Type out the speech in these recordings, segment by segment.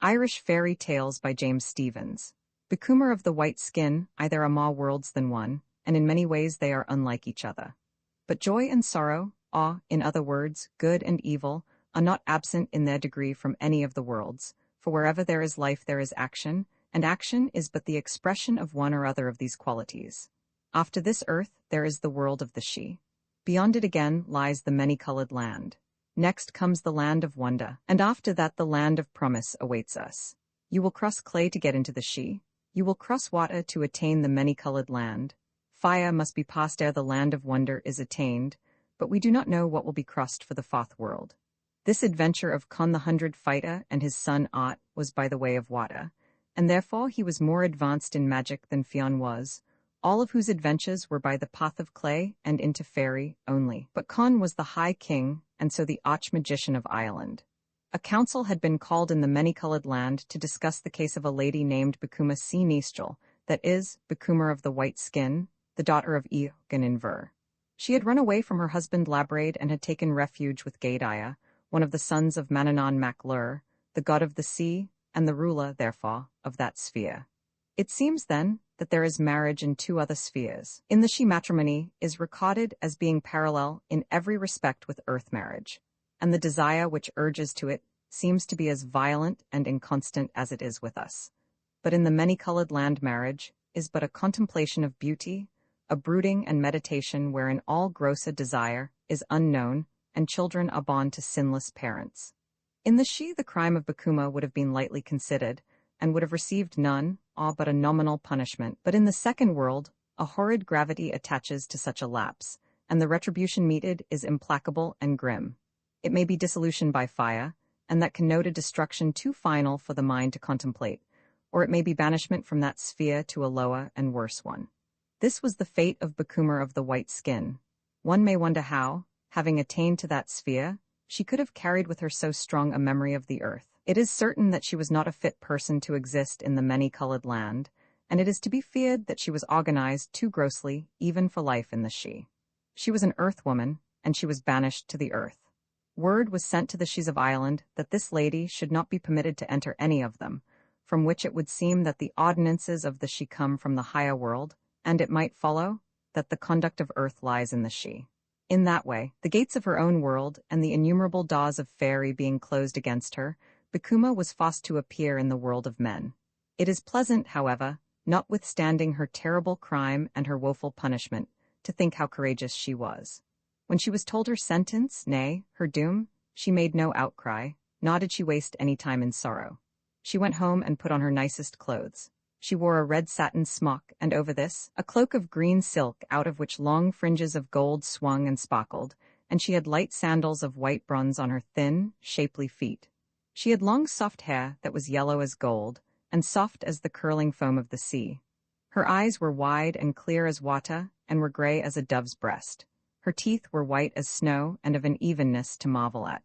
Irish Fairy Tales by James Stephens. Becoomer of the White Skin, there are more worlds than one, and in many ways they are unlike each other. But joy and sorrow, in other words, good and evil, are not absent in their degree from any of the worlds, for wherever there is life there is action, and action is but the expression of one or other of these qualities. After this earth there is the world of the she. Beyond it again lies the many-colored land. Next comes the land of wonder, and after that the land of promise awaits us. You will cross clay to get into the she. You will cross water to attain the many-colored land. Fire must be passed ere the land of wonder is attained, but we do not know what will be crossed for the fourth world. This adventure of Con the 100 Fighter and his son Art was by the way of water, and therefore he was more advanced in magic than Fionn was, all of whose adventures were by the path of clay and into fairy only. But Con was the High King, and so the Arch-Magician of Ireland. A council had been called in the many-colored land to discuss the case of a lady named Becuma C. Nestrel, that is, Becoomer of the White Skin, the daughter of Eogan in Ver. She had run away from her husband Labraid and had taken refuge with Gaedaya, one of the sons of Manannán mac Lir, the god of the sea, and the ruler, therefore, of that sphere. It seems, then, that there is marriage in two other spheres. In the she matrimony is recorded as being parallel in every respect with earth marriage, and the desire which urges to it seems to be as violent and inconstant as it is with us. But in the many-colored land marriage is but a contemplation of beauty, a brooding and meditation wherein all grosser desire is unknown, and children are born to sinless parents. In the she the crime of Becuma would have been lightly considered, and would have received none, but a nominal punishment. But in the second world, a horrid gravity attaches to such a lapse, and the retribution meted is implacable and grim. It may be dissolution by fire, and that connote a destruction too final for the mind to contemplate, or it may be banishment from that sphere to a lower and worse one. This was the fate of Becoomer of the White Skin. One may wonder how, having attained to that sphere, she could have carried with her so strong a memory of the earth. It is certain that she was not a fit person to exist in the many-colored land, and it is to be feared that she was organized too grossly even for life in the she. She was an earth woman, and she was banished to the earth. Word was sent to the shes of Ireland that this lady should not be permitted to enter any of them, from which it would seem that the ordinances of the she come from the higher world, and it might follow that the conduct of earth lies in the she. In that way, the gates of her own world and the innumerable doors of fairy being closed against her, Becuma was forced to appear in the world of men. It is pleasant, however, notwithstanding her terrible crime and her woeful punishment, to think how courageous she was. When she was told her sentence, nay, her doom, she made no outcry, nor did she waste any time in sorrow. She went home and put on her nicest clothes. She wore a red satin smock, and over this, a cloak of green silk out of which long fringes of gold swung and sparkled, and she had light sandals of white bronze on her thin, shapely feet. She had long soft hair that was yellow as gold, and soft as the curling foam of the sea. Her eyes were wide and clear as water, and were grey as a dove's breast. Her teeth were white as snow and of an evenness to marvel at.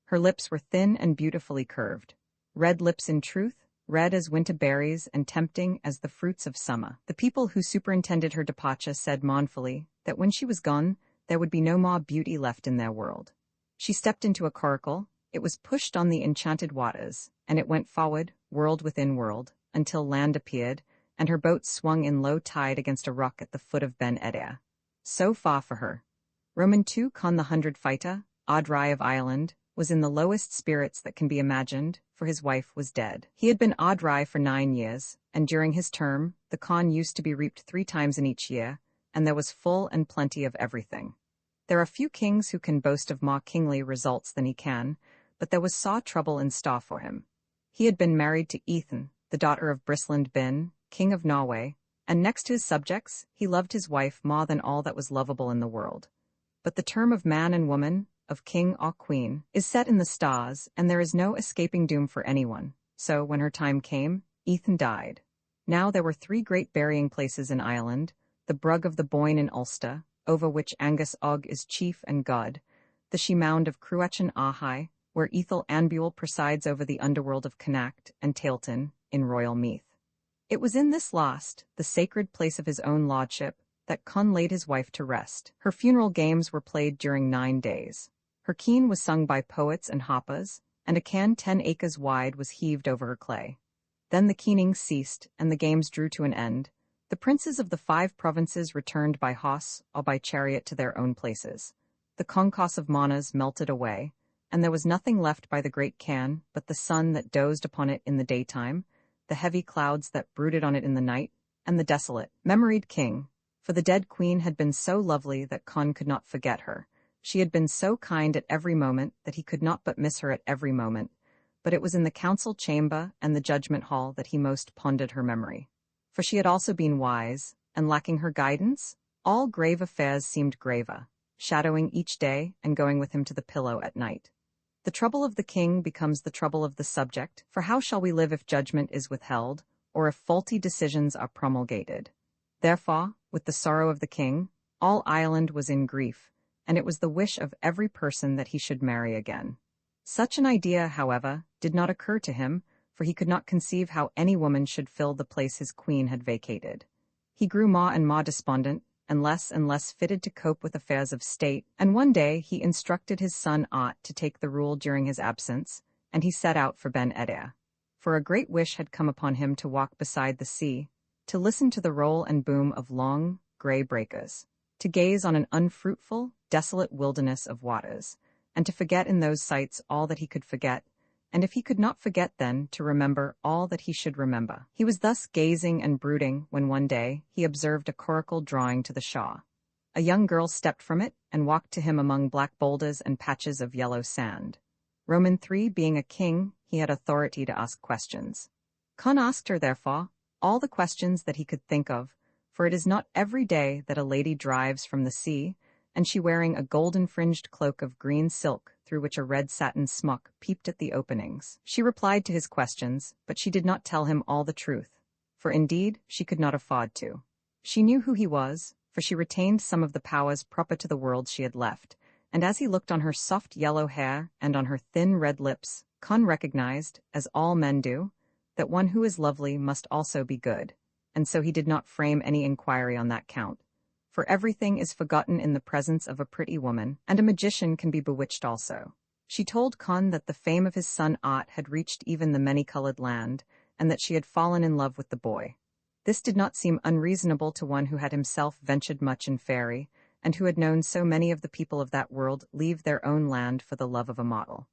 Her lips were thin and beautifully curved. Red lips in truth, red as winter berries and tempting as the fruits of summer. The people who superintended her departure said mournfully that when she was gone, there would be no more beauty left in their world. She stepped into a coracle, it was pushed on the enchanted waters, and it went forward, world within world, until land appeared, and her boat swung in low tide against a rock at the foot of Ben Edea. So far for her. Roman II Con the 100 Fighter, Ardrai of Ireland, was in the lowest spirits that can be imagined, for his wife was dead. He had been Ardrai for 9 years, and during his term, the corn used to be reaped 3 times in each year, and there was full and plenty of everything. There are few kings who can boast of more kingly results than he can, but there was sore trouble in store for him. He had been married to Ethan, the daughter of Brisland Bin, king of Norway, and next to his subjects, he loved his wife more than all that was lovable in the world. But the term of man and woman, of king or queen, is set in the stars, and there is no escaping doom for anyone. So, when her time came, Ethan died. Now there were 3 great burying places in Ireland, the Brug of the Boyne in Ulster, over which Angus Og is chief and god, the she mound of Cruachan Ahai, where Ethel Anbuel presides over the underworld of Connacht, and Tailton, in Royal Meath. It was in this last, the sacred place of his own lordship, that Con laid his wife to rest. Her funeral games were played during 9 days. Her keen was sung by poets and harpers, and a can 10 acres wide was heaved over her clay. Then the keening ceased, and the games drew to an end. The princes of the 5 provinces returned by horse or by chariot to their own places. The concourse of Manas melted away, and there was nothing left by the great cairn but the sun that dozed upon it in the daytime, the heavy clouds that brooded on it in the night, and the desolate, memoried king. For the dead queen had been so lovely that Con could not forget her. She had been so kind at every moment that he could not but miss her at every moment, but it was in the council chamber and the judgment hall that he most pondered her memory. For she had also been wise, and lacking her guidance, all grave affairs seemed graver, shadowing each day and going with him to the pillow at night. The trouble of the king becomes the trouble of the subject, for how shall we live if judgment is withheld, or if faulty decisions are promulgated? Therefore, with the sorrow of the king, all Ireland was in grief, and it was the wish of every person that he should marry again. Such an idea, however, did not occur to him, for he could not conceive how any woman should fill the place his queen had vacated. He grew more and more despondent, and less fitted to cope with affairs of state, and one day he instructed his son Art to take the rule during his absence, and he set out for Ben Eder. For a great wish had come upon him to walk beside the sea, to listen to the roll and boom of long, grey breakers, to gaze on an unfruitful, desolate wilderness of waters, and to forget in those sights all that he could forget, and if he could not forget then, to remember all that he should remember. He was thus gazing and brooding when one day he observed a coracle drawing to the shore. A young girl stepped from it and walked to him among black boulders and patches of yellow sand. Roman III being a king, he had authority to ask questions. Con asked her, therefore, all the questions that he could think of, for it is not every day that a lady drives from the sea, and she wearing a golden-fringed cloak of green silk, through which a red satin smock peeped at the openings. She replied to his questions, but she did not tell him all the truth, for indeed she could not afford to. She knew who he was, for she retained some of the powers proper to the world she had left, and as he looked on her soft yellow hair and on her thin red lips, Con recognized, as all men do, that one who is lovely must also be good, and so he did not frame any inquiry on that count. For everything is forgotten in the presence of a pretty woman, and a magician can be bewitched also. She told Con that the fame of his son Art had reached even the many-colored land, and that she had fallen in love with the boy. This did not seem unreasonable to one who had himself ventured much in faery, and who had known so many of the people of that world leave their own land for the love of a mortal.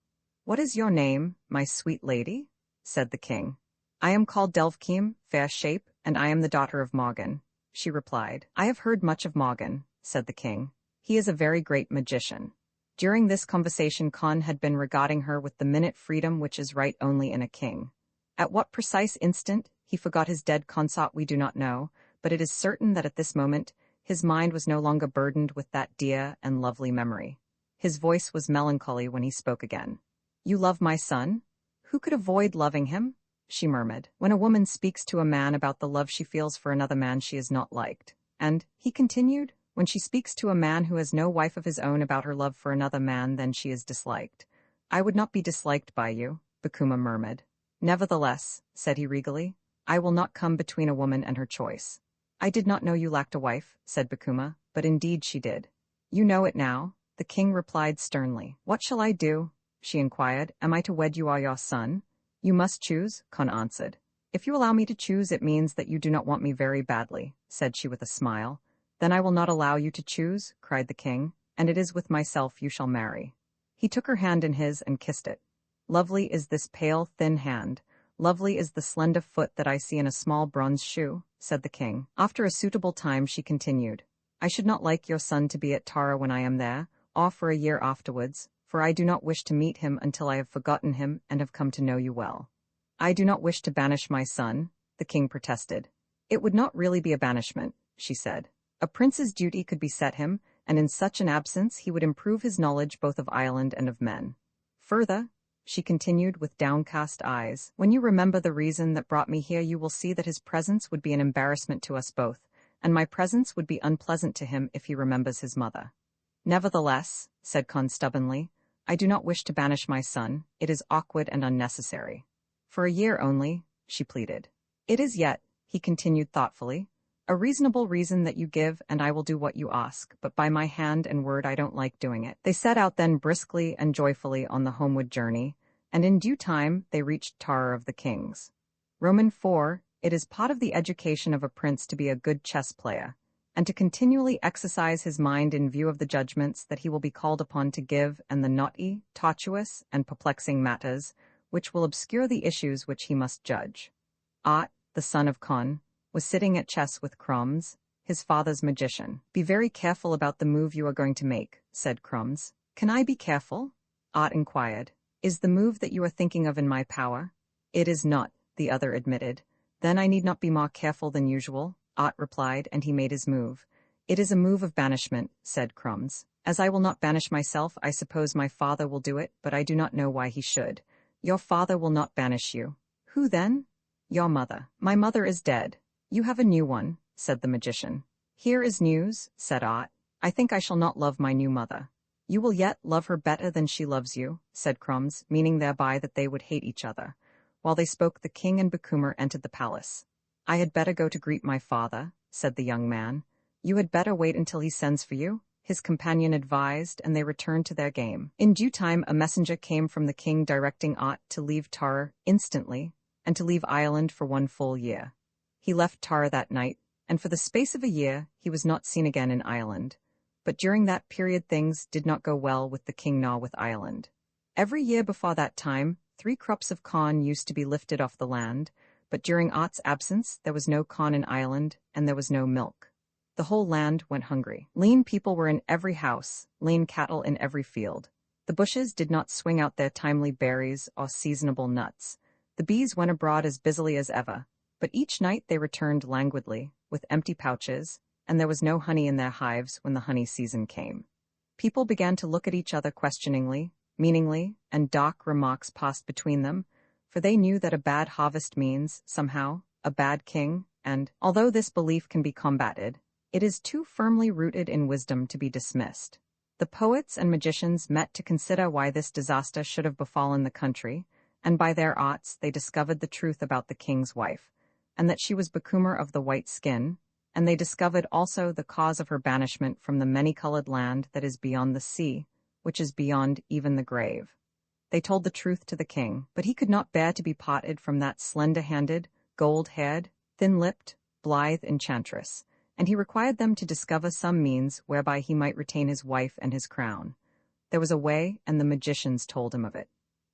"What is your name, my sweet lady?" said the king. "I am called Delvkeem, fair shape, and I am the daughter of Morgan," she replied. "I have heard much of Morgan," said the king. "He is a very great magician." During this conversation Con had been regarding her with the minute freedom which is right only in a king. At what precise instant he forgot his dead consort we do not know, but it is certain that at this moment his mind was no longer burdened with that dear and lovely memory. His voice was melancholy when he spoke again. "You love my son? Who could avoid loving him?" she murmured. "When a woman speaks to a man about the love she feels for another man, she is not liked. And," he continued, "when she speaks to a man who has no wife of his own about her love for another man, then she is disliked." "I would not be disliked by you," Bakuma murmured. "Nevertheless," said he regally, "I will not come between a woman and her choice." "I did not know you lacked a wife," said Bakuma, "but indeed she did." "You know it now," the king replied sternly. "What shall I do?" she inquired. "Am I to wed you or your son?" "You must choose," Con answered. "If you allow me to choose, it means that you do not want me very badly," said she with a smile. "Then I will not allow you to choose," cried the king, "and it is with myself you shall marry." He took her hand in his and kissed it. "Lovely is this pale, thin hand. Lovely is the slender foot that I see in a small bronze shoe," said the king. After a suitable time she continued, "I should not like your son to be at Tara when I am there, or for a year afterwards, for I do not wish to meet him until I have forgotten him and have come to know you well." "I do not wish to banish my son," the king protested. "It would not really be a banishment," she said. "A prince's duty could beset him, and in such an absence he would improve his knowledge both of Ireland and of men. Further," she continued with downcast eyes, "when you remember the reason that brought me here, you will see that his presence would be an embarrassment to us both, and my presence would be unpleasant to him if he remembers his mother." "Nevertheless," said Con stubbornly, "I do not wish to banish my son. It is awkward and unnecessary." "For a year only," she pleaded. "It is yet," he continued thoughtfully, "a reasonable reason that you give, and I will do what you ask, but by my hand and word I don't like doing it." They set out then briskly and joyfully on the homeward journey, and in due time they reached Tara of the Kings. Roman 4. It is part of the education of a prince to be a good chess player, and to continually exercise his mind in view of the judgments that he will be called upon to give, and the knotty, tortuous, and perplexing matters, which will obscure the issues which he must judge. Ot, the son of Con, was sitting at chess with Crumbs, his father's magician. "Be very careful about the move you are going to make," said Crumbs. "Can I be careful?" Ot inquired. "Is the move that you are thinking of in my power?" "It is not," the other admitted. "Then I need not be more careful than usual," Ot replied, and he made his move. "It is a move of banishment," said Crumbs. "As I will not banish myself, I suppose my father will do it, but I do not know why he should." "Your father will not banish you." "Who then?" "Your mother." "My mother is dead." "You have a new one," said the magician. "Here is news," said Ot. "I think I shall not love my new mother." "You will yet love her better than she loves you," said Crumbs, meaning thereby that they would hate each other. While they spoke, the king and Bakumer entered the palace. "I had better go to greet my father," said the young man. "You had better wait until he sends for you," his companion advised, and they returned to their game. In due time a messenger came from the king directing Ot to leave Tara instantly, and to leave Ireland for 1 full year. He left Tara that night, and for the space of a year he was not seen again in Ireland. But during that period things did not go well with the king nor with Ireland. Every year before that time, 3 crops of corn used to be lifted off the land, but during Ot's absence there was no corn in Ireland, and there was no milk. The whole land went hungry. Lean people were in every house, lean cattle in every field. The bushes did not swing out their timely berries or seasonable nuts. The bees went abroad as busily as ever, but each night they returned languidly, with empty pouches, and there was no honey in their hives when the honey season came. People began to look at each other questioningly, meaningly, and dark remarks passed between them, for they knew that a bad harvest means, somehow, a bad king, and, although this belief can be combated, it is too firmly rooted in wisdom to be dismissed. The poets and magicians met to consider why this disaster should have befallen the country, and by their arts they discovered the truth about the king's wife, and that she was Bakumer of the white skin, and they discovered also the cause of her banishment from the many-colored land that is beyond the sea, which is beyond even the grave. They told the truth to the king, but he could not bear to be parted from that slender-handed, gold-haired, thin-lipped, blithe enchantress, and he required them to discover some means whereby he might retain his wife and his crown. There was a way, and the magicians told him of it.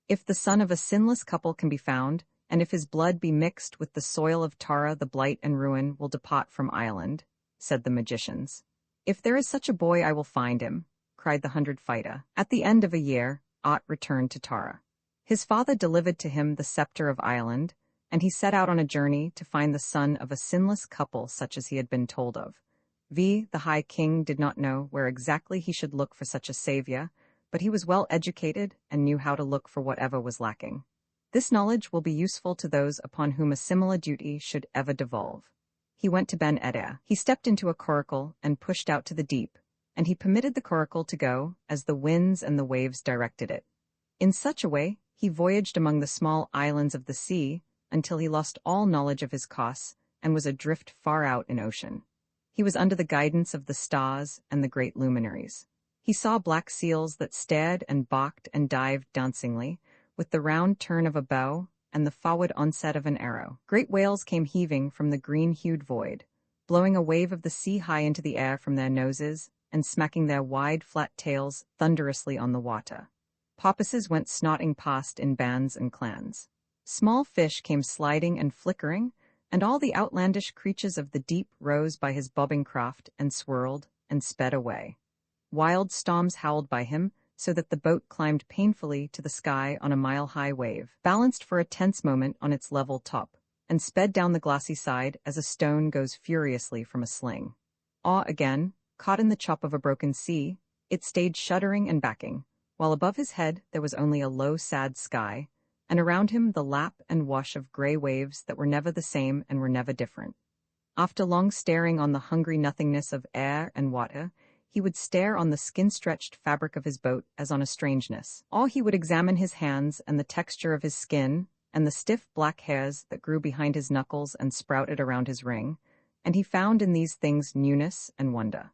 "If the son of a sinless couple can be found, and if his blood be mixed with the soil of Tara, the blight and ruin will depart from Ireland," said the magicians. "If there is such a boy, I will find him," cried the 100 fighter. At the end of a year, Ot returned to Tara. His father delivered to him the scepter of Ireland, and he set out on a journey to find the son of a sinless couple such as he had been told of. The High King did not know where exactly he should look for such a savior, but he was well educated and knew how to look for whatever was lacking. This knowledge will be useful to those upon whom a similar duty should ever devolve. He went to Ben Eder. He stepped into a coracle and pushed out to the deep, and he permitted the coracle to go as the winds and the waves directed it. In such a way, he voyaged among the small islands of the sea until he lost all knowledge of his course and was adrift far out in ocean. He was under the guidance of the stars and the great luminaries. He saw black seals that stared and balked and dived dancingly, with the round turn of a bow and the forward onset of an arrow. Great whales came heaving from the green-hued void, blowing a wave of the sea high into the air from their noses and smacking their wide, flat tails thunderously on the water. Porpoises went snotting past in bands and clans. Small fish came sliding and flickering, and all the outlandish creatures of the deep rose by his bobbing craft and swirled and sped away. Wild storms howled by him, so that the boat climbed painfully to the sky on a mile-high wave, balanced for a tense moment on its level top, and sped down the glassy side as a stone goes furiously from a sling. Awe again, caught in the chop of a broken sea, it stayed shuddering and backing, while above his head there was only a low, sad sky, and around him the lap and wash of gray waves that were never the same and were never different. After long staring on the hungry nothingness of air and water, he would stare on the skin-stretched fabric of his boat as on a strangeness. Or he would examine his hands and the texture of his skin and the stiff black hairs that grew behind his knuckles and sprouted around his ring, and he found in these things newness and wonder.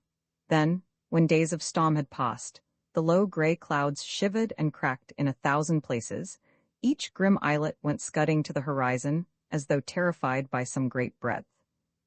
Then, when days of storm had passed, the low gray clouds shivered and cracked in 1,000 places, Each grim islet went scudding to the horizon, as though terrified by some great breadth.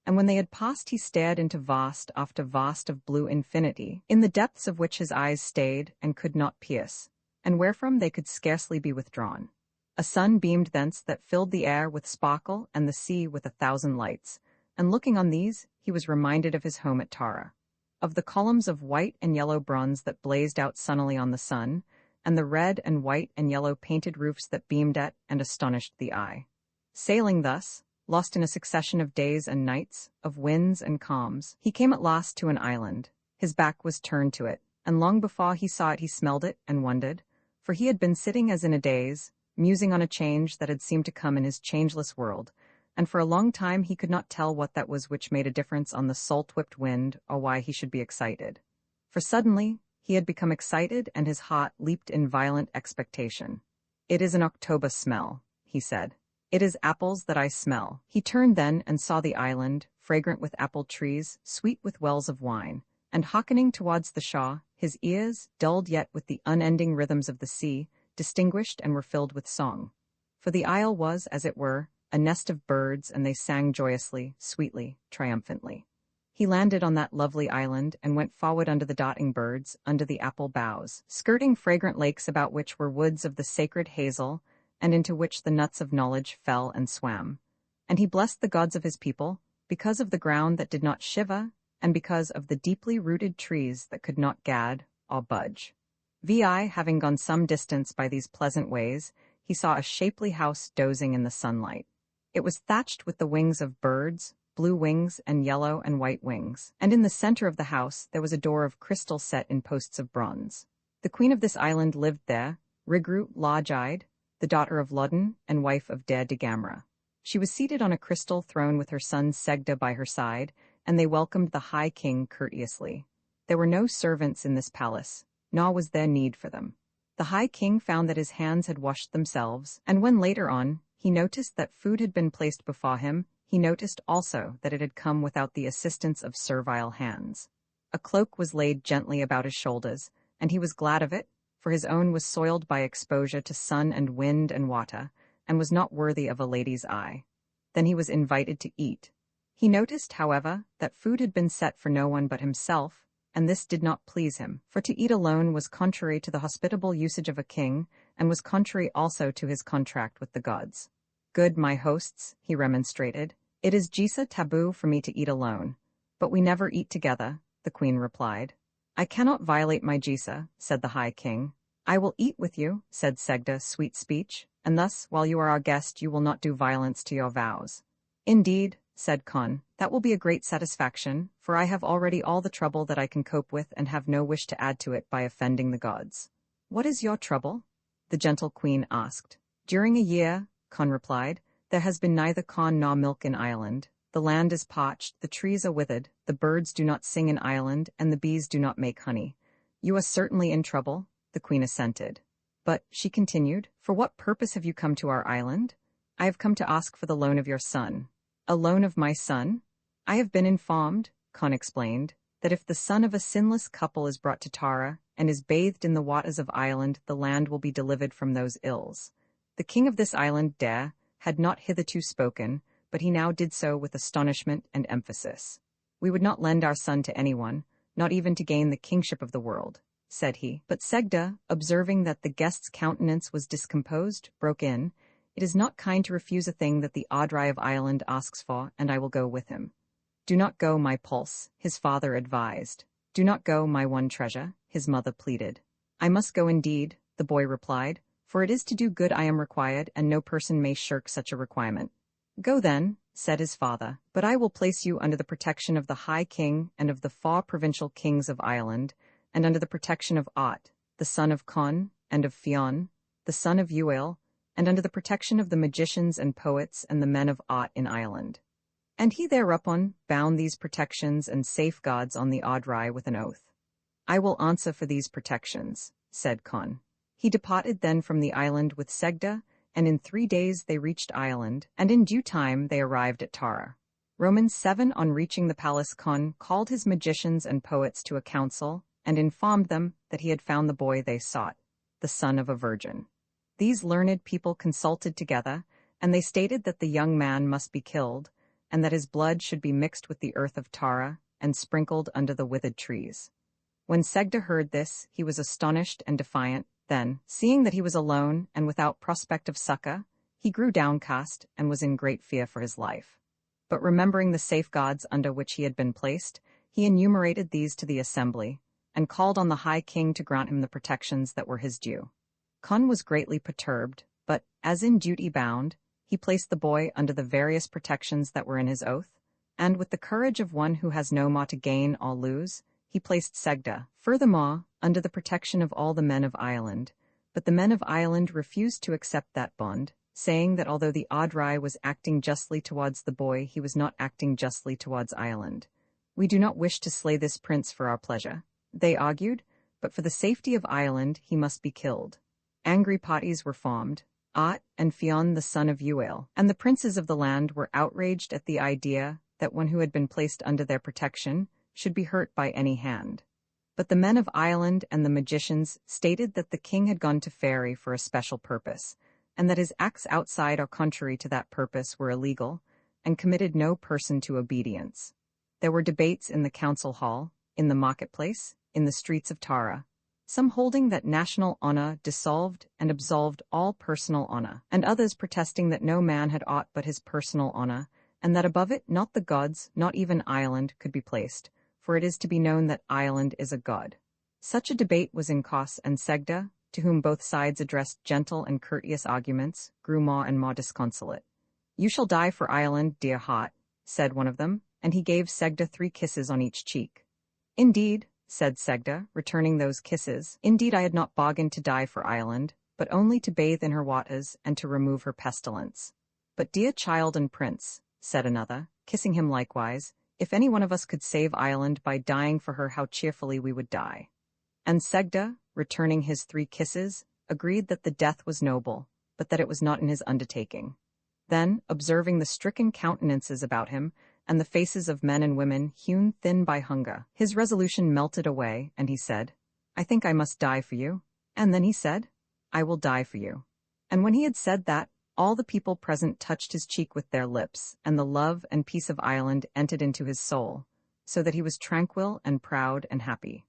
And when they had passed, he stared into vast after vast of blue infinity, in the depths of which his eyes stayed and could not pierce, and wherefrom they could scarcely be withdrawn. A sun beamed thence that filled the air with sparkle and the sea with 1,000 lights, and looking on these, he was reminded of his home at Tara, of the columns of white and yellow bronze that blazed out sunnily on the sun, and the red and white and yellow painted roofs that beamed at and astonished the eye. Sailing thus, lost in a succession of days and nights, of winds and calms, he came at last to an island. His back was turned to it, and long before he saw it he smelled it and wondered, for he had been sitting as in a daze, musing on a change that had seemed to come in his changeless world, and for a long time he could not tell what that was which made a difference on the salt-whipped wind, or why he should be excited. For suddenly he had become excited, and his heart leaped in violent expectation. "It is an October smell," he said. "It is apples that I smell." He turned then and saw the island, fragrant with apple trees, sweet with wells of wine, and hearkening towards the shore, his ears, dulled yet with the unending rhythms of the sea, distinguished and were filled with song. For the isle was, as it were, a nest of birds, and they sang joyously, sweetly, triumphantly. He landed on that lovely island and went forward under the darting birds, under the apple boughs, skirting fragrant lakes about which were woods of the sacred hazel, and into which the nuts of knowledge fell and swam. And he blessed the gods of his people, because of the ground that did not shiver, and because of the deeply rooted trees that could not gad or budge. Having gone some distance by these pleasant ways, he saw a shapely house dozing in the sunlight. It was thatched with the wings of birds, blue wings and yellow and white wings, and in the center of the house there was a door of crystal set in posts of bronze. The queen of this island lived there, Rigru large-eyed, the daughter of Loddon and wife of Dare de Gamra. She was seated on a crystal throne with her son Segda by her side, and they welcomed the high king courteously. There were no servants in this palace, nor was there need for them. The high king found that his hands had washed themselves, and when later on he noticed that food had been placed before him, he noticed also that it had come without the assistance of servile hands. A cloak was laid gently about his shoulders, and he was glad of it, for his own was soiled by exposure to sun and wind and water, and was not worthy of a lady's eye. Then he was invited to eat. He noticed, however, that food had been set for no one but himself, and this did not please him, for to eat alone was contrary to the hospitable usage of a king, and was contrary also to his contract with the gods. "Good my hosts," he remonstrated, "it is Jisa taboo for me to eat alone." "But we never eat together," the queen replied. "I cannot violate my Jisa," said the high king. "I will eat with you," said Segda, sweet speech, "and thus, while you are our guest, you will not do violence to your vows." "Indeed," said Con, "that will be a great satisfaction, for I have already all the trouble that I can cope with and have no wish to add to it by offending the gods." "What is your trouble?" the gentle queen asked. "During a year," Con replied, "there has been neither corn nor milk in Ireland. The land is parched, the trees are withered, the birds do not sing in Ireland, and the bees do not make honey." "You are certainly in trouble," the queen assented. "But," she continued, "for what purpose have you come to our island?" "I have come to ask for the loan of your son." "A loan of my son?" "I have been informed," Con explained, "that if the son of a sinless couple is brought to Tara, and is bathed in the waters of Ireland, the land will be delivered from those ills." The king of this island, Dare, had not hitherto spoken, but he now did so with astonishment and emphasis. "We would not lend our son to anyone, not even to gain the kingship of the world," said he. But Segda, observing that the guest's countenance was discomposed, broke in, "It is not kind to refuse a thing that the Audrai of Ireland asks for, and I will go with him." "Do not go, my pulse," his father advised. "Do not go, my one treasure," his mother pleaded. "I must go indeed," the boy replied, "for it is to do good I am required, and no person may shirk such a requirement." "Go then," said his father, "but I will place you under the protection of the High King and of the 4 provincial kings of Ireland, and under the protection of Ot, the son of Con, and of Fionn, the son of Uil, and under the protection of the magicians and poets and the men of Ot in Ireland." And he thereupon bound these protections and safeguards on the Audrai with an oath. "I will answer for these protections," said Con. He departed then from the island with Segda, and in 3 days they reached Ireland, and in due time they arrived at Tara. Romans 7. On reaching the palace, Con called his magicians and poets to a council, and informed them that he had found the boy they sought, the son of a virgin. These learned people consulted together, and they stated that the young man must be killed, and that his blood should be mixed with the earth of Tara and sprinkled under the withered trees. When Segda heard this, he was astonished and defiant. Then, seeing that he was alone and without prospect of succor, he grew downcast and was in great fear for his life. But remembering the safeguards under which he had been placed, he enumerated these to the assembly, and called on the High King to grant him the protections that were his due. Kun was greatly perturbed, but, as in duty bound, he placed the boy under the various protections that were in his oath, and with the courage of one who has no more to gain or lose, he placed Segda, furthermore, under the protection of all the men of Ireland. But the men of Ireland refused to accept that bond, saying that although the Ardrai was acting justly towards the boy, he was not acting justly towards Ireland. We do not wish to slay this prince for our pleasure, they argued, but for the safety of Ireland he must be killed. Angry parties were formed. Art and Fionn the son of Uail, and the princes of the land were outraged at the idea that one who had been placed under their protection should be hurt by any hand. But the men of Ireland and the magicians stated that the king had gone to Fairy for a special purpose, and that his acts outside or contrary to that purpose were illegal, and committed no person to obedience. There were debates in the council hall, in the marketplace, in the streets of Tara, some holding that national honor dissolved and absolved all personal honor, and others protesting that no man had aught but his personal honor, and that above it not the gods, not even Ireland, could be placed, for it is to be known that Ireland is a god. Such a debate was in cause, and Segda, to whom both sides addressed gentle and courteous arguments, grew more and more disconsolate. "You shall die for Ireland, dear heart," said one of them, and he gave Segda 3 kisses on each cheek. "Indeed," said Segda, returning those kisses, "indeed I had not bargained to die for Ireland, but only to bathe in her waters and to remove her pestilence." "But dear child and prince," said another, kissing him likewise, "if any one of us could save Ireland by dying for her, how cheerfully we would die." And Segda, returning his 3 kisses, agreed that the death was noble, but that it was not in his undertaking. Then, observing the stricken countenances about him, and the faces of men and women hewn thin by hunger, his resolution melted away, and he said, "I think I must die for you." And then he said, "I will die for you." And when he had said that, all the people present touched his cheek with their lips, and the love and peace of Ireland entered into his soul, so that he was tranquil and proud and happy.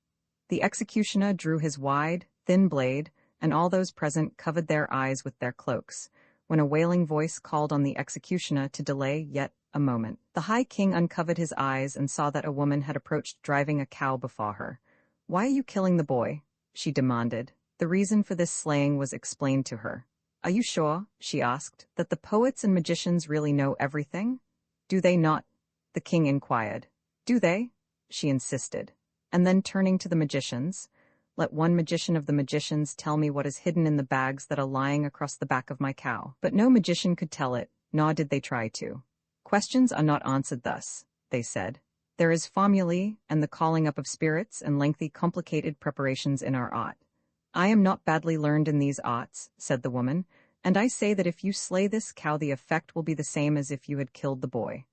The executioner drew his wide, thin blade, and all those present covered their eyes with their cloaks, when a wailing voice called on the executioner to delay yet a moment. The High King uncovered his eyes and saw that a woman had approached driving a cow before her. "Why are you killing the boy?" she demanded. The reason for this slaying was explained to her. "Are you sure," she asked, "that the poets and magicians really know everything?" "Do they not?" the king inquired. "Do they?" she insisted. And then turning to the magicians, "Let one magician of the magicians tell me what is hidden in the bags that are lying across the back of my cow." But no magician could tell it, nor did they try to. "Questions are not answered thus," they said. "There is formulae and the calling up of spirits and lengthy complicated preparations in our art." "I am not badly learned in these arts," said the woman, "and I say that if you slay this cow the effect will be the same as if you had killed the boy.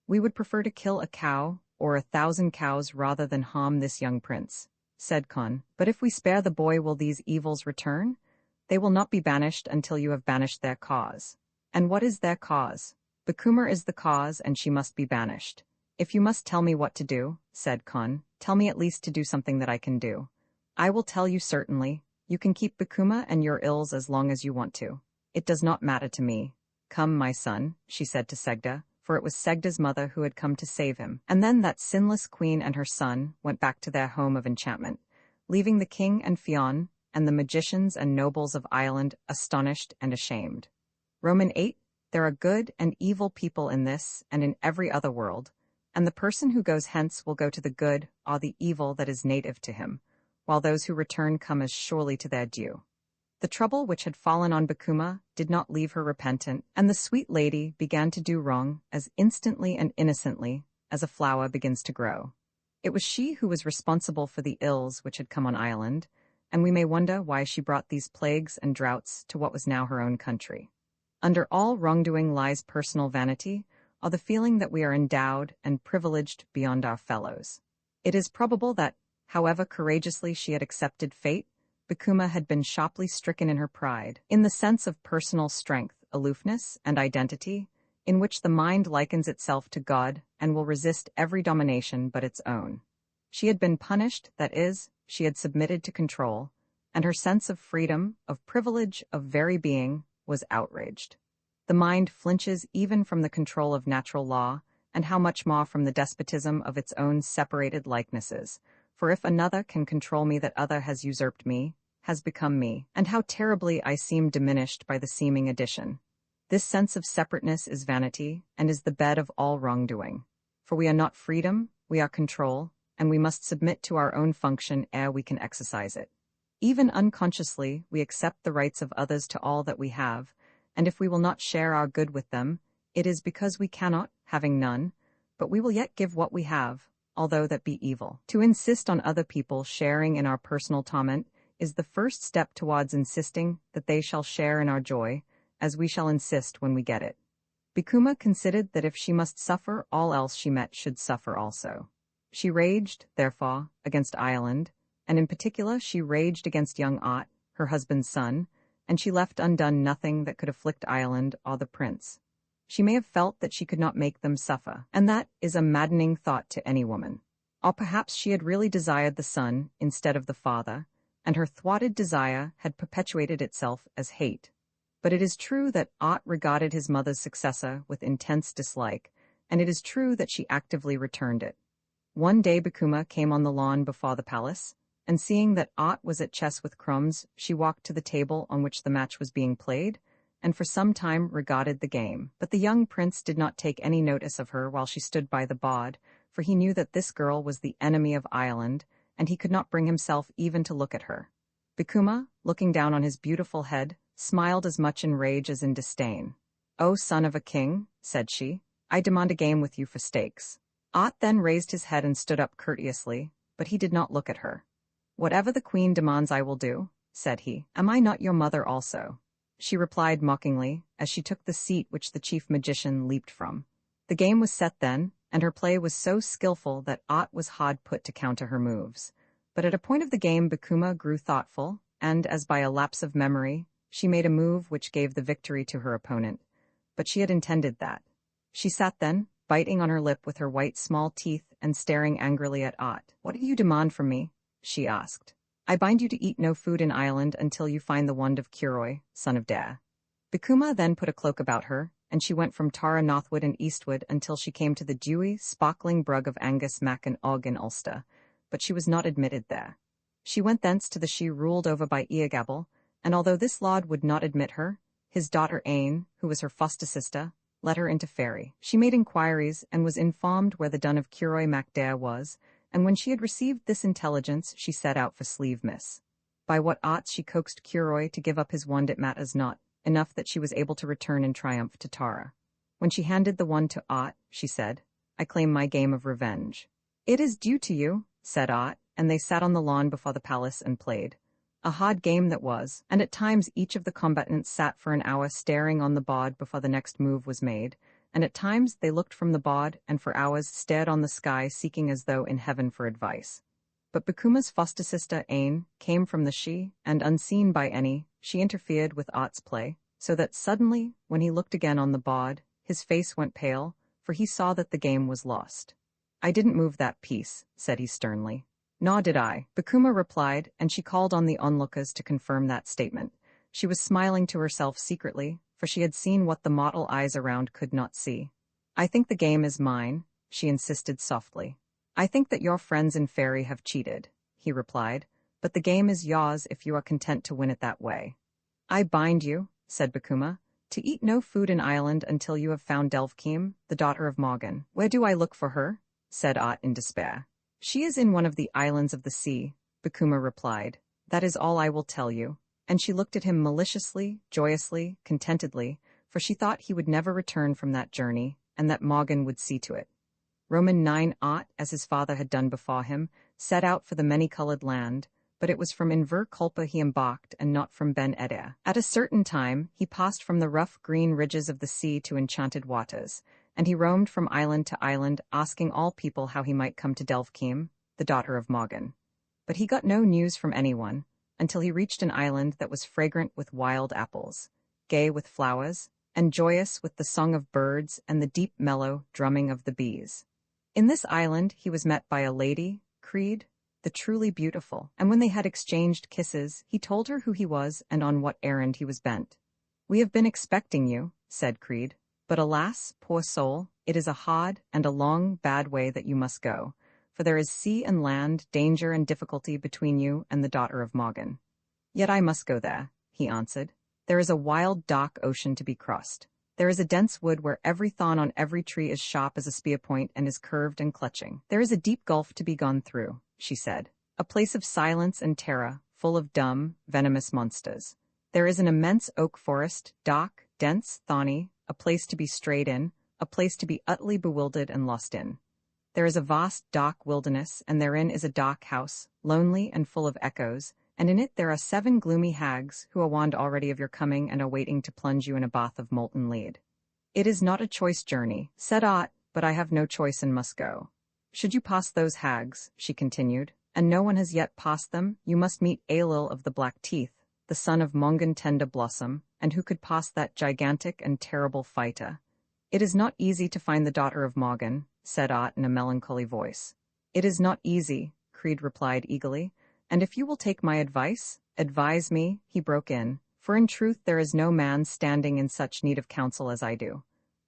We would prefer to kill a cow or 1,000 cows rather than harm this young prince," said Kun. "But if we spare the boy, will these evils return? They will not be banished until you have banished their cause." "And what is their cause?" "Bakumar is the cause, and she must be banished." "If you must tell me what to do," said Kun, "tell me at least to do something that I can do." "I will tell you certainly. You can keep Bakuma and your ills as long as you want to. It does not matter to me. Come, my son," she said to Segda, for it was Segda's mother who had come to save him. And then that sinless queen and her son went back to their home of enchantment, leaving the king and Fionn and the magicians and nobles of Ireland astonished and ashamed. Roman 8. There are good and evil people in this and in every other world, and the person who goes hence will go to the good or the evil that is native to him, while those who return come as surely to their due. The trouble which had fallen on Bakuma did not leave her repentant, and the sweet lady began to do wrong as instantly and innocently as a flower begins to grow. It was she who was responsible for the ills which had come on Ireland, and we may wonder why she brought these plagues and droughts to what was now her own country. Under all wrongdoing lies personal vanity, or the feeling that we are endowed and privileged beyond our fellows. It is probable that, however courageously she had accepted fate, Bikuma had been sharply stricken in her pride, in the sense of personal strength, aloofness, and identity, in which the mind likens itself to God and will resist every domination but its own. She had been punished, that is, she had submitted to control, and her sense of freedom, of privilege, of very being, was outraged. The mind flinches even from the control of natural law, and how much more from the despotism of its own separated likenesses. For if another can control me, that other has usurped me, has become me, and how terribly I seem diminished by the seeming addition. This sense of separateness is vanity, and is the bed of all wrongdoing. For we are not freedom, we are control, and we must submit to our own function ere we can exercise it. Even unconsciously, we accept the rights of others to all that we have, and if we will not share our good with them, it is because we cannot, having none, but we will yet give what we have, although that be evil. To insist on other people sharing in our personal torment is the first step towards insisting that they shall share in our joy, as we shall insist when we get it. Bikuma considered that if she must suffer, all else she met should suffer also. She raged, therefore, against Ireland, and in particular she raged against young Ott, her husband's son, and she left undone nothing that could afflict Ireland or the prince. She may have felt that she could not make them suffer, and that is a maddening thought to any woman. Or perhaps she had really desired the son instead of the father, and her thwarted desire had perpetuated itself as hate. But it is true that Ott regarded his mother's successor with intense dislike, and it is true that she actively returned it. One day Bikuma came on the lawn before the palace, and seeing that Ott was at chess with crumbs, she walked to the table on which the match was being played, and for some time regarded the game. But the young prince did not take any notice of her while she stood by the board, for he knew that this girl was the enemy of Ireland, and he could not bring himself even to look at her. Bikuma, looking down on his beautiful head, smiled as much in rage as in disdain. "O son of a king," said she, "I demand a game with you for stakes." Ott then raised his head and stood up courteously, but he did not look at her. "Whatever the queen demands I will do," said he. "Am I not your mother also?" She replied mockingly, as she took the seat which the chief magician leaped from. The game was set then, and her play was so skillful that Ott was hard put to counter her moves. But at a point of the game Bikuma grew thoughtful, and, as by a lapse of memory, she made a move which gave the victory to her opponent. But she had intended that. She sat then, biting on her lip with her white small teeth and staring angrily at Ott. "What do you demand from me?" she asked. "I bind you to eat no food in Ireland until you find the wand of Curoi, son of Dare." Bikuma then put a cloak about her, and she went from Tara northward and eastward until she came to the dewy, sparkling brug of Angus Mac and Og in Ulster, but she was not admitted there. She went thence to the she ruled over by Eagabel, and although this lord would not admit her, his daughter Aine, who was her foster sister, led her into Ferry. She made inquiries and was informed where the dun of Curoi Mac Dare was, and when she had received this intelligence she set out for Slieve Miss. By what arts she coaxed Curoi to give up his wand it matters not, enough that she was able to return in triumph to Tara. When she handed the wand to Ott, she said, "I claim my game of revenge." "It is due to you," said Ott, and they sat on the lawn before the palace and played. A hard game that was, and at times each of the combatants sat for an hour staring on the board before the next move was made, and at times they looked from the board and for hours stared on the sky seeking as though in heaven for advice. But Bikuma's foster sister Aine came from the she, and unseen by any, she interfered with Ott's play, so that suddenly, when he looked again on the board, his face went pale, for he saw that the game was lost. "I didn't move that piece," said he sternly. "Nor did I," Bikuma replied, and she called on the onlookers to confirm that statement. She was smiling to herself secretly, for she had seen what the mortal eyes around could not see. "I think the game is mine," she insisted softly. "I think that your friends in Ferry have cheated," he replied, "but the game is yours if you are content to win it that way." "I bind you," said Bikuma, "to eat no food in Ireland until you have found Delvkeem, the daughter of Morgan." "Where do I look for her?" said Ott in despair. "She is in one of the islands of the sea," Bikuma replied. "That is all I will tell you." And she looked at him maliciously, joyously, contentedly, for she thought he would never return from that journey, and that Morgan would see to it. Roman 9 Ott, as his father had done before him, set out for the many-colored land, but it was from Inver Culpa he embarked and not from Ben Eder. At a certain time, he passed from the rough green ridges of the sea to enchanted waters, and he roamed from island to island, asking all people how he might come to Delvkeem, the daughter of Morgan. But he got no news from anyone, until he reached an island that was fragrant with wild apples, gay with flowers, and joyous with the song of birds and the deep mellow drumming of the bees. In this island he was met by a lady, Creed, the truly beautiful, and when they had exchanged kisses, he told her who he was and on what errand he was bent. "We have been expecting you," said Creed, "but alas, poor soul, it is a hard and a long, bad way that you must go, for there is sea and land, danger and difficulty between you and the daughter of Morgan." "Yet I must go there," he answered. "There is a wild, dark ocean to be crossed. There is a dense wood where every thorn on every tree is sharp as a spear point and is curved and clutching. There is a deep gulf to be gone through," she said, "a place of silence and terror, full of dumb, venomous monsters. There is an immense oak forest, dark, dense, thorny, a place to be strayed in, a place to be utterly bewildered and lost in. There is a vast, dark wilderness, and therein is a dark house, lonely and full of echoes, and in it there are 7 gloomy hags who are warned already of your coming and are waiting to plunge you in a bath of molten lead. It is not a choice journey," said Ot, "but I have no choice and must go. Should you pass those hags," she continued, "and no one has yet passed them, you must meet Aelil of the Black Teeth, the son of Mongan Tender Blossom, and who could pass that gigantic and terrible fighter." "It is not easy to find the daughter of Morgan," said Ot in a melancholy voice. "It is not easy," Creed replied eagerly, "and if you will take my advice—" "Advise me," he broke in, "for in truth there is no man standing in such need of counsel as I do."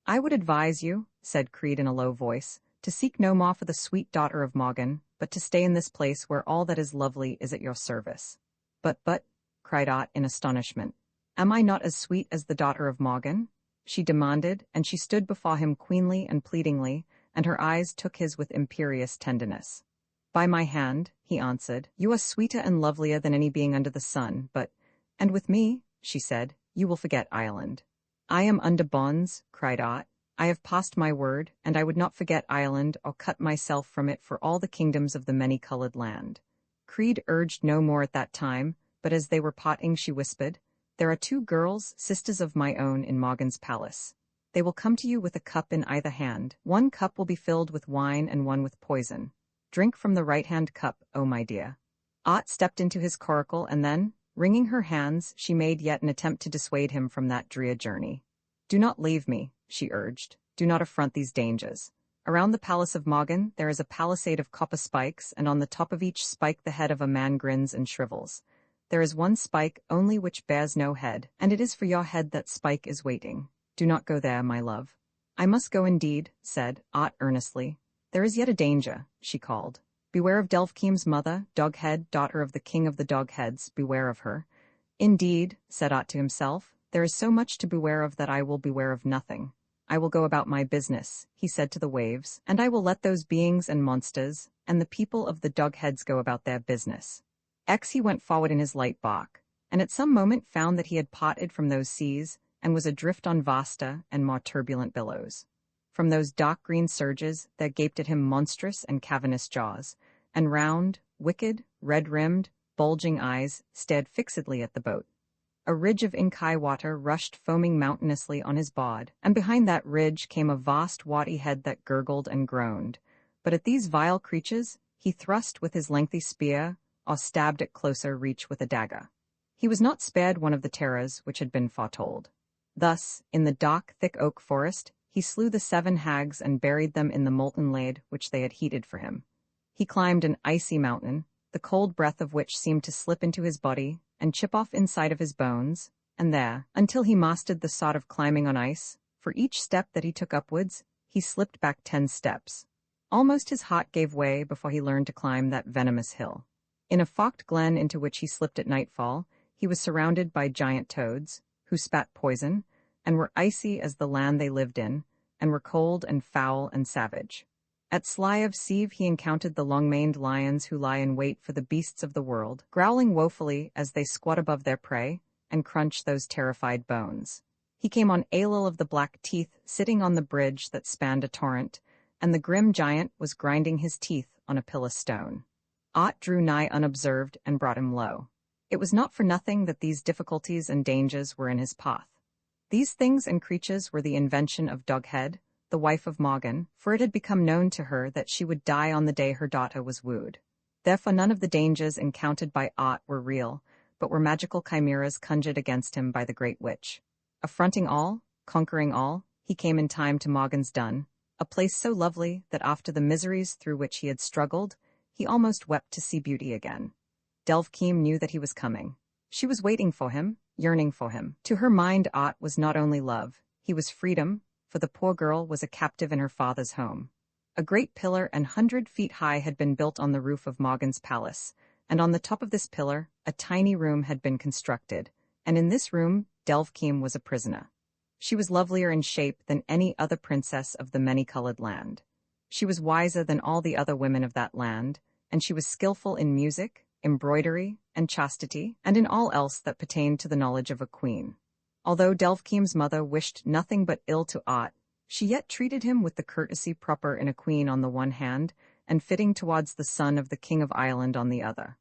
"I would advise you," said Creed in a low voice, "to seek no more for the sweet daughter of Morgan, but to stay in this place where all that is lovely is at your service." But," cried Ot in astonishment, "am I not as sweet as the daughter of Morgan?" she demanded, and she stood before him queenly and pleadingly, and her eyes took his with imperious tenderness. "By my hand," he answered, "you are sweeter and lovelier than any being under the sun, and with me," she said, "you will forget Ireland." "I am under bonds," cried Ot. "I have passed my word, and I would not forget Ireland or cut myself from it for all the kingdoms of the many-colored land." Creed urged no more at that time, but as they were parting she whispered, "There are 2 girls, sisters of my own, in Morgan's palace. They will come to you with a cup in either hand. One cup will be filled with wine and one with poison. Drink from the right-hand cup, oh my dear." Ot stepped into his coracle and then, wringing her hands, she made yet an attempt to dissuade him from that drear journey. "Do not leave me," she urged. "Do not affront these dangers. Around the palace of Morgan there is a palisade of copper spikes, and on the top of each spike the head of a man grins and shrivels. There is one spike only which bears no head, and it is for your head that spike is waiting. Do not go there, my love." "I must go indeed," said Ot earnestly. "There is yet a danger," she called. "Beware of Delphkiem's mother, Doghead, daughter of the king of the Dogheads, beware of her." "Indeed," said Ot to himself, "there is so much to beware of that I will beware of nothing. I will go about my business," he said to the waves, "and I will let those beings and monsters, and the people of the Dogheads go about their business." He went forward in his light bark, and at some moment found that he had parted from those seas, and was adrift on vaster and more turbulent billows. From those dark green surges there gaped at him monstrous and cavernous jaws, and round, wicked, red-rimmed, bulging eyes stared fixedly at the boat. A ridge of ink-high water rushed foaming mountainously on his board, and behind that ridge came a vast watty head that gurgled and groaned. But at these vile creatures he thrust with his lengthy spear, or stabbed at closer reach with a dagger. He was not spared one of the terrors which had been foretold. Thus, in the dark, thick oak forest, he slew the 7 hags and buried them in the molten lead which they had heated for him. He climbed an icy mountain, the cold breath of which seemed to slip into his body and chip off inside of his bones, and there, until he mastered the sort of climbing on ice, for each step that he took upwards, he slipped back 10 steps. Almost his heart gave way before he learned to climb that venomous hill. In a forked glen into which he slipped at nightfall, he was surrounded by giant toads, who spat poison, and were icy as the land they lived in, and were cold and foul and savage. At Sly of Sieve he encountered the long-maned lions who lie in wait for the beasts of the world, growling woefully as they squat above their prey and crunch those terrified bones. He came on Aelil of the Black Teeth sitting on the bridge that spanned a torrent, and the grim giant was grinding his teeth on a pillar stone. Ot drew nigh unobserved and brought him low. It was not for nothing that these difficulties and dangers were in his path. These things and creatures were the invention of Doghead, the wife of Morgan, for it had become known to her that she would die on the day her daughter was wooed. Therefore none of the dangers encountered by Ot were real, but were magical chimeras conjured against him by the Great Witch. Affronting all, conquering all, he came in time to Morgan's Dun, a place so lovely that after the miseries through which he had struggled, he almost wept to see beauty again. Delvkeem knew that he was coming. She was waiting for him, yearning for him. To her mind, Ott was not only love, he was freedom, for the poor girl was a captive in her father's home. A great pillar 100 feet high had been built on the roof of Morgan's palace, and on the top of this pillar, a tiny room had been constructed, and in this room, Delvkeem was a prisoner. She was lovelier in shape than any other princess of the many-colored land. She was wiser than all the other women of that land, and she was skillful in music, embroidery, and chastity, and in all else that pertained to the knowledge of a queen. Although Delvkeem's mother wished nothing but ill to Ott, she yet treated him with the courtesy proper in a queen on the one hand, and fitting towards the son of the king of Ireland on the other.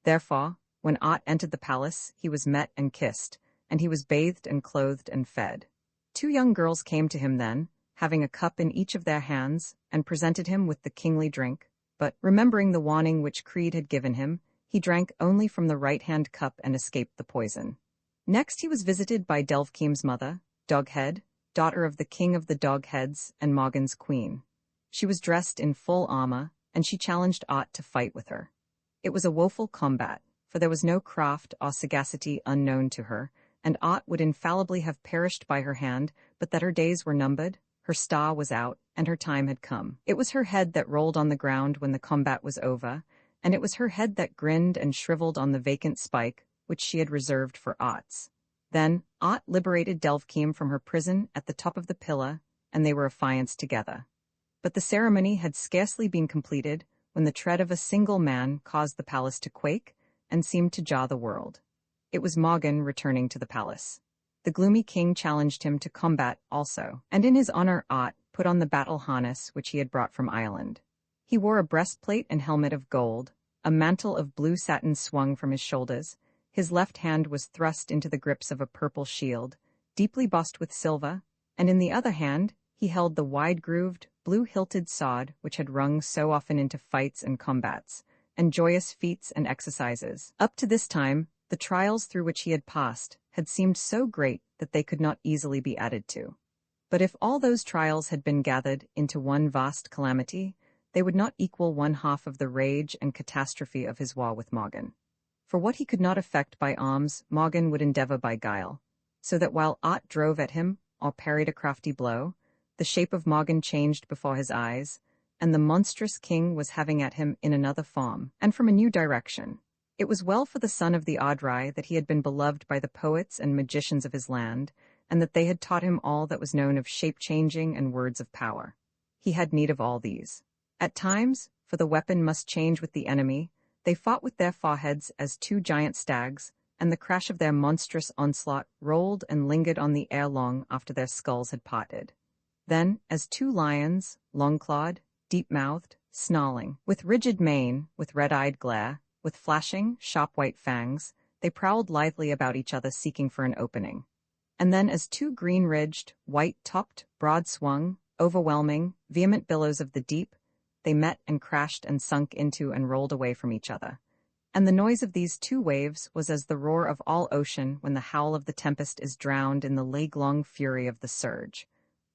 Therefore, when Ott entered the palace, he was met and kissed, and he was bathed and clothed and fed. 2 young girls came to him then, having a cup in each of their hands, and presented him with the kingly drink, but, remembering the warning which Creed had given him, he drank only from the right-hand cup and escaped the poison. Next he was visited by Delvkeem's mother, Doghead, daughter of the king of the Dogheads and Morgan's queen. She was dressed in full armor, and she challenged Ott to fight with her. It was a woeful combat, for there was no craft or sagacity unknown to her, and Ott would infallibly have perished by her hand, but that her days were numbered, her star was out, and her time had come. It was her head that rolled on the ground when the combat was over, and it was her head that grinned and shriveled on the vacant spike, which she had reserved for Ott's. Then, Ott liberated Delvkeem from her prison at the top of the pillar, and they were affianced together. But the ceremony had scarcely been completed when the tread of a single man caused the palace to quake and seemed to jar the world. It was Morgan returning to the palace. The gloomy king challenged him to combat also, and in his honor Ott put on the battle harness which he had brought from Ireland. He wore a breastplate and helmet of gold, a mantle of blue satin swung from his shoulders, his left hand was thrust into the grips of a purple shield, deeply bossed with silver, and in the other hand he held the wide-grooved, blue-hilted sword which had rung so often into fights and combats, and joyous feats and exercises. Up to this time, the trials through which he had passed had seemed so great that they could not easily be added to. But if all those trials had been gathered into one vast calamity, they would not equal 1/2 of the rage and catastrophe of his war with Morgan. For what he could not effect by arms, Morgan would endeavor by guile, so that while Ott drove at him, or parried a crafty blow, the shape of Morgan changed before his eyes, and the monstrous king was having at him in another form, and from a new direction. It was well for the son of the Audrai that he had been beloved by the poets and magicians of his land, and that they had taught him all that was known of shape-changing and words of power. He had need of all these. At times, for the weapon must change with the enemy, they fought with their foreheads as 2 giant stags, and the crash of their monstrous onslaught rolled and lingered on the air long after their skulls had parted. Then, as 2 lions, long-clawed, deep-mouthed, snarling, with rigid mane, with red-eyed glare, with flashing, sharp white fangs, they prowled lithely about each other seeking for an opening. And then as 2 green-ridged, white-topped, broad-swung, overwhelming, vehement billows of the deep, they met and crashed and sunk into and rolled away from each other. And the noise of these 2 waves was as the roar of all ocean when the howl of the tempest is drowned in the leg-long fury of the surge.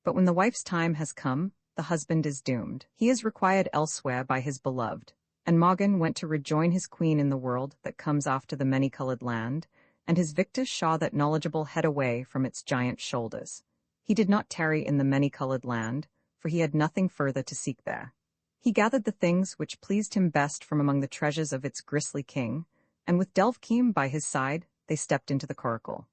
But when the wife's time has come, the husband is doomed. He is required elsewhere by his beloved, and Morgan went to rejoin his queen in the world that comes after the many-colored land, and his victor shot that knowledgeable head away from its giant shoulders. He did not tarry in the many-colored land, for he had nothing further to seek there. He gathered the things which pleased him best from among the treasures of its grisly king, and with Delvkeem by his side, they stepped into the coracle.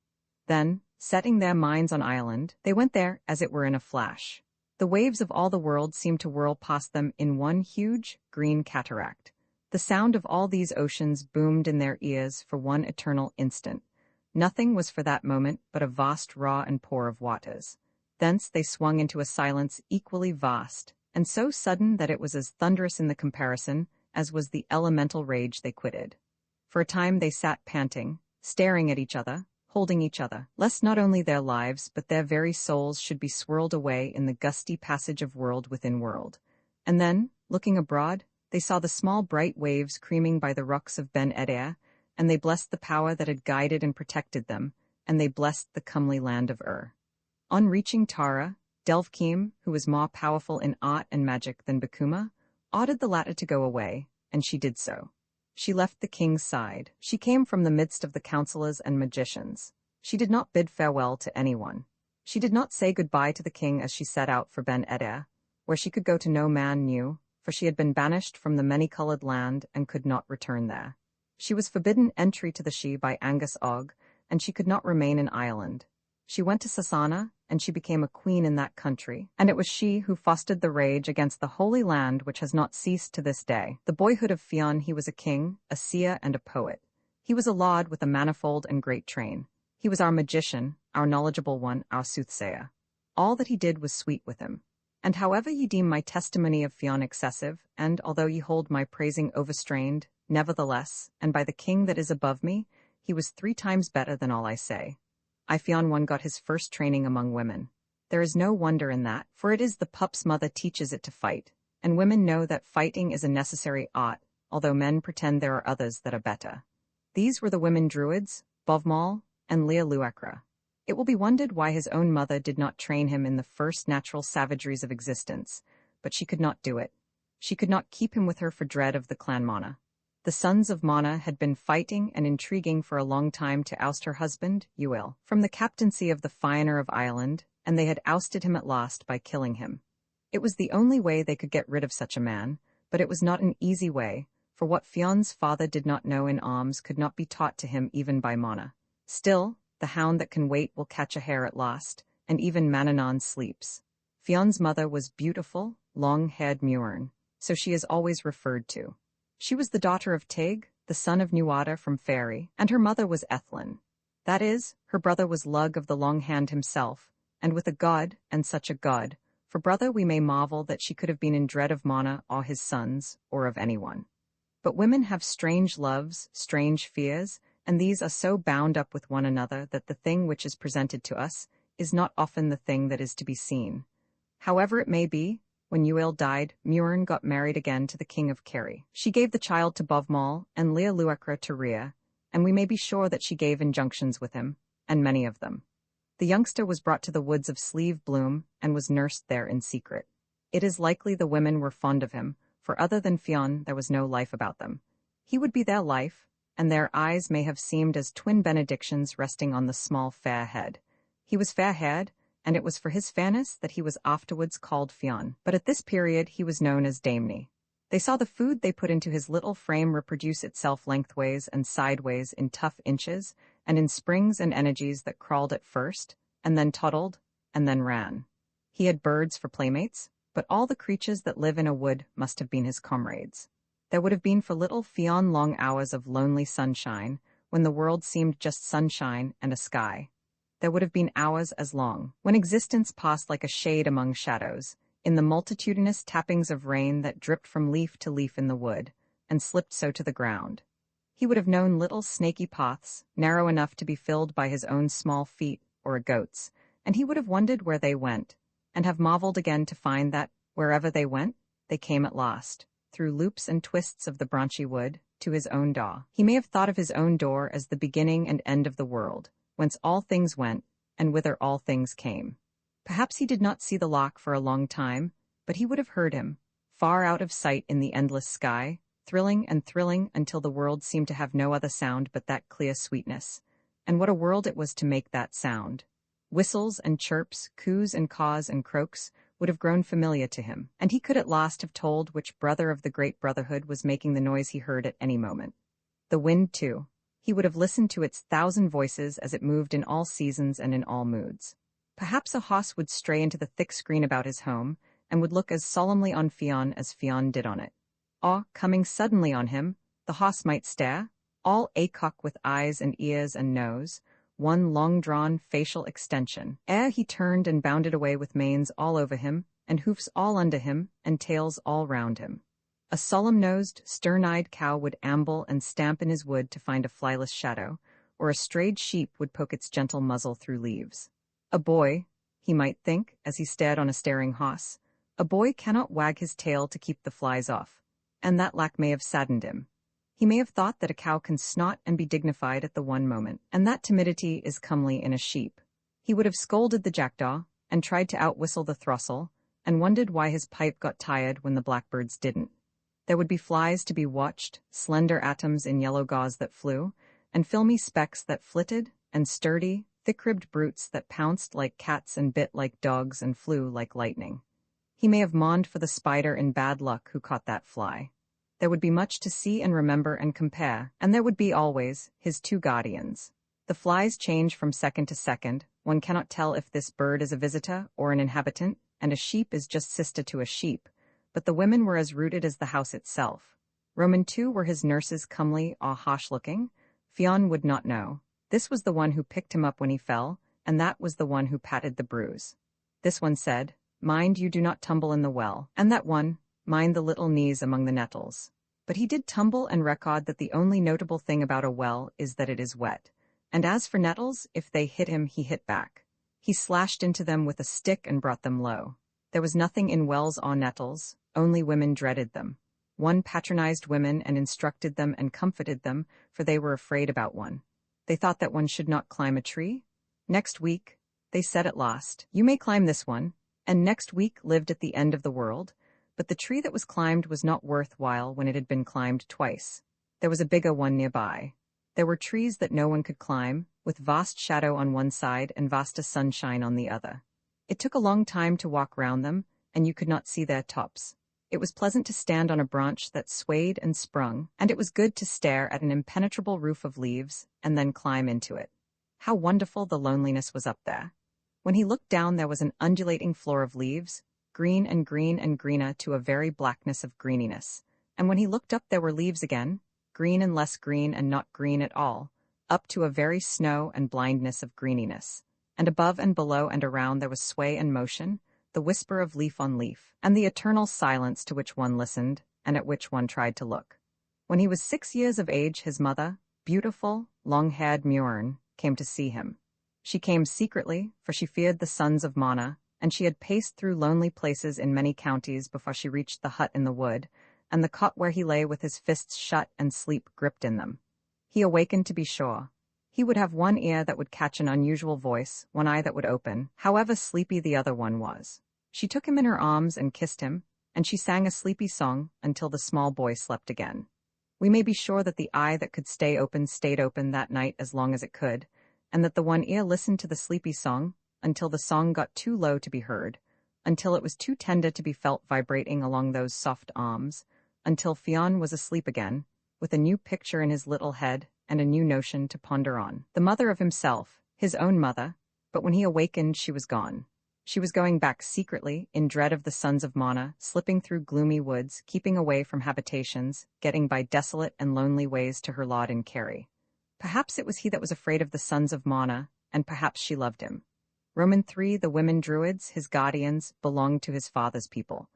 Then, setting their minds on Ireland, they went there as it were in a flash. The waves of all the world seemed to whirl past them in one huge, green cataract. The sound of all these oceans boomed in their ears for one eternal instant. Nothing was for that moment but a vast roar and pour of waters. Thence they swung into a silence equally vast, and so sudden that it was as thunderous in the comparison as was the elemental rage they quitted. For a time they sat panting, staring at each other, holding each other, lest not only their lives but their very souls should be swirled away in the gusty passage of world within world. And then, looking abroad, they saw the small bright waves creaming by the rocks of Ben Eder, and they blessed the power that had guided and protected them, and they blessed the comely land of Ur. On reaching Tara, Delvkim, who was more powerful in art and magic than Bakuma, ordered the latter to go away, and she did so. She left the king's side. She came from the midst of the counselors and magicians. She did not bid farewell to anyone. She did not say goodbye to the king as she set out for Ben Eder, where she could go to no man knew, for she had been banished from the many-colored land and could not return there. She was forbidden entry to the She by Angus Og, and she could not remain in Ireland. She went to Sasana, and she became a queen in that country, and it was she who fostered the rage against the Holy Land which has not ceased to this day. The boyhood of Fionn, he was a king, a seer, and a poet. He was a lord with a manifold and great train. He was our magician, our knowledgeable one, our soothsayer. All that he did was sweet with him. And however ye deem my testimony of Fionn excessive, and although ye hold my praising overstrained, nevertheless, and by the king that is above me, he was 3 times better than all I say. Fionn one got his first training among women. There is no wonder in that, for it is the pup's mother teaches it to fight, and women know that fighting is a necessary art, although men pretend there are others that are better. These were the women druids, Bovmal, and Leoluacra. It will be wondered why his own mother did not train him in the first natural savageries of existence, but she could not do it. She could not keep him with her for dread of the clan Mana. The sons of Mana had been fighting and intriguing for a long time to oust her husband, Uil, from the captaincy of the Fionar of Ireland, and they had ousted him at last by killing him. It was the only way they could get rid of such a man, but it was not an easy way, for what Fionn's father did not know in arms could not be taught to him even by Mana. Still, the hound that can wait will catch a hare at last, and even Manannán sleeps. Fionn's mother was beautiful, long-haired Muirn, so she is always referred to. She was the daughter of Teig, the son of Nuada from Faery, and her mother was Ethlin. That is, her brother was Lug of the Long Hand himself, and with a god, and such a god, for brother we may marvel that she could have been in dread of Mana or his sons, or of anyone. But women have strange loves, strange fears, and these are so bound up with one another that the thing which is presented to us is not often the thing that is to be seen. However it may be, when Uil died, Muirn got married again to the king of Kerry. She gave the child to Bovmal and Leoluacra to Rhea, and we may be sure that she gave injunctions with him, and many of them. The youngster was brought to the woods of Sleeve Bloom and was nursed there in secret. It is likely the women were fond of him, for other than Fionn there was no life about them. He would be their life, and their eyes may have seemed as twin benedictions resting on the small fair head. He was fair-haired, and it was for his fairness that he was afterwards called Fionn, but at this period he was known as Damney. They saw the food they put into his little frame reproduce itself lengthways and sideways in tough inches, and in springs and energies that crawled at first, and then toddled, and then ran. He had birds for playmates, but all the creatures that live in a wood must have been his comrades. There would have been for little Fionn long hours of lonely sunshine, when the world seemed just sunshine and a sky. There would have been hours as long, when existence passed like a shade among shadows, in the multitudinous tappings of rain that dripped from leaf to leaf in the wood, and slipped so to the ground. He would have known little snaky paths, narrow enough to be filled by his own small feet or a goat's, and he would have wondered where they went, and have marveled again to find that, wherever they went, they came at last, through loops and twists of the branchy wood, to his own door. He may have thought of his own door as the beginning and end of the world, whence all things went, and whither all things came. Perhaps he did not see the loch for a long time, but he would have heard him, far out of sight in the endless sky, thrilling and thrilling until the world seemed to have no other sound but that clear sweetness. And what a world it was to make that sound. Whistles and chirps, coos and caws and croaks would have grown familiar to him, and he could at last have told which brother of the great brotherhood was making the noise he heard at any moment. The wind, too. He would have listened to its 1,000 voices as it moved in all seasons and in all moods. Perhaps a hoss would stray into the thick screen about his home, and would look as solemnly on Fionn as Fionn did on it. Or, coming suddenly on him, the hoss might stare, all acock with eyes and ears and nose, one long-drawn facial extension, ere he turned and bounded away with manes all over him, and hoofs all under him, and tails all round him. A solemn-nosed, stern-eyed cow would amble and stamp in his wood to find a flyless shadow, or a strayed sheep would poke its gentle muzzle through leaves. A boy, he might think, as he stared on a staring hoss, a boy cannot wag his tail to keep the flies off, and that lack may have saddened him. He may have thought that a cow can snot and be dignified at the one moment, and that timidity is comely in a sheep. He would have scolded the jackdaw, and tried to outwhistle the throstle, and wondered why his pipe got tired when the blackbirds didn't. There would be flies to be watched, slender atoms in yellow gauze that flew, and filmy specks that flitted, and sturdy, thick-ribbed brutes that pounced like cats and bit like dogs and flew like lightning. He may have mourned for the spider in bad luck who caught that fly. There would be much to see and remember and compare, and there would be always his two guardians. The flies change from second to second. One cannot tell if this bird is a visitor or an inhabitant, and a sheep is just sister to a sheep, but the women were as rooted as the house itself. Roman too were his nurses comely or harsh-looking? Fionn would not know. This was the one who picked him up when he fell, and that was the one who patted the bruise. This one said, "Mind you do not tumble in the well," and that one, "Mind the little knees among the nettles." But he did tumble and record that the only notable thing about a well is that it is wet. And as for nettles, if they hit him, he hit back. He slashed into them with a stick and brought them low. There was nothing in wells or nettles, only women dreaded them. One patronized women and instructed them and comforted them, for they were afraid about one. They thought that one should not climb a tree. Next week, they said at last, "You may climb this one," and next week lived at the end of the world, but the tree that was climbed was not worth while when it had been climbed twice. There was a bigger one nearby. There were trees that no one could climb, with vast shadow on one side and vasta sunshine on the other. It took a long time to walk round them, and you could not see their tops. It was pleasant to stand on a branch that swayed and sprung, and it was good to stare at an impenetrable roof of leaves and then climb into it. How wonderful the loneliness was up there! When he looked down, there was an undulating floor of leaves, green and greener to a very blackness of greeniness. And when he looked up, there were leaves again, green and less green and not green at all, up to a very snow and blindness of greeniness. And above and below and around there was sway and motion, the whisper of leaf on leaf, and the eternal silence to which one listened, and at which one tried to look. When he was 6 years of age, his mother, beautiful, long-haired Muirn, came to see him. She came secretly, for she feared the sons of Mana, and she had paced through lonely places in many counties before she reached the hut in the wood, and the cot where he lay with his fists shut and sleep gripped in them. He awakened, to be sure. He would have one ear that would catch an unusual voice, one eye that would open, however sleepy the other one was. She took him in her arms and kissed him, and she sang a sleepy song until the small boy slept again. We may be sure that the eye that could stay open stayed open that night as long as it could, and that the one ear listened to the sleepy song until the song got too low to be heard, until it was too tender to be felt vibrating along those soft arms, until Fionn was asleep again, with a new picture in his little head and a new notion to ponder on. The mother of himself, his own mother, but when he awakened she was gone. She was going back secretly, in dread of the sons of Mana, slipping through gloomy woods, keeping away from habitations, getting by desolate and lonely ways to her lord in Kerry. Perhaps it was he that was afraid of the sons of Mana, and perhaps she loved him. Roman 3, the women druids, his guardians, belonged to his father's people.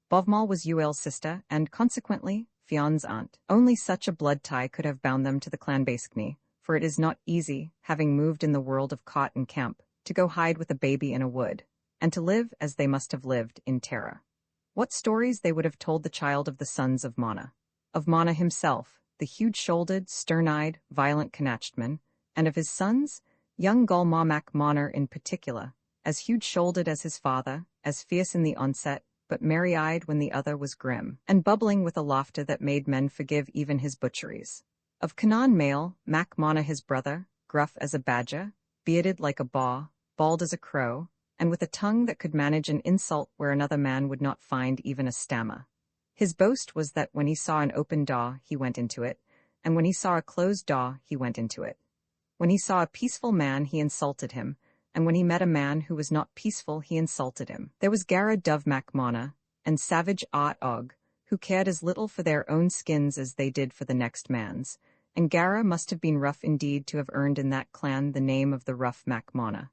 Bovmal was Uel's sister, and consequently, Fionn's aunt. Only such a blood tie could have bound them to the clan Basicny, for it is not easy, having moved in the world of cot and camp, to go hide with a baby in a wood, and to live as they must have lived in terror. What stories they would have told the child of the sons of Mana. Of Mana himself, the huge-shouldered, stern-eyed, violent Connachtman, and of his sons, young Gulma Mac Monar in particular, as huge-shouldered as his father, as fierce in the onset, but merry-eyed when the other was grim, and bubbling with a laughter that made men forgive even his butcheries. Of Canaan male, Mac Mana his brother, gruff as a badger, bearded like a baw, bald as a crow, and with a tongue that could manage an insult where another man would not find even a stammer. His boast was that when he saw an open door, he went into it, and when he saw a closed door, he went into it. When he saw a peaceful man, he insulted him, and when he met a man who was not peaceful, he insulted him. There was Gara Dove Mac Mana, and savage Art Og, who cared as little for their own skins as they did for the next man's, and Gara must have been rough indeed to have earned in that clan the name of the rough Mac Mana.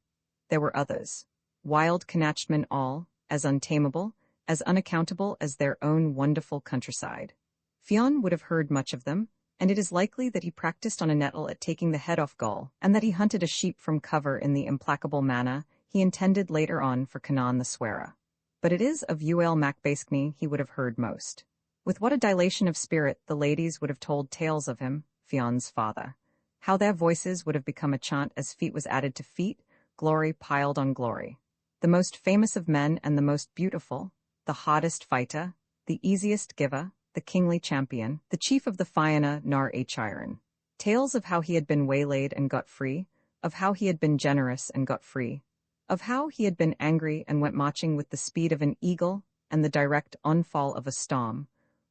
There were others. Wild Connachtmen all, as untamable, as unaccountable as their own wonderful countryside. Fionn would have heard much of them, and it is likely that he practiced on a nettle at taking the head off Gull, and that he hunted a sheep from cover in the implacable manner he intended later on for Canaan the Swearer. But it is of Uel Mac Basicny he would have heard most. With what a dilation of spirit the ladies would have told tales of him, Fionn's father. How their voices would have become a chant as feat was added to feat, glory piled on glory. The most famous of men and the most beautiful, the hardest fighter, the easiest giver, the kingly champion, the chief of the Fianna nar Achiron. Tales of how he had been waylaid and got free, of how he had been generous and got free, of how he had been angry and went marching with the speed of an eagle and the direct onfall of a storm,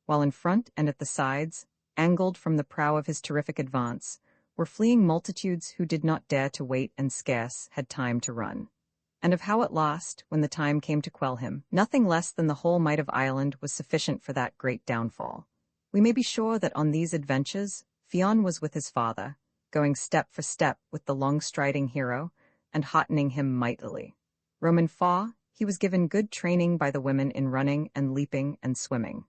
while in front and at the sides, angled from the prow of his terrific advance, were fleeing multitudes who did not dare to wait and scarce had time to run. And of how at last, when the time came to quell him, nothing less than the whole might of Ireland was sufficient for that great downfall. We may be sure that on these adventures, Fionn was with his father, going step for step with the long-striding hero, and heartening him mightily. Roman Faw, he was given good training by the women in running and leaping and swimming.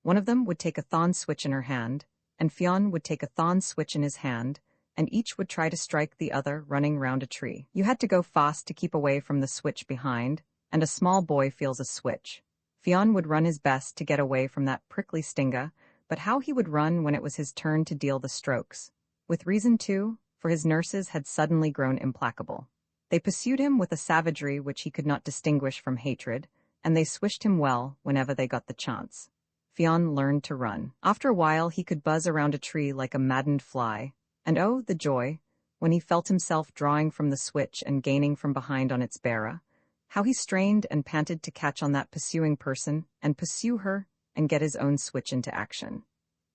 One of them would take a thorn switch in her hand, and Fionn would take a thorn switch in his hand, and each would try to strike the other running round a tree. You had to go fast to keep away from the switch behind, and a small boy feels a switch. Fionn would run his best to get away from that prickly stinger, but how he would run when it was his turn to deal the strokes. With reason too, for his nurses had suddenly grown implacable. They pursued him with a savagery which he could not distinguish from hatred, and they swished him well whenever they got the chance. Fionn learned to run. After a while he could buzz around a tree like a maddened fly, and oh, the joy, when he felt himself drawing from the switch and gaining from behind on its bearer, how he strained and panted to catch on that pursuing person and pursue her and get his own switch into action.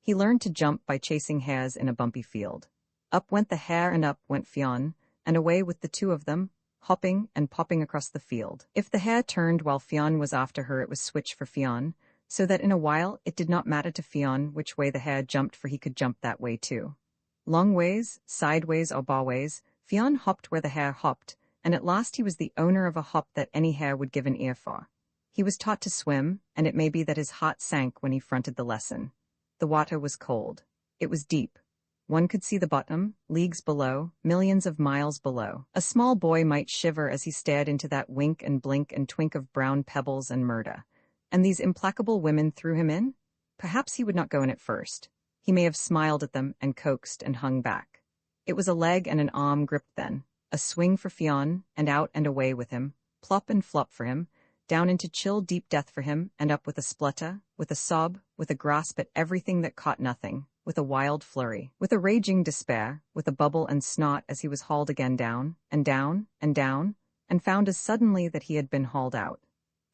He learned to jump by chasing hares in a bumpy field. Up went the hare and up went Fionn, and away with the two of them, hopping and popping across the field. If the hare turned while Fionn was after her, it was switch for Fionn, so that in a while it did not matter to Fionn which way the hare jumped, for he could jump that way too. Long ways, sideways or barways, Fionn hopped where the hare hopped, and at last he was the owner of a hop that any hare would give an ear for. He was taught to swim, and it may be that his heart sank when he fronted the lesson. The water was cold. It was deep. One could see the bottom, leagues below, millions of miles below. A small boy might shiver as he stared into that wink and blink and twink of brown pebbles and murder. And these implacable women threw him in? Perhaps he would not go in at first. He may have smiled at them and coaxed and hung back. It was a leg and an arm gripped then, a swing for Fionn, and out and away with him, plop and flop for him, down into chill deep death for him, and up with a splutter, with a sob, with a grasp at everything that caught nothing, with a wild flurry, with a raging despair, with a bubble and snot as he was hauled again down, and down, and down, and found as suddenly that he had been hauled out.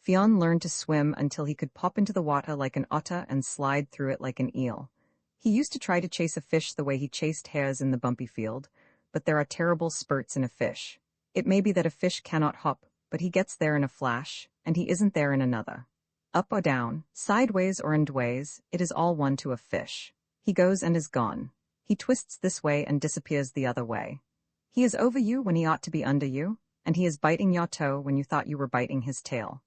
Fionn learned to swim until he could pop into the water like an otter and slide through it like an eel. He used to try to chase a fish the way he chased hares in the bumpy field, but there are terrible spurts in a fish. It may be that a fish cannot hop, but he gets there in a flash, and he isn't there in another. Up or down, sideways or endways, it is all one to a fish. He goes and is gone. He twists this way and disappears the other way. He is over you when he ought to be under you, and he is biting your toe when you thought you were biting his tail.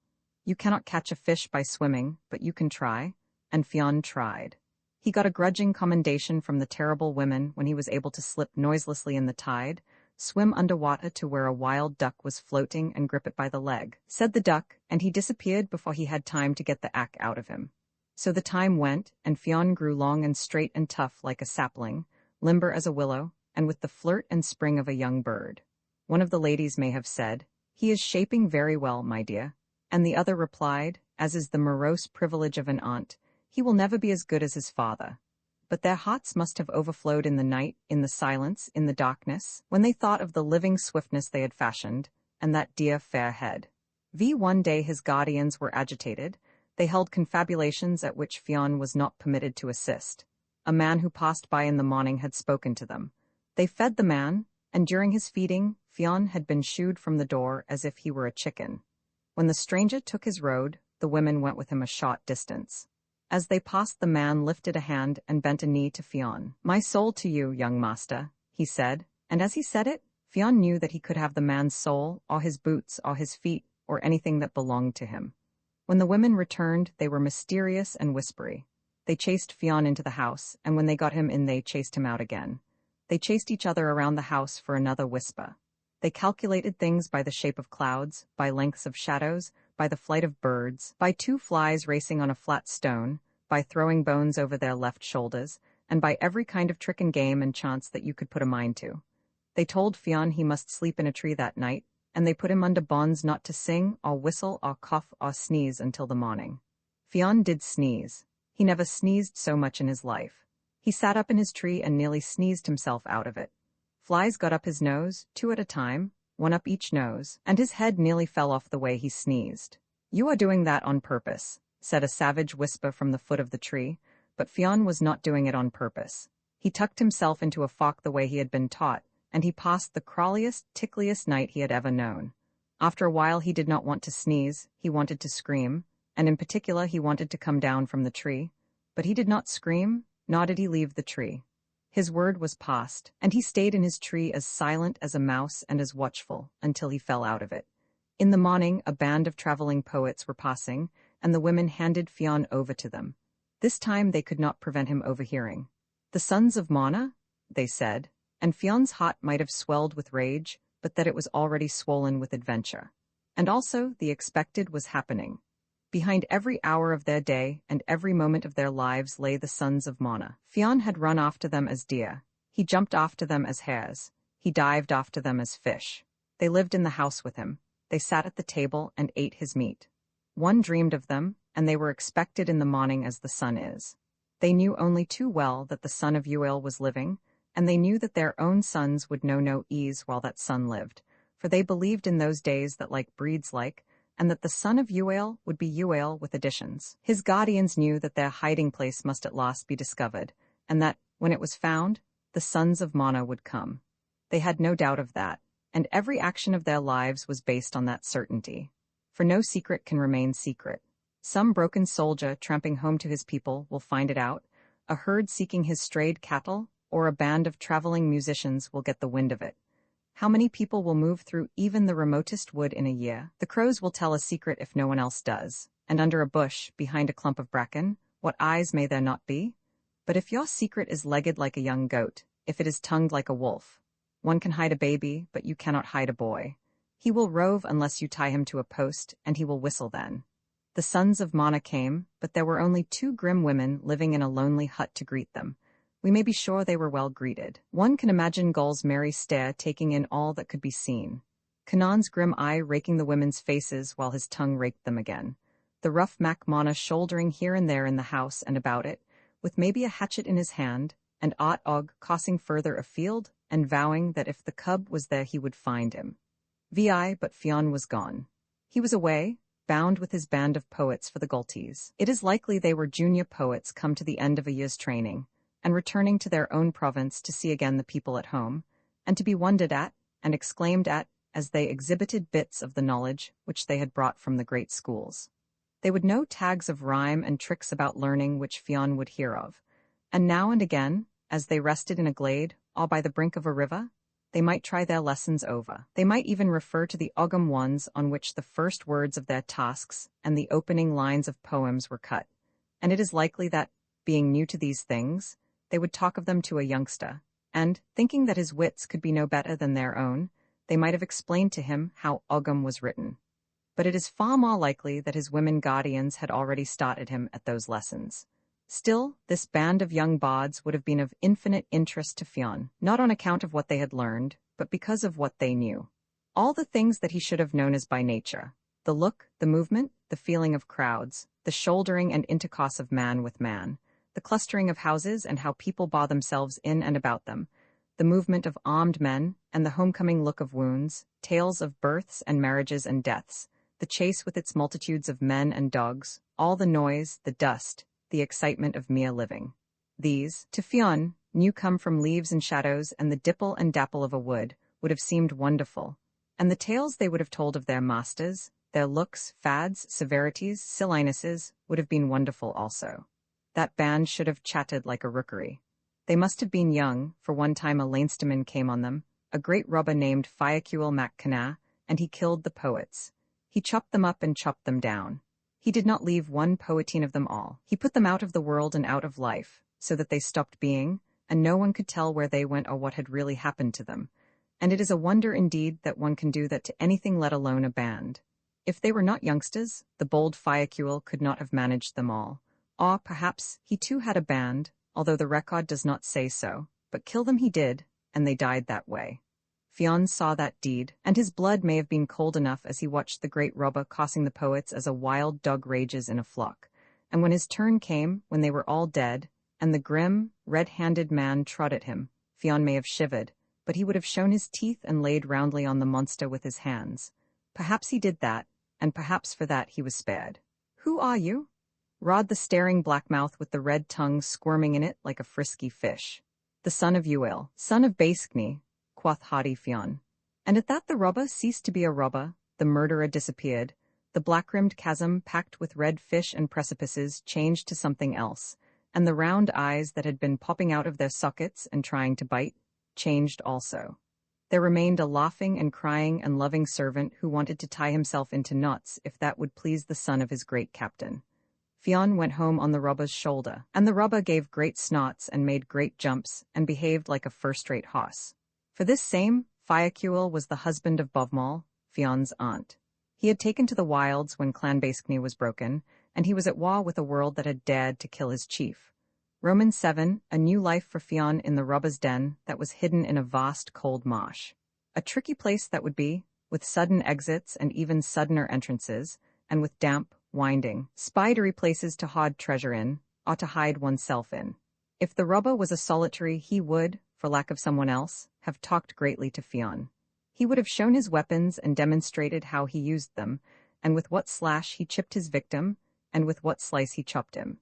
You cannot catch a fish by swimming, but you can try, and Fionn tried. He got a grudging commendation from the terrible women when he was able to slip noiselessly in the tide, swim under water to where a wild duck was floating and grip it by the leg. Said the duck, and he disappeared before he had time to get the ack out of him. So the time went, and Fionn grew long and straight and tough like a sapling, limber as a willow, and with the flirt and spring of a young bird. One of the ladies may have said, "He is shaping very well, my dear," and the other replied, as is the morose privilege of an aunt, "He will never be as good as his father." But their hearts must have overflowed in the night, in the silence, in the darkness, when they thought of the living swiftness they had fashioned, and that dear fair head. One day his guardians were agitated. They held confabulations at which Fionn was not permitted to assist. A man who passed by in the morning had spoken to them. They fed the man, and during his feeding, Fionn had been shooed from the door as if he were a chicken. When the stranger took his road, the women went with him a short distance. As they passed, the man lifted a hand and bent a knee to Fionn. "My soul to you, young master," he said, and as he said it, Fionn knew that he could have the man's soul, or his boots, or his feet, or anything that belonged to him. When the women returned, they were mysterious and whispery. They chased Fionn into the house, and when they got him in, they chased him out again. They chased each other around the house for another whisper. They calculated things by the shape of clouds, by lengths of shadows, by the flight of birds, by two flies racing on a flat stone, by throwing bones over their left shoulders, and by every kind of trick and game and chance that you could put a mind to. They told Fionn he must sleep in a tree that night, and they put him under bonds not to sing, or whistle, or cough, or sneeze until the morning. Fionn did sneeze. He never sneezed so much in his life. He sat up in his tree and nearly sneezed himself out of it. Flies got up his nose, 2 at a time, 1 up each nose, and his head nearly fell off the way he sneezed. "You are doing that on purpose," said a savage whisper from the foot of the tree, but Fionn was not doing it on purpose. He tucked himself into a fork the way he had been taught, and he passed the crawliest, tickliest night he had ever known. After a while he did not want to sneeze, he wanted to scream, and in particular he wanted to come down from the tree. But he did not scream, nor did he leave the tree. His word was passed, and he stayed in his tree as silent as a mouse and as watchful, until he fell out of it. In the morning a band of traveling poets were passing, and the women handed Fionn over to them. This time they could not prevent him overhearing. "The sons of Mana?" they said, and Fionn's heart might have swelled with rage, but that it was already swollen with adventure. And also the expected was happening. Behind every hour of their day and every moment of their lives lay the sons of Mana. Fionn had run after them as deer. He jumped after them as hares. He dived after them as fish. They lived in the house with him. They sat at the table and ate his meat. One dreamed of them, and they were expected in the morning as the sun is. They knew only too well that the son of Uil was living, and they knew that their own sons would know no ease while that son lived, for they believed in those days that like breeds like, and that the son of Uil would be Uil with additions. His guardians knew that their hiding place must at last be discovered, and that, when it was found, the sons of Mana would come. They had no doubt of that, and every action of their lives was based on that certainty. For no secret can remain secret. Some broken soldier tramping home to his people will find it out, a herd seeking his strayed cattle, or a band of traveling musicians will get the wind of it. How many people will move through even the remotest wood in a year? The crows will tell a secret if no one else does, and under a bush, behind a clump of bracken, what eyes may there not be? But if your secret is legged like a young goat, if it is tongued like a wolf, one can hide a baby, but you cannot hide a boy. He will rove unless you tie him to a post, and he will whistle then. The sons of Mana came, but there were only 2 grim women living in a lonely hut to greet them. We may be sure they were well greeted. One can imagine Gull's merry stare taking in all that could be seen. Canaan's grim eye raking the women's faces while his tongue raked them again. The rough Mac Mana shouldering here and there in the house and about it, with maybe a hatchet in his hand, and Ot Og crossing further afield and vowing that if the cub was there he would find him. But Fionn was gone. He was away, bound with his band of poets for the Gulties. It is likely they were junior poets come to the end of a year's training, and returning to their own province to see again the people at home, and to be wondered at and exclaimed at as they exhibited bits of the knowledge which they had brought from the great schools. They would know tags of rhyme and tricks about learning which Fionn would hear of, and now and again, as they rested in a glade, or by the brink of a river, they might try their lessons over. They might even refer to the Ogham ones on which the first words of their tasks and the opening lines of poems were cut, and it is likely that, being new to these things, they would talk of them to a youngster, and, thinking that his wits could be no better than their own, they might have explained to him how Ogham was written. But it is far more likely that his women guardians had already started him at those lessons. Still, this band of young bards would have been of infinite interest to Fionn, not on account of what they had learned, but because of what they knew. All the things that he should have known as by nature: the look, the movement, the feeling of crowds, the shouldering and intercourse of man with man, the clustering of houses and how people bore themselves in and about them, the movement of armed men and the homecoming look of wounds, tales of births and marriages and deaths, the chase with its multitudes of men and dogs, all the noise, the dust, the excitement of mere living. These, to Fionn, new come from leaves and shadows and the dipple and dapple of a wood, would have seemed wonderful, and the tales they would have told of their masters, their looks, fads, severities, sillinesses, would have been wonderful also. That band should have chatted like a rookery. They must have been young, for one time a Leinsterman came on them, a great robber named Fiacuil Mac Cana, and he killed the poets. He chopped them up and chopped them down. He did not leave one poetine of them all. He put them out of the world and out of life, so that they stopped being, and no one could tell where they went or what had really happened to them. And it is a wonder indeed that one can do that to anything, let alone a band. If they were not youngsters, the bold Fiacuil could not have managed them all, Or perhaps he too had a band, although the record does not say so, but kill them he did, and they died that way. Fionn saw that deed, and his blood may have been cold enough as he watched the great robber crossing the poets as a wild dog rages in a flock. And when his turn came, when they were all dead, and the grim, red-handed man trod at him, Fionn may have shivered, but he would have shown his teeth and laid roundly on the monster with his hands. Perhaps he did that, and perhaps for that he was spared. "Who are you?" roared the staring black mouth with the red tongue squirming in it like a frisky fish. "The son of Uil, son of Baskni," quoth haughty Fionn. And at that the robber ceased to be a robber, the murderer disappeared, the black-rimmed chasm packed with red fish and precipices changed to something else, and the round eyes that had been popping out of their sockets and trying to bite changed also. There remained a laughing and crying and loving servant who wanted to tie himself into knots if that would please the son of his great captain. Fionn went home on the robber's shoulder, and the robber gave great snorts and made great jumps and behaved like a first-rate hoss. For this same Fiacuil was the husband of Bovmal, Fionn's aunt. He had taken to the wilds when Clan Baskni was broken, and he was at war with a world that had dared to kill his chief. Romans 7, a new life for Fionn in the robber's den that was hidden in a vast cold marsh. A tricky place that would be, with sudden exits and even suddener entrances, and with damp, winding, spidery places to hoard treasure in, or to hide oneself in. If the robber was a solitary, he would, for lack of someone else, have talked greatly to Fionn. He would have shown his weapons and demonstrated how he used them, and with what slash he chipped his victim, and with what slice he chopped him.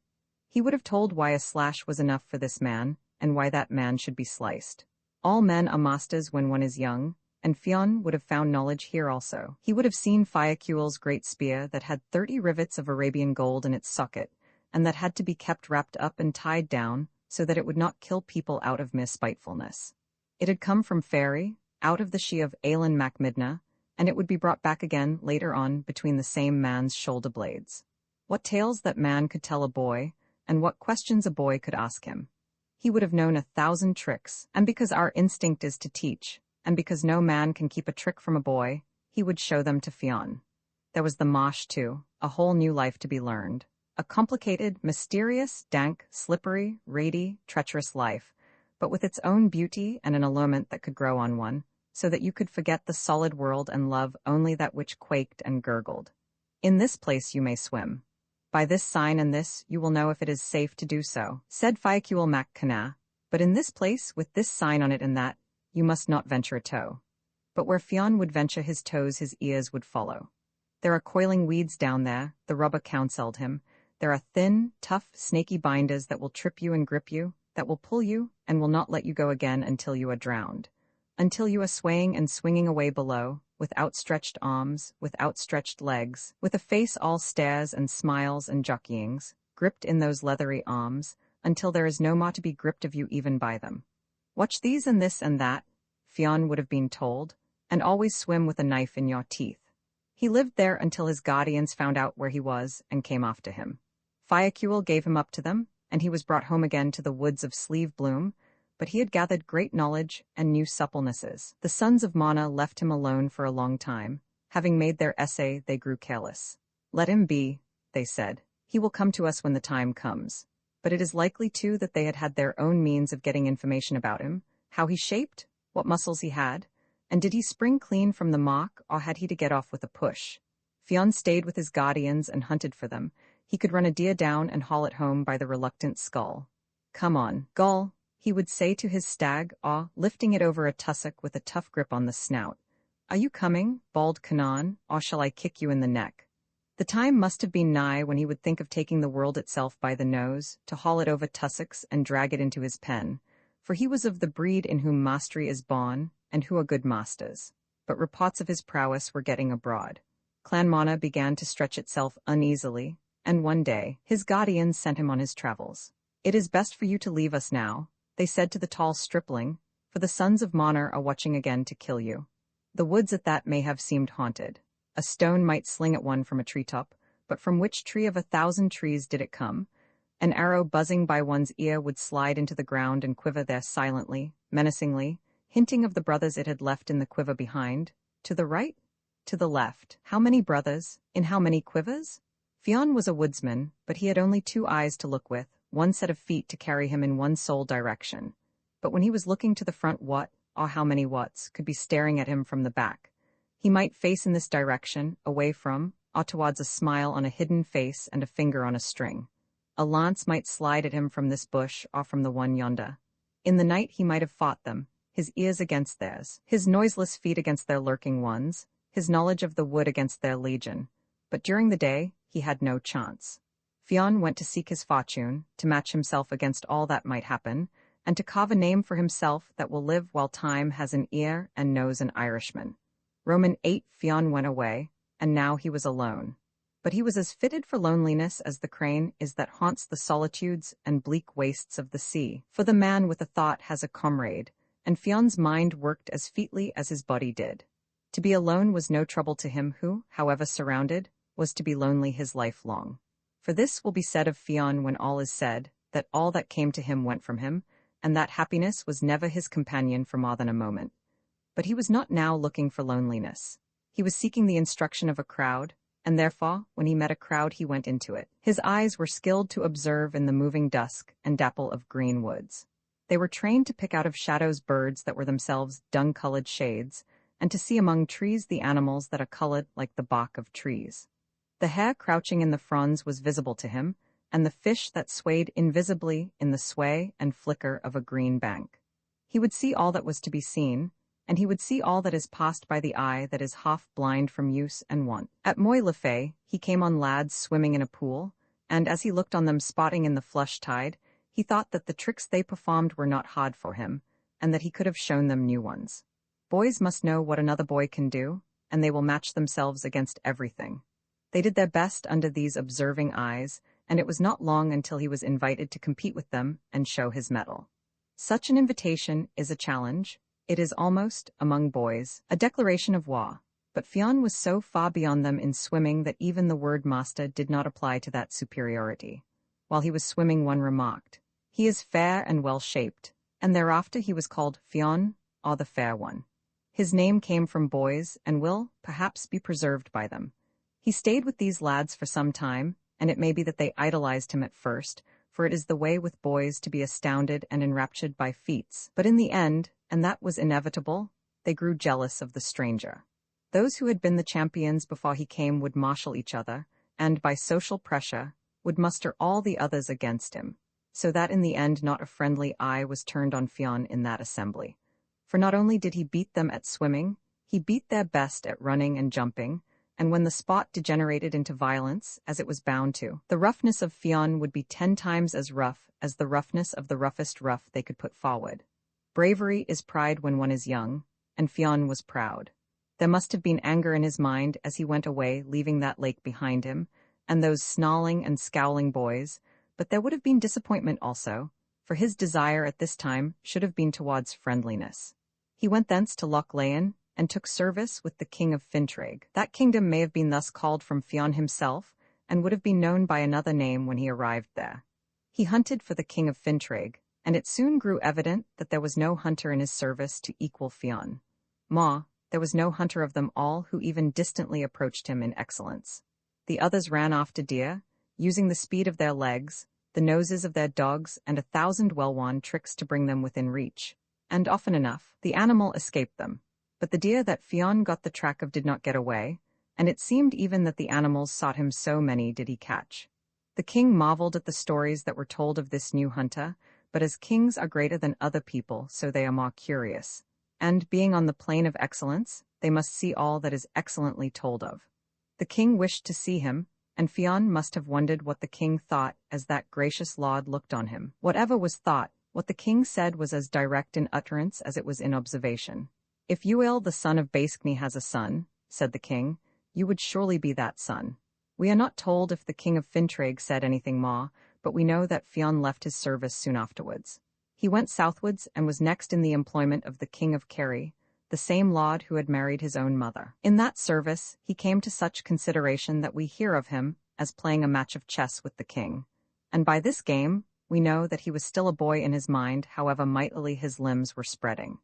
He would have told why a slash was enough for this man, and why that man should be sliced. All men are masters when one is young, and Fionn would have found knowledge here also. He would have seen Fiacuil's great spear that had 30 rivets of Arabian gold in its socket, and that had to be kept wrapped up and tied down so that it would not kill people out of mere spitefulness. It had come from Faery, out of the she of Aelin Macmidna, and it would be brought back again later on between the same man's shoulder blades. What tales that man could tell a boy, and what questions a boy could ask him. He would have known 1,000 tricks, and because our instinct is to teach, and because no man can keep a trick from a boy, he would show them to Fionn. There was the marsh too, a whole new life to be learned. A complicated, mysterious, dank, slippery, rady, treacherous life, but with its own beauty and an allurement that could grow on one, so that you could forget the solid world and love only that which quaked and gurgled. In this place you may swim. By this sign and this you will know if it is safe to do so, said Fiacuil Mac Cana, but in this place, with this sign on it and that, you must not venture a toe. But where Fionn would venture his toes, his ears would follow. There are coiling weeds down there, the robber counselled him. There are thin, tough, snaky binders that will trip you and grip you, that will pull you, and will not let you go again until you are drowned. Until you are swaying and swinging away below, with outstretched arms, with outstretched legs, with a face all stares and smiles and jockeyings, gripped in those leathery arms, until there is no more to be gripped of you even by them. Watch these and this and that, Fionn would have been told, and always swim with a knife in your teeth. He lived there until his guardians found out where he was and came after him. Fiacuil gave him up to them, and he was brought home again to the woods of Sleeve Bloom, but he had gathered great knowledge and new supplenesses. The sons of Mana left him alone for a long time. Having made their essay, they grew careless. Let him be, they said. He will come to us when the time comes. But it is likely, too, that they had had their own means of getting information about him, how he shaped, what muscles he had, and did he spring clean from the mock, or had he to get off with a push? Fionn stayed with his guardians and hunted for them. He could run a deer down and haul it home by the reluctant skull. Come on, Gull, he would say to his stag, lifting it over a tussock with a tough grip on the snout. Are you coming, bald Canaan, or shall I kick you in the neck? The time must have been nigh when he would think of taking the world itself by the nose, to haul it over tussocks and drag it into his pen, for he was of the breed in whom mastery is born, and who are good masters. But reports of his prowess were getting abroad. Clan Mana began to stretch itself uneasily, and one day his guardians sent him on his travels. It is best for you to leave us now, they said to the tall stripling, for the sons of Mana are watching again to kill you. The woods at that may have seemed haunted. A stone might sling at one from a treetop, but from which tree of 1,000 trees did it come? An arrow buzzing by one's ear would slide into the ground and quiver there silently, menacingly, hinting of the brothers it had left in the quiver behind. To the right? To the left. How many brothers? In how many quivers? Fionn was a woodsman, but he had only 2 eyes to look with, 1 set of feet to carry him in one sole direction. But when he was looking to the front, what, or how many whats, could be staring at him from the back? He might face in this direction, away from, or towards a smile on a hidden face and a finger on a string. A lance might slide at him from this bush or from the one yonder. In the night he might have fought them, his ears against theirs, his noiseless feet against their lurking ones, his knowledge of the wood against their legion. But during the day he had no chance. Fionn went to seek his fortune, to match himself against all that might happen, and to carve a name for himself that will live while time has an ear and knows an Irishman. Roman 8 Fionn went away, and now he was alone. But he was as fitted for loneliness as the crane is that haunts the solitudes and bleak wastes of the sea. For the man with a thought has a comrade, and Fionn's mind worked as featly as his body did. To be alone was no trouble to him who, however surrounded, was to be lonely his life long. For this will be said of Fionn when all is said, that all that came to him went from him, and that happiness was never his companion for more than a moment. But he was not now looking for loneliness. He was seeking the instruction of a crowd, and therefore, when he met a crowd he went into it. His eyes were skilled to observe in the moving dusk and dapple of green woods. They were trained to pick out of shadows birds that were themselves dung-colored shades, and to see among trees the animals that are colored like the bark of trees. The hare crouching in the fronds was visible to him, and the fish that swayed invisibly in the sway and flicker of a green bank. He would see all that was to be seen, and he would see all that is passed by the eye that is half blind from use and want. At Moy-le-Fay he came on lads swimming in a pool, and as he looked on them spotting in the flush tide, he thought that the tricks they performed were not hard for him, and that he could have shown them new ones. Boys must know what another boy can do, and they will match themselves against everything. They did their best under these observing eyes, and it was not long until he was invited to compete with them and show his mettle. Such an invitation is a challenge. It is almost, among boys, a declaration of war, but Fionn was so far beyond them in swimming that even the word master did not apply to that superiority. While he was swimming, one remarked, "He is fair and well-shaped," and thereafter he was called Fionn, or the Fair One. His name came from boys and will, perhaps, be preserved by them. He stayed with these lads for some time, and it may be that they idolized him at first, for it is the way with boys to be astounded and enraptured by feats. But in the end, and that was inevitable, they grew jealous of the stranger. Those who had been the champions before he came would marshal each other, and by social pressure, would muster all the others against him, so that in the end not a friendly eye was turned on Fionn in that assembly. For not only did he beat them at swimming, he beat their best at running and jumping, and when the sport degenerated into violence, as it was bound to, the roughness of Fionn would be 10 times as rough as the roughness of the roughest rough they could put forward. Bravery is pride when one is young, and Fionn was proud. There must have been anger in his mind as he went away, leaving that lake behind him, and those snarling and scowling boys, but there would have been disappointment also, for his desire at this time should have been towards friendliness. He went thence to Loch Leyen, and took service with the King of Fintraig. That kingdom may have been thus called from Fionn himself, and would have been known by another name when he arrived there. He hunted for the King of Fintraig, and it soon grew evident that there was no hunter in his service to equal Fionn. There was no hunter of them all who even distantly approached him in excellence. The others ran off to deer, using the speed of their legs, the noses of their dogs, and 1,000 well-won tricks to bring them within reach. And often enough, the animal escaped them. But the deer that Fionn got the track of did not get away, and it seemed even that the animals sought him, so many did he catch. The king marveled at the stories that were told of this new hunter, but as kings are greater than other people, so they are more curious. And, being on the plane of excellence, they must see all that is excellently told of. The king wished to see him, and Fionn must have wondered what the king thought as that gracious lord looked on him. Whatever was thought, what the king said was as direct in utterance as it was in observation. "If Euil the son of Bascny has a son," said the king, "you would surely be that son." We are not told if the King of Fintraig said anything more, but we know that Fionn left his service soon afterwards. He went southwards and was next in the employment of the King of Kerry, the same lord who had married his own mother. In that service he came to such consideration that we hear of him as playing a match of chess with the king, and by this game we know that he was still a boy in his mind, however mightily his limbs were spreading.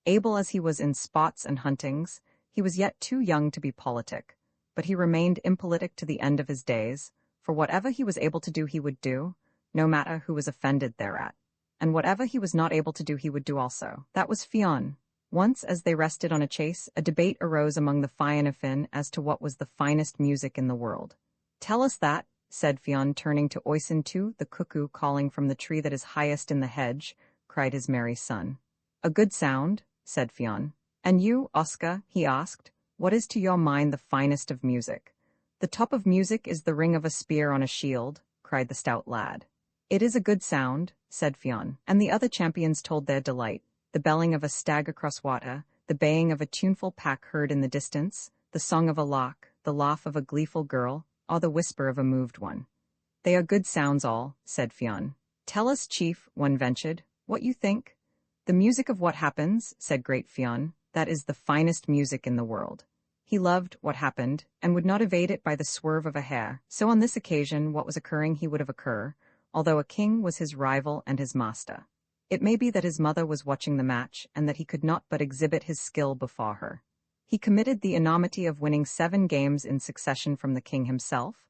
Able as he was in spots and huntings, he was yet too young to be politic, but he remained impolitic to the end of his days, for whatever he was able to do he would do, no matter who was offended thereat. And whatever he was not able to do he would do also. That was Fionn. Once, as they rested on a chase, a debate arose among the Fianna as to what was the finest music in the world. "Tell us that," said Fionn, turning to Oisin-tu, the cuckoo calling from the tree that is highest in the hedge, cried his merry son. "A good sound," said Fionn. "And you, Oscar," he asked, "what is to your mind the finest of music?" "The top of music is the ring of a spear on a shield," cried the stout lad. "It is a good sound," said Fionn, and the other champions told their delight. The belling of a stag across water, the baying of a tuneful pack heard in the distance, the song of a lark, the laugh of a gleeful girl, or the whisper of a moved one. "They are good sounds all," said Fionn. "Tell us, chief," one ventured, "what you think." "The music of what happens," said great Fionn, "that is the finest music in the world." He loved what happened, and would not evade it by the swerve of a hair, so on this occasion what was occurring he would have occur, although a king was his rival and his master. It may be that his mother was watching the match, and that he could not but exhibit his skill before her. He committed the enormity of winning 7 games in succession from the king himself.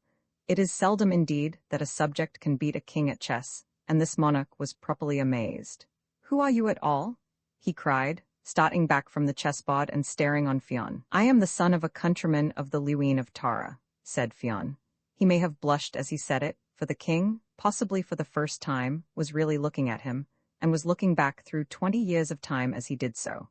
It is seldom indeed that a subject can beat a king at chess, and this monarch was properly amazed. "Who are you at all?" he cried, starting back from the chessboard and staring on Fionn. "I am the son of a countryman of the Lewin of Tara," said Fionn. He may have blushed as he said it, for the king, possibly for the first time, was really looking at him, and was looking back through 20 years of time as he did so.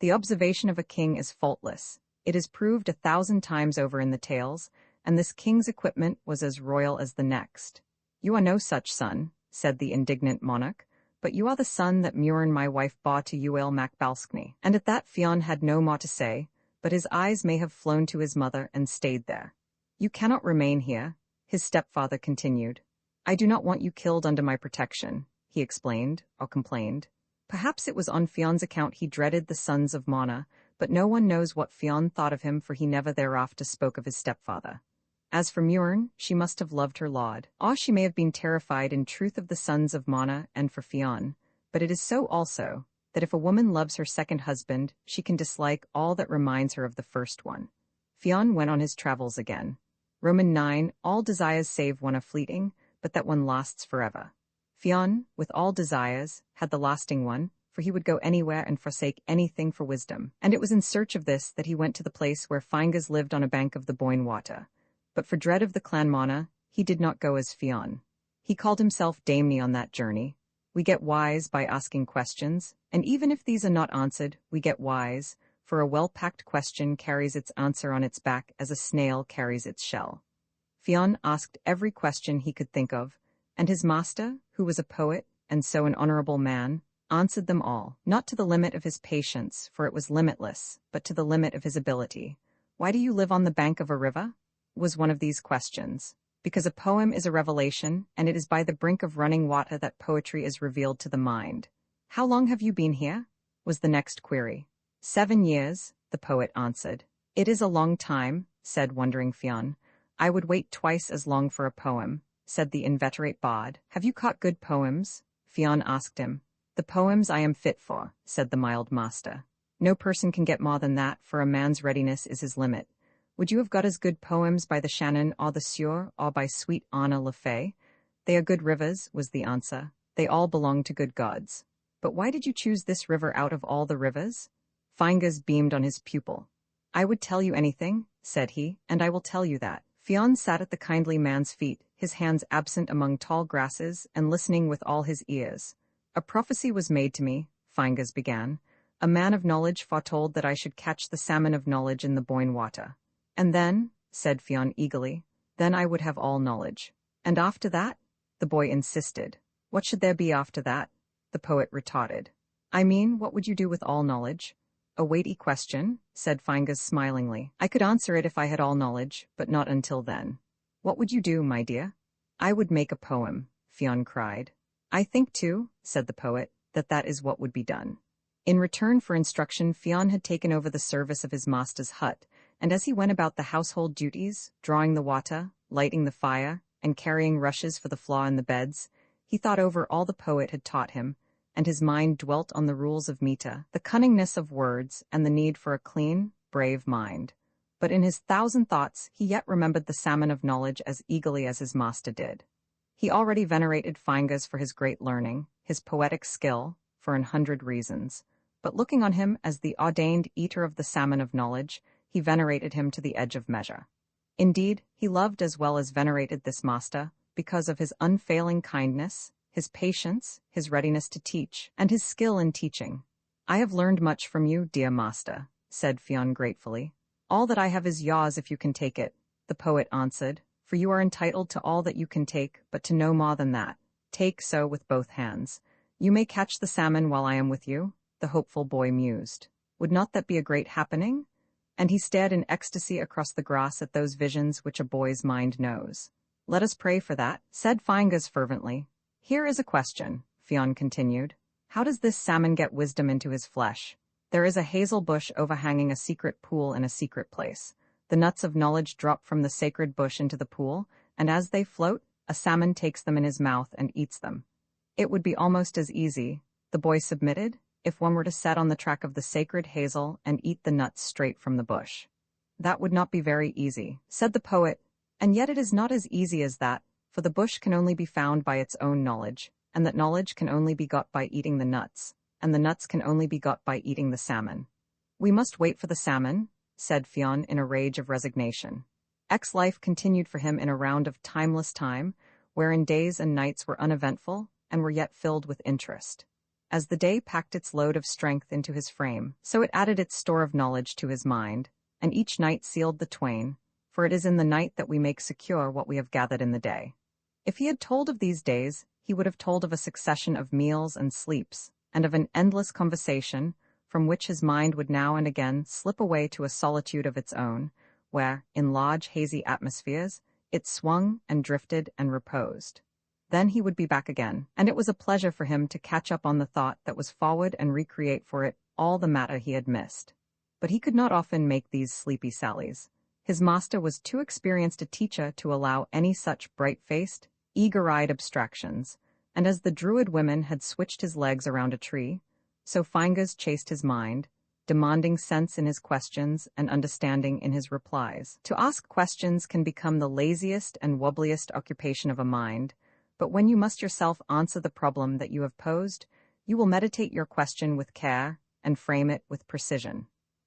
The observation of a king is faultless. It is proved 1,000 times over in the tales, and this king's equipment was as royal as the next. "You are no such son," said the indignant monarch, "but you are the son that Muireann my wife bore to Uil Macbalskny." And at that Fionn had no more to say, but his eyes may have flown to his mother and stayed there. "You cannot remain here," his stepfather continued. "I do not want you killed under my protection," he explained, or complained. Perhaps it was on Fionn's account he dreaded the sons of Mona, but no one knows what Fionn thought of him, for he never thereafter spoke of his stepfather. As for Muireann, she must have loved her lord, or she may have been terrified in truth of the sons of Mona and for Fionn, but it is so also, that if a woman loves her second husband, she can dislike all that reminds her of the first one. Fionn went on his travels again. Roman 9, all desires save one are fleeting, but that one lasts forever. Fionn, with all desires, had the lasting one, for he would go anywhere and forsake anything for wisdom, and it was in search of this that he went to the place where Fingas lived on a bank of the Boyne water. But for dread of the clan Mona, he did not go as Fionn. He called himself Damney on that journey. We get wise by asking questions, and even if these are not answered, we get wise, for a well-packed question carries its answer on its back as a snail carries its shell. Fionn asked every question he could think of, and his master, who was a poet, and so an honorable man, answered them all, not to the limit of his patience, for it was limitless, but to the limit of his ability. "Why do you live on the bank of a river?" was one of these questions. "Because a poem is a revelation, and it is by the brink of running water that poetry is revealed to the mind." "How long have you been here?" was the next query. 7 years, the poet answered. "It is a long time," said wondering Fionn. "I would wait twice as long for a poem," said the inveterate bard. "Have you caught good poems?" Fionn asked him. "The poems I am fit for," said the mild master. "No person can get more than that, for a man's readiness is his limit. Would you have got as good poems by the Shannon or the Suir or by sweet Anna Le Fay?" "They are good rivers," was the answer. "They all belong to good gods." "But why did you choose this river out of all the rivers?" Fingas beamed on his pupil. "I would tell you anything," said he, "and I will tell you that." Fionn sat at the kindly man's feet, his hands absent among tall grasses, and listening with all his ears. "A prophecy was made to me," Fingas began. "A man of knowledge foretold that I should catch the salmon of knowledge in the Boyne water." "And then," said Fionn eagerly, "then I would have all knowledge." "And after that?" the boy insisted. "What should there be after that?" the poet retorted. "I mean, what would you do with all knowledge?" "A weighty question," said Fingas smilingly. "I could answer it if I had all knowledge, but not until then." "What would you do, my dear?" "I would make a poem," Fionn cried. "I think too," said the poet, "that that is what would be done." In return for instruction, Fionn had taken over the service of his master's hut, and as he went about the household duties, drawing the water, lighting the fire, and carrying rushes for the floor and the beds, he thought over all the poet had taught him, and his mind dwelt on the rules of metre, the cunningness of words, and the need for a clean, brave mind. But in his thousand thoughts he yet remembered the salmon of knowledge as eagerly as his master did. He already venerated Fingus for his great learning, his poetic skill, for 100 reasons. But looking on him as the ordained eater of the salmon of knowledge, he venerated him to the edge of measure. Indeed, he loved as well as venerated this master, because of his unfailing kindness, his patience, his readiness to teach, and his skill in teaching. "I have learned much from you, dear master," said Fionn gratefully. "All that I have is yours if you can take it," the poet answered, "for you are entitled to all that you can take, but to no more than that. Take so with both hands. You may catch the salmon while I am with you," the hopeful boy mused. "Would not that be a great happening?" And he stared in ecstasy across the grass at those visions which a boy's mind knows. "Let us pray for that," said Fingus fervently. "Here is a question," Fionn continued. "How does this salmon get wisdom into his flesh? There is a hazel bush overhanging a secret pool in a secret place. The nuts of knowledge drop from the sacred bush into the pool, and as they float, a salmon takes them in his mouth and eats them. It would be almost as easy," the boy submitted, "if one were to set on the track of the sacred hazel and eat the nuts straight from the bush." "That would not be very easy," said the poet, "and yet it is not as easy as that, for the bush can only be found by its own knowledge, and that knowledge can only be got by eating the nuts, and the nuts can only be got by eating the salmon." "We must wait for the salmon," said Fionn in a rage of resignation. Life continued for him in a round of timeless time, wherein days and nights were uneventful and were yet filled with interest. As the day packed its load of strength into his frame, so it added its store of knowledge to his mind, and each night sealed the twain, for it is in the night that we make secure what we have gathered in the day. If he had told of these days, he would have told of a succession of meals and sleeps, and of an endless conversation, from which his mind would now and again slip away to a solitude of its own, where, in large hazy atmospheres, it swung and drifted and reposed. Then he would be back again, and it was a pleasure for him to catch up on the thought that was forward and recreate for it all the matter he had missed. But he could not often make these sleepy sallies. His master was too experienced a teacher to allow any such bright-faced, eager-eyed abstractions, and as the Druid women had switched his legs around a tree, so Fingus chased his mind, demanding sense in his questions and understanding in his replies. To ask questions can become the laziest and wobbliest occupation of a mind, but when you must yourself answer the problem that you have posed, you will meditate your question with care and frame it with precision.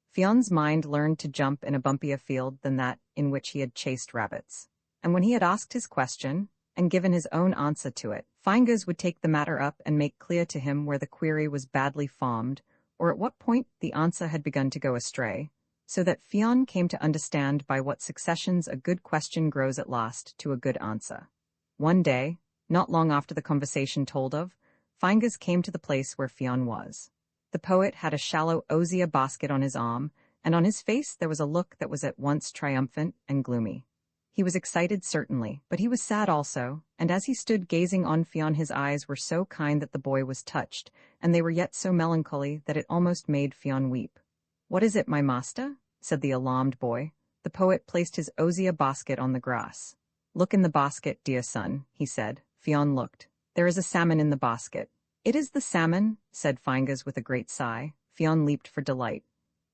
Fionn's mind learned to jump in a bumpier field than that in which he had chased rabbits. And when he had asked his question, and given his own answer to it, Fingus would take the matter up and make clear to him where the query was badly formed, or at what point the answer had begun to go astray, so that Fionn came to understand by what successions a good question grows at last to a good answer. One day, not long after the conversation told of, Fingus came to the place where Fionn was. The poet had a shallow osier basket on his arm, and on his face there was a look that was at once triumphant and gloomy. He was excited certainly, but he was sad also, and as he stood gazing on Fionn his eyes were so kind that the boy was touched, and they were yet so melancholy that it almost made Fionn weep. "What is it, my master?" said the alarmed boy. The poet placed his osier basket on the grass. "Look in the basket, dear son," he said. Fionn looked. "There is a salmon in the basket." "It is the salmon," said Fingus with a great sigh. Fionn leaped for delight.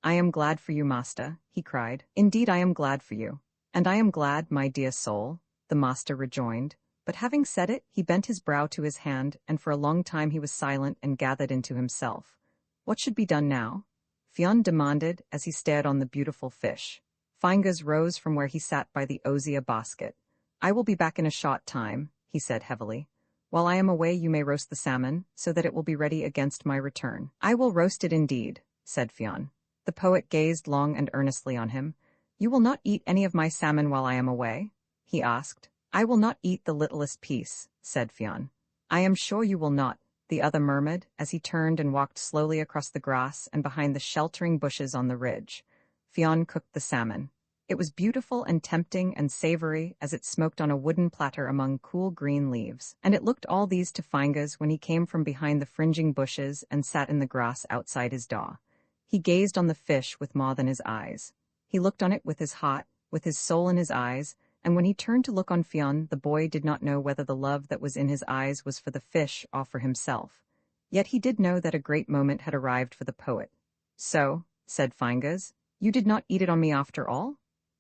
"I am glad for you, master," he cried. "Indeed I am glad for you." "And I am glad, my dear soul," the master rejoined. But having said it, he bent his brow to his hand, and for a long time he was silent and gathered into himself. What should be done now? Fionn demanded as he stared on the beautiful fish. Fingus rose from where he sat by the osier basket. "I will be back in a short time," he said heavily. "While I am away you may roast the salmon, so that it will be ready against my return." "I will roast it indeed," said Fionn. The poet gazed long and earnestly on him. "You will not eat any of my salmon while I am away?" he asked. "I will not eat the littlest piece," said Fionn. "I am sure you will not," the other murmured, as he turned and walked slowly across the grass and behind the sheltering bushes on the ridge. Fionn cooked the salmon. It was beautiful and tempting and savory as it smoked on a wooden platter among cool green leaves, and it looked all these to Fingus when he came from behind the fringing bushes and sat in the grass outside his door. He gazed on the fish with more than his eyes. He looked on it with his heart, with his soul in his eyes, and when he turned to look on Fionn, the boy did not know whether the love that was in his eyes was for the fish or for himself. Yet he did know that a great moment had arrived for the poet. "So," said Fingus, "you did not eat it on me after all?"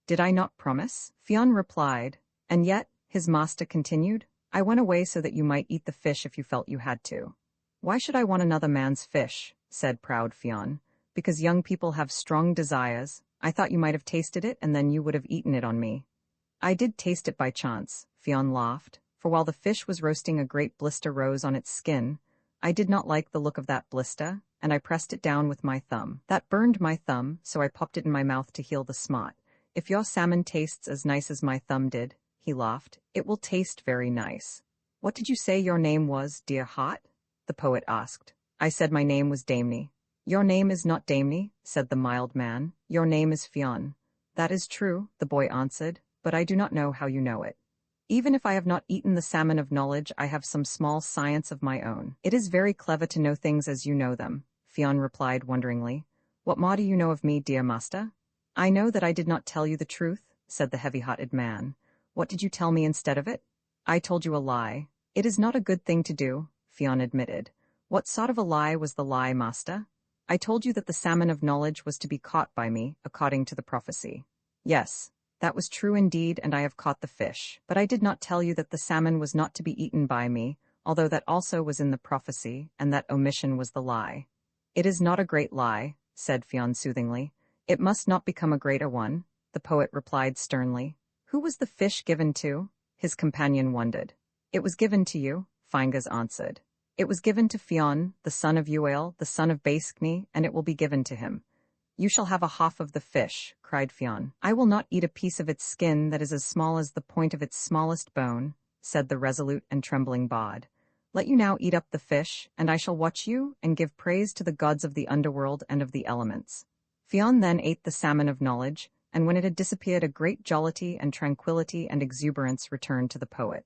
Did I not promise? Fionn replied. And yet, his master continued, I went away so that you might eat the fish if you felt you had to. Why should I want another man's fish? Said proud Fionn. Because young people have strong desires. I thought you might have tasted it and then you would have eaten it on me. I did taste it by chance, Fionn laughed, for while the fish was roasting a great blister rose on its skin, I did not like the look of that blister, and I pressed it down with my thumb. That burned my thumb, so I popped it in my mouth to heal the smart. If your salmon tastes as nice as my thumb did, he laughed, it will taste very nice. What did you say your name was, dear heart? The poet asked. I said my name was Damney. Your name is not Damney, said the mild man. Your name is Fionn. That is true, the boy answered, but I do not know how you know it. Even if I have not eaten the salmon of knowledge, I have some small science of my own. It is very clever to know things as you know them, Fionn replied wonderingly. What more do you know of me, dear master? I know that I did not tell you the truth, said the heavy-hearted man. What did you tell me instead of it? I told you a lie. It is not a good thing to do, Fionn admitted. What sort of a lie was the lie, master? I told you that the salmon of knowledge was to be caught by me, according to the prophecy. Yes, that was true indeed, and I have caught the fish. But I did not tell you that the salmon was not to be eaten by me, although that also was in the prophecy, and that omission was the lie. It is not a great lie, said Fionn soothingly. It must not become a greater one, the poet replied sternly. Who was the fish given to? His companion wondered. It was given to you, Fingers answered. It was given to Fionn, the son of Uail, the son of Bascni, and it will be given to him. You shall have a half of the fish, cried Fionn. I will not eat a piece of its skin that is as small as the point of its smallest bone, said the resolute and trembling bard. Let you now eat up the fish, and I shall watch you, and give praise to the gods of the underworld and of the elements. Fionn then ate the salmon of knowledge, and when it had disappeared a great jollity and tranquillity and exuberance returned to the poet.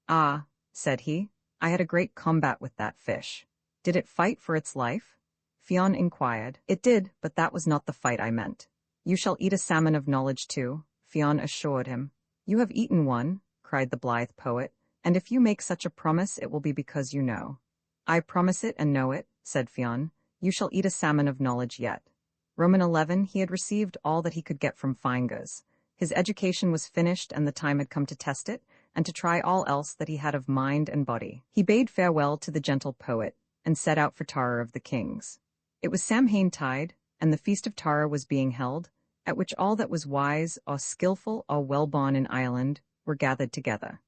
Ah, said he, I had a great combat with that fish. Did it fight for its life? Fionn inquired. It did, but that was not the fight I meant. You shall eat a salmon of knowledge too, Fionn assured him. You have eaten one, cried the blithe poet, and if you make such a promise it will be because you know. I promise it and know it, said Fionn. You shall eat a salmon of knowledge yet. Roman 11, he had received all that he could get from Fingers. His education was finished and the time had come to test it, and to try all else that he had of mind and body. He bade farewell to the gentle poet, and set out for Tara of the Kings. It was Samhain tide, and the feast of Tara was being held, at which all that was wise or skilful or well-born in Ireland were gathered together.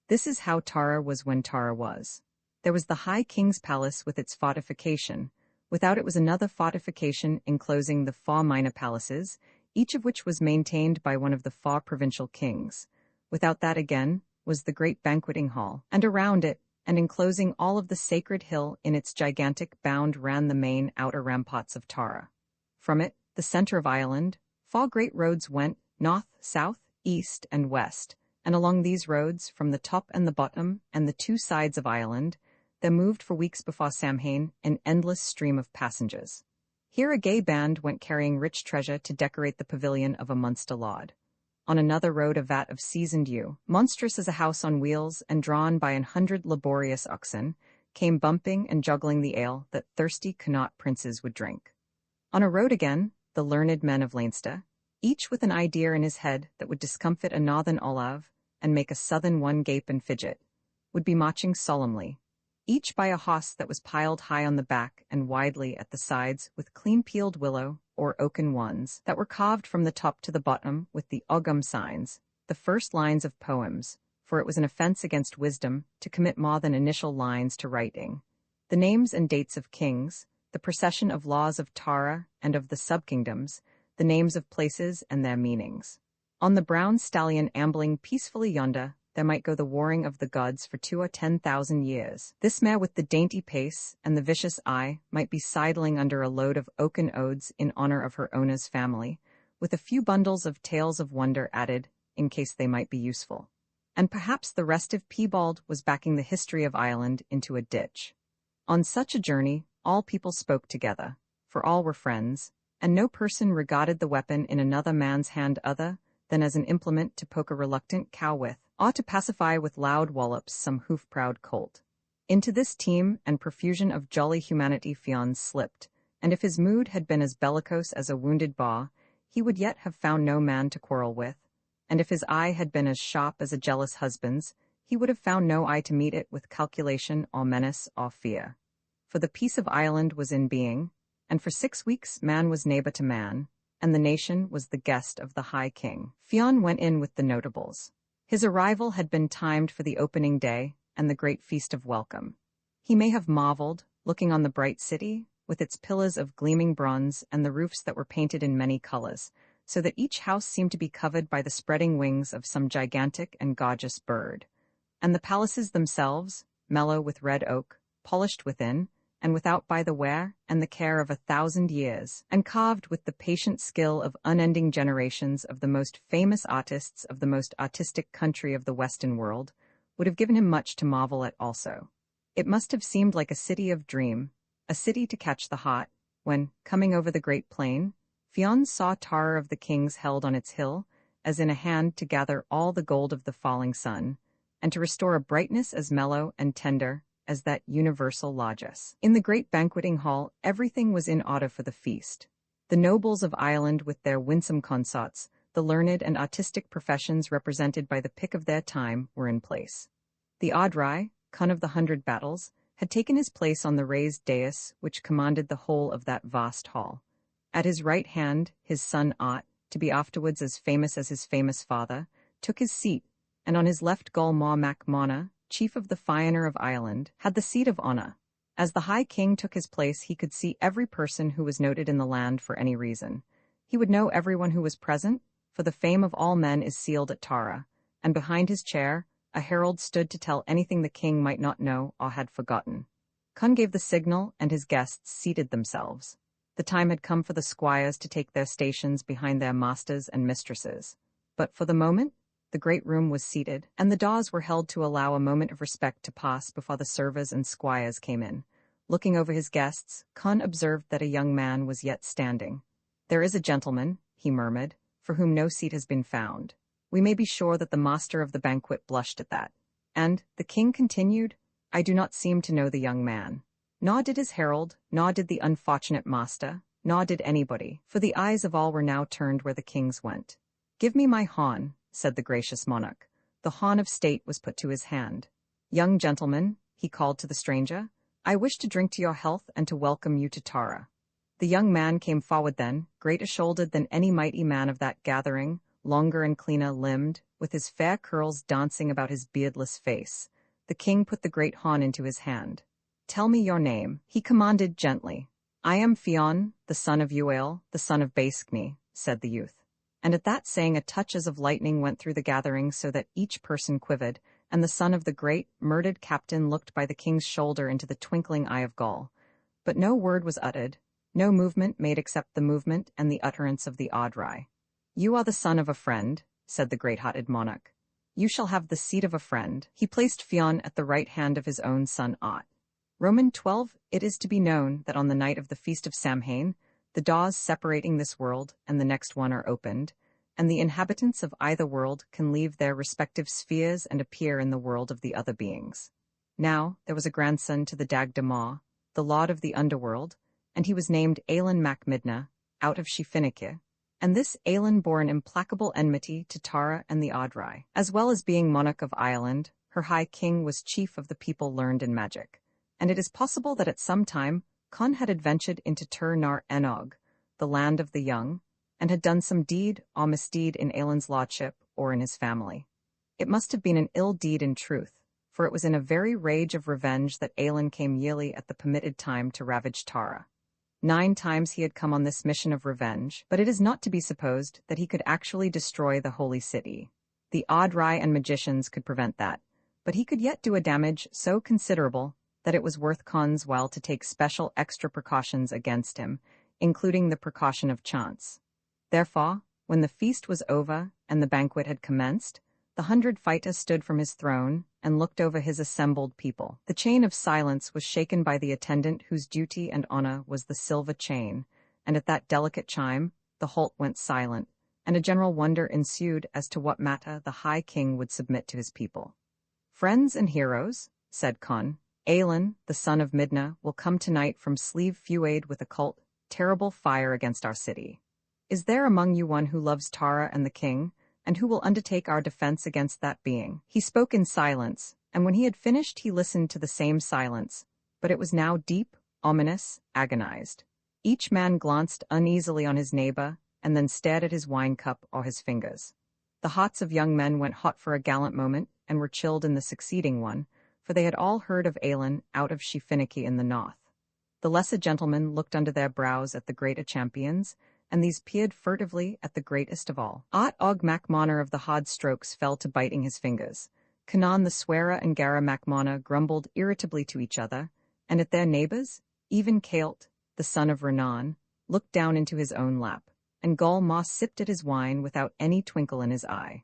This is how Tara was when Tara was. There was the high king's palace with its fortification. Without it was another fortification enclosing the 4 minor palaces, each of which was maintained by one of the 4 provincial kings. Without that again was the great banqueting hall, and around it, and enclosing all of the sacred hill in its gigantic bound ran the main outer ramparts of Tara. From it, the center of Ireland, 4 great roads went, north, south, east, and west, and along these roads, from the top and the bottom, and the 2 sides of Ireland, there moved for weeks before Samhain an endless stream of passengers. Here a gay band went carrying rich treasure to decorate the pavilion of a Munster lord. On another rode a vat of seasoned ewe, monstrous as a house on wheels and drawn by 100 laborious oxen, came bumping and juggling the ale that thirsty Connaught princes would drink. On a road again, the learned men of Leinster, each with an idea in his head that would discomfit a northern Olav and make a southern one gape and fidget, would be marching solemnly, each by a hoss that was piled high on the back and widely at the sides with clean-peeled willow or oaken ones that were carved from the top to the bottom with the Ogham signs, the first lines of poems, for it was an offense against wisdom to commit more than initial lines to writing, the names and dates of kings, the procession of laws of Tara and of the subkingdoms, the names of places and their meanings. On the brown stallion ambling peacefully yonder, there might go the warring of the gods for 2 or 10,000 years. This mare with the dainty pace and the vicious eye might be sidling under a load of oaken odes in honor of her owner's family, with a few bundles of tales of wonder added, in case they might be useful. And perhaps the restive piebald was backing the history of Ireland into a ditch. On such a journey, all people spoke together, for all were friends, and no person regarded the weapon in another man's hand other than as an implement to poke a reluctant cow with, or to pacify with loud wallops some hoof-proud colt. Into this team and profusion of jolly humanity Fionn slipped, and if his mood had been as bellicose as a wounded boar, he would yet have found no man to quarrel with, and if his eye had been as sharp as a jealous husband's, he would have found no eye to meet it with calculation or menace or fear. For the peace of Ireland was in being, and for 6 weeks man was neighbor to man, and the nation was the guest of the High King. Fionn went in with the notables. His arrival had been timed for the opening day and the great feast of welcome. He may have marveled, looking on the bright city, with its pillars of gleaming bronze and the roofs that were painted in many colors, so that each house seemed to be covered by the spreading wings of some gigantic and gorgeous bird. And the palaces themselves, mellow with red oak, polished within, and without by the wear and the care of 1,000 years, and carved with the patient skill of unending generations of the most famous artists of the most artistic country of the Western world, would have given him much to marvel at also. It must have seemed like a city of dream, a city to catch the heart, when, coming over the great plain, Fionn saw Tara of the kings held on its hill, as in a hand to gather all the gold of the falling sun, and to restore a brightness as mellow and tender as that universal largesse. In the great banqueting hall, everything was in order for the feast. The nobles of Ireland with their winsome consorts, the learned and artistic professions represented by the pick of their time, were in place. The Audrai, Con of the 100 Battles, had taken his place on the raised dais which commanded the whole of that vast hall. At his right hand, his son Ot, to be afterwards as famous as his famous father, took his seat, and on his left Gol Mac Mona, chief of the Fianna of Ireland, had the seat of honour. As the High King took his place, he could see every person who was noted in the land for any reason. He would know everyone who was present, for the fame of all men is sealed at Tara, and behind his chair a herald stood to tell anything the king might not know or had forgotten. Conn gave the signal, and his guests seated themselves. The time had come for the squires to take their stations behind their masters and mistresses. But for the moment, the great room was seated, and the doors were held to allow a moment of respect to pass before the servers and squires came in. Looking over his guests, Conn observed that a young man was yet standing. "There is a gentleman," he murmured, "for whom no seat has been found." We may be sure that the master of the banquet blushed at that. And, the king continued, "I do not seem to know the young man. Nor did his herald, nor did the unfortunate master, nor did anybody, for the eyes of all were now turned where the kings went. "Give me my horn," said the gracious monarch. The horn of state was put to his hand. "Young gentleman," he called to the stranger, "I wish to drink to your health and to welcome you to Tara." The young man came forward then, greater-shouldered than any mighty man of that gathering, longer and cleaner limbed, with his fair curls dancing about his beardless face. The king put the great horn into his hand. "Tell me your name," he commanded gently. "I am Fionn, the son of Uail, the son of Baeskni," said the youth. And at that saying a touch as of lightning went through the gathering so that each person quivered, and the son of the great, murdered captain looked by the king's shoulder into the twinkling eye of Gaul. But no word was uttered, no movement made except the movement and the utterance of the Audrai. "You are the son of a friend," said the great-hearted monarch. "You shall have the seat of a friend." He placed Fionn at the right hand of his own son Ot. Roman 12. It is to be known that on the night of the feast of Samhain, the doors separating this world and the next one are opened, and the inhabitants of either world can leave their respective spheres and appear in the world of the other beings. Now there was a grandson to the Dag de Maw, the lord of the underworld, and he was named Aelin mac Midna, out of Shifinike, and this Aelin bore an implacable enmity to Tara and the Audrai. As well as being monarch of Ireland, her high king was chief of the people learned in magic, and it is possible that at some time Conn had adventured into Tir Nar Enog, the land of the young, and had done some deed or misdeed in Aelin's lordship or in his family. It must have been an ill deed in truth, for it was in a very rage of revenge that Aelin came yearly at the permitted time to ravage Tara. 9 times he had come on this mission of revenge, but it is not to be supposed that he could actually destroy the holy city. The Audrai and magicians could prevent that, but he could yet do a damage so considerable that it was worth Conn's while to take special extra precautions against him, including the precaution of chance. Therefore, when the feast was over and the banquet had commenced, the 100 Fighters stood from his throne and looked over his assembled people. The chain of silence was shaken by the attendant whose duty and honor was the silver chain, and at that delicate chime, the halt went silent, and a general wonder ensued as to what matter the High King would submit to his people. "Friends and heroes," said Conn, "Aelin, the son of Midna, will come tonight from Slieve Fuaid with occult, terrible fire against our city. Is there among you one who loves Tara and the king, and who will undertake our defense against that being?" He spoke in silence, and when he had finished he listened to the same silence, but it was now deep, ominous, agonized. Each man glanced uneasily on his neighbor, and then stared at his wine cup or his fingers. The hearts of young men went hot for a gallant moment, and were chilled in the succeeding one, for they had all heard of Aelin out of Shifiniki in the north. The lesser gentlemen looked under their brows at the greater champions, and these peered furtively at the greatest of all. Art Og Macmona of the hard strokes fell to biting his fingers. Canaan the swearer and Gara Macmona grumbled irritably to each other, and at their neighbors, even Caolt, the son of Renan, looked down into his own lap, and Gol Moss sipped at his wine without any twinkle in his eye.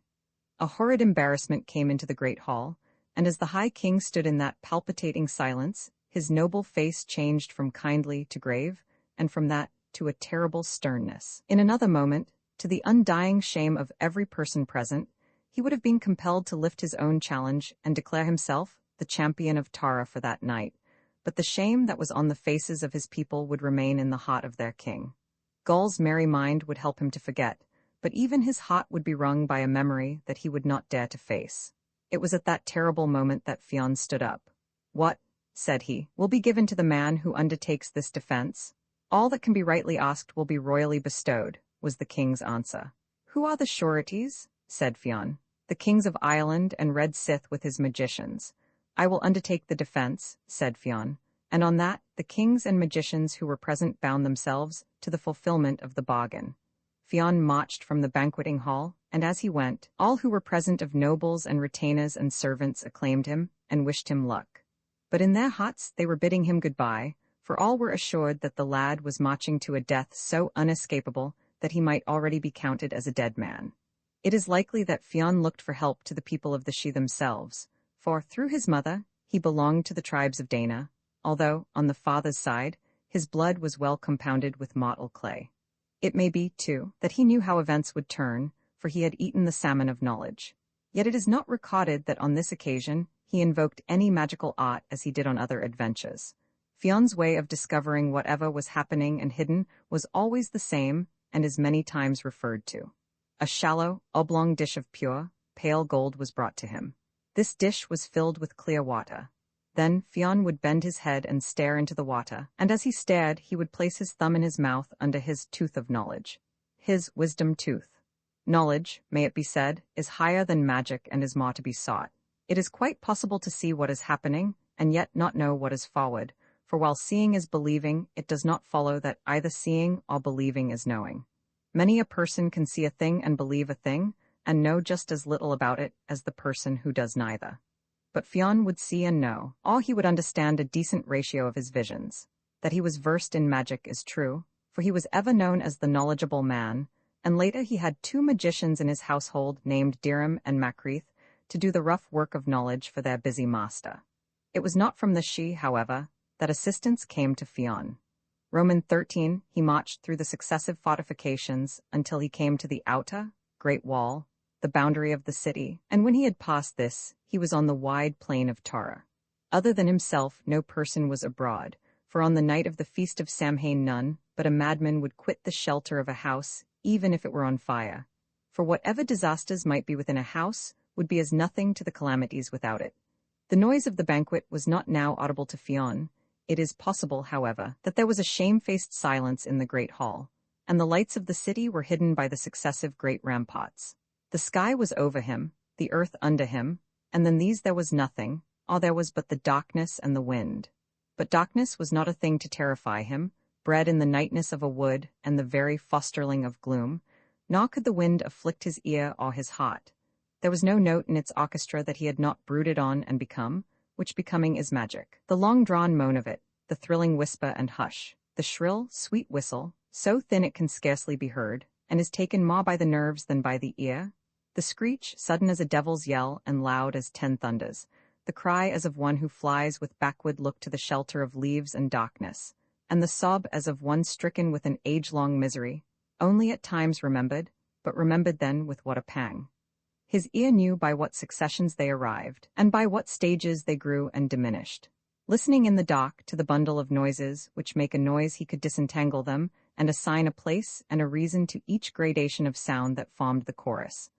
A horrid embarrassment came into the great hall, and as the High King stood in that palpitating silence, his noble face changed from kindly to grave, and from that to a terrible sternness. In another moment, to the undying shame of every person present, he would have been compelled to lift his own challenge and declare himself the champion of Tara for that night, but the shame that was on the faces of his people would remain in the heart of their king. Gol's merry mind would help him to forget, but even his heart would be wrung by a memory that he would not dare to face. It was at that terrible moment that Fionn stood up. "What," said he, "will be given to the man who undertakes this defense?" "All that can be rightly asked will be royally bestowed," was the king's answer. "Who are the sureties?" said Fionn. "The kings of Ireland and Red Sith with his magicians." "I will undertake the defense," said Fionn, and on that the kings and magicians who were present bound themselves to the fulfillment of the bargain. Fionn marched from the banqueting hall, and as he went, all who were present of nobles and retainers and servants acclaimed him and wished him luck. But in their hearts they were bidding him goodbye, for all were assured that the lad was marching to a death so unescapable that he might already be counted as a dead man. It is likely that Fionn looked for help to the people of the Sidhe themselves, for through his mother he belonged to the tribes of Dana, although, on the father's side, his blood was well compounded with mortal clay. It may be, too, that he knew how events would turn, for he had eaten the salmon of knowledge. Yet it is not recorded that on this occasion he invoked any magical art as he did on other adventures. Fionn's way of discovering whatever was happening and hidden was always the same and is many times referred to. A shallow, oblong dish of pure, pale gold was brought to him. This dish was filled with clear water. Then Fionn would bend his head and stare into the water, and as he stared he would place his thumb in his mouth under his tooth of knowledge. His wisdom tooth. Knowledge, may it be said, is higher than magic and is more to be sought. It is quite possible to see what is happening, and yet not know what is forward, for while seeing is believing, it does not follow that either seeing or believing is knowing. Many a person can see a thing and believe a thing, and know just as little about it as the person who does neither. But Fionn would see and know, or he would understand a decent ratio of his visions. That he was versed in magic is true, for he was ever known as the knowledgeable man, and later he had 2 magicians in his household named Dirim and Macreath to do the rough work of knowledge for their busy master. It was not from the Sidhe, however, that assistance came to Fionn. Roman 13, he marched through the successive fortifications until he came to the outer, great wall, the boundary of the city, and when he had passed this, he was on the wide plain of Tara. Other than himself, no person was abroad, for on the night of the feast of Samhain none but a madman would quit the shelter of a house, even if it were on fire. For whatever disasters might be within a house would be as nothing to the calamities without it. The noise of the banquet was not now audible to Fionn. It is possible, however, that there was a shamefaced silence in the great hall, and the lights of the city were hidden by the successive great ramparts. The sky was over him, the earth under him, and than these there was nothing, or there was but the darkness and the wind. But darkness was not a thing to terrify him, bred in the nightness of a wood and the very fosterling of gloom, nor could the wind afflict his ear or his heart. There was no note in its orchestra that he had not brooded on and become, which becoming is magic. The long-drawn moan of it, the thrilling whisper and hush, the shrill, sweet whistle, so thin it can scarcely be heard, and is taken more by the nerves than by the ear, the screech, sudden as a devil's yell and loud as 10 thunders, the cry as of one who flies with backward look to the shelter of leaves and darkness, and the sob as of one stricken with an age-long misery, only at times remembered, but remembered then with what a pang. His ear knew by what successions they arrived, and by what stages they grew and diminished. Listening in the dark to the bundle of noises which make a noise he could disentangle them, and assign a place and a reason to each gradation of sound that formed the chorus.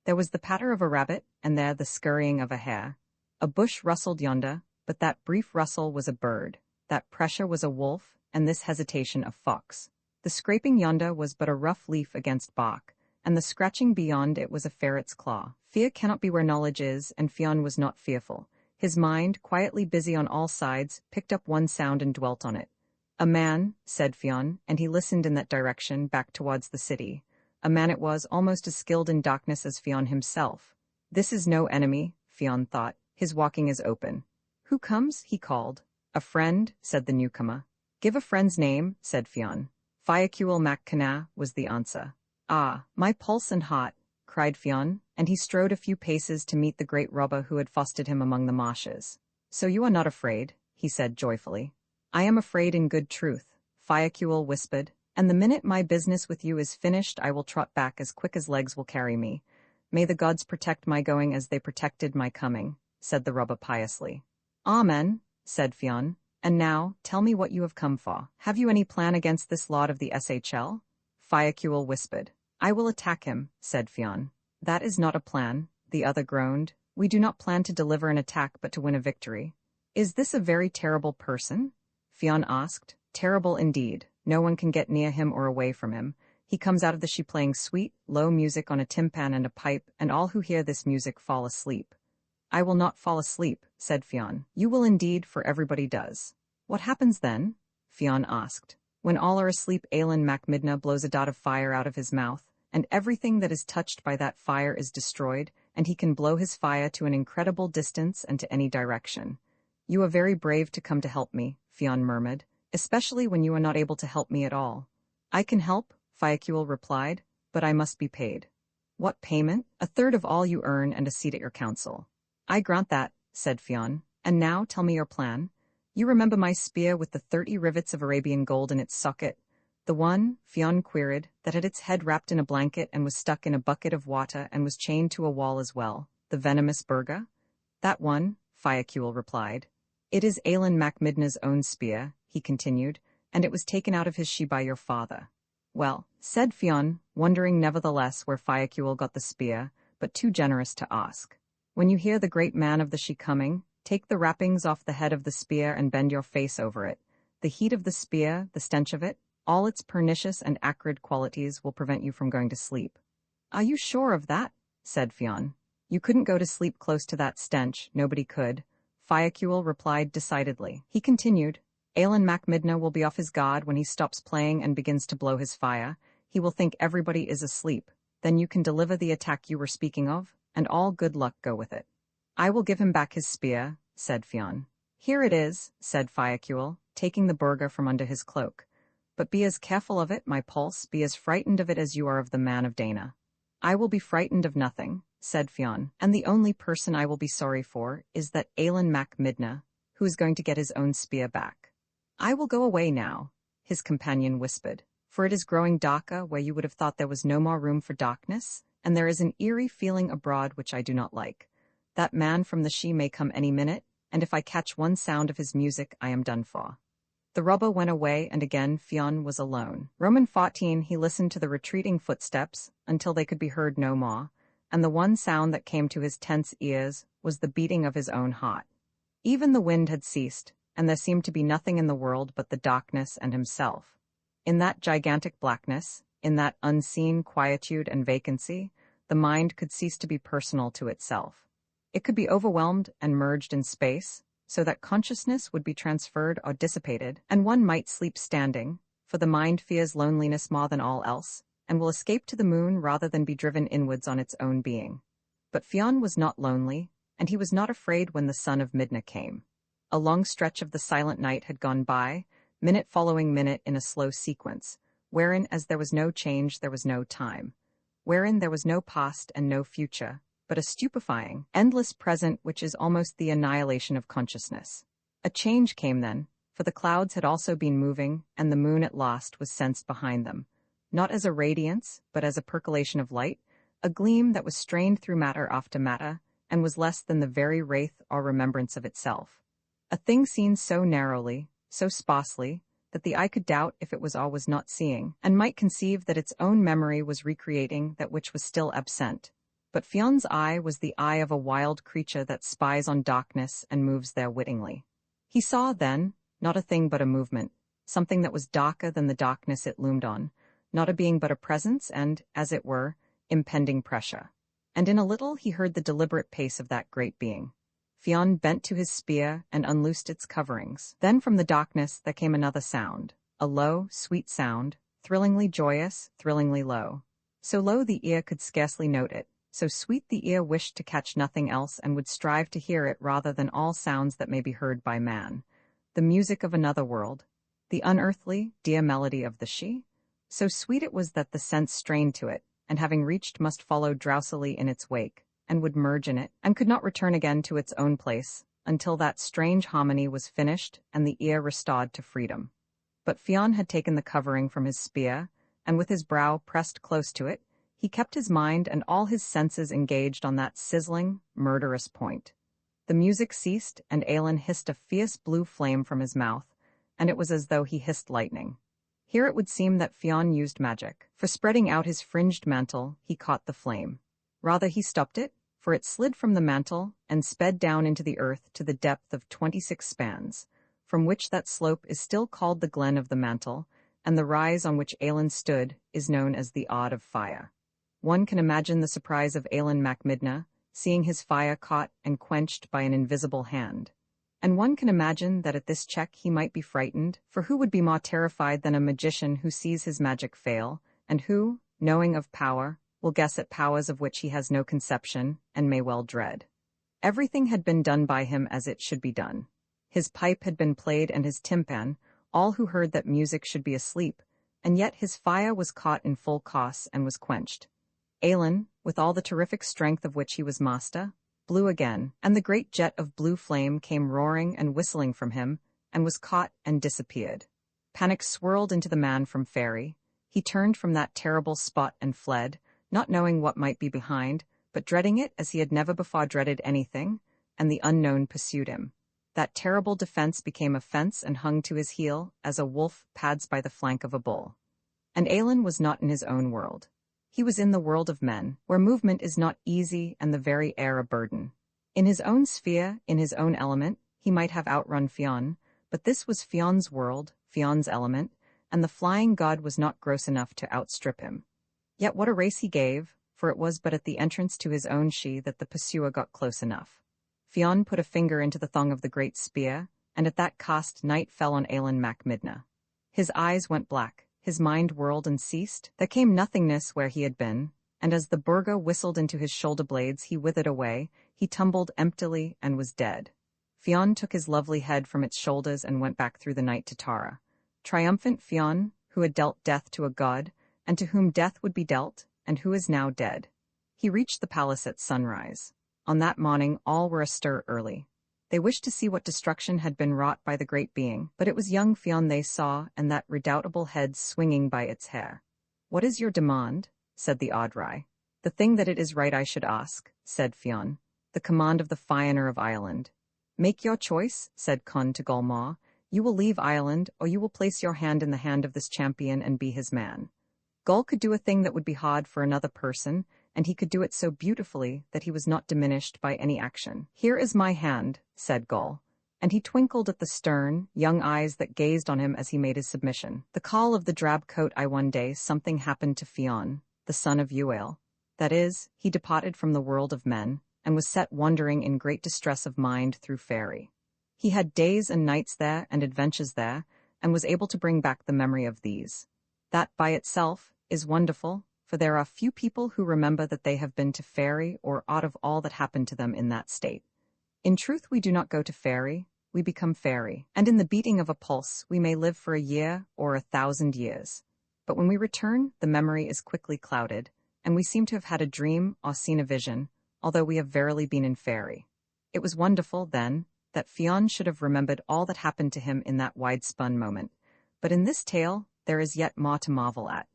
There was the patter of a rabbit, and there the scurrying of a hare. A bush rustled yonder, but that brief rustle was a bird, that pressure was a wolf, and this hesitation a fox. The scraping yonder was but a rough leaf against bark, and the scratching beyond it was a ferret's claw. Fear cannot be where knowledge is, and Fionn was not fearful. His mind, quietly busy on all sides, picked up one sound and dwelt on it. A man, said Fionn, and he listened in that direction, back towards the city. A man it was, almost as skilled in darkness as Fionn himself. This is no enemy, Fionn thought. His walking is open. Who comes? He called. A friend, said the newcomer. Give a friend's name, said Fionn. Fiacuil mac Cana was the answer. Ah, my pulse and heart, cried Fionn, and he strode a few paces to meet the great robber who had fostered him among the marshes. So you are not afraid, he said joyfully. I am afraid in good truth, Fiacuil whispered, and the minute my business with you is finished I will trot back as quick as legs will carry me. May the gods protect my going as they protected my coming, said the robber piously. Amen, said Fionn. And now, tell me what you have come for. Have you any plan against this lord of the SHL? Fiacuil whispered. I will attack him, said Fionn. That is not a plan, the other groaned. We do not plan to deliver an attack but to win a victory. Is this a very terrible person? Fionn asked. Terrible indeed. No one can get near him or away from him. He comes out of the she playing sweet, low music on a timpan and a pipe, and all who hear this music fall asleep. I will not fall asleep, said Fionn. You will indeed, for everybody does. What happens then? Fionn asked. When all are asleep, Aelin mac Midna blows a dot of fire out of his mouth, and everything that is touched by that fire is destroyed, and he can blow his fire to an incredible distance and to any direction. You are very brave to come to help me, Fionn murmured, especially when you are not able to help me at all. I can help, Fiacuil replied, but I must be paid. What payment? A third of all you earn and a seat at your council. I grant that, said Fionn. And now tell me your plan. You remember my spear with the 30 rivets of Arabian gold in its socket? The one, Fionn queried, that had its head wrapped in a blanket and was stuck in a bucket of water and was chained to a wall as well, the venomous Burga? That one, Fiacuil replied. It is Aelin mac Midna's own spear, he continued, and it was taken out of his she by your father. Well, said Fionn, wondering nevertheless where Fiacuil got the spear, but too generous to ask. When you hear the great man of the she coming, take the wrappings off the head of the spear and bend your face over it. The heat of the spear, the stench of it, all its pernicious and acrid qualities will prevent you from going to sleep. Are you sure of that? Said Fionn. You couldn't go to sleep close to that stench, nobody could. Fiacuil replied decidedly. He continued, Aelin mac Midna will be off his guard when he stops playing and begins to blow his fire. He will think everybody is asleep. Then you can deliver the attack you were speaking of, and all good luck go with it. I will give him back his spear, said Fionn. Here it is, said Fiacuil, taking the burga from under his cloak. But be as careful of it, my pulse, be as frightened of it as you are of the man of Dana. I will be frightened of nothing, said Fionn, and the only person I will be sorry for is that Aelin mac Midna, who is going to get his own spear back. I will go away now, his companion whispered, for it is growing darker where you would have thought there was no more room for darkness, and there is an eerie feeling abroad which I do not like. That man from the she may come any minute, and if I catch one sound of his music I am done for. The robber went away, and again Fionn was alone. Roman 14, he listened to the retreating footsteps until they could be heard no more, and the one sound that came to his tense ears was the beating of his own heart. Even the wind had ceased, and there seemed to be nothing in the world but the darkness and himself. In that gigantic blackness, in that unseen quietude and vacancy, the mind could cease to be personal to itself. It could be overwhelmed and merged in space, so that consciousness would be transferred or dissipated, and one might sleep standing, for the mind fears loneliness more than all else, and will escape to the moon rather than be driven inwards on its own being. But Fionn was not lonely, and he was not afraid when the son of Midna came. A long stretch of the silent night had gone by, minute following minute in a slow sequence, wherein as there was no change there was no time, wherein there was no past and no future, but a stupefying, endless present which is almost the annihilation of consciousness. A change came then, for the clouds had also been moving, and the moon at last was sensed behind them, not as a radiance, but as a percolation of light, a gleam that was strained through matter after matter, and was less than the very wraith or remembrance of itself. A thing seen so narrowly, so sparsely, that the eye could doubt if it was or was not seeing, and might conceive that its own memory was recreating that which was still absent. But Fion's eye was the eye of a wild creature that spies on darkness and moves there wittingly. He saw, then, not a thing but a movement, something that was darker than the darkness it loomed on, not a being but a presence and, as it were, impending pressure. And in a little he heard the deliberate pace of that great being. Fionn bent to his spear and unloosed its coverings. Then from the darkness there came another sound, a low, sweet sound, thrillingly joyous, thrillingly low. So low the ear could scarcely note it, so sweet the ear wished to catch nothing else and would strive to hear it rather than all sounds that may be heard by man. The music of another world, the unearthly, dear melody of the she. So sweet it was that the sense strained to it, and having reached must follow drowsily in its wake, and would merge in it, and could not return again to its own place, until that strange harmony was finished and the ear restored to freedom. But Fionn had taken the covering from his spear, and with his brow pressed close to it, he kept his mind and all his senses engaged on that sizzling, murderous point. The music ceased, and Aelin hissed a fierce blue flame from his mouth, and it was as though he hissed lightning. Here it would seem that Fionn used magic, for spreading out his fringed mantle, he caught the flame. Rather he stopped it, for it slid from the mantle and sped down into the earth to the depth of 26 spans, from which that slope is still called the glen of the mantle, and the rise on which Aelin stood is known as the Ard of Fire. One can imagine the surprise of Aelin mac Midna, seeing his fire caught and quenched by an invisible hand. And one can imagine that at this check he might be frightened, for who would be more terrified than a magician who sees his magic fail, and who, knowing of power, will guess at powers of which he has no conception, and may well dread. Everything had been done by him as it should be done. His pipe had been played and his timpan, all who heard that music should be asleep, and yet his fire was caught in full course and was quenched. Aelin, with all the terrific strength of which he was master, blew again, and the great jet of blue flame came roaring and whistling from him, and was caught and disappeared. Panic swirled into the man from Fairy. He turned from that terrible spot and fled, not knowing what might be behind, but dreading it as he had never before dreaded anything, and the unknown pursued him. That terrible defense became a fence and hung to his heel, as a wolf pads by the flank of a bull. And Aelin was not in his own world. He was in the world of men, where movement is not easy and the very air a burden. In his own sphere, in his own element, he might have outrun Fionn, but this was Fionn's world, Fionn's element, and the flying god was not gross enough to outstrip him. Yet what a race he gave, for it was but at the entrance to his own she that the pursuer got close enough. Fionn put a finger into the thong of the great spear, and at that cast night fell on Aelin mac Midna. His eyes went black. His mind whirled and ceased. There came nothingness where he had been, and as the burga whistled into his shoulder blades he withered away, he tumbled emptily and was dead. Fionn took his lovely head from its shoulders and went back through the night to Tara. Triumphant Fionn, who had dealt death to a god, and to whom death would be dealt, and who is now dead. He reached the palace at sunrise. On that morning all were astir early. They wished to see what destruction had been wrought by the great being, but it was young Fionn they saw, and that redoubtable head swinging by its hair. "What is your demand?" said the Audrai. "The thing that it is right I should ask," said Fionn. "The command of the Fianner of Ireland." "Make your choice," said Conn to Golmaw. "You will leave Ireland, or you will place your hand in the hand of this champion and be his man." Gull could do a thing that would be hard for another person, and he could do it so beautifully that he was not diminished by any action. "Here is my hand," said Gull, and he twinkled at the stern, young eyes that gazed on him as he made his submission. The call of the drab coat I one day something happened to Fionn, the son of Uail. That is, he departed from the world of men, and was set wandering in great distress of mind through Fairy. He had days and nights there and adventures there, and was able to bring back the memory of these. That by itself is wonderful, for there are few people who remember that they have been to Fairy or aught of all that happened to them in that state. In truth we do not go to Fairy, we become Fairy, and in the beating of a pulse we may live for a year or 1,000 years. But when we return, the memory is quickly clouded, and we seem to have had a dream or seen a vision, although we have verily been in Fairy. It was wonderful, then, that Fionn should have remembered all that happened to him in that wide-spun moment. But in this tale there is yet more to marvel at.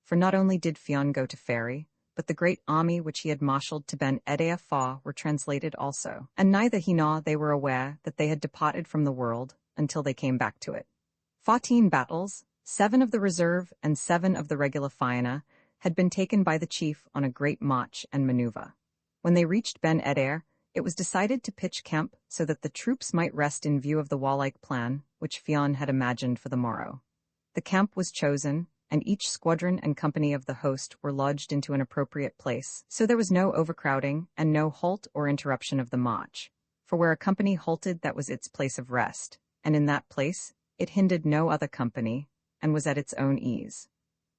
For not only did Fionn go to Fairy, but the great army which he had marshalled to Ben Edea Fa were translated also, and neither he nor they were aware that they had departed from the world until they came back to it. 14 battles, 7 of the reserve and 7 of the regular Fianna, had been taken by the chief on a great march and maneuver. When they reached Ben Eder, it was decided to pitch camp so that the troops might rest in view of the warlike plan which Fionn had imagined for the morrow. The camp was chosen, and each squadron and company of the host were lodged into an appropriate place, so there was no overcrowding and no halt or interruption of the march. For where a company halted, that was its place of rest, and in that place it hindered no other company, and was at its own ease.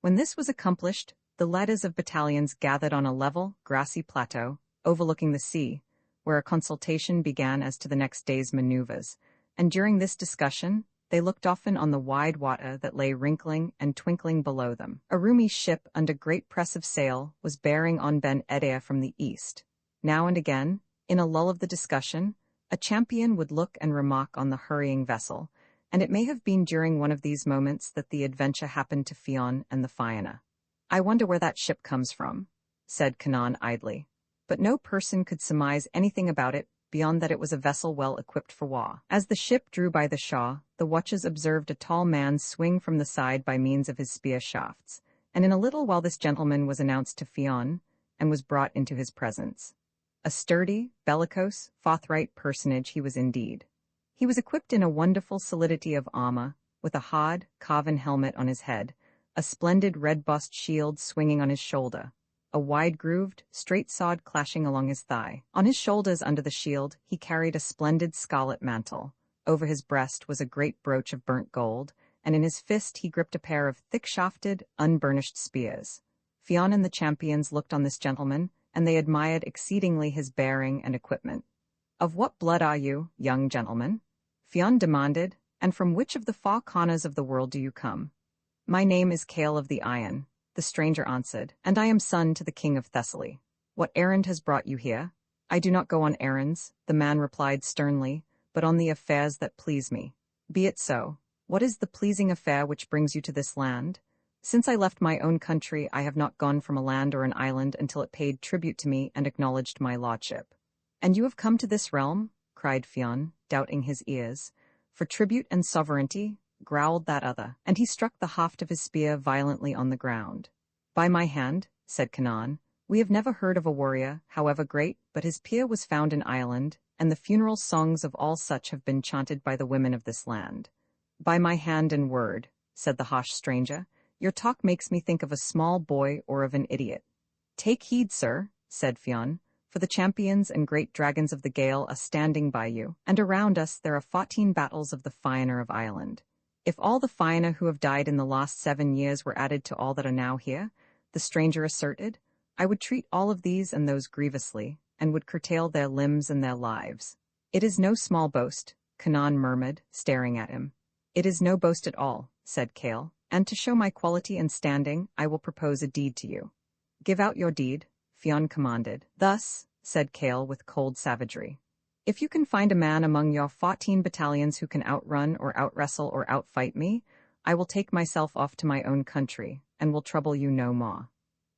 When this was accomplished, the leaders of battalions gathered on a level, grassy plateau, overlooking the sea, where a consultation began as to the next day's maneuvers, and during this discussion, they looked often on the wide water that lay wrinkling and twinkling below them. A roomy ship under great press of sail was bearing on Ben Eder from the east. Now and again, in a lull of the discussion, a champion would look and remark on the hurrying vessel, and it may have been during one of these moments that the adventure happened to Fionn and the Fianna. "I wonder where that ship comes from," said Canaan idly. But no person could surmise anything about it beyond that it was a vessel well equipped for war. As the ship drew by the Shaw, the watchers observed a tall man swing from the side by means of his spear shafts, and in a little while this gentleman was announced to Fionn, and was brought into his presence. A sturdy, bellicose, forthright personage he was indeed. He was equipped in a wonderful solidity of armor, with a hard, carven helmet on his head, a splendid red-bossed shield swinging on his shoulder, a wide-grooved, straight sword clashing along his thigh. On his shoulders under the shield he carried a splendid scarlet mantle. Over his breast was a great brooch of burnt gold, and in his fist he gripped a pair of thick-shafted, unburnished spears. Fionn and the champions looked on this gentleman, and they admired exceedingly his bearing and equipment. "Of what blood are you, young gentleman?" Fionn demanded, "and from which of the far corners of the world do you come?" "My name is Cale of the Iron," the stranger answered, "and I am son to the king of Thessaly. What errand has brought you here?" "I do not go on errands," the man replied sternly, "but on the affairs that please me." "Be it so. What is the pleasing affair which brings you to this land?" "Since I left my own country, I have not gone from a land or an island until it paid tribute to me and acknowledged my lordship." "And you have come to this realm?" cried Fionn, doubting his ears. "For tribute and sovereignty?" growled that other, and he struck the haft of his spear violently on the ground. "By my hand," said Canaan, "we have never heard of a warrior, however great, but his peer was found in Ireland, and the funeral songs of all such have been chanted by the women of this land." "By my hand and word," said the harsh stranger, "your talk makes me think of a small boy or of an idiot." "Take heed, sir," said Fionn, "for the champions and great dragons of the Gael are standing by you, and around us there are 14 battles of the Fianna of Ireland. If all the Fianna who have died in the last 7 years were added to all that are now here," the stranger asserted, "I would treat all of these and those grievously, and would curtail their limbs and their lives." "It is no small boast," Canaan murmured, staring at him. "It is no boast at all," said Cale, "and to show my quality and standing, I will propose a deed to you." "Give out your deed," Fionn commanded. "Thus," said Cale with cold savagery, "if you can find a man among your 14 battalions who can outrun or outwrestle or outfight me, I will take myself off to my own country, and will trouble you no more."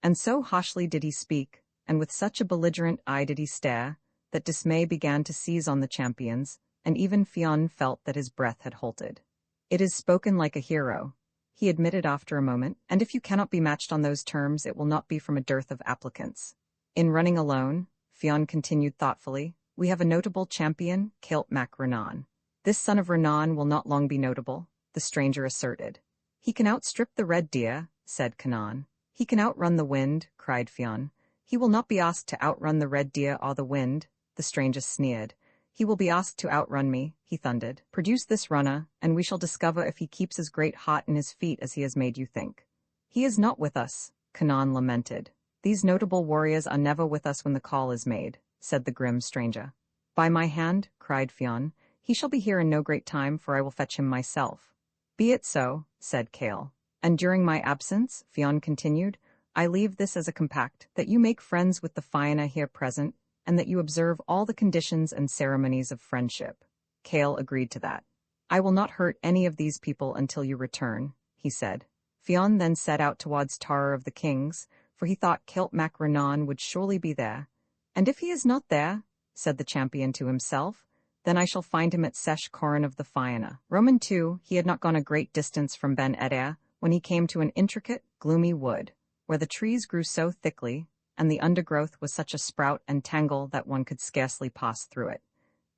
And so harshly did he speak, and with such a belligerent eye did he stare, that dismay began to seize on the champions, and even Fionn felt that his breath had halted. "It is spoken like a hero," he admitted after a moment, "and if you cannot be matched on those terms, it will not be from a dearth of applicants. In running alone," Fionn continued thoughtfully, "we have a notable champion, Cailt Mac Renan. This son of Renan will not long be notable," the stranger asserted. "He can outstrip the red deer," said Canaan. "He can outrun the wind," cried Fionn. "He will not be asked to outrun the red deer or the wind," the stranger sneered. "He will be asked to outrun me," he thundered. "Produce this runner, and we shall discover if he keeps as great heart in his feet as he has made you think." "He is not with us," Canaan lamented. "These notable warriors are never with us when the call is made," said the grim stranger. "By my hand," cried Fionn, "he shall be here in no great time, for I will fetch him myself." "Be it so," said Cale. "And during my absence," Fionn continued, "I leave this as a compact, that you make friends with the Fianna here present, and that you observe all the conditions and ceremonies of friendship." Cale agreed to that. "I will not hurt any of these people until you return," he said. Fionn then set out towards Tara of the Kings, for he thought Cailt Mac Renan would surely be there. "And if he is not there," said the champion to himself, "then I shall find him at Sesh Corin of the Fianna." Roman 2, he had not gone a great distance from Ben Eder when he came to an intricate, gloomy wood, where the trees grew so thickly and the undergrowth was such a sprout and tangle that one could scarcely pass through it.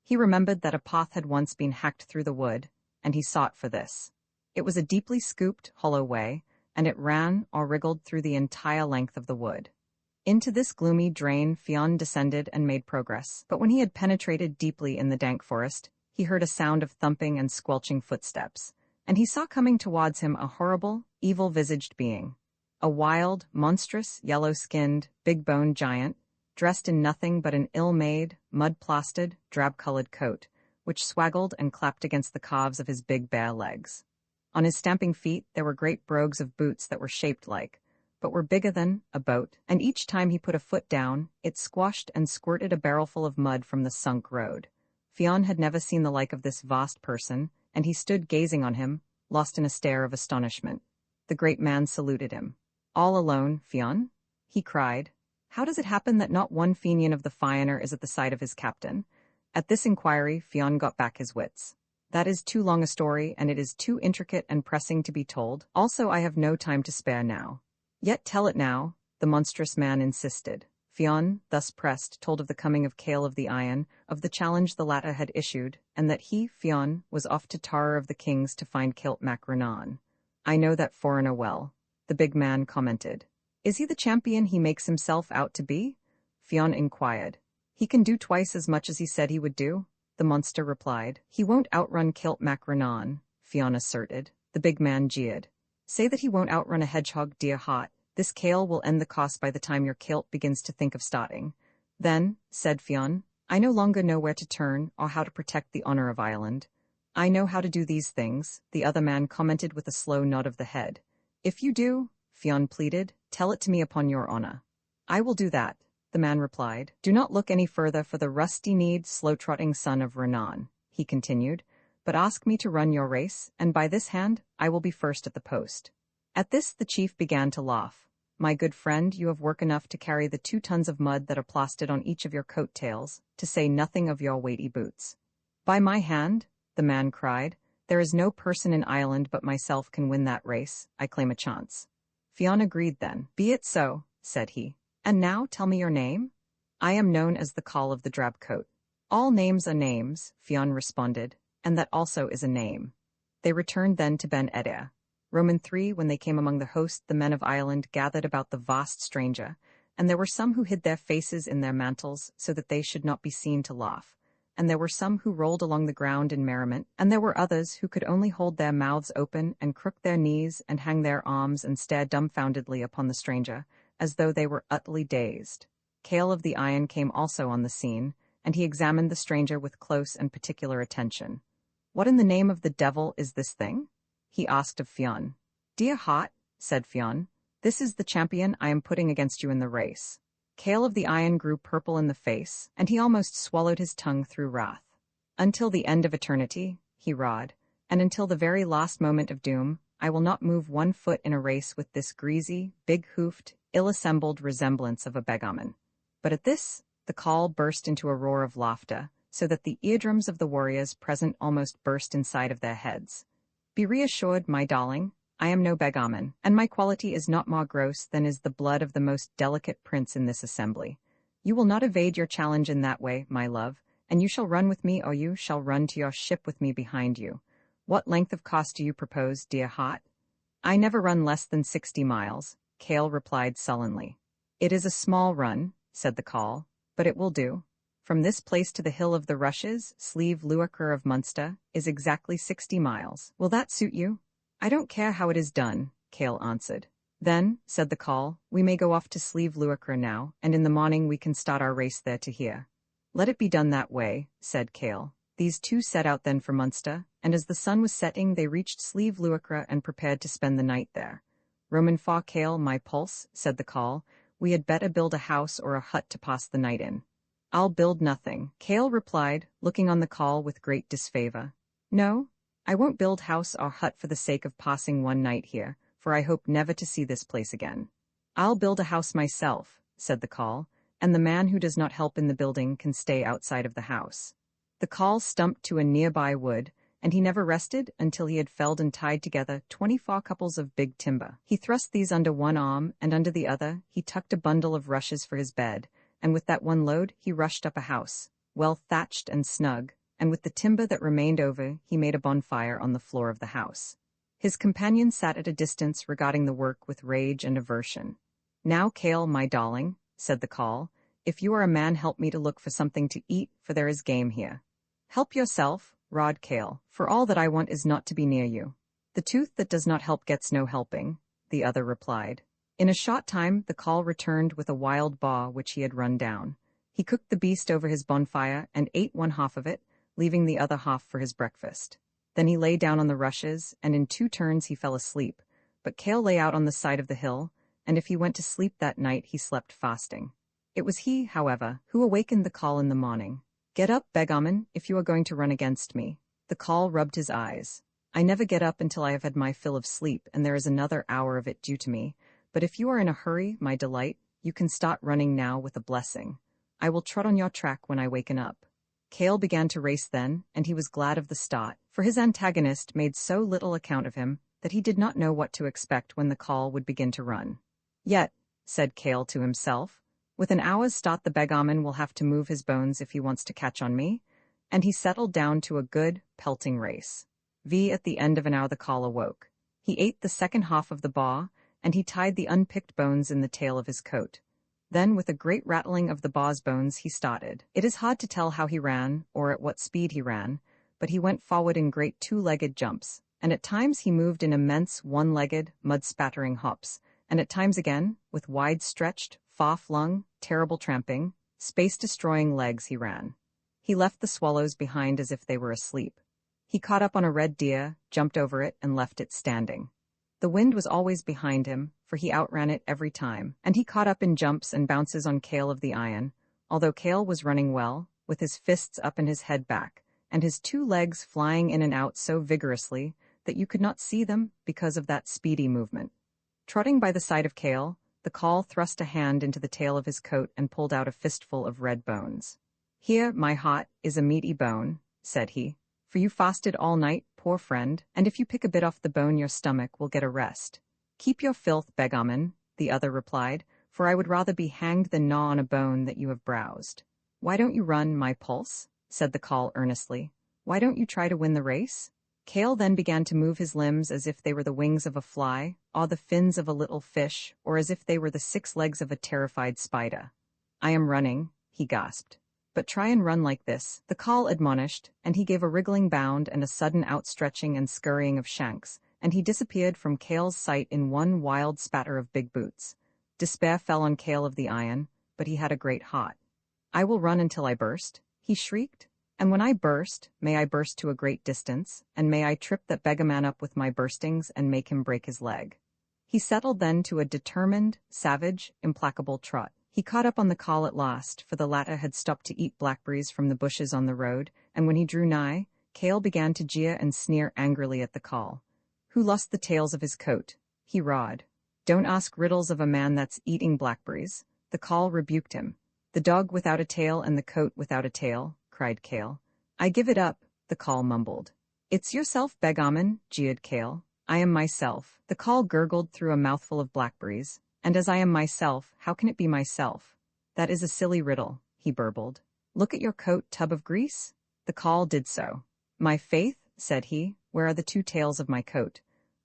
He remembered that a path had once been hacked through the wood, and he sought for this. It was a deeply scooped, hollow way, and it ran or wriggled through the entire length of the wood. Into this gloomy drain Fionn descended and made progress, but when he had penetrated deeply in the dank forest, he heard a sound of thumping and squelching footsteps, and he saw coming towards him a horrible, evil-visaged being. A wild, monstrous, yellow-skinned, big-boned giant, dressed in nothing but an ill-made, mud-plastered, drab-colored coat, which swaggled and clapped against the calves of his big bare legs. On his stamping feet there were great brogues of boots that were shaped like, but were bigger than, a boat, and each time he put a foot down, it squashed and squirted a barrelful of mud from the sunk road. Fionn had never seen the like of this vast person, and he stood gazing on him, lost in a stare of astonishment. The great man saluted him. "All alone, Fionn?" he cried. "How does it happen that not one Fenian of the Fioner is at the side of his captain?" At this inquiry, Fionn got back his wits. "That is too long a story, and it is too intricate and pressing to be told. Also, I have no time to spare now." "Yet tell it now," the monstrous man insisted. Fionn, thus pressed, told of the coming of Cale of the Iron, of the challenge the latter had issued, and that he, Fionn, was off to Tara of the Kings to find Kilt mac Renan. "I know that foreigner well," the big man commented. "Is he the champion he makes himself out to be?" Fionn inquired. "He can do twice as much as he said he would do," the monster replied. "He won't outrun Kilt mac Renan," Fionn asserted. The big man jeered. "Say that he won't outrun a hedgehog, dear heart. This Cale will end the cost by the time your kilt begins to think of starting." "Then," said Fionn, "I no longer know where to turn or how to protect the honor of Ireland." "I know how to do these things," the other man commented with a slow nod of the head. "If you do," Fionn pleaded, "tell it to me upon your honor." "I will do that," the man replied. "Do not look any further for the rusty-kneed, slow-trotting son of Renan," he continued, "but ask me to run your race, and by this hand I will be first at the post." At this the chief began to laugh. "My good friend, you have work enough to carry the 2 tons of mud that are plastered on each of your coat-tails, to say nothing of your weighty boots." "By my hand," the man cried, "there is no person in Ireland but myself can win that race. I claim a chance." Fionn agreed then. "Be it so," said he. "And now tell me your name." "I am known as the Call of the Drab Coat." "All names are names," Fionn responded, "and that also is a name." They returned then to Ben Eder. Roman 3, when they came among the host, the men of Ireland gathered about the vast stranger, and there were some who hid their faces in their mantles so that they should not be seen to laugh, and there were some who rolled along the ground in merriment, and there were others who could only hold their mouths open and crook their knees and hang their arms and stare dumbfoundedly upon the stranger, as though they were utterly dazed. Cale of the Iron came also on the scene, and he examined the stranger with close and particular attention. "What in the name of the devil is this thing?" he asked of Fionn. "Dear heart," said Fionn, "this is the champion I am putting against you in the race." Cale of the Iron grew purple in the face, and he almost swallowed his tongue through wrath. "Until the end of eternity," he rawed, "and until the very last moment of doom, I will not move 1 foot in a race with this greasy, big-hoofed, ill-assembled resemblance of a beggarman." But at this, the call burst into a roar of laughter, so that the eardrums of the warriors present almost burst inside of their heads. "Be reassured, my darling, I am no beggarman, and my quality is not more gross than is the blood of the most delicate prince in this assembly. You will not evade your challenge in that way, my love, and you shall run with me or you shall run to your ship with me behind you. What length of cost do you propose, dear heart?" "I never run less than 60 miles, Cale replied sullenly. "It is a small run," said the call, "but it will do. From this place to the Hill of the Rushes, Slieve Luachar of Munster, is exactly 60 miles. Will that suit you?" "I don't care how it is done," Cale answered. "Then," said the call, "we may go off to Slieve Luachar now, and in the morning we can start our race there to here." "Let it be done that way," said Cale. These two set out then for Munster, and as the sun was setting they reached Slieve Luachar and prepared to spend the night there. "Roman 4 Cale, my pulse," said the call, "we had better build a house or a hut to pass the night in." "I'll build nothing," Cale replied, looking on the call with great disfavor. "No, I won't build house or hut for the sake of passing one night here, for I hope never to see this place again." "I'll build a house myself," said the call, "and the man who does not help in the building can stay outside of the house." The call stumped to a nearby wood, and he never rested until he had felled and tied together 24 couples of big timber. He thrust these under one arm, and under the other he tucked a bundle of rushes for his bed, and with that one load he rushed up a house, well thatched and snug, and with the timber that remained over he made a bonfire on the floor of the house. His companion sat at a distance regarding the work with rage and aversion. "Now, Cale, my darling," said the call, "if you are a man, help me to look for something to eat, for there is game here." "Help yourself," roared Cale, "for all that I want is not to be near you." "The tooth that does not help gets no helping," the other replied. In a short time the call returned with a wild boar which he had run down. He cooked the beast over his bonfire and ate one half of it, leaving the other half for his breakfast. Then he lay down on the rushes, and in 2 turns he fell asleep. But Cale lay out on the side of the hill, and if he went to sleep that night he slept fasting. It was he, however, who awakened the call in the morning. "Get up, Beggarman, if you are going to run against me." The call rubbed his eyes. "I never get up until I have had my fill of sleep, and there is another hour of it due to me. But if you are in a hurry, my delight, you can start running now with a blessing. I will trot on your track when I waken up." Cale began to race then, and he was glad of the start, for his antagonist made so little account of him that he did not know what to expect when the call would begin to run. "Yet," said Cale to himself, "with an hour's start the Beggarman will have to move his bones if he wants to catch on me," and he settled down to a good, pelting race. At the end of an hour the call awoke. He ate the second half of the boar, and he tied the unpicked bones in the tail of his coat. Then, with a great rattling of the boar's bones, he started. It is hard to tell how he ran, or at what speed he ran, but he went forward in great 2-legged jumps, and at times he moved in immense 1-legged, mud-spattering hops, and at times again, with wide-stretched, far-flung, terrible tramping, space-destroying legs he ran. He left the swallows behind as if they were asleep. He caught up on a red deer, jumped over it, and left it standing. The wind was always behind him, for he outran it every time, and he caught up in jumps and bounces on Cale of the Iron, although Cale was running well, with his fists up and his head back, and his 2 legs flying in and out so vigorously that you could not see them because of that speedy movement. Trotting by the side of Cale, the call thrust a hand into the tail of his coat and pulled out a fistful of red bones. "Here, my heart, is a meaty bone," said he, "for you fasted all night, poor friend, and if you pick a bit off the bone your stomach will get a rest." "Keep your filth, Beggarman," the other replied, "for I would rather be hanged than gnaw on a bone that you have browsed." "Why don't you run, my pulse?" said the call earnestly. "Why don't you try to win the race?" Cale then began to move his limbs as if they were the wings of a fly, or the fins of a little fish, or as if they were the 6 legs of a terrified spider. "I am running," he gasped. "But try and run like this," the call admonished, and he gave a wriggling bound and a sudden outstretching and scurrying of shanks, and he disappeared from Cale's sight in one wild spatter of big boots. Despair fell on Cale of the Iron, but he had a great heart. "I will run until I burst," he shrieked, "and when I burst, may I burst to a great distance, and may I trip that beggarman up with my burstings and make him break his leg." He settled then to a determined, savage, implacable trot. He caught up on the call at last, for the latter had stopped to eat blackberries from the bushes on the road, and when he drew nigh, Cale began to jeer and sneer angrily at the call. "Who lost the tails of his coat?" he rawed. "Don't ask riddles of a man that's eating blackberries." The call rebuked him. "The dog without a tail and the coat without a tail," cried Cale. "I give it up," the call mumbled. "It's yourself, Beggarman," jeered Cale. "I am myself." The call gurgled through a mouthful of blackberries. "And as I am myself, how can it be myself?" "That is a silly riddle," he burbled. "Look at your coat, tub of grease." The call did so. "My faith," said he, "where are the 2 tails of my coat?"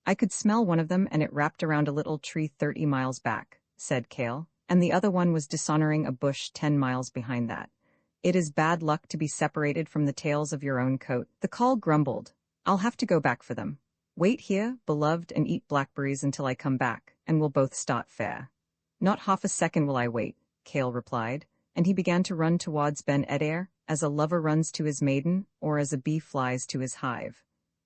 "I could smell one of them, and it wrapped around a little tree 30 miles back," said Cale, "and the other one was dishonoring a bush 10 miles behind that. It is bad luck to be separated from the tails of your own coat." The call grumbled. "I'll have to go back for them. Wait here, beloved, and eat blackberries until I come back, and we'll both start fair." "Not half a second will I wait," Cale replied, and he began to run towards Ben Adair, as a lover runs to his maiden, or as a bee flies to his hive.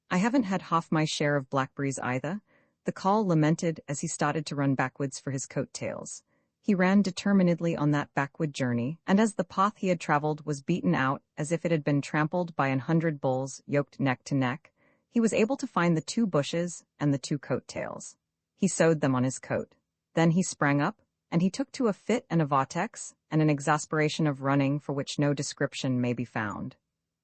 "I haven't had half my share of blackberries either," the call lamented as he started to run backwards for his coat-tails. He ran determinedly on that backward journey, and as the path he had traveled was beaten out as if it had been trampled by 100 bulls yoked neck to neck, he was able to find the 2 bushes and the 2 coat-tails. He sewed them on his coat. Then he sprang up, and he took to a fit and a vortex, and an exasperation of running for which no description may be found.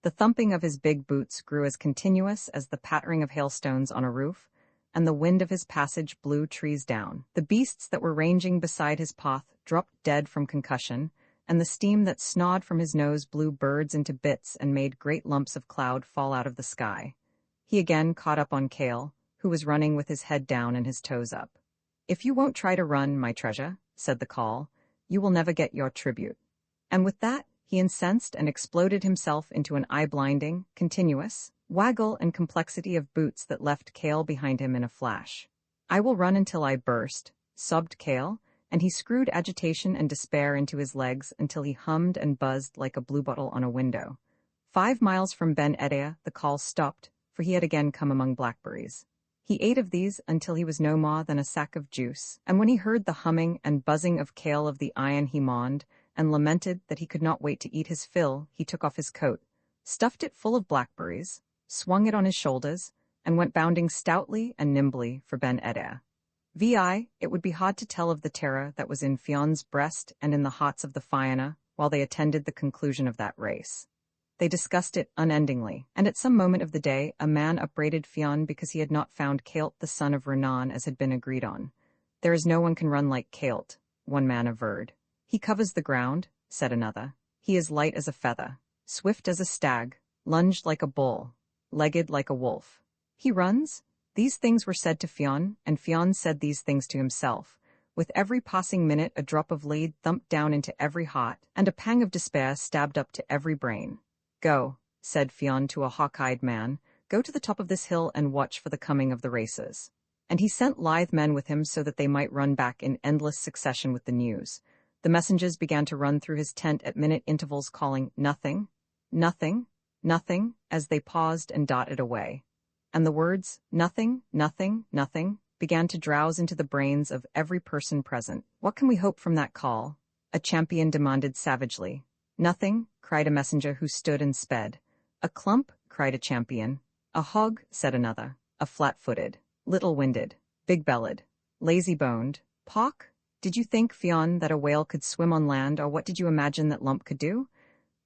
The thumping of his big boots grew as continuous as the pattering of hailstones on a roof, and the wind of his passage blew trees down. The beasts that were ranging beside his path dropped dead from concussion, and the steam that snawed from his nose blew birds into bits and made great lumps of cloud fall out of the sky. He again caught up on Kale, who was running with his head down and his toes up. "If you won't try to run, my treasure," said the call, "you will never get your tribute." And with that, he incensed and exploded himself into an eye-blinding, continuous waggle and complexity of boots that left Kale behind him in a flash. "I will run until I burst," sobbed Kale, and he screwed agitation and despair into his legs until he hummed and buzzed like a bluebottle on a window. 5 miles from Ben Edea, the call stopped, for he had again come among blackberries. He ate of these until he was no more than a sack of juice, and when he heard the humming and buzzing of Kale of the iron he mourned, and lamented that he could not wait to eat his fill. He took off his coat, stuffed it full of blackberries, swung it on his shoulders, and went bounding stoutly and nimbly for Ben Edea. It would be hard to tell of the terror that was in Fion's breast and in the hearts of the Fianna while they attended the conclusion of that race. They discussed it unendingly, and at some moment of the day a man upbraided Fionn because he had not found Caolt the son of Renan as had been agreed on. "There is no one can run like Caolt," one man averred. "He covers the ground," said another. "He is light as a feather, swift as a stag, lunged like a bull, legged like a wolf. He runs?" These things were said to Fionn, and Fionn said these things to himself. With every passing minute a drop of lead thumped down into every heart, and a pang of despair stabbed up to every brain. "Go," said Fionn to a hawk-eyed man, "go to the top of this hill and watch for the coming of the racers." And he sent lithe men with him so that they might run back in endless succession with the news. The messengers began to run through his tent at minute intervals calling, "Nothing, nothing, nothing," as they paused and darted away. And the words, "Nothing, nothing, nothing," began to drowse into the brains of every person present. "What can we hope from that call?" a champion demanded savagely. "Nothing," cried a messenger who stood and sped. "A clump," cried a champion. "A hog," said another. "A flat-footed, little-winded, big-bellied, lazy-boned. Pock? Did you think, Fionn, that a whale could swim on land, or what did you imagine that lump could do?"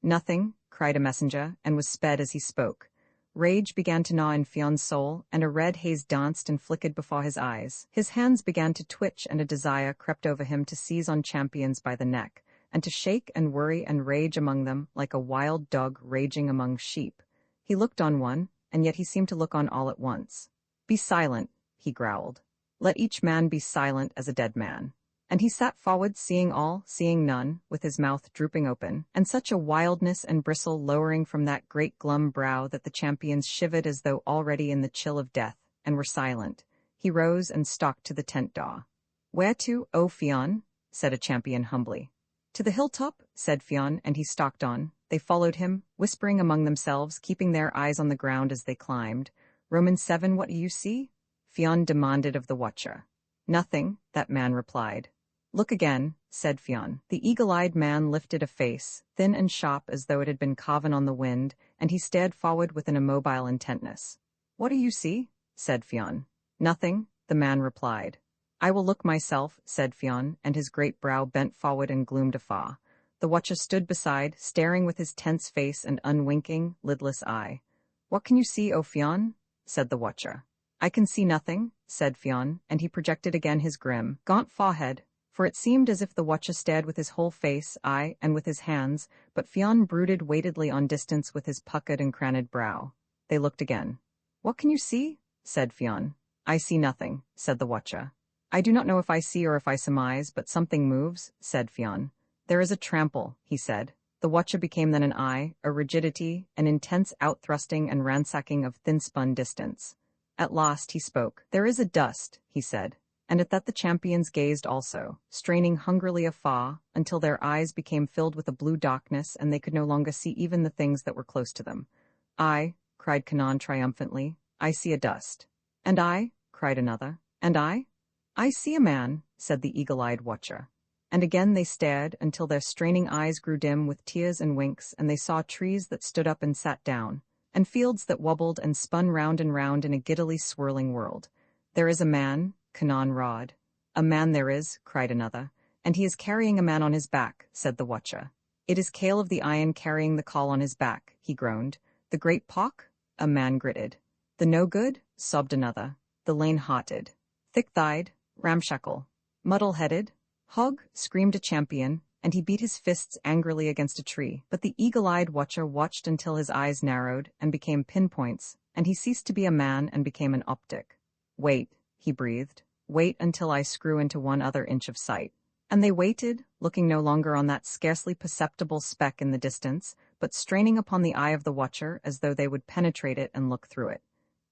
"Nothing," cried a messenger, and was sped as he spoke. Rage began to gnaw in Fionn's soul, and a red haze danced and flickered before his eyes. His hands began to twitch, and a desire crept over him to seize on champions by the neck, and to shake and worry and rage among them like a wild dog raging among sheep. He looked on one, and yet he seemed to look on all at once. "Be silent," he growled. "Let each man be silent as a dead man." And he sat forward, seeing all, seeing none, with his mouth drooping open, and such a wildness and bristle lowering from that great glum brow that the champions shivered as though already in the chill of death, and were silent. He rose and stalked to the tent door. "Where to, O Fionn?" said a champion humbly. "To the hilltop," said Fionn, and he stalked on. They followed him, whispering among themselves, keeping their eyes on the ground as they climbed. "Romans 7, what do you see?" Fionn demanded of the watcher. "Nothing," that man replied. "Look again," said Fionn. The eagle-eyed man lifted a face, thin and sharp as though it had been carven on the wind, and he stared forward with an immobile intentness. "What do you see?" said Fionn. "Nothing," the man replied. "I will look myself," said Fionn, and his great brow bent forward and gloomed afar. The watcher stood beside, staring with his tense face and unwinking, lidless eye. "What can you see, O Fionn?" said the watcher. "I can see nothing," said Fionn, and he projected again his grim, gaunt forehead, for it seemed as if the watcher stared with his whole face, eye, and with his hands, but Fionn brooded weightedly on distance with his puckered and craned brow. They looked again. "What can you see?" said Fionn. "I see nothing," said the watcher. "I do not know if I see or if I surmise, but something moves," said Fionn. "There is a trample," he said. The watcher became then an eye, a rigidity, an intense outthrusting and ransacking of thin-spun distance. At last he spoke. "There is a dust," he said. And at that the champions gazed also, straining hungrily afar, until their eyes became filled with a blue darkness and they could no longer see even the things that were close to them. "I," cried Canaan triumphantly, "I see a dust." "And I," cried another. "And I?" "I see a man," said the eagle-eyed watcher. And again they stared until their straining eyes grew dim with tears and winks, and they saw trees that stood up and sat down, and fields that wobbled and spun round and round in a giddily swirling world. "There is a man," Canaan rawed. "A man there is," cried another. "And he is carrying a man on his back," said the watcher. "It is Cale of the Iron carrying the call on his back," he groaned. The great Pock? A man gritted. The no good? Sobbed another. The lane-hearted. Thick-thighed, ramshackle. Muddle-headed. Hog? Screamed a champion, and he beat his fists angrily against a tree. But the eagle-eyed watcher watched until his eyes narrowed and became pinpoints, and he ceased to be a man and became an optic. Wait, he breathed. Wait until I screw into 1 other inch of sight. And they waited, looking no longer on that scarcely perceptible speck in the distance, but straining upon the eye of the watcher as though they would penetrate it and look through it.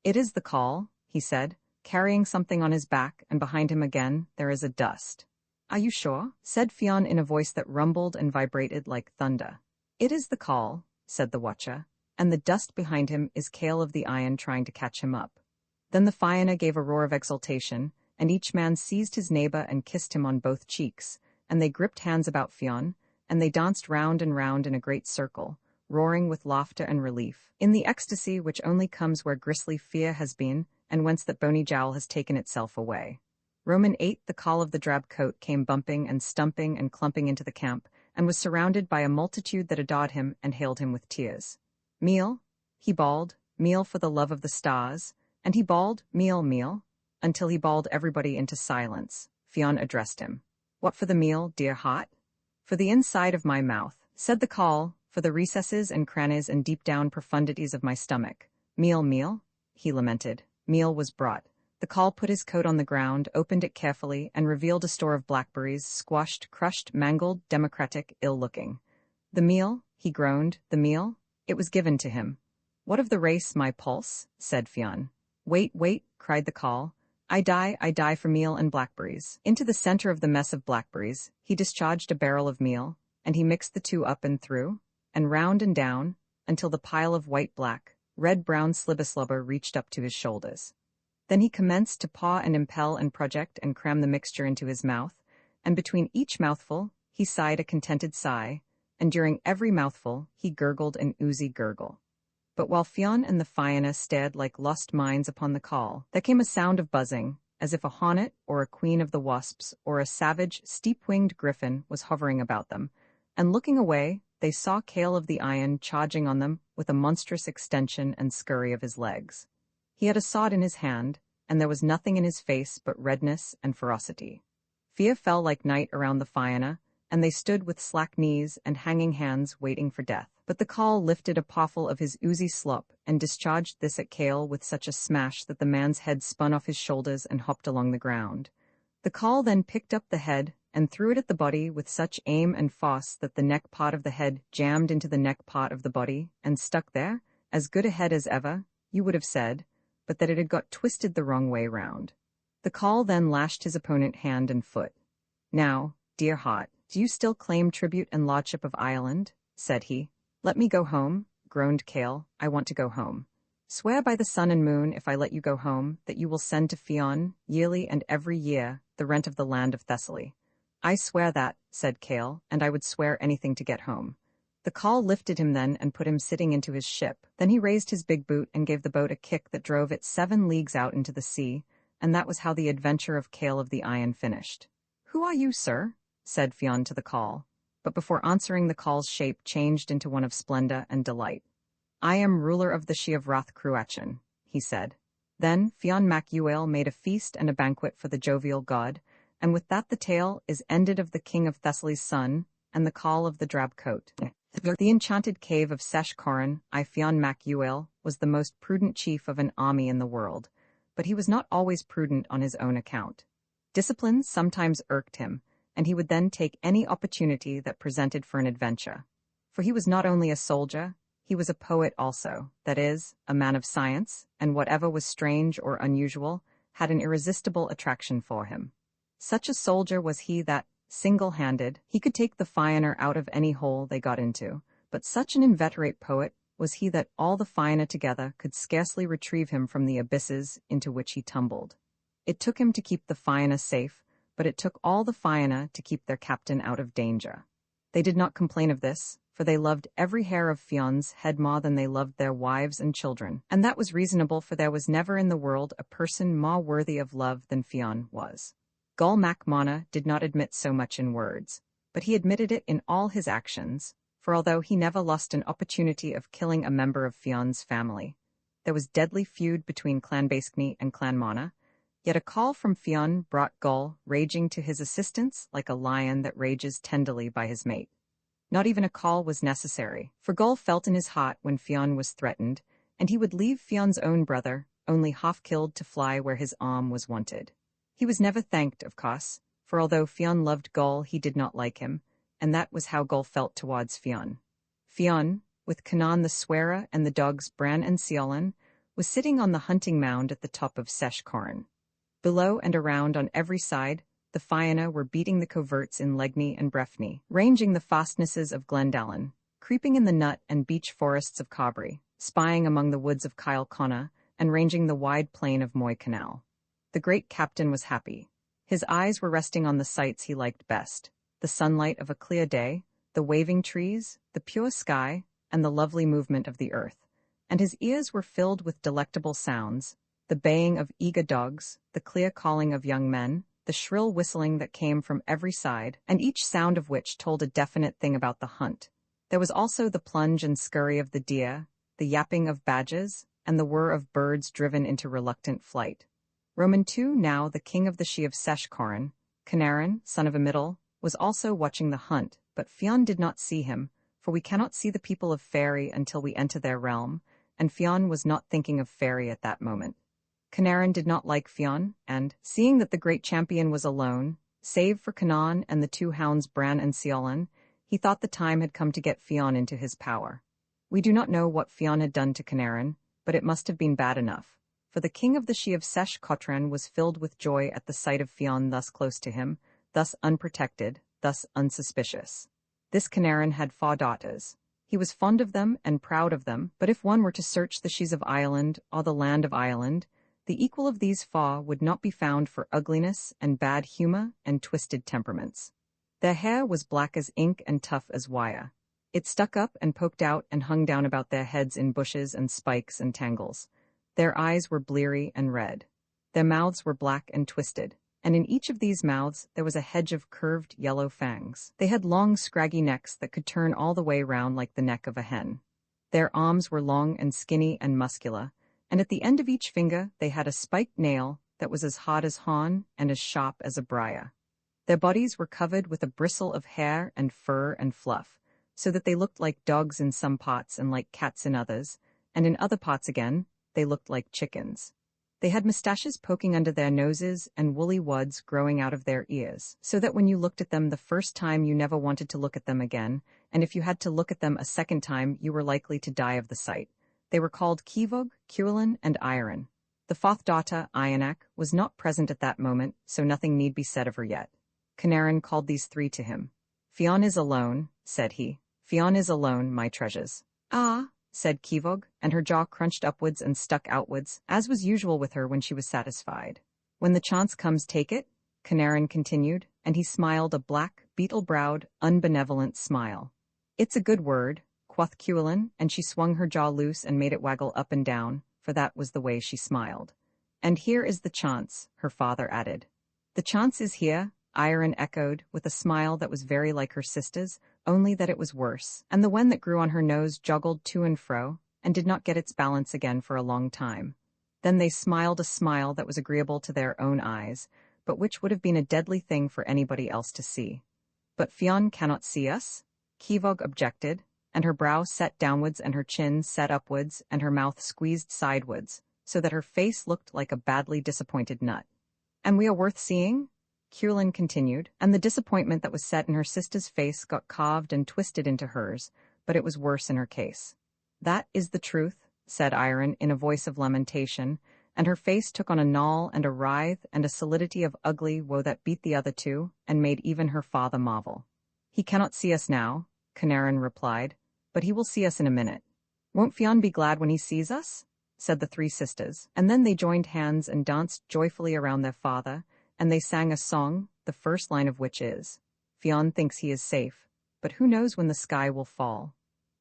It is the call, he said, carrying something on his back, and behind him again there is a dust. Are you sure? Said Fionn in a voice that rumbled and vibrated like thunder. It is the call, said the watcher, and the dust behind him is Cale of the Iron trying to catch him up. Then the Fianna gave a roar of exultation, and each man seized his neighbor and kissed him on both cheeks, and they gripped hands about Fionn, and they danced round and round in a great circle, roaring with laughter and relief, in the ecstasy which only comes where grisly fear has been, and whence that bony jowl has taken itself away. Roman 8, the call of the drab coat, came bumping and stumping and clumping into the camp, and was surrounded by a multitude that adored him and hailed him with tears. Meal, he bawled, meal for the love of the stars, and he bawled, meal, meal, until he bawled everybody into silence. Fionn addressed him. What for the meal, dear heart? For the inside of my mouth, said the call, for the recesses and crannies and deep-down profundities of my stomach. Meal, meal, he lamented. Meal was brought. The call put his coat on the ground, opened it carefully, and revealed a store of blackberries, squashed, crushed, mangled, democratic, ill-looking. The meal, he groaned, the meal? It was given to him. What of the race, my pulse? Said Fionn. Wait, wait, cried the call. I die for meal and blackberries. Into the center of the mess of blackberries, he discharged a barrel of meal, and he mixed the two up and through, and round and down, until the pile of white-black, red-brown slibber reached up to his shoulders. Then he commenced to paw and impel and project and cram the mixture into his mouth, and between each mouthful he sighed a contented sigh, and during every mouthful he gurgled an oozy gurgle. But while Fionn and the Fianna stared like lost minds upon the call, there came a sound of buzzing, as if a hornet or a queen of the wasps or a savage, steep-winged griffin was hovering about them, and looking away, they saw Cale of the Iron charging on them with a monstrous extension and scurry of his legs. He had a sword in his hand, and there was nothing in his face but redness and ferocity. Fear fell like night around the Fianna, and they stood with slack knees and hanging hands waiting for death. But the call lifted a pawful of his oozy slop and discharged this at Cale with such a smash that the man's head spun off his shoulders and hopped along the ground. The call then picked up the head and threw it at the body with such aim and force that the neck part of the head jammed into the neck part of the body and stuck there, as good a head as ever, you would have said, but that it had got twisted the wrong way round. The call then lashed his opponent hand and foot. Now, dear heart, do you still claim tribute and lordship of Ireland? Said he. Let me go home, groaned Cale. I want to go home. Swear by the sun and moon, if I let you go home, that you will send to Fionn, yearly and every year, the rent of the land of Thessaly. I swear that, said Cale, and I would swear anything to get home. The call lifted him then and put him sitting into his ship. Then he raised his big boot and gave the boat a kick that drove it 7 leagues out into the sea, and that was how the adventure of Cale of the Iron finished. Who are you, sir? Said Fionn to the call. But before answering, the call's shape changed into one of splendor and delight. I am ruler of the She of Wrath Cruachan, he said. Then Fionn mac Uail made a feast and a banquet for the jovial god, and with that the tale is ended of the king of Thessaly's son, and the call of the drab coat. The enchanted cave of Sesh Corin, I Fionn mac Uail, was the most prudent chief of an army in the world, but he was not always prudent on his own account. Discipline sometimes irked him, and he would then take any opportunity that presented for an adventure. For he was not only a soldier, he was a poet also, that is, a man of science, and whatever was strange or unusual had an irresistible attraction for him. Such a soldier was he that, single-handed, he could take the Fianna out of any hole they got into, but such an inveterate poet was he that all the Fianna together could scarcely retrieve him from the abysses into which he tumbled. It took him to keep the Fianna safe, but it took all the Fianna to keep their captain out of danger. They did not complain of this, for they loved every hair of Fionn's head more than they loved their wives and children, and that was reasonable, for there was never in the world a person more worthy of love than Fionn was. Gull mac Mana did not admit so much in words, but he admitted it in all his actions, for although he never lost an opportunity of killing a member of Fionn's family, there was deadly feud between Clan Basicny and Clan Mana, yet a call from Fionn brought Gull raging to his assistance like a lion that rages tenderly by his mate. Not even a call was necessary, for Gull felt in his heart when Fionn was threatened, and he would leave Fionn's own brother, only half-killed, to fly where his arm was wanted. He was never thanked, of course, for although Fionn loved Gull, he did not like him, and that was how Gull felt towards Fionn. Fionn, with Canaan the Swearer and the dogs Bran and Seolin, was sitting on the hunting mound at the top of Sesh Corrin. Below and around on every side, the Fianna were beating the coverts in Legny and Breffni, ranging the fastnesses of Glendallan, creeping in the nut and beech forests of Cobry, spying among the woods of Kyle Connor, and ranging the wide plain of Moy Canal. The great captain was happy. His eyes were resting on the sights he liked best: the sunlight of a clear day, the waving trees, the pure sky, and the lovely movement of the earth. And his ears were filled with delectable sounds: the baying of eager dogs, the clear calling of young men, the shrill whistling that came from every side, and each sound of which told a definite thing about the hunt. There was also the plunge and scurry of the deer, the yapping of badgers, and the whir of birds driven into reluctant flight. Roman II, now the king of the She of Sesh Corrin, Canaran, son of Amital, was also watching the hunt, but Fionn did not see him, for we cannot see the people of Faerie until we enter their realm, and Fionn was not thinking of Faerie at that moment. Canaran did not like Fionn, and, seeing that the great champion was alone, save for Canaan and the two hounds Bran and Seolin, he thought the time had come to get Fionn into his power. We do not know what Fionn had done to Canaran, but it must have been bad enough, for the king of the She of Sesh Cotran was filled with joy at the sight of Fionn thus close to him, thus unprotected, thus unsuspicious. This Canaran had 4 daughters. He was fond of them and proud of them, but if one were to search the She's of Ireland or the land of Ireland, the equal of these 4 would not be found for ugliness and bad humor and twisted temperaments. Their hair was black as ink and tough as wire. It stuck up and poked out and hung down about their heads in bushes and spikes and tangles. Their eyes were bleary and red. Their mouths were black and twisted, and in each of these mouths there was a hedge of curved yellow fangs. They had long, scraggy necks that could turn all the way round like the neck of a hen. Their arms were long and skinny and muscular, and at the end of each finger they had a spiked nail that was as hard as horn and as sharp as a briar. Their bodies were covered with a bristle of hair and fur and fluff, so that they looked like dogs in some parts and like cats in others, and in other parts again, they looked like chickens. They had mustaches poking under their noses and woolly wads growing out of their ears, so that when you looked at them the first time you never wanted to look at them again, and if you had to look at them a second time you were likely to die of the sight. They were called Kivog, Cuillin, and Iron. The 4th daughter, Ionak, was not present at that moment, so nothing need be said of her yet. Canaran called these 3 to him. "Fionn is alone," said he. "Fionn is alone, my treasures." "Ah," said Kivog, and her jaw crunched upwards and stuck outwards, as was usual with her when she was satisfied. "When the chance comes, take it," Canaran continued, and he smiled a black, beetle-browed, unbenevolent smile. "It's a good word," quoth Cuillin, and she swung her jaw loose and made it waggle up and down, for that was the way she smiled. "And here is the chance," her father added. "The chance is here," Iron echoed, with a smile that was very like her sister's, only that it was worse, and the wen that grew on her nose joggled to and fro, and did not get its balance again for a long time. Then they smiled a smile that was agreeable to their own eyes, but which would have been a deadly thing for anybody else to see. "But Fionn cannot see us?" Kivog objected, and her brow set downwards and her chin set upwards and her mouth squeezed sidewards, so that her face looked like a badly disappointed nut. "And we are worth seeing?" Cuillin continued, and the disappointment that was set in her sister's face got carved and twisted into hers, but it was worse in her case. "That is the truth," said Iron in a voice of lamentation, and her face took on a gnawl and a writhe and a solidity of ugly woe that beat the other 2, and made even her father marvel. "He cannot see us now," Canaran replied, "but he will see us in a minute." "Won't Fionn be glad when he sees us?" said the 3 sisters, and then they joined hands and danced joyfully around their father, and they sang a song, the first line of which is, "Fionn thinks he is safe, but who knows when the sky will fall."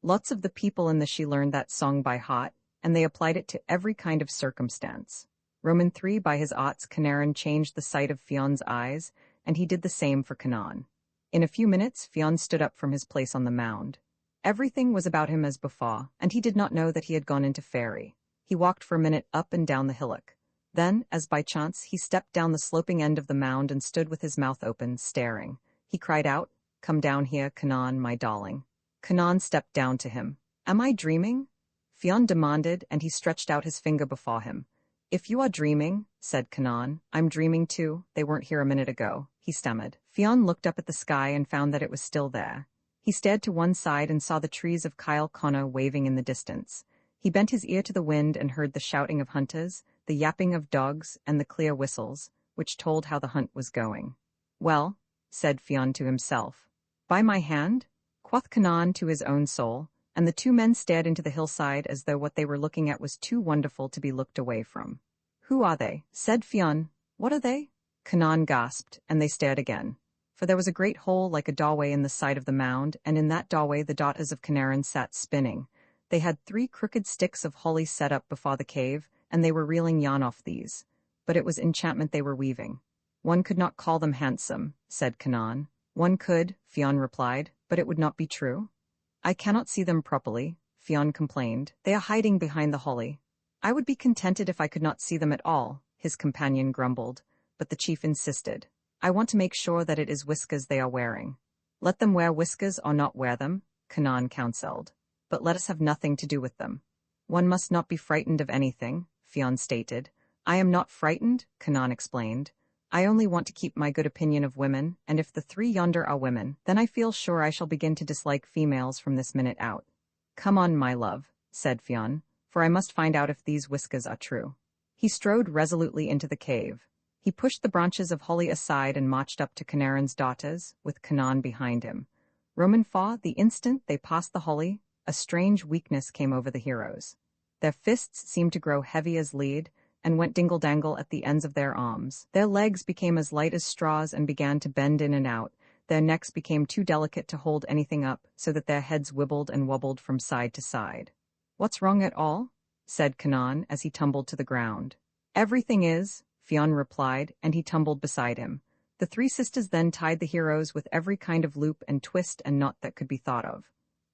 Lots of the people in the She learned that song by heart, and they applied it to every kind of circumstance. Roman III, by his arts, Canaran changed the sight of Fionn's eyes, and he did the same for Canaan. In a few minutes, Fionn stood up from his place on the mound. Everything was about him as before, and he did not know that he had gone into fairy. He walked for a minute up and down the hillock. Then, as by chance, he stepped down the sloping end of the mound and stood with his mouth open, staring. He cried out, "Come down here, Kanan, my darling." Kanan stepped down to him. "Am I dreaming?" Fionn demanded, and he stretched out his finger before him. "If you are dreaming," said Kanan, "I'm dreaming too. They weren't here a minute ago," he stammered. Fionn looked up at the sky and found that it was still there. He stared to one side and saw the trees of Kyle Connor waving in the distance. He bent his ear to the wind and heard the shouting of hunters, the yapping of dogs, and the clear whistles, which told how the hunt was going. "Well," said Fionn to himself. "By my hand?" quoth Kanan to his own soul, and the two men stared into the hillside as though what they were looking at was too wonderful to be looked away from. "Who are they?" said Fionn. "What are they?" Kanan gasped, and they stared again. For there was a great hole like a doorway in the side of the mound, and in that doorway the daughters of Canaran sat spinning. They had 3 crooked sticks of holly set up before the cave, and they were reeling yarn off these. But it was enchantment they were weaving. "One could not call them handsome," said Kanan. "One could," Fionn replied, "but it would not be true." "I cannot see them properly," Fionn complained. "They are hiding behind the holly." "I would be contented if I could not see them at all," his companion grumbled, but the chief insisted. "I want to make sure that it is whiskers they are wearing." "Let them wear whiskers or not wear them," Kanan counseled, "but let us have nothing to do with them." "One must not be frightened of anything," Fionn stated. "I am not frightened," Kanan explained. "I only want to keep my good opinion of women, and if the 3 yonder are women, then I feel sure I shall begin to dislike females from this minute out." "Come on, my love," said Fionn, "for I must find out if these whiskers are true." He strode resolutely into the cave. He pushed the branches of holly aside and marched up to Canaran's daughters, with Kanan behind him. Roman Faw, the instant they passed the holly, a strange weakness came over the heroes. Their fists seemed to grow heavy as lead, and went dingle-dangle at the ends of their arms. Their legs became as light as straws and began to bend in and out. Their necks became too delicate to hold anything up, so that their heads wibbled and wobbled from side to side. "What's wrong at all?" said Kanan as he tumbled to the ground. "Everything is," Fionn replied, and he tumbled beside him. The 3 sisters then tied the heroes with every kind of loop and twist and knot that could be thought of.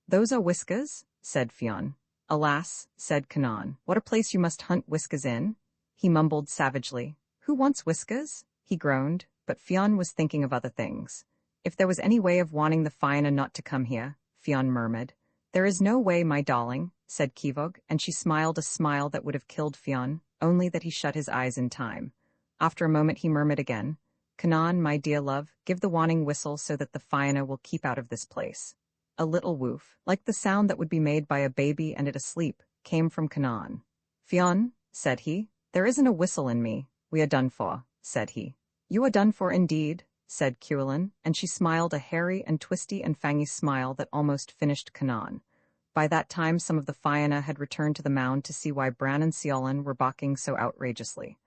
"Those are whiskers?" said Fionn. "Alas," said Kanan, "what a place you must hunt whiskers in." He mumbled savagely. "Who wants whiskers?" he groaned, but Fionn was thinking of other things. "If there was any way of warning the Fianna not to come here," Fionn murmured. "There is no way, my darling," said Kivog, and she smiled a smile that would have killed Fionn, only that he shut his eyes in time. After a moment he murmured again, "Kanan, my dear love, give the warning whistle so that the Fianna will keep out of this place." A little woof, like the sound that would be made by a baby and it asleep, came from Kanan. "Fionn," said he, "there isn't a whistle in me. We are done for," said he. "You are done for indeed," said Cuillin, and she smiled a hairy and twisty and fangy smile that almost finished Kanan. By that time some of the Fianna had returned to the mound to see why Bran and Ciolin were barking so outrageously.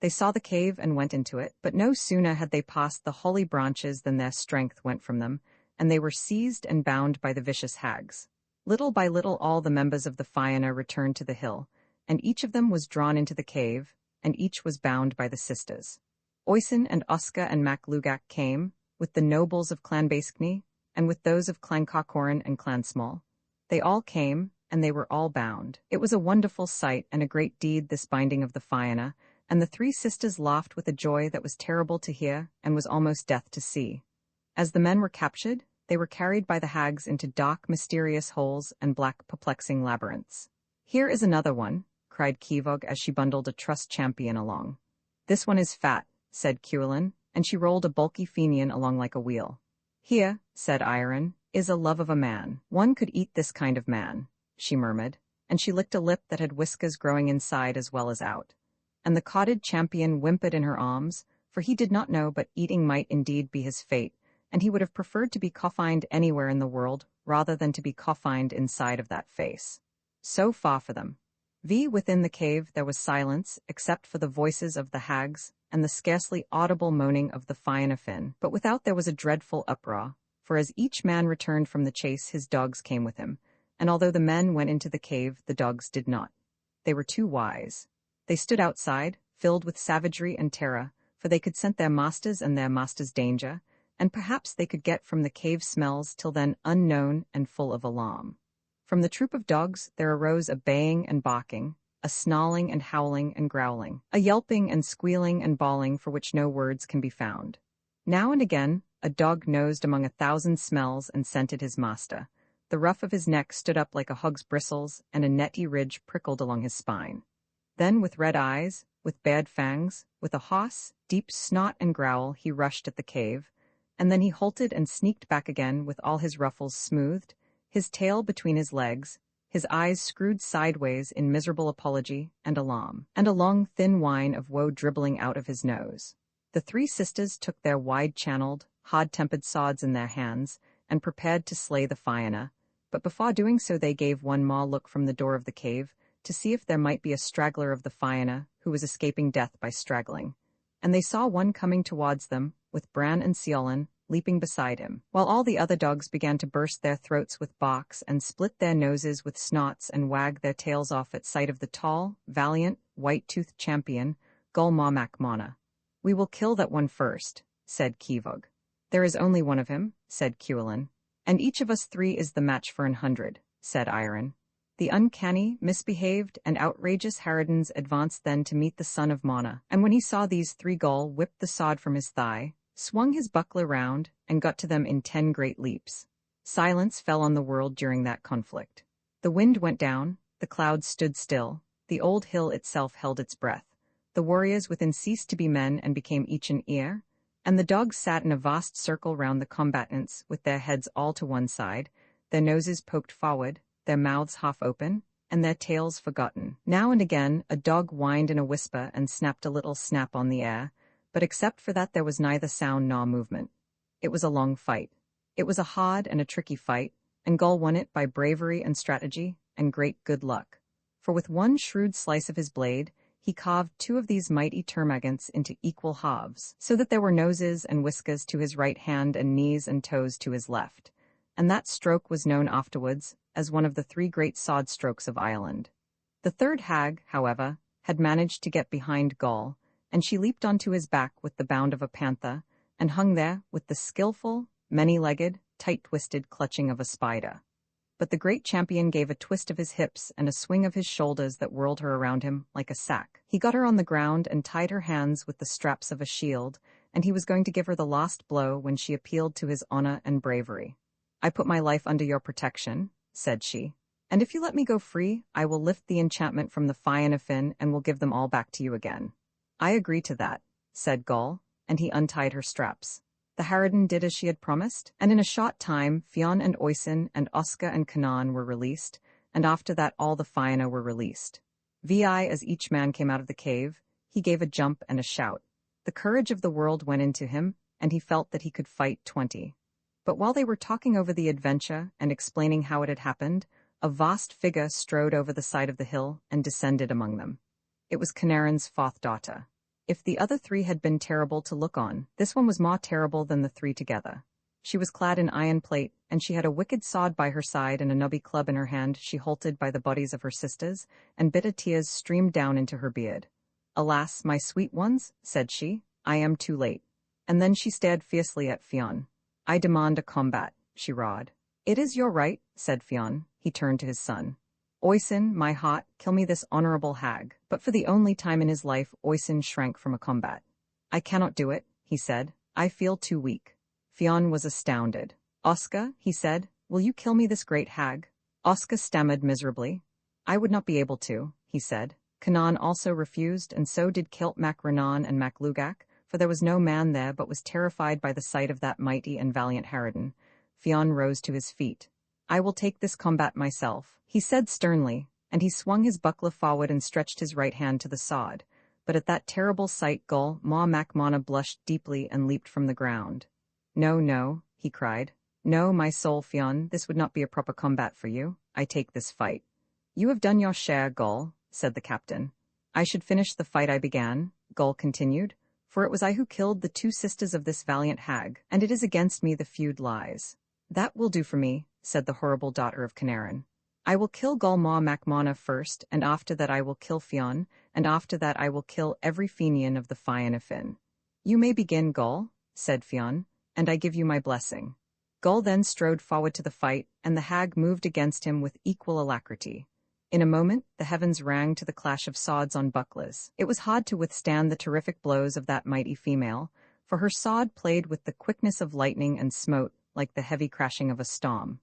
They saw the cave and went into it, but no sooner had they passed the holly branches than their strength went from them, and they were seized and bound by the vicious hags. Little by little all the members of the Fianna returned to the hill, and each of them was drawn into the cave, and each was bound by the sisters. Oisin and Osca and Mac Lugach came, with the nobles of Clan Bascny, and with those of Clan Cockhoran and Clan Small. They all came, and they were all bound. It was a wonderful sight and a great deed, this binding of the Fianna, and the 3 sisters laughed with a joy that was terrible to hear and was almost death to see. As the men were captured, they were carried by the hags into dark, mysterious holes and black, perplexing labyrinths. "Here is another one," cried Kivog as she bundled a trust champion along. "This one is fat," said Cuillin, and she rolled a bulky Fenian along like a wheel. "Here," said Iron, "is a love of a man. One could eat this kind of man," she murmured, and she licked a lip that had whiskers growing inside as well as out. And the codded champion whimpered in her arms, for he did not know but eating might indeed be his fate, and he would have preferred to be coffined anywhere in the world rather than to be coffined inside of that face. So far for them. Within the cave there was silence, except for the voices of the hags and the scarcely audible moaning of the Fianna Finn, but without there was a dreadful uproar, for as each man returned from the chase his dogs came with him, and although the men went into the cave, the dogs did not. They were too wise. They stood outside, filled with savagery and terror, for they could scent their masters and their masters' danger, and perhaps they could get from the cave smells till then unknown and full of alarm. From the troop of dogs there arose a baying and barking, a snarling and howling and growling, a yelping and squealing and bawling for which no words can be found. Now and again, a dog nosed among 1,000 smells and scented his master. The ruff of his neck stood up like a hog's bristles, and a netty ridge prickled along his spine. Then, with red eyes, with bared fangs, with a hoarse, deep snort and growl, he rushed at the cave, and then he halted and sneaked back again with all his ruffles smoothed, his tail between his legs, his eyes screwed sideways in miserable apology and alarm, and a long thin whine of woe dribbling out of his nose. The three sisters took their wide-channeled, hard-tempered swords in their hands and prepared to slay the Fianna, but before doing so they gave one more look from the door of the cave to see if there might be a straggler of the Fianna who was escaping death by straggling, and they saw one coming towards them, with Bran and Seolin leaping beside him, while all the other dogs began to burst their throats with barks and split their noses with snots and wag their tails off at sight of the tall, valiant, white-toothed champion, Gol Mac Mona. "We will kill that one first," said Kevog. "There is only one of him," said Cuillin. "And each of us three is the match for 100, said Iron. The uncanny, misbehaved, and outrageous Harridans advanced then to meet the son of Mona, and when he saw these three Gol whipped the sword from his thigh, swung his buckler round, and got to them in 10 great leaps. Silence fell on the world during that conflict. The wind went down, the clouds stood still, the old hill itself held its breath, the warriors within ceased to be men and became each an ear, and the dogs sat in a vast circle round the combatants with their heads all to one side, their noses poked forward, their mouths half open, and their tails forgotten. Now and again a dog whined in a whisper and snapped a little snap on the air, but except for that there was neither sound nor movement. It was a long fight. It was a hard and a tricky fight, and Gol won it by bravery and strategy and great good luck. For with one shrewd slice of his blade, he carved 2 of these mighty termagants into equal halves, so that there were noses and whiskers to his right hand and knees and toes to his left, and that stroke was known afterwards as one of the 3 great sword strokes of Ireland. The third hag, however, had managed to get behind Gol, and she leaped onto his back with the bound of a panther, and hung there with the skillful, many-legged, tight-twisted clutching of a spider. But the great champion gave a twist of his hips and a swing of his shoulders that whirled her around him like a sack. He got her on the ground and tied her hands with the straps of a shield, and he was going to give her the last blow when she appealed to his honor and bravery. "I put my life under your protection," said she, "and if you let me go free, I will lift the enchantment from the Fianna Finn and will give them all back to you again." "I agree to that," said Gol, and he untied her straps. The Harridan did as she had promised, and in a short time Fionn and Oisin and Osca and Canaan were released, and after that all the Fianna were released. As each man came out of the cave, he gave a jump and a shout. The courage of the world went into him, and he felt that he could fight 20. But while they were talking over the adventure and explaining how it had happened, a vast figure strode over the side of the hill and descended among them. It was Canarin's 4th daughter. If the other 3 had been terrible to look on, this one was more terrible than the 3 together. She was clad in iron plate, and she had a wicked sword by her side and a nubby club in her hand. She halted by the bodies of her sisters, and bitter tears streamed down into her beard. "Alas, my sweet ones," said she, "I am too late." And then she stared fiercely at Fionn. "I demand a combat," she roared. "It is your right," said Fionn. He turned to his son. "Oisin, my heart, kill me this honorable hag." But for the only time in his life Oisin shrank from a combat. "I cannot do it," he said. "I feel too weak." Fionn was astounded. "Osca," he said, "will you kill me this great hag?" Osca stammered miserably. "I would not be able to," he said. Canaan also refused, and so did Kilt Mac Renan and Mac Lugach, for there was no man there but was terrified by the sight of that mighty and valiant Harridan. Fionn rose to his feet. "I will take this combat myself," he said sternly, and he swung his buckler forward and stretched his right hand to the sword. But at that terrible sight Gol Mac Mona blushed deeply and leaped from the ground. "No, no," he cried. "No, my soul, Fionn, this would not be a proper combat for you. I take this fight." "You have done your share, Gol," said the captain. "I should finish the fight I began," Gol continued, "for it was I who killed the 2 sisters of this valiant hag, and it is against me the feud lies." "That will do for me," said the horrible daughter of Canarin. "I will kill Gol Mac Mona first, and after that I will kill Fionn, and after that I will kill every Fenian of the Fianna Finn." "You may begin, Gol," said Fionn, "and I give you my blessing." Gull then strode forward to the fight, and the hag moved against him with equal alacrity. In a moment, the heavens rang to the clash of swords on bucklers. It was hard to withstand the terrific blows of that mighty female, for her sword played with the quickness of lightning and smote like the heavy crashing of a storm.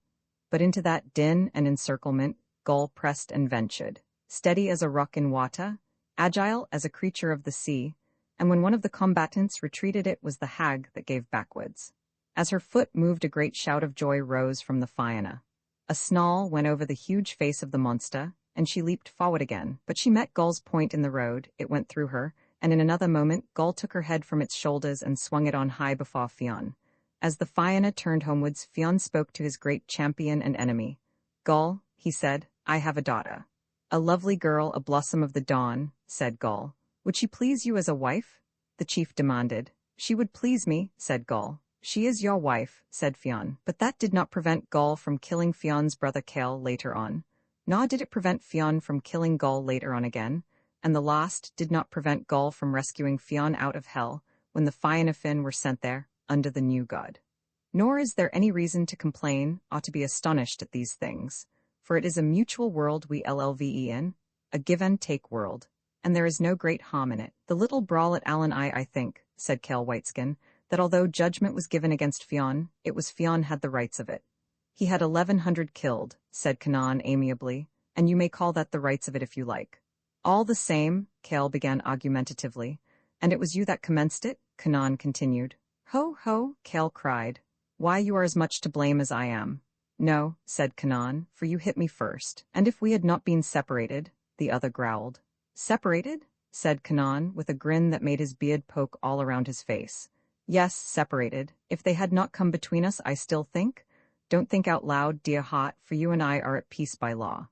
But into that din and encirclement, Gull pressed and ventured, steady as a rock in water, agile as a creature of the sea, and when one of the combatants retreated it was the hag that gave backwards. As her foot moved, a great shout of joy rose from the Fianna. A snarl went over the huge face of the monster, and she leaped forward again, but she met Gull's point in the road, it went through her, and in another moment Gull took her head from its shoulders and swung it on high before Fionn. As the Fianna turned homewards, Fionn spoke to his great champion and enemy. "Gull," he said, "I have a daughter." "A lovely girl, a blossom of the dawn," said Gull. "Would she please you as a wife?" the chief demanded. "She would please me," said Gull. "She is your wife," said Fionn, but that did not prevent Gull from killing Fionn's brother Cale later on. Nor did it prevent Fionn from killing Gull later on again, and the last did not prevent Gull from rescuing Fionn out of hell when the Fianna Finn were sent there under the new god. Nor is there any reason to complain or to be astonished at these things, for it is a mutual world we lve in, a give-and-take world, and there is no great harm in it. "The little brawl at Allen I think," said Cale Whiteskin, "that although judgment was given against Fionn, it was Fionn had the rights of it." "He had 1100 killed," said Canaan amiably, "and you may call that the rights of it if you like." "All the same," Cale began argumentatively. "And it was you that commenced it?" Canaan continued. "Ho, ho," Cale cried. "Why, you are as much to blame as I am." "No," said Canaan, "for you hit me first. And if we had not been separated," the other growled. "Separated?" said Canaan, with a grin that made his beard poke all around his face. "Yes, separated. If they had not come between us, I still think. Don't think out loud, dear heart, for you and I are at peace by law."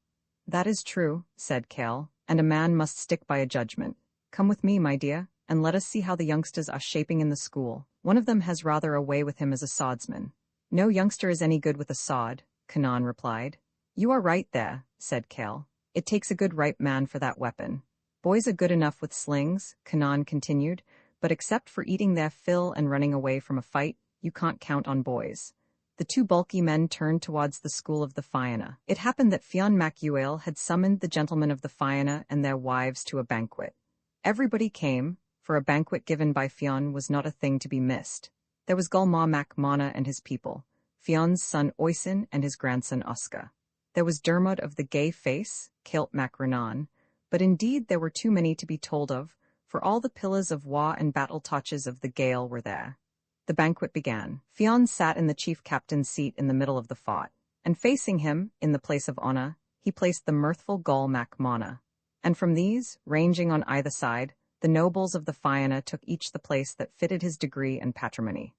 "That is true," said Cale, "and a man must stick by a judgment. Come with me, my dear, and let us see how the youngsters are shaping in the school. One of them has rather a way with him as a swordsman." "No youngster is any good with a sword," Canaan replied. "You are right there," said Cale. "It takes a good ripe man for that weapon." "Boys are good enough with slings," Canaan continued, "but except for eating their fill and running away from a fight, you can't count on boys." The two bulky men turned towards the school of the Fianna. It happened that Fionn mac Uail had summoned the gentlemen of the Fianna and their wives to a banquet. Everybody came, for a banquet given by Fionn was not a thing to be missed. There was Gulmar mac Mana and his people, Fionn's son Oisin and his grandson Oscar. There was Dermot of the gay face, Kilt mac Renan, but indeed there were too many to be told of, for all the pillars of war and battle torches of the Gael were there. The banquet began. Fionn sat in the chief captain's seat in the middle of the fort, and facing him, in the place of honor, he placed the mirthful Gull mac Mana. And from these, ranging on either side, the nobles of the Fianna took each the place that fitted his degree and patrimony.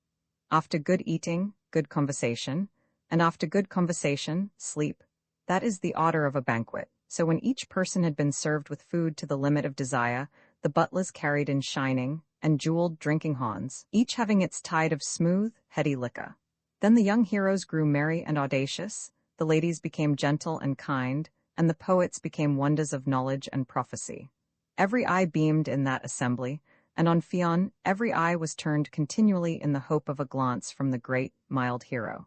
After good eating, good conversation, and after good conversation, sleep. That is the order of a banquet. So when each person had been served with food to the limit of desire, the butlers carried in shining and jeweled drinking horns, each having its tide of smooth, heady liquor. Then the young heroes grew merry and audacious, the ladies became gentle and kind, and the poets became wonders of knowledge and prophecy. Every eye beamed in that assembly, and on Fionn every eye was turned continually in the hope of a glance from the great, mild hero.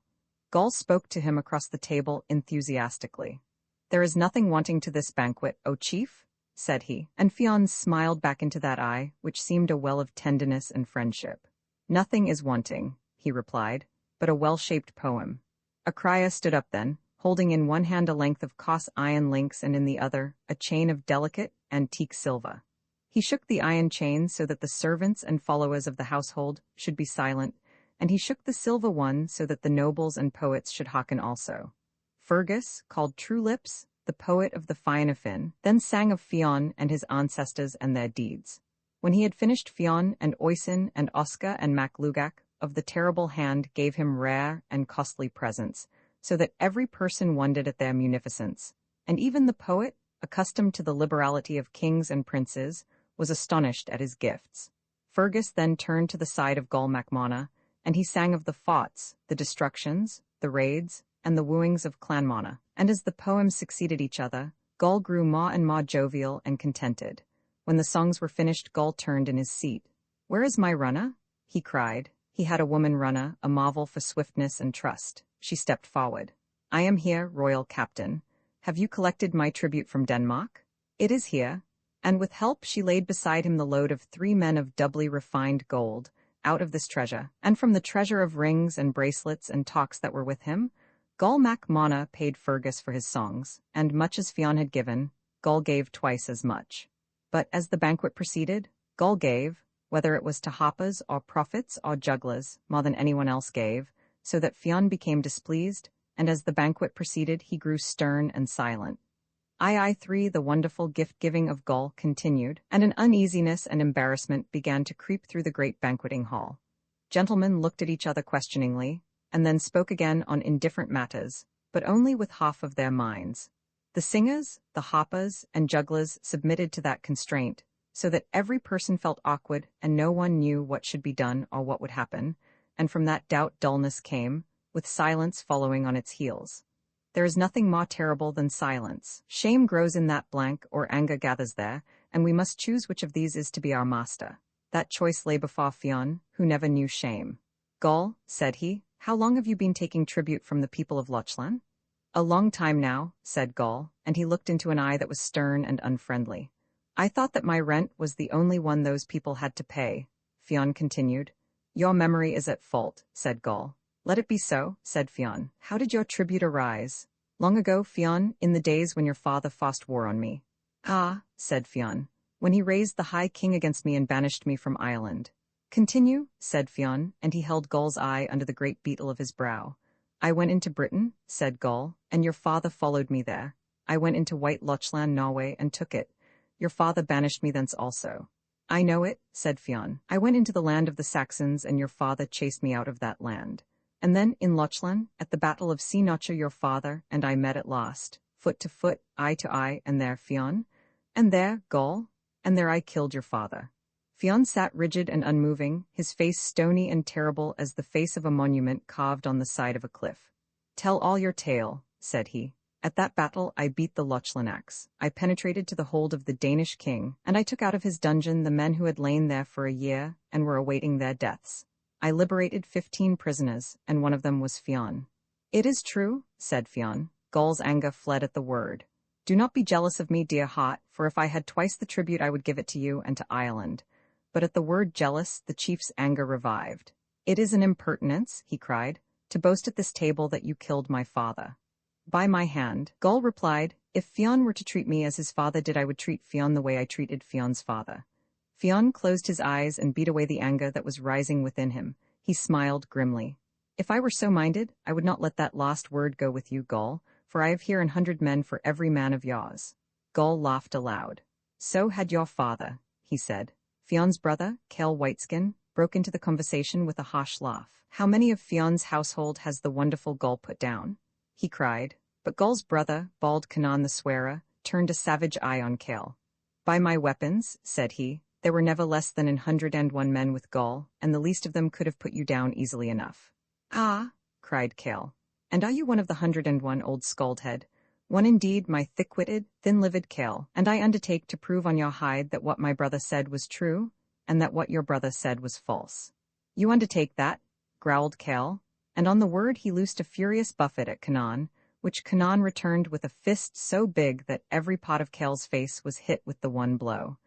Gull spoke to him across the table enthusiastically. "There is nothing wanting to this banquet, O chief," said he, and Fionn smiled back into that eye, which seemed a well of tenderness and friendship. "Nothing is wanting," he replied, "but a well-shaped poem." A crier stood up then, holding in one hand a length of coarse iron links and in the other a chain of delicate, antique silver. He shook the iron chain so that the servants and followers of the household should be silent, and he shook the silver one so that the nobles and poets should hearken also. Fergus, called True Lips, the poet of the Fianna Finn, then sang of Fionn and his ancestors and their deeds. When he had finished, Fionn and Oisin and Oscar and Mac Lugach of the terrible hand gave him rare and costly presents, so that every person wondered at their munificence, and even the poet, accustomed to the liberality of kings and princes, was astonished at his gifts. Fergus then turned to the side of Gull mac Mana, and he sang of the forts, the destructions, the raids, and the wooings of Clan Mana. And as the poems succeeded each other, Gull grew more and more jovial and contented. When the songs were finished, Gull turned in his seat. "Where is my runner?" he cried. He had a woman runner, a marvel for swiftness and trust. She stepped forward. I am here, royal captain. Have you collected my tribute from Denmark? It is here. And with help she laid beside him the load of 3 men of doubly refined gold, out of this treasure, and from the treasure of rings and bracelets and talks that were with him, Gull Mac Mona paid Fergus for his songs, and much as Fionn had given, Gull gave twice as much. But as the banquet proceeded, Gull gave, whether it was to hoppers or prophets or jugglers, more than anyone else gave, so that Fionn became displeased, and as the banquet proceeded he grew stern and silent. I3 the wonderful gift-giving of Gull continued, and an uneasiness and embarrassment began to creep through the great banqueting hall. Gentlemen looked at each other questioningly, and then spoke again on indifferent matters, but only with half of their minds. The singers, the hoppers, and jugglers submitted to that constraint, so that every person felt awkward and no one knew what should be done or what would happen, and from that doubt dullness came, with silence following on its heels. There is nothing more terrible than silence. Shame grows in that blank, or anger gathers there, and we must choose which of these is to be our master. That choice lay before Fionn, who never knew shame. Gull, said he, how long have you been taking tribute from the people of Lochlan? A long time now, said Gull, and he looked into an eye that was stern and unfriendly. I thought that my rent was the only one those people had to pay, Fionn continued. Your memory is at fault, said Gull. Let it be so, said Fionn. How did your tribute arise? Long ago, Fionn, in the days when your father forced war on me. Ah, said Fionn, when he raised the High King against me and banished me from Ireland. Continue, said Fionn, and he held Gull's eye under the great beetle of his brow. I went into Britain, said Gull, and your father followed me there. I went into White Lochlan, Norway, and took it. Your father banished me thence also. I know it, said Fionn. I went into the land of the Saxons, and your father chased me out of that land. And then, in Lochlan, at the battle of Sea Notcher, your father and I met at last, foot to foot, eye to eye, and there, Fionn, and there, Gull, and there I killed your father. Fionn sat rigid and unmoving, his face stony and terrible as the face of a monument carved on the side of a cliff. Tell all your tale, said he. At that battle I beat the Lochlanax. I penetrated to the hold of the Danish king, and I took out of his dungeon the men who had lain there for a year and were awaiting their deaths. I liberated 15 prisoners, and one of them was Fionn. It is true, said Fionn. Gull's anger fled at the word. Do not be jealous of me, dear heart, for if I had twice the tribute I would give it to you and to Ireland. But at the word jealous, the chief's anger revived. It is an impertinence, he cried, to boast at this table that you killed my father. By my hand, Gull replied, if Fionn were to treat me as his father did, I would treat Fionn the way I treated Fionn's father. Fionn closed his eyes and beat away the anger that was rising within him. He smiled grimly. If I were so minded, I would not let that last word go with you, Gull, for I have here 100 men for every man of yours. Gull laughed aloud. So had your father, he said. Fionn's brother, Cale Whiteskin, broke into the conversation with a harsh laugh. How many of Fionn's household has the wonderful Gull put down? He cried. But Gull's brother, bald Canaan the swearer, turned a savage eye on Cale. By my weapons, said he, there were never less than 101 men with Gull, and the least of them could have put you down easily enough. Ah, cried Cale, and are you one of the 101, old scaldhead? One indeed, my thick-witted, thin-livered Cale, and I undertake to prove on your hide that what my brother said was true, and that what your brother said was false. You undertake that? Growled Cale, and on the word he loosed a furious buffet at Canaan, which Canaan returned with a fist so big that every part of Cale's face was hit with the one blow.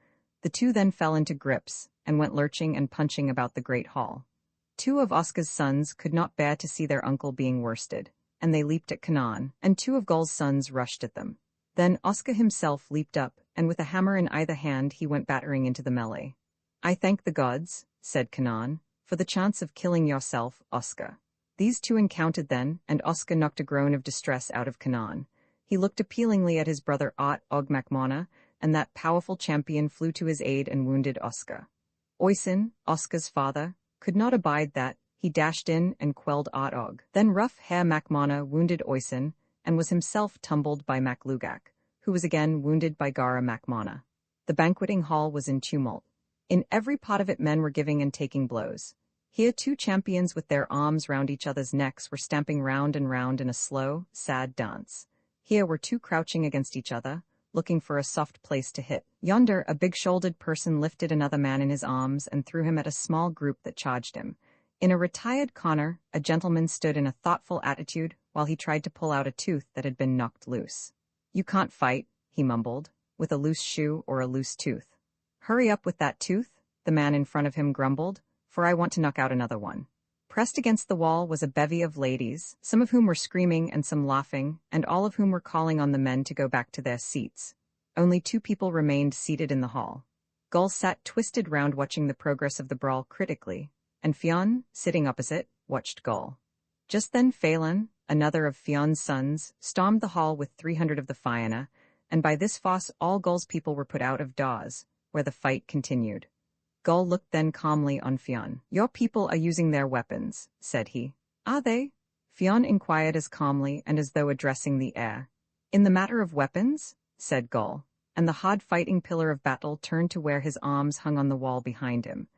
The two then fell into grips, and went lurching and punching about the great hall. 2 of Osca's sons could not bear to see their uncle being worsted, and they leaped at Canaan, and 2 of Gull's sons rushed at them. Then Osca himself leaped up, and with a hammer in either hand he went battering into the melee. I thank the gods, said Canaan, for the chance of killing yourself, Osca. These 2 encountered then, and Osca knocked a groan of distress out of Canaan. He looked appealingly at his brother Og Mac Mona, and that powerful champion flew to his aid and wounded Osca. Oisin, Osca's father, could not abide that. He dashed in and quelled Og. Then rough Herr Mac Mona wounded Oisin, and was himself tumbled by Mac Lugak, who was again wounded by Gara Mac Mona. The banqueting hall was in tumult. In every part of it men were giving and taking blows. Here 2 champions with their arms round each other's necks were stamping round and round in a slow, sad dance. Here were 2 crouching against each other, looking for a soft place to hit. Yonder, a big-shouldered person lifted another man in his arms and threw him at a small group that charged him. In a retired corner, a gentleman stood in a thoughtful attitude while he tried to pull out a tooth that had been knocked loose. "You can't fight," he mumbled, "with a loose shoe or a loose tooth." "Hurry up with that tooth," the man in front of him grumbled, "for I want to knock out another one." Pressed against the wall was a bevy of ladies, some of whom were screaming and some laughing, and all of whom were calling on the men to go back to their seats. Only 2 people remained seated in the hall. Gull sat twisted round watching the progress of the brawl critically, and Fionn, sitting opposite, watched Gull. Just then Phelan, another of Fionn's sons, stormed the hall with 300 of the Fianna, and by this fuss all Gull's people were put out of doors, where the fight continued. Gull looked then calmly on Fionn. "Your people are using their weapons," said he. "Are they?" Fionn inquired as calmly and as though addressing the air. "In the matter of weapons?" said Gull, and the hard-fighting pillar of battle turned to where his arms hung on the wall behind him.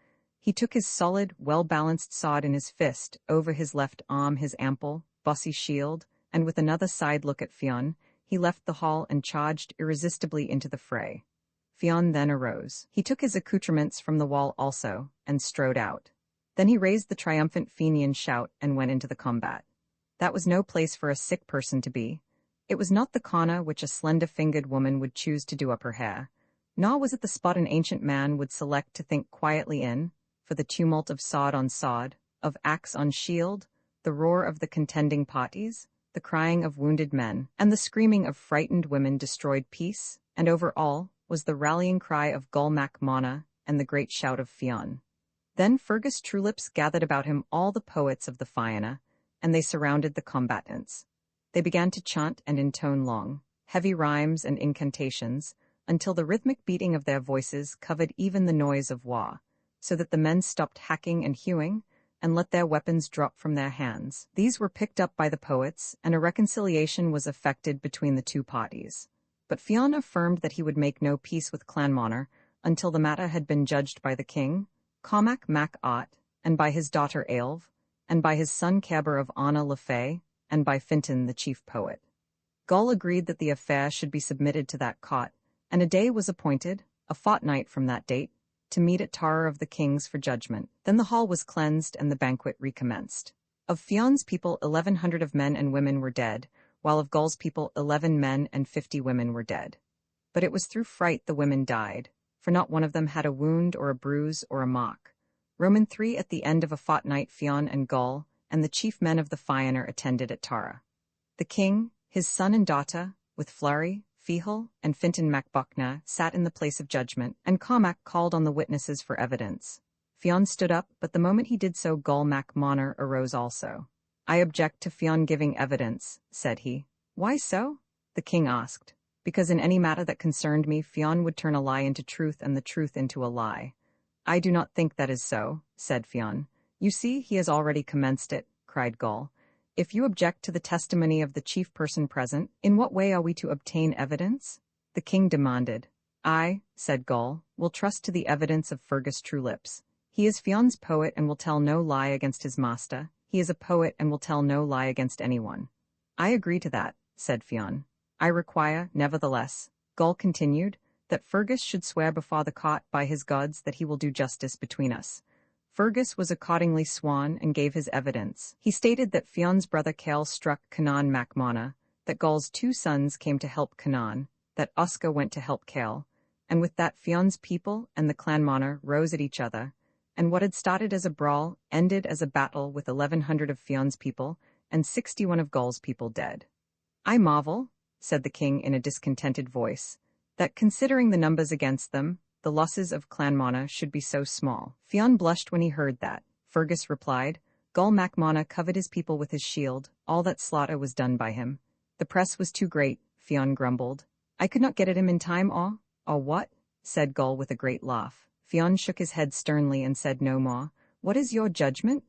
He took his solid, well-balanced sword in his fist, over his left arm his ample, bossy shield, and with another side look at Fionn, he left the hall and charged irresistibly into the fray. Fionn then arose. He took his accoutrements from the wall also, and strode out. Then he raised the triumphant Fenian shout and went into the combat. That was no place for a sick person to be. It was not the corner which a slender-fingered woman would choose to do up her hair, nor was it the spot an ancient man would select to think quietly in, for the tumult of sword on sword, of axe on shield, the roar of the contending parties, the crying of wounded men, and the screaming of frightened women destroyed peace, and over all was the rallying cry of Gull Mac Mona and the great shout of Fionn. Then Fergus Trulips gathered about him all the poets of the Fianna, and they surrounded the combatants. They began to chant and intone long, heavy rhymes and incantations, until the rhythmic beating of their voices covered even the noise of war, so that the men stopped hacking and hewing, and let their weapons drop from their hands. These were picked up by the poets, and a reconciliation was effected between the 2 parties. But Fionn affirmed that he would make no peace with Clanmonner until the matter had been judged by the king, Cormac Mac Art, and by his daughter Aelv, and by his son Caber of Anna Le Fay, and by Fintan the chief poet. Gull agreed that the affair should be submitted to that court, and a day was appointed, a fortnight from that date, to meet at Tara of the Kings for judgment. Then the hall was cleansed and the banquet recommenced. Of Fionn's people 1,100 of men and women were dead, while of Gull's people 11 men and 50 women were dead. But it was through fright the women died, for not one of them had a wound or a bruise or a mark. Roman 3 At the end of a fortnight Fionn and Gull, and the chief men of the Fianna attended at Tara. The king, his son and daughter, with Flurry, Fihel, and Fintan Mac Buckna, sat in the place of judgment, and Cormac called on the witnesses for evidence. Fionn stood up, but the moment he did so Gull Mac Mona arose also. "I object to Fionn giving evidence," said he. "Why so?" the king asked. "Because in any matter that concerned me, Fionn would turn a lie into truth and the truth into a lie." "I do not think that is so," said Fionn. "You see, he has already commenced it," cried Gull. "If you object to the testimony of the chief person present, in what way are we to obtain evidence?" the king demanded. "I," said Gull, "will trust to the evidence of Fergus Trulips. He is Fionn's poet and will tell no lie against his master. He is a poet and will tell no lie against anyone." "I agree to that," said Fionn. "I require, nevertheless," Gull continued, "that Fergus should swear before the court by his gods that he will do justice between us." Fergus was accordingly sworn and gave his evidence. He stated that Fionn's brother Cael struck Canaan Mac Mona, that Gull's 2 sons came to help Canaan, that Osca went to help Cael, and with that Fionn's people and the Clanmonner rose at each other, and what had started as a brawl ended as a battle with 1,100 of Fionn's people and 61 of Gull's people dead. "I marvel," said the king in a discontented voice, "that considering the numbers against them, the losses of Clanmonner should be so small." Fionn blushed when he heard that. Fergus replied, "Gull Mac Mona covered his people with his shield, all that slaughter was done by him." "The press was too great," Fionn grumbled. "I could not get at him in time, or what?" said Gull with a great laugh. Fionn shook his head sternly and said no more. "What is your judgment?"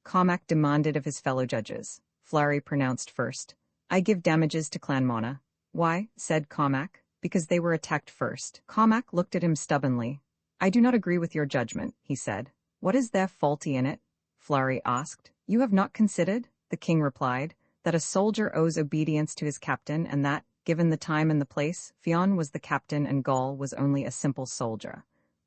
Cormac demanded of his fellow judges. Flurry pronounced first. "I give damages to Clanmonner." "Why?" said Cormac. "Because they were attacked first." Cormac looked at him stubbornly. "I do not agree with your judgment," he said. "What is there faulty in it?" Flurry asked. "You have not considered," the king replied, "that a soldier owes obedience to his captain, and that, given the time and the place, Fionn was the captain and Gull was only a simple soldier."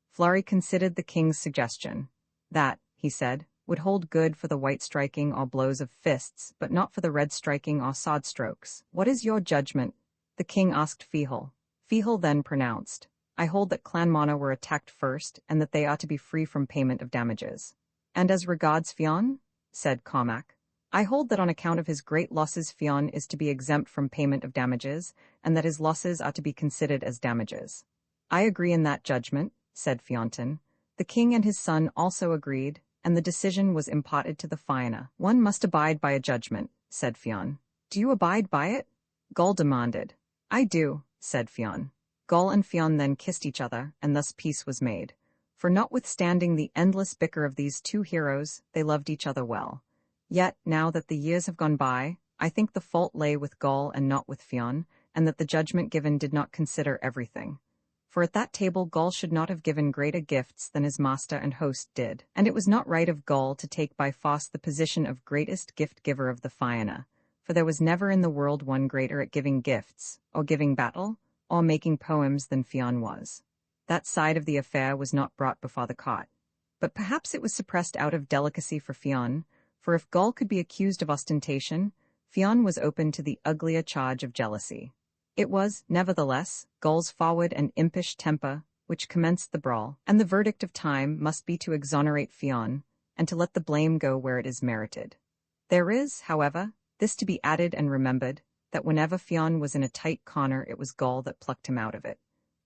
Flurry considered the king's suggestion. "That," he said, would hold good for the white striking or blows of fists, but not for the red striking or sword strokes. What is your judgment? The king asked Fihel. Fihel then pronounced, I hold that Clan Mana were attacked first, and that they ought to be free from payment of damages. And as regards Fionn? Said Cormac. I hold that on account of his great losses Fionn is to be exempt from payment of damages, and that his losses are to be considered as damages. I agree in that judgment, said Fionn. The king and his son also agreed, and the decision was imparted to the Fianna. One must abide by a judgment, said Fionn. Do you abide by it? Goll demanded. I do, said Fionn. Goll and Fionn then kissed each other, and thus peace was made. For notwithstanding the endless bicker of these two heroes, they loved each other well. Yet, now that the years have gone by, I think the fault lay with Goll and not with Fionn, and that the judgment given did not consider everything. For at that table Goll should not have given greater gifts than his master and host did, and it was not right of Goll to take by force the position of greatest gift-giver of the Fianna, for there was never in the world one greater at giving gifts, or giving battle, or making poems than Fionn was. That side of the affair was not brought before the court. But perhaps it was suppressed out of delicacy for Fionn, for if Goll could be accused of ostentation, Fionn was open to the uglier charge of jealousy. It was, nevertheless, Goll's forward and impish temper which commenced the brawl, and the verdict of time must be to exonerate Fionn, and to let the blame go where it is merited. There is, however, this to be added and remembered, that whenever Fionn was in a tight corner it was Goll that plucked him out of it.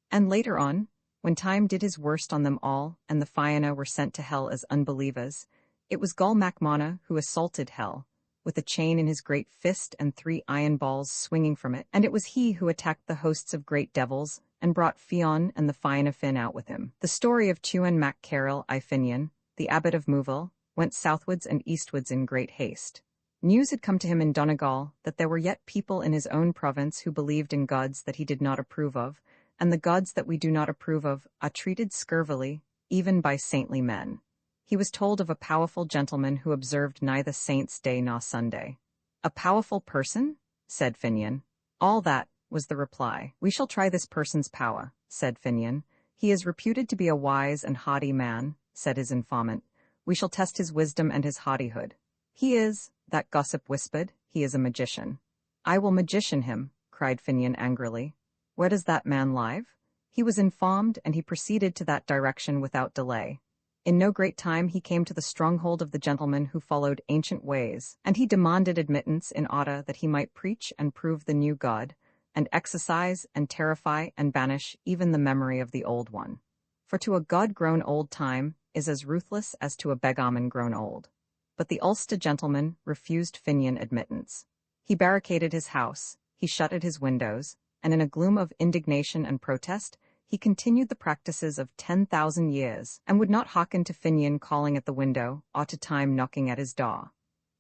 And later on, when time did his worst on them all, and the Fianna were sent to hell as unbelievers, it was Goll Mac Mana who assaulted hell, with a chain in his great fist and 3 iron balls swinging from it, and it was he who attacked the hosts of great devils, and brought Fionn and the Fianna Finn out with him. The story of Tuan Mac Carroll I Finian, the abbot of Moville, went southwards and eastwards in great haste. News had come to him in Donegal that there were yet people in his own province who believed in gods that he did not approve of, and the gods that we do not approve of are treated scurvily, even by saintly men. He was told of a powerful gentleman who observed neither Saint's Day nor Sunday. A powerful person? Said Finian. All that, was the reply. We shall try this person's power, said Finian. He is reputed to be a wise and haughty man, said his informant. We shall test his wisdom and his hardihood. He is, that gossip whispered, he is a magician. I will magician him, cried Finian angrily. Where does that man live? He was informed, and he proceeded to that direction without delay. In no great time he came to the stronghold of the gentleman who followed ancient ways, and he demanded admittance in order that he might preach and prove the new God, and exercise and terrify and banish even the memory of the old one. For to a god grown old time is as ruthless as to a beggarman grown old. But the Ulster gentleman refused Finian admittance. He barricaded his house, he shuttered his windows, and in a gloom of indignation and protest, he continued the practices of 10,000 years, and would not hearken to Finian calling at the window, or to time knocking at his door.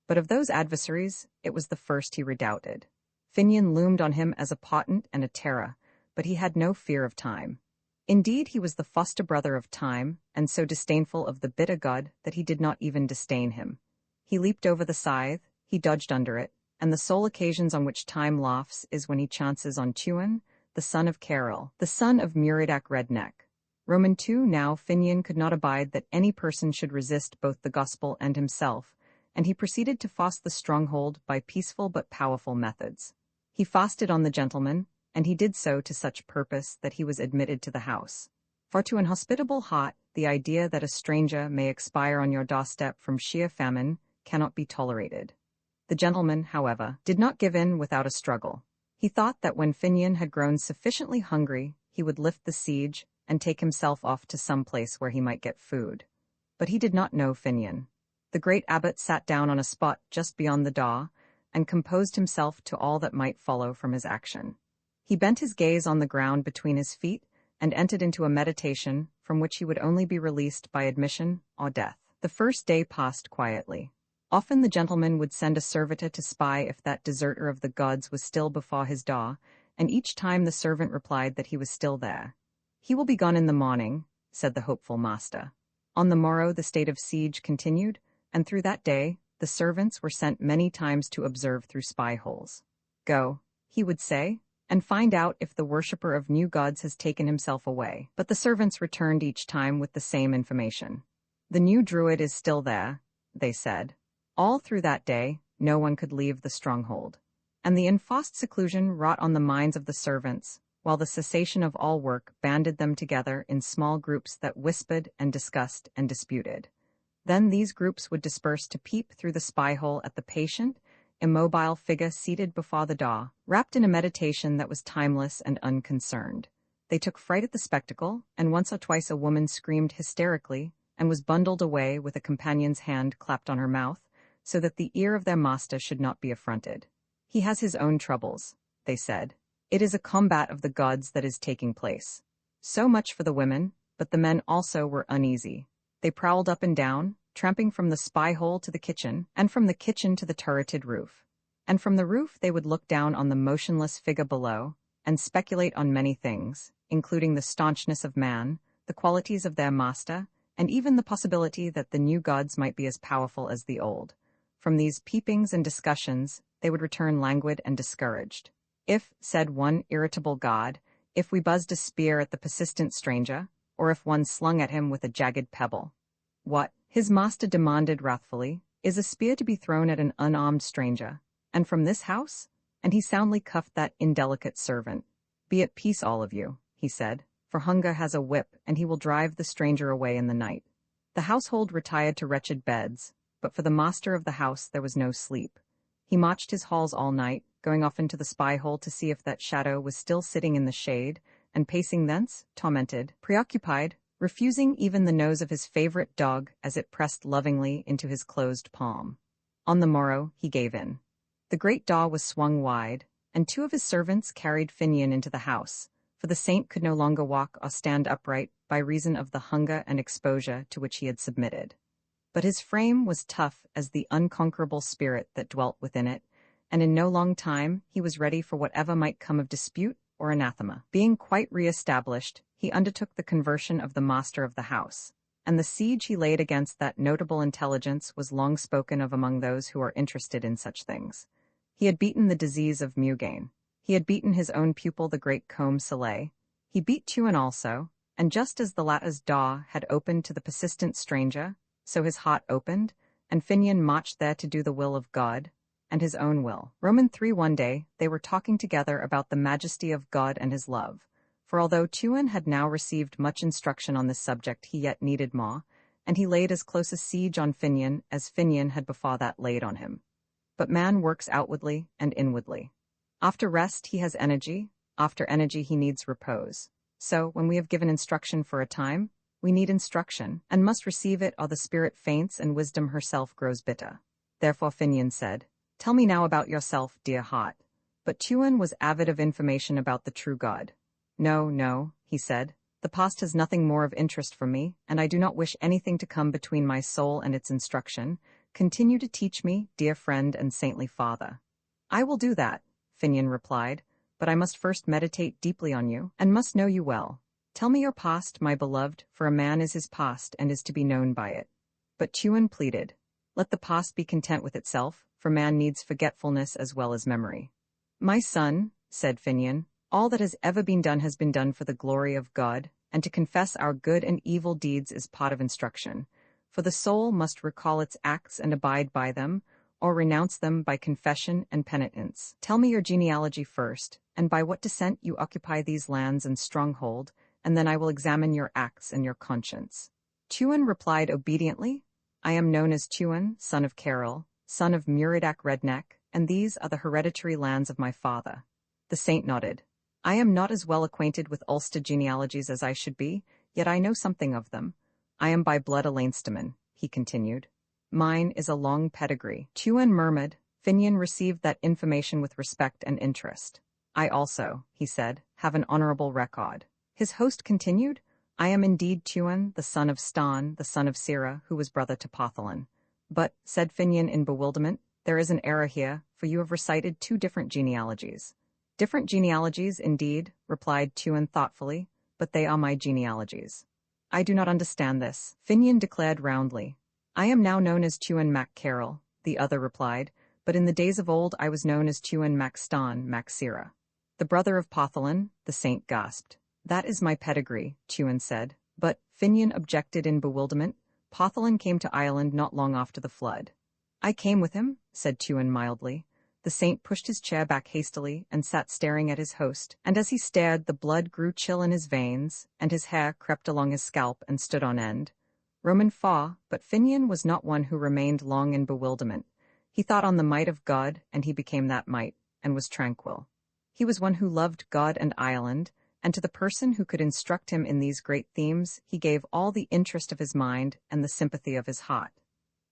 But of those adversaries, it was the first he redoubted. Finian loomed on him as a portent and a terror, but he had no fear of time. Indeed, he was the foster brother of time, and so disdainful of the bitter god that he did not even disdain him. He leaped over the scythe, he dodged under it, and the sole occasions on which time laughs is when he chances on Tuan, the son of Carroll, the son of Muridac Redneck. Roman 2 Now Finian could not abide that any person should resist both the gospel and himself, and he proceeded to force the stronghold by peaceful but powerful methods. He fasted on the gentleman, and he did so to such purpose that he was admitted to the house. For to an hospitable heart, the idea that a stranger may expire on your doorstep from sheer famine cannot be tolerated. The gentleman, however, did not give in without a struggle. He thought that when Finian had grown sufficiently hungry, he would lift the siege and take himself off to some place where he might get food. But he did not know Finian. The great abbot sat down on a spot just beyond the door, and composed himself to all that might follow from his action. He bent his gaze on the ground between his feet, and entered into a meditation from which he would only be released by admission or death. The first day passed quietly. Often the gentleman would send a servitor to spy if that deserter of the gods was still before his door, and each time the servant replied that he was still there. He will be gone in the morning, said the hopeful master. On the morrow the state of siege continued, and through that day the servants were sent many times to observe through spy holes. Go, he would say, and find out if the worshipper of new gods has taken himself away. But the servants returned each time with the same information. The new druid is still there, they said. All through that day, no one could leave the stronghold. And the enforced seclusion wrought on the minds of the servants, while the cessation of all work banded them together in small groups that whispered and discussed and disputed. Then these groups would disperse to peep through the spy-hole at the patient, immobile figure seated before the door, wrapped in a meditation that was timeless and unconcerned. They took fright at the spectacle, and once or twice a woman screamed hysterically and was bundled away with a companion's hand clapped on her mouth, so that the ear of their master should not be affronted. He has his own troubles, they said. It is a combat of the gods that is taking place. So much for the women, but the men also were uneasy. They prowled up and down, tramping from the spy-hole to the kitchen, and from the kitchen to the turreted roof. And from the roof they would look down on the motionless figure below, and speculate on many things, including the staunchness of man, the qualities of their master, and even the possibility that the new gods might be as powerful as the old. From these peepings and discussions, they would return languid and discouraged. If, said one irritable god, if we buzzed a spear at the persistent stranger, or if one slung at him with a jagged pebble. What, his master demanded wrathfully, is a spear to be thrown at an unarmed stranger, and from this house? And he soundly cuffed that indelicate servant. Be at peace, all of you, he said, for hunger has a whip, and he will drive the stranger away in the night. The household retired to wretched beds, but for the master of the house there was no sleep. He marched his halls all night, going off into the spy-hole to see if that shadow was still sitting in the shade, and pacing thence, tormented, preoccupied, refusing even the nose of his favorite dog as it pressed lovingly into his closed palm. On the morrow, he gave in. The great door was swung wide, and two of his servants carried Finian into the house, for the saint could no longer walk or stand upright by reason of the hunger and exposure to which he had submitted. But his frame was tough as the unconquerable spirit that dwelt within it, and in no long time he was ready for whatever might come of dispute or anathema. Being quite re-established, he undertook the conversion of the master of the house, and the siege he laid against that notable intelligence was long spoken of among those who are interested in such things. He had beaten the disease of Mugain. He had beaten his own pupil, the great Combe Soleil. He beat Tuan also, and just as the latter's daw had opened to the persistent stranger, so his heart opened, and Finian marched there to do the will of God, and his own will. Roman 3 One day, they were talking together about the majesty of God and his love, for although Tuan had now received much instruction on this subject, he yet needed more, and he laid as close a siege on Finian as Finian had before that laid on him. But man works outwardly and inwardly. After rest he has energy, after energy he needs repose. So, when we have given instruction for a time, we need instruction, and must receive it or the spirit faints and wisdom herself grows bitter. Therefore Finian said, Tell me now about yourself, dear heart. But Tuan was avid of information about the true God. No, no, he said, the past has nothing more of interest for me, and I do not wish anything to come between my soul and its instruction. Continue to teach me, dear friend and saintly father. I will do that, Finian replied, but I must first meditate deeply on you, and must know you well. Tell me your past, my beloved, for a man is his past and is to be known by it. But Tuan pleaded, Let the past be content with itself, for man needs forgetfulness as well as memory. My son, said Finian, all that has ever been done has been done for the glory of God, and to confess our good and evil deeds is part of instruction. For the soul must recall its acts and abide by them, or renounce them by confession and penitence. Tell me your genealogy first, and by what descent you occupy these lands and stronghold, and then I will examine your acts and your conscience. Tuan replied obediently, I am known as Tuan, son of Carol, son of Muridak Redneck, and these are the hereditary lands of my father. The saint nodded. I am not as well acquainted with Ulster genealogies as I should be, yet I know something of them. I am by blood a Leinsterman, he continued. Mine is a long pedigree. Tuan murmured. Finian received that information with respect and interest. I also, he said, have an honorable record. His host continued, I am indeed Tuan, the son of Stan, the son of Sira, who was brother to Potholin. But, said Finian in bewilderment, there is an error here, for you have recited two different genealogies. Different genealogies, indeed, replied Tuan thoughtfully, but they are my genealogies. I do not understand this, Finian declared roundly. I am now known as Tuan Mac Carol, the other replied, but in the days of old I was known as Tuan Mac Stan Mac Sira. The brother of Potholin, the saint gasped. That is my pedigree, Tuan said, but, Finian objected in bewilderment, Potholin came to Ireland not long after the flood. I came with him, said Tuan mildly. The saint pushed his chair back hastily and sat staring at his host, and as he stared the blood grew chill in his veins, and his hair crept along his scalp and stood on end. Roman fa, but Finian was not one who remained long in bewilderment. He thought on the might of God, and he became that might, and was tranquil. He was one who loved God and Ireland, and to the person who could instruct him in these great themes, he gave all the interest of his mind and the sympathy of his heart.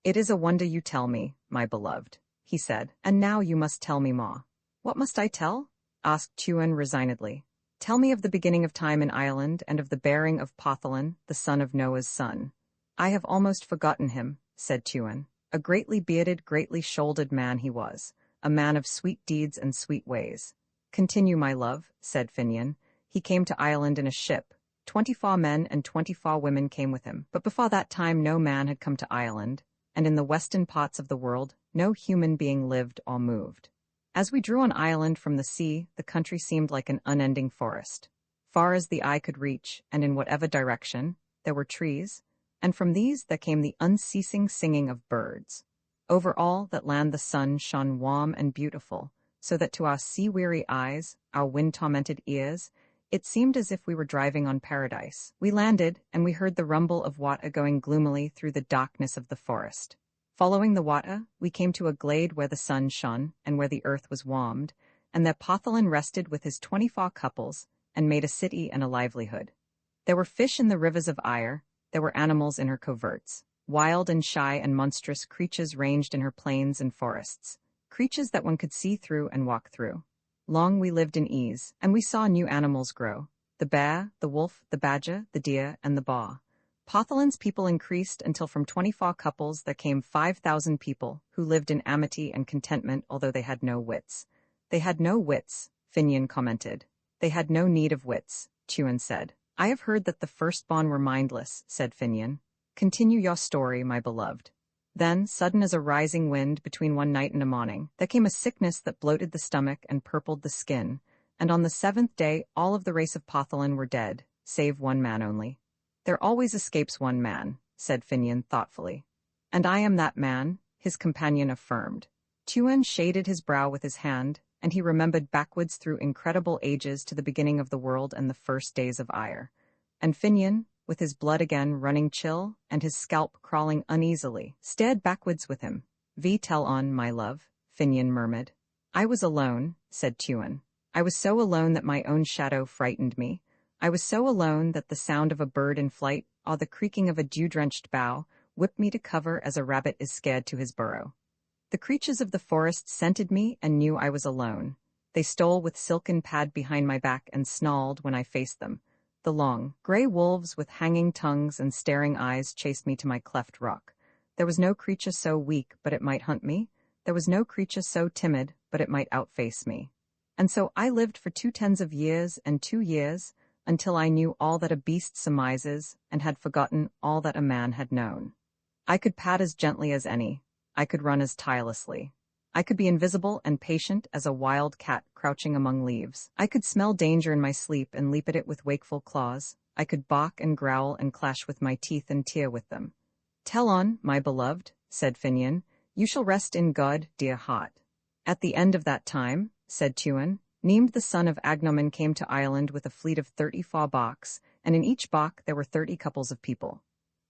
"It is a wonder you tell me, my beloved," he said, "and now you must tell me more." "What must I tell?" asked Tuan resignedly. "Tell me of the beginning of time in Ireland and of the bearing of Potholin, the son of Noah's son." "I have almost forgotten him," said Tuan. "A greatly bearded, greatly shouldered man he was, a man of sweet deeds and sweet ways." "Continue, my love," said Finian. "He came to Ireland in a ship. 24 men and 24 women came with him, but before that time no man had come to Ireland, and in the western parts of the world no human being lived or moved. As we drew on Ireland from the sea, the country seemed like an unending forest. Far as the eye could reach, and in whatever direction, there were trees, and from these there came the unceasing singing of birds. Over all that land the sun shone warm and beautiful, so that to our sea-weary eyes, our wind-tormented ears, it seemed as if we were driving on paradise. We landed, and we heard the rumble of water going gloomily through the darkness of the forest. Following the water, we came to a glade where the sun shone, and where the earth was warmed, and there Potholin rested with his 24 couples, and made a city and a livelihood. There were fish in the rivers of Ire, there were animals in her coverts. Wild and shy and monstrous creatures ranged in her plains and forests, creatures that one could see through and walk through. Long we lived in ease, and we saw new animals grow: the bear, the wolf, the badger, the deer, and the boar. Potholin's people increased until from 24 couples there came 5,000 people, who lived in amity and contentment although they had no wits. "They had no wits," Finian commented. "They had no need of wits," Tuan said. "I have heard that the firstborn were mindless," said Finian. "Continue your story, my beloved." Then, sudden as a rising wind between one night and a morning, there came a sickness that bloated the stomach and purpled the skin, and on the 7th day all of the race of Potholin were dead, save one man only. "There always escapes one man," said Finian thoughtfully. "And I am that man," his companion affirmed. Tuan shaded his brow with his hand, and he remembered backwards through incredible ages to the beginning of the world and the first days of Ire. And Finian, with his blood again running chill and his scalp crawling uneasily, stared backwards with him. "Tell on, my love," Finian murmured. "I was alone," said Tuan. "I was so alone that my own shadow frightened me. I was so alone that the sound of a bird in flight, or the creaking of a dew-drenched bough, whipped me to cover as a rabbit is scared to his burrow. The creatures of the forest scented me and knew I was alone. They stole with silken pad behind my back and snarled when I faced them. The long, gray wolves with hanging tongues and staring eyes chased me to my cleft rock. There was no creature so weak but it might hunt me. There was no creature so timid but it might outface me. And so I lived for 2 years and 2 years, until I knew all that a beast surmises and had forgotten all that a man had known. I could pad as gently as any. I could run as tirelessly. I could be invisible and patient as a wild cat crouching among leaves. I could smell danger in my sleep and leap at it with wakeful claws. I could bark and growl and clash with my teeth and tear with them. "Tell on, my beloved," said Finian. "You shall rest in God, dear heart." "At the end of that time," said Tuan, "Nemed the son of Agnomen came to Ireland with a fleet of 34 barks, and in each bark there were 30 couples of people."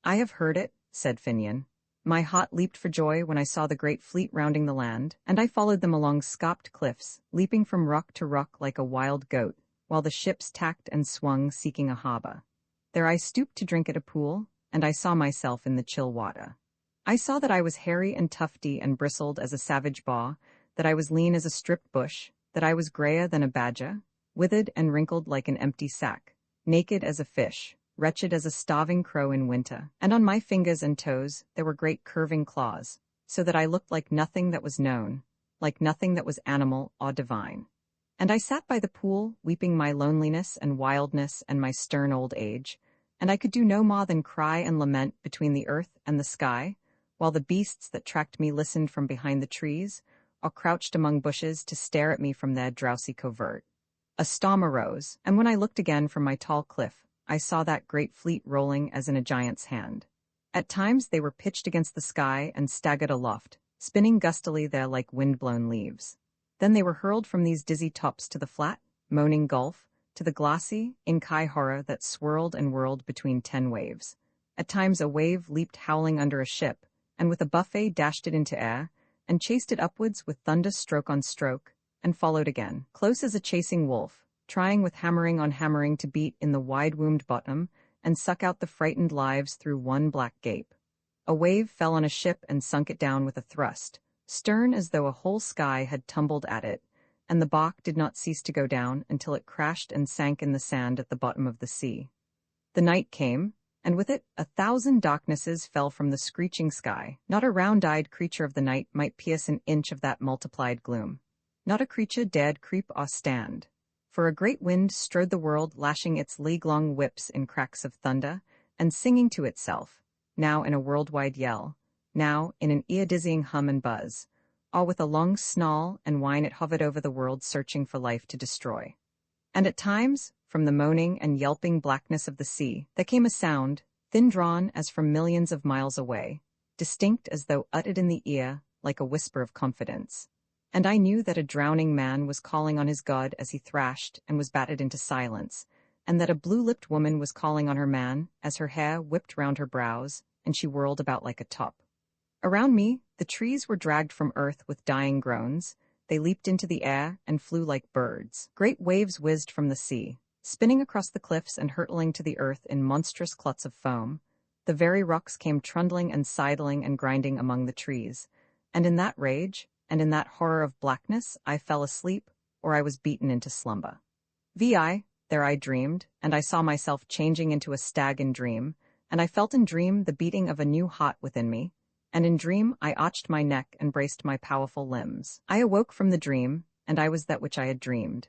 "I have heard it," said Finian. "My heart leaped for joy when I saw the great fleet rounding the land, and I followed them along scarped cliffs, leaping from rock to rock like a wild goat, while the ships tacked and swung seeking a harbor. There I stooped to drink at a pool, and I saw myself in the chill water. I saw that I was hairy and tufty and bristled as a savage boar, that I was lean as a stripped bush, that I was grayer than a badger, withered and wrinkled like an empty sack, naked as a fish, wretched as a starving crow in winter, and on my fingers and toes there were great curving claws, so that I looked like nothing that was known, like nothing that was animal or divine. And I sat by the pool, weeping my loneliness and wildness and my stern old age, and I could do no more than cry and lament between the earth and the sky, while the beasts that tracked me listened from behind the trees, or crouched among bushes to stare at me from their drowsy covert. A storm arose, and when I looked again from my tall cliff, I saw that great fleet rolling as in a giant's hand. At times they were pitched against the sky and staggered aloft, spinning gustily there like wind-blown leaves. Then they were hurled from these dizzy tops to the flat, moaning gulf, to the glassy, ink-eye horror that swirled and whirled between 10 waves. At times a wave leaped howling under a ship, and with a buffet dashed it into air, and chased it upwards with thunder stroke on stroke, and followed again, close as a chasing wolf, trying with hammering on hammering to beat in the wide-wombed bottom, and suck out the frightened lives through one black gape. A wave fell on a ship and sunk it down with a thrust, stern as though a whole sky had tumbled at it, and the bark did not cease to go down until it crashed and sank in the sand at the bottom of the sea. The night came, and with it 1,000 darknesses fell from the screeching sky. Not a round-eyed creature of the night might pierce an inch of that multiplied gloom. Not a creature dared creep or stand. For a great wind strode the world, lashing its league-long whips in cracks of thunder, and singing to itself, now in a worldwide yell, now in an ear-dizzying hum and buzz, all with a long snarl and whine it hovered over the world searching for life to destroy. And at times, from the moaning and yelping blackness of the sea, there came a sound, thin-drawn as from millions of miles away, distinct as though uttered in the ear, like a whisper of confidence. And I knew that a drowning man was calling on his god as he thrashed and was battered into silence, and that a blue-lipped woman was calling on her man as her hair whipped round her brows, and she whirled about like a top. Around me, the trees were dragged from earth with dying groans. They leaped into the air and flew like birds. Great waves whizzed from the sea, spinning across the cliffs and hurtling to the earth in monstrous clots of foam. The very rocks came trundling and sidling and grinding among the trees. And in that rage, and in that horror of blackness, I fell asleep, or I was beaten into slumber. There I dreamed, and I saw myself changing into a stag in dream, and I felt in dream the beating of a new heart within me, and in dream I arched my neck and braced my powerful limbs. I awoke from the dream, and I was that which I had dreamed.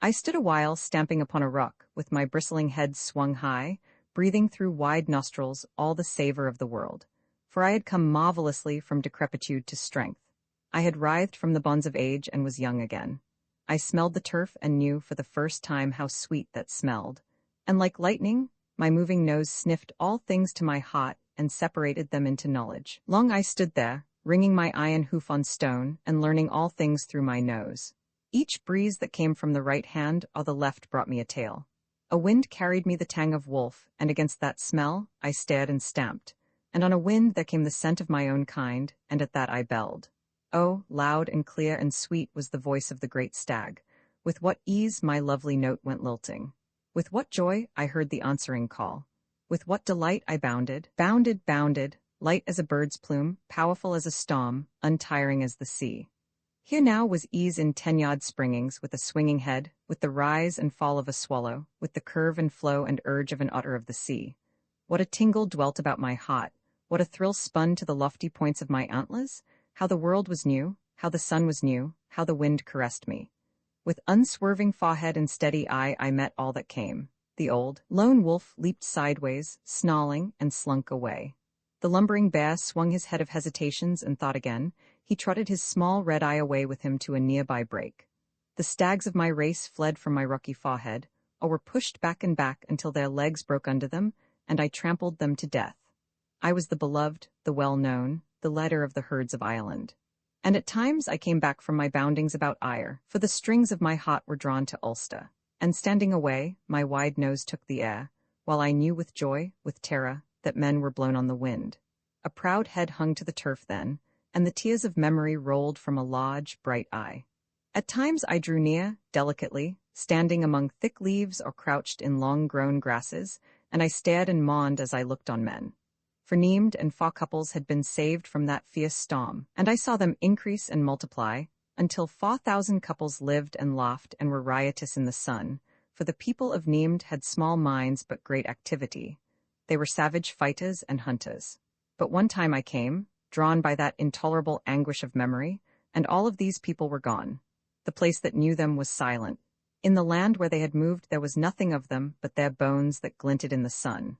I stood a while stamping upon a rock, with my bristling head swung high, breathing through wide nostrils all the savor of the world, for I had come marvelously from decrepitude to strength. I had writhed from the bonds of age and was young again. I smelled the turf and knew for the first time how sweet that smelled, and like lightning, my moving nose sniffed all things to my heart and separated them into knowledge. Long I stood there, ringing my iron hoof on stone and learning all things through my nose. Each breeze that came from the right hand or the left brought me a tale. A wind carried me the tang of wolf, and against that smell I stared and stamped, and on a wind there came the scent of my own kind, and at that I belled. Oh, loud and clear and sweet was the voice of the great stag. With what ease my lovely note went lilting. With what joy I heard the answering call. With what delight I bounded, bounded, light as a bird's plume, powerful as a storm, untiring as the sea. Here now was ease in 10-yard springings, with a swinging head, with the rise and fall of a swallow, with the curve and flow and urge of an otter of the sea. What a tingle dwelt about my heart, what a thrill spun to the lofty points of my antlers, how the world was new, how the sun was new, how the wind caressed me. With unswerving forehead and steady eye I met all that came. The old, lone wolf leaped sideways, snarling, and slunk away. The lumbering bear swung his head of hesitations and thought again. He trotted his small red eye away with him to a nearby brake. The stags of my race fled from my rocky forehead, or were pushed back and back until their legs broke under them, and I trampled them to death. I was the beloved, the well-known, the leader of the herds of Ireland. And at times I came back from my boundings about ire, for the strings of my heart were drawn to Ulster, and standing away, my wide nose took the air, while I knew with joy, with terror, that men were blown on the wind. A proud head hung to the turf then, and the tears of memory rolled from a large, bright eye. At times I drew near, delicately, standing among thick leaves or crouched in long-grown grasses, and I stared and mourned as I looked on men. For Neamed and Faw couples had been saved from that fierce storm, and I saw them increase and multiply, until 4,000 couples lived and laughed and were riotous in the sun, for the people of Neamed had small minds but great activity. They were savage fighters and hunters. But one time I came, drawn by that intolerable anguish of memory, and all of these people were gone. The place that knew them was silent. In the land where they had moved there was nothing of them but their bones that glinted in the sun.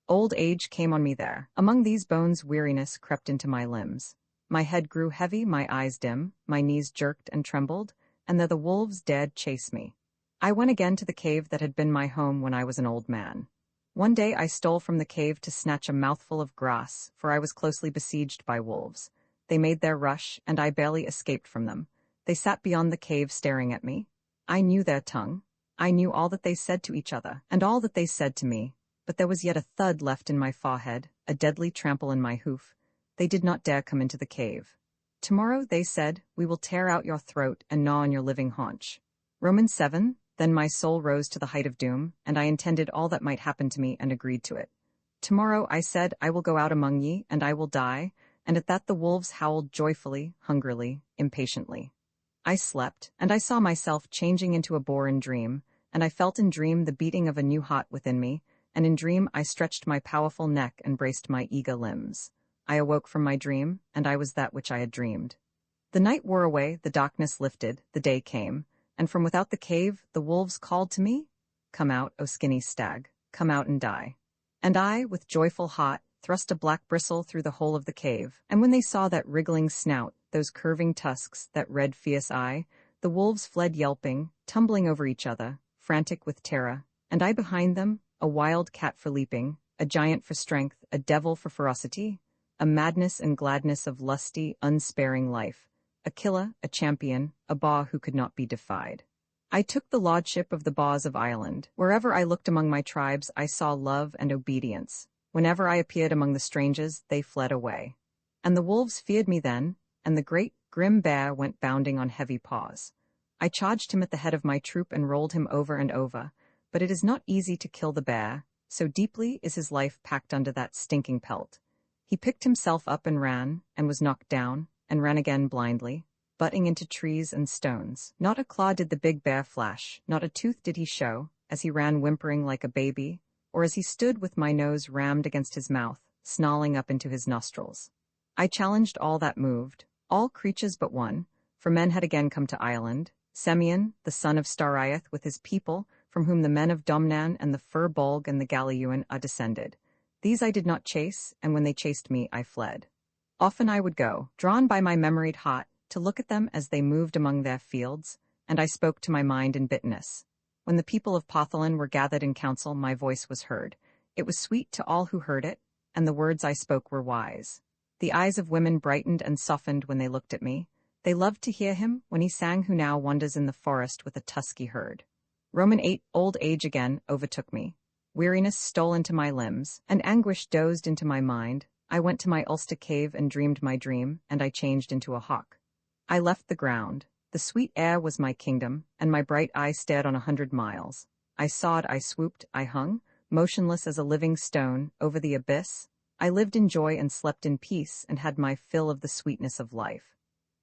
Old age came on me there. Among these bones weariness crept into my limbs. My head grew heavy, my eyes dim, my knees jerked and trembled, and there the wolves dared chase me. I went again to the cave that had been my home when I was an old man. One day I stole from the cave to snatch a mouthful of grass, for I was closely besieged by wolves. They made their rush, and I barely escaped from them. They sat beyond the cave staring at me. I knew their tongue. I knew all that they said to each other, and all that they said to me. But there was yet a thud left in my forehead, a deadly trample in my hoof. They did not dare come into the cave. Tomorrow, they said, we will tear out your throat and gnaw on your living haunch. Romans 7. Then my soul rose to the height of doom, and I intended all that might happen to me and agreed to it. Tomorrow, I said, I will go out among ye, and I will die, and at that the wolves howled joyfully, hungrily, impatiently. I slept, and I saw myself changing into a boar in dream, and I felt in dream the beating of a new heart within me, and in dream I stretched my powerful neck and braced my eager limbs. I awoke from my dream, and I was that which I had dreamed. The night wore away, the darkness lifted, the day came, and from without the cave the wolves called to me, "Come out, O skinny stag, come out and die." And I, with joyful heart, thrust a black bristle through the hole of the cave, and when they saw that wriggling snout, those curving tusks, that red fierce eye, the wolves fled yelping, tumbling over each other, frantic with terror, and I behind them, a wild cat for leaping, a giant for strength, a devil for ferocity, a madness and gladness of lusty, unsparing life, a killer, a champion, a boar who could not be defied. I took the lordship of the boars of Ireland. Wherever I looked among my tribes, I saw love and obedience. Whenever I appeared among the strangers, they fled away. And the wolves feared me then, and the great, grim bear went bounding on heavy paws. I charged him at the head of my troop and rolled him over and over, but it is not easy to kill the bear, so deeply is his life packed under that stinking pelt. He picked himself up and ran, and was knocked down, and ran again blindly, butting into trees and stones. Not a claw did the big bear flash, not a tooth did he show, as he ran whimpering like a baby, or as he stood with my nose rammed against his mouth, snarling up into his nostrils. I challenged all that moved, all creatures but one, for men had again come to Ireland, Semyon, the son of Stariath, with his people, from whom the men of Domnan and the Fir Bolg and the Gallauan are descended. These I did not chase, and when they chased me, I fled. Often I would go, drawn by my memoried heart, to look at them as they moved among their fields, and I spoke to my mind in bitterness. When the people of Potholin were gathered in council, my voice was heard. It was sweet to all who heard it, and the words I spoke were wise. The eyes of women brightened and softened when they looked at me. They loved to hear him when he sang who now wanders in the forest with a tusky herd. Roman 8. Old age again overtook me. Weariness stole into my limbs, and anguish dozed into my mind. I went to my Ulster cave and dreamed my dream, and I changed into a hawk. I left the ground. The sweet air was my kingdom, and my bright eye stared on 100 miles. I soared, I swooped, I hung, motionless as a living stone, over the abyss. I lived in joy and slept in peace, and had my fill of the sweetness of life.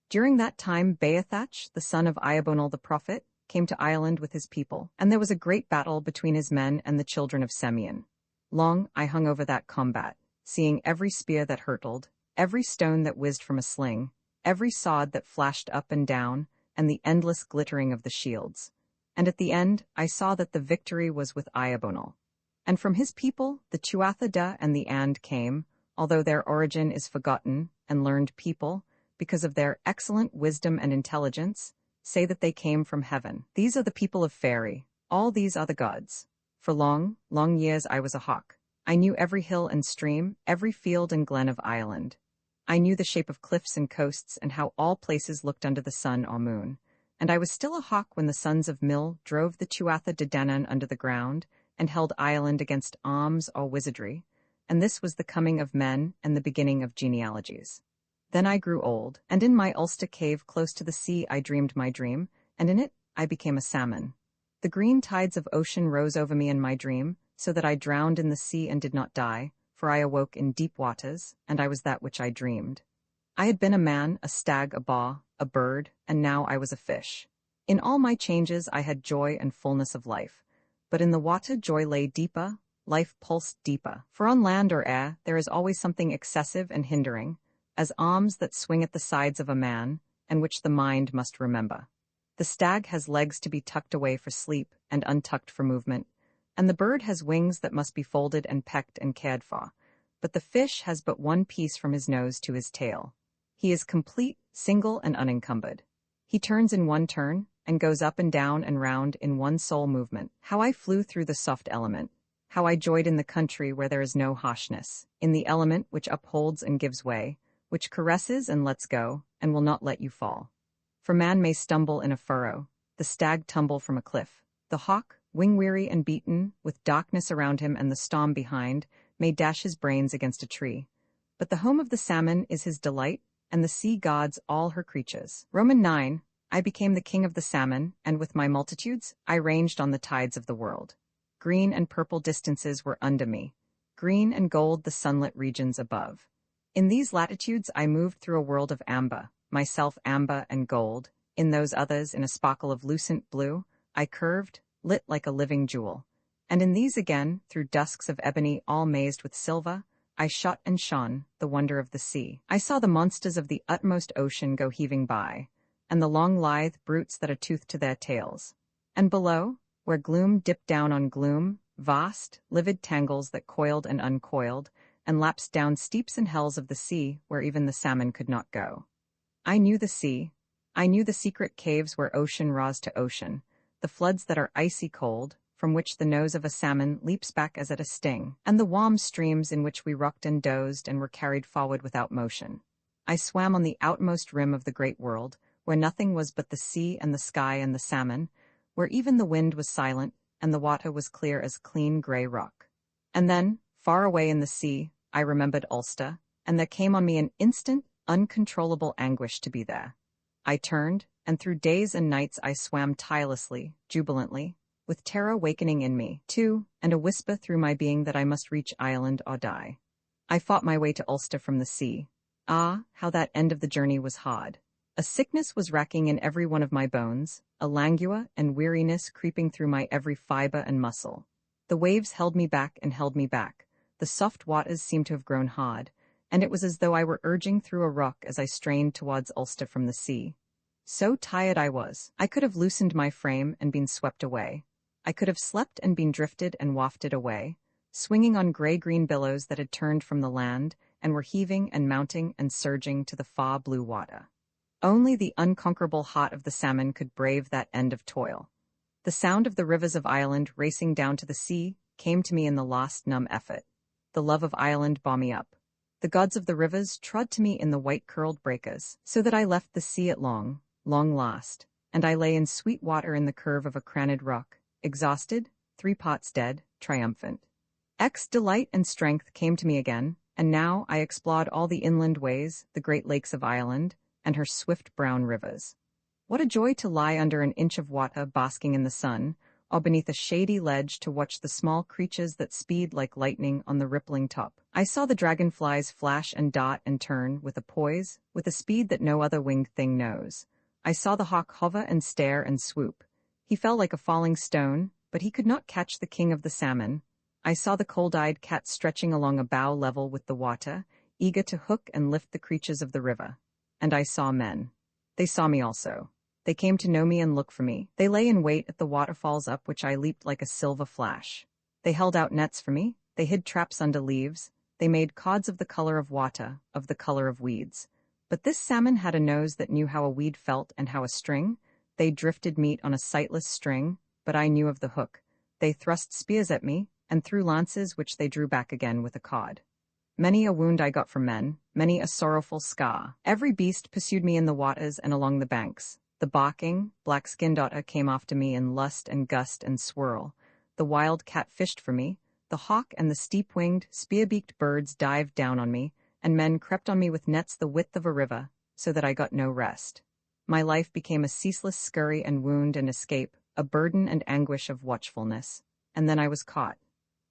During that time Beathach, the son of Iabonal the prophet, came to Ireland with his people, and there was a great battle between his men and the children of Semyon. Long I hung over that combat, seeing every spear that hurtled, every stone that whizzed from a sling, every sword that flashed up and down, and the endless glittering of the shields. And at the end I saw that the victory was with Iabonal. And from his people the Tuatha Dé and the And came, although their origin is forgotten, and learned people, because of their excellent wisdom and intelligence, say that they came from heaven. These are the people of Faerie. All these are the gods. For long, long years I was a hawk. I knew every hill and stream, every field and glen of Ireland. I knew the shape of cliffs and coasts and how all places looked under the sun or moon. And I was still a hawk when the sons of Mil drove the Tuatha Dé Danann under the ground and held Ireland against arms or wizardry, and this was the coming of men and the beginning of genealogies. Then I grew old, and in my Ulster cave close to the sea I dreamed my dream, and in it I became a salmon. The green tides of ocean rose over me in my dream, so that I drowned in the sea and did not die, for I awoke in deep waters, and I was that which I dreamed. I had been a man, a stag, a boar, a bird, and now I was a fish. In all my changes I had joy and fullness of life, but in the water joy lay deeper, life pulsed deeper, for on land or air there is always something excessive and hindering, as arms that swing at the sides of a man, and which the mind must remember. The stag has legs to be tucked away for sleep and untucked for movement, and the bird has wings that must be folded and pecked and cared for, but the fish has but one piece from his nose to his tail. He is complete, single, and unencumbered. He turns in one turn, and goes up and down and round in one sole movement. How I flew through the soft element. how I joyed in the country where there is no harshness, in the element which upholds and gives way, which caresses and lets go, and will not let you fall. For man may stumble in a furrow, the stag tumble from a cliff, the hawk, wing-weary and beaten, with darkness around him and the storm behind, may dash his brains against a tree. But the home of the salmon is his delight, and the sea guards all her creatures. Roman 9, I became the king of the salmon, and with my multitudes, I ranged on the tides of the world. Green and purple distances were under me, green and gold the sunlit regions above. In these latitudes I moved through a world of amber, myself amber and gold, in those others in a sparkle of lucent blue, I curved, lit like a living jewel. And in these again, through dusks of ebony all mazed with silver, I shot and shone, the wonder of the sea. I saw the monsters of the utmost ocean go heaving by, and the long lithe brutes that are toothed to their tails. And below, where gloom dipped down on gloom, vast, livid tangles that coiled and uncoiled, and lapsed down steeps and hells of the sea where even the salmon could not go. I knew the sea. I knew the secret caves where ocean roars to ocean, the floods that are icy cold, from which the nose of a salmon leaps back as at a sting, and the warm streams in which we rocked and dozed and were carried forward without motion. I swam on the outmost rim of the great world, where nothing was but the sea and the sky and the salmon, where even the wind was silent, and the water was clear as clean gray rock. And then, far away in the sea, I remembered Ulster, and there came on me an instant, uncontrollable anguish to be there. I turned, and through days and nights I swam tirelessly, jubilantly, with terror wakening in me, too, and a whisper through my being that I must reach Ireland or die. I fought my way to Ulster from the sea. Ah, how that end of the journey was hard. A sickness was racking in every one of my bones, a languor and weariness creeping through my every fibre and muscle. The waves held me back and held me back. The soft waters seemed to have grown hard, and it was as though I were urging through a rock as I strained towards Ulster from the sea. So tired I was, I could have loosened my frame and been swept away. I could have slept and been drifted and wafted away, swinging on gray-green billows that had turned from the land and were heaving and mounting and surging to the far blue water. Only the unconquerable heart of the salmon could brave that end of toil. The sound of the rivers of Ireland racing down to the sea came to me in the last numb effort. The love of Ireland bore me up. The gods of the rivers trod to me in the white-curled breakers, so that I left the sea at long, long last, and I lay in sweet water in the curve of a craned rock, exhausted, 3 parts dead, triumphant. Delight and strength came to me again, and now I explored all the inland ways, the great lakes of Ireland, and her swift brown rivers. What a joy to lie under an inch of water basking in the sun, or beneath a shady ledge to watch the small creatures that speed like lightning on the rippling top. I saw the dragonflies flash and dart and turn with a poise, with a speed that no other winged thing knows. I saw the hawk hover and stare and swoop. He fell like a falling stone, but he could not catch the king of the salmon. I saw the cold-eyed cat stretching along a bough level with the water, eager to hook and lift the creatures of the river. And I saw men. They saw me also. They came to know me and look for me. They lay in wait at the waterfalls up which I leaped like a silver flash. They held out nets for me. They hid traps under leaves. They made cods of the color of water, of the color of weeds. But this salmon had a nose that knew how a weed felt and how a string. They drifted meat on a sightless string, but I knew of the hook. They thrust spears at me, and threw lances which they drew back again with a cod. Many a wound I got from men, many a sorrowful scar. Every beast pursued me in the waters and along the banks. The barking, black-skinned otter came after me in lust and gust and swirl. The wild cat fished for me. The hawk and the steep-winged, spear-beaked birds dived down on me, and men crept on me with nets the width of a river, so that I got no rest. My life became a ceaseless scurry and wound and escape, a burden and anguish of watchfulness. And then I was caught.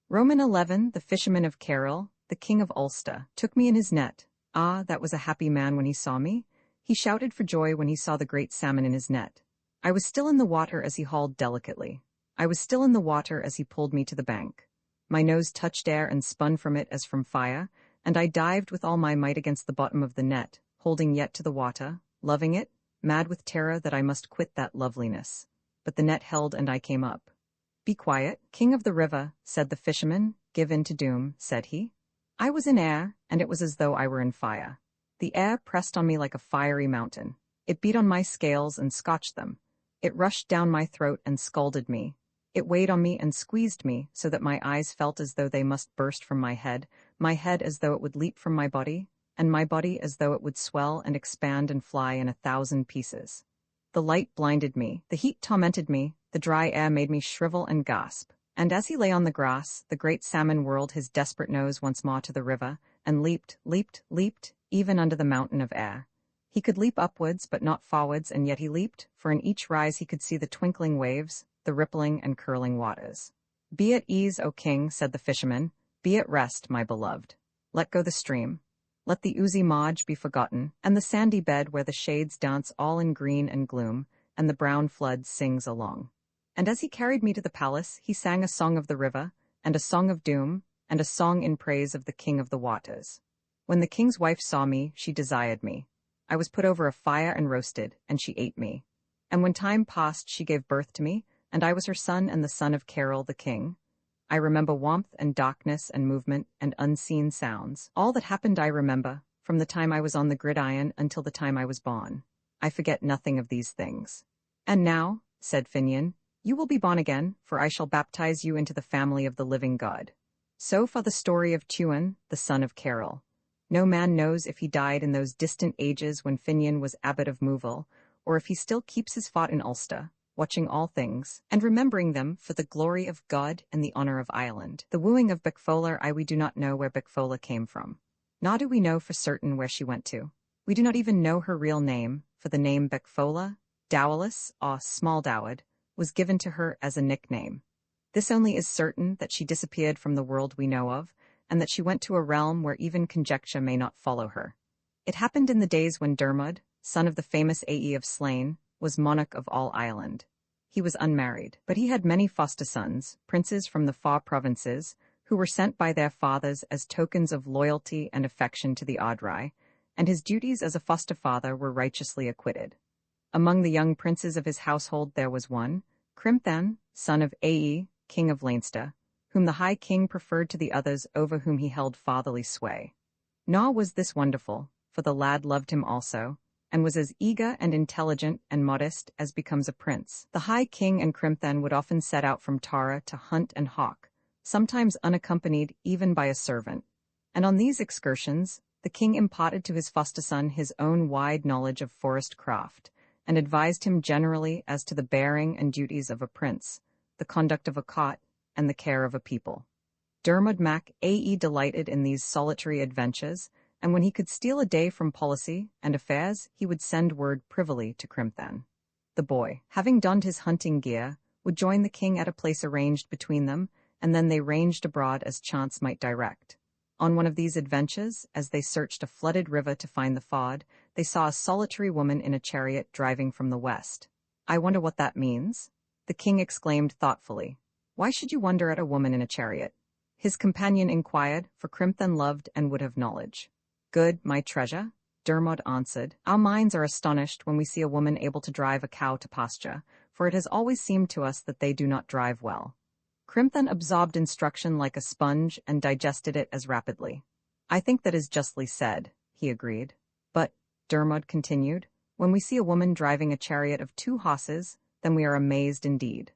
Roman 11, the fisherman of Carroll, the king of Ulster, took me in his net. Ah, that was a happy man when he saw me. He shouted for joy when he saw the great salmon in his net. I was still in the water as he hauled delicately. I was still in the water as he pulled me to the bank. My nose touched air and spun from it as from fire, and I dived with all my might against the bottom of the net, holding yet to the water, loving it, mad with terror that I must quit that loveliness. But the net held and I came up. "Be quiet, king of the river," said the fisherman. "Give in to doom," said he. I was in air, and it was as though I were in fire. The air pressed on me like a fiery mountain. It beat on my scales and scotched them. It rushed down my throat and scalded me. It weighed on me and squeezed me so that my eyes felt as though they must burst from my head as though it would leap from my body, and my body as though it would swell and expand and fly in 1,000 pieces. The light blinded me, the heat tormented me, the dry air made me shrivel and gasp. And as he lay on the grass, the great salmon whirled his desperate nose once more to the river, and leaped, even under the mountain of air. He could leap upwards, but not forwards, and yet he leaped, for in each rise he could see the twinkling waves, the rippling and curling waters. "Be at ease, O king," said the fisherman. "Be at rest, my beloved. Let go the stream. Let the oozy marge be forgotten, and the sandy bed where the shades dance all in green and gloom, and the brown flood sings along." And as he carried me to the palace, he sang a song of the river, and a song of doom, and a song in praise of the king of the waters. When the king's wife saw me, she desired me. I was put over a fire and roasted, and she ate me. And when time passed, she gave birth to me, and I was her son and the son of Carol the king. I remember warmth and darkness and movement and unseen sounds. All that happened I remember, from the time I was on the gridiron until the time I was born. I forget nothing of these things. "And now," said Finian, "you will be born again, for I shall baptize you into the family of the living God." So far the story of Tuan, the son of Carol. No man knows if he died in those distant ages when Finian was abbot of Mouville, or if he still keeps his fort in Ulster, watching all things, and remembering them for the glory of God and the honor of Ireland. The wooing of Becfola we do not know where Becfola came from. Nor do we know for certain where she went to. We do not even know her real name, for the name Becfola, Dowless, or Small Doward, was given to her as a nickname. This only is certain, that she disappeared from the world we know of, and that she went to a realm where even conjecture may not follow her. It happened in the days when Dermod, son of the famous Ae of Slane, was monarch of all Ireland. He was unmarried, but he had many foster sons, princes from the far provinces, who were sent by their fathers as tokens of loyalty and affection to the Ardrai, and his duties as a foster father were righteously acquitted. Among the young princes of his household there was one, Crimthan, son of Ae, king of Leinster, whom the High King preferred to the others over whom he held fatherly sway. Nor was this wonderful, for the lad loved him also, and was as eager and intelligent and modest as becomes a prince. The High King and Crimthan would often set out from Tara to hunt and hawk, sometimes unaccompanied even by a servant. And on these excursions, the king imparted to his foster son his own wide knowledge of forest craft, and advised him generally as to the bearing and duties of a prince, the conduct of a court, and the care of a people. Dermod Mac Ae delighted in these solitary adventures, and when he could steal a day from policy and affairs, he would send word privily to Crimthan. The boy, having donned his hunting gear, would join the king at a place arranged between them, and then they ranged abroad as chance might direct. On one of these adventures, as they searched a flooded river to find the ford, they saw a solitary woman in a chariot driving from the west. "I wonder what that means?" the king exclaimed thoughtfully. "Why should you wonder at a woman in a chariot?" His companion inquired, for Crimthan loved and would have knowledge. "Good, my treasure," Dermod answered. "Our minds are astonished when we see a woman able to drive a cow to pasture, for it has always seemed to us that they do not drive well." Crimthan absorbed instruction like a sponge and digested it as rapidly. "I think that is justly said," he agreed. "But," Dermod continued, "when we see a woman driving a chariot of 2 horses, then we are amazed indeed.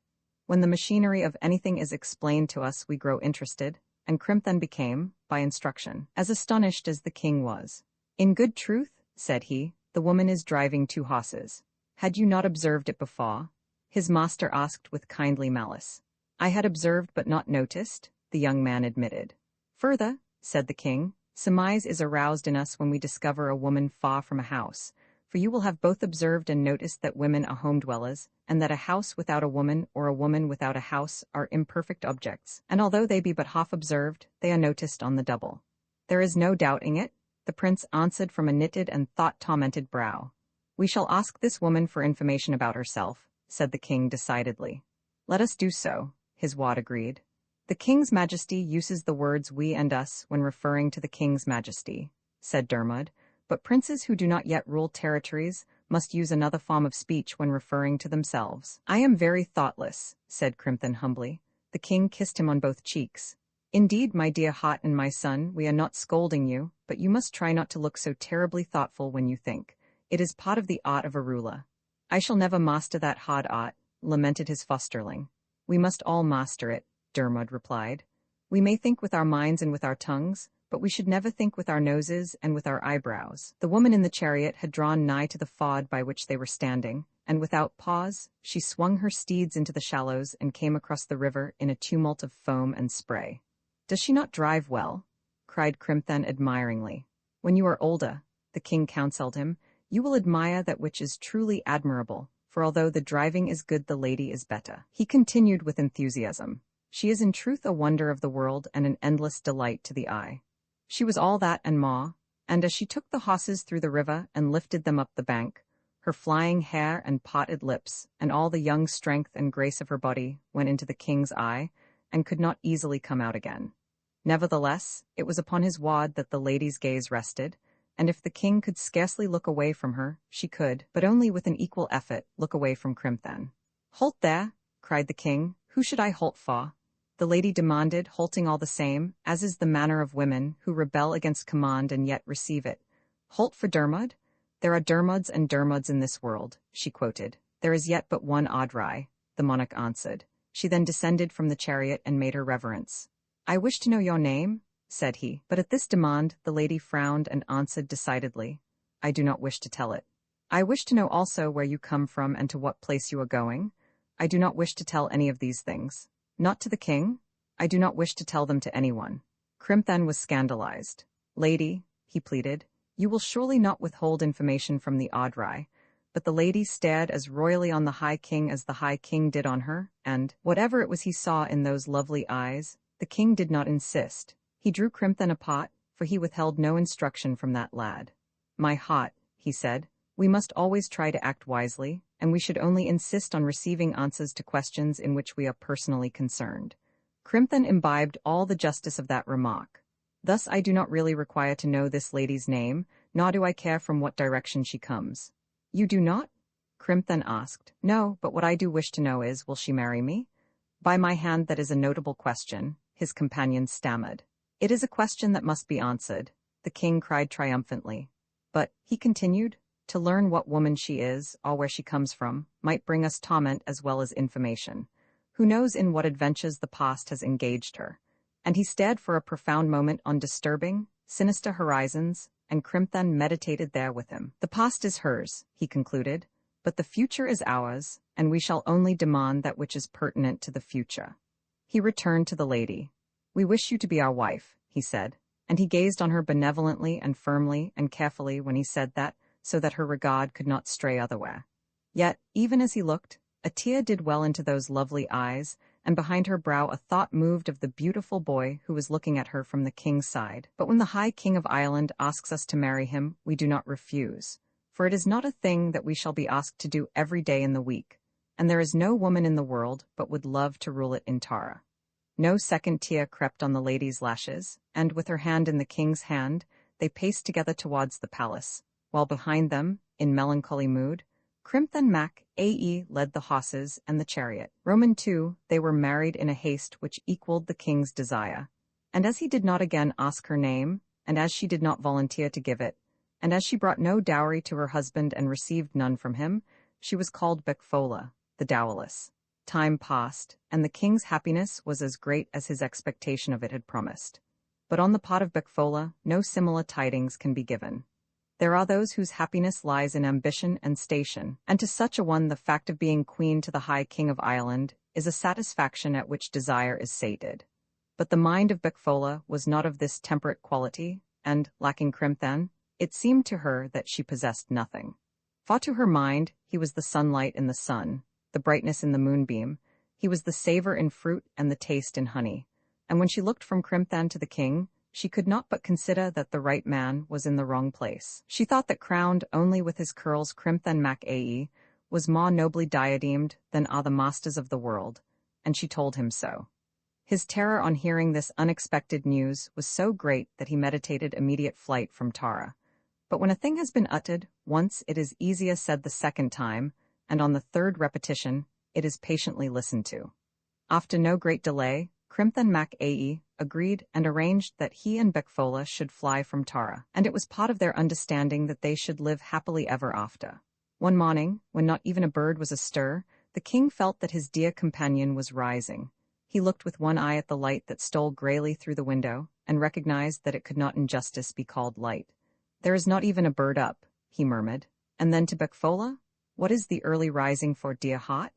When the machinery of anything is explained to us, we grow interested, and Crimthan became, by instruction, as astonished as the king was. "In good truth," said he, "the woman is driving 2 horses. Had you not observed it before?" his master asked with kindly malice. "I had observed but not noticed," the young man admitted. "Further," said the king, "surmise is aroused in us when we discover a woman far from a house, for you will have both observed and noticed that women are home-dwellers, and that a house without a woman or a woman without a house are imperfect objects, and although they be but half observed, they are noticed on the double." "There is no doubting it," the prince answered from a knitted and thought-tormented brow. "We shall ask this woman for information about herself," said the king decidedly. "Let us do so," his ward agreed. "The king's majesty uses the words we and us when referring to the king's majesty," said Dermod, "but princes who do not yet rule territories must use another form of speech when referring to themselves." "I am very thoughtless," said Crimthan humbly. The king kissed him on both cheeks. "Indeed, my dear heart and my son, we are not scolding you, but you must try not to look so terribly thoughtful when you think. It is part of the art of a ruler." "I shall never master that hard art," lamented his fosterling. We must all master it, Dermod replied. We may think with our minds and with our tongues, but we should never think with our noses and with our eyebrows. The woman in the chariot had drawn nigh to the ford by which they were standing, and without pause, she swung her steeds into the shallows and came across the river in a tumult of foam and spray. Does she not drive well? Cried Crimthan admiringly. When you are older, the king counselled him, you will admire that which is truly admirable, for although the driving is good, the lady is better. He continued with enthusiasm. She is in truth a wonder of the world and an endless delight to the eye. She was all that and more, and as she took the horses through the river and lifted them up the bank, her flying hair and parted lips, and all the young strength and grace of her body went into the king's eye, and could not easily come out again. Nevertheless, it was upon his ward that the lady's gaze rested, and if the king could scarcely look away from her, she could, but only with an equal effort, look away from Crimthan. Halt there, cried the king. Who should I halt for? The lady demanded, halting all the same, as is the manner of women who rebel against command and yet receive it. Halt for Dermod? There are Dermods and Dermods in this world, she quoted. There is yet but one Audrai, the monarch answered. She then descended from the chariot and made her reverence. I wish to know your name, said he, but at this demand the lady frowned and answered decidedly, I do not wish to tell it. I wish to know also where you come from and to what place you are going. I do not wish to tell any of these things. Not to the king? I do not wish to tell them to anyone. Crimthan was scandalized. Lady, he pleaded, you will surely not withhold information from the Audrai. But the lady stared as royally on the High King as the High King did on her, and, whatever it was he saw in those lovely eyes, the king did not insist. He drew Crimthan apart, for he withheld no instruction from that lad. My heart, he said, we must always try to act wisely, and we should only insist on receiving answers to questions in which we are personally concerned. Crimthan imbibed all the justice of that remark. Thus I do not really require to know this lady's name, nor do I care from what direction she comes. You do not? Crimthan asked. No, but what I do wish to know is, will she marry me? By my hand, that is a notable question, his companion stammered. It is a question that must be answered, the king cried triumphantly. But, he continued, to learn what woman she is, or where she comes from, might bring us torment as well as information. Who knows in what adventures the past has engaged her? And he stared for a profound moment on disturbing, sinister horizons, and Crimthan meditated there with him. The past is hers, he concluded, but the future is ours, and we shall only demand that which is pertinent to the future. He returned to the lady. We wish you to be our wife, he said, and he gazed on her benevolently and firmly and carefully when he said that, so that her regard could not stray otherwhere. Yet, even as he looked, a tear did well into those lovely eyes, and behind her brow a thought moved of the beautiful boy who was looking at her from the king's side. But when the High King of Ireland asks us to marry him, we do not refuse, for it is not a thing that we shall be asked to do every day in the week, and there is no woman in the world but would love to rule it in Tara. No second tear crept on the lady's lashes, and with her hand in the king's hand, they paced together towards the palace, while behind them, in melancholy mood, Crimthan Mac A.E. led the horses and the chariot. Roman too, they were married in a haste which equalled the king's desire. And as he did not again ask her name, and as she did not volunteer to give it, and as she brought no dowry to her husband and received none from him, she was called Becfola, the dowerless. Time passed, and the king's happiness was as great as his expectation of it had promised. But on the part of Becfola, no similar tidings can be given. There are those whose happiness lies in ambition and station, and to such a one the fact of being queen to the High King of Ireland is a satisfaction at which desire is sated. But the mind of Becfola was not of this temperate quality, and, lacking Crimthan, it seemed to her that she possessed nothing. For to her mind he was the sunlight in the sun, the brightness in the moonbeam, he was the savour in fruit and the taste in honey, and when she looked from Crimthan to the king, she could not but consider that the right man was in the wrong place. She thought that crowned only with his curls Crimthan Mac A.E. was more nobly diademed than are the masters of the world, and she told him so. His terror on hearing this unexpected news was so great that he meditated immediate flight from Tara. But when a thing has been uttered, once it is easier said the second time, and on the third repetition, it is patiently listened to. After no great delay, Crimthan Mac A.E. agreed and arranged that he and Becfola should fly from Tara, and it was part of their understanding that they should live happily ever after. One morning, when not even a bird was astir, The king felt that his dear companion was rising. He looked with one eye at the light that stole grayly through the window, and recognized that it could not in justice be called light. "There is not even a bird up," he murmured. And then to Bekfola, "What is the early rising for, dear heart?"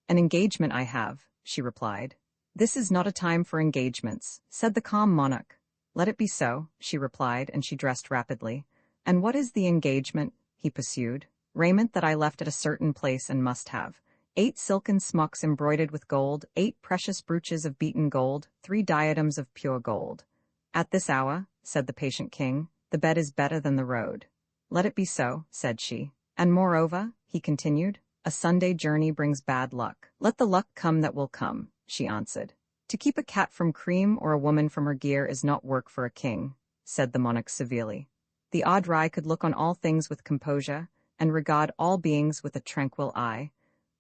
"An engagement I have," she replied. "This is not a time for engagements," said the calm monarch. "Let it be so," she replied, and she dressed rapidly. "And what is the engagement?" he pursued. "Raiment that I left at a certain place and must have. 8 silken smocks embroidered with gold, 8 precious brooches of beaten gold, 3 diadems of pure gold." "At this hour," said the patient king, "the bed is better than the road." "Let it be so," said she. "And moreover," he continued, "a Sunday journey brings bad luck." "Let the luck come that will come," she answered. "To keep a cat from cream or a woman from her gear is not work for a king," said the monarch severely. The Ard Righ could look on all things with composure, and regard all beings with a tranquil eye,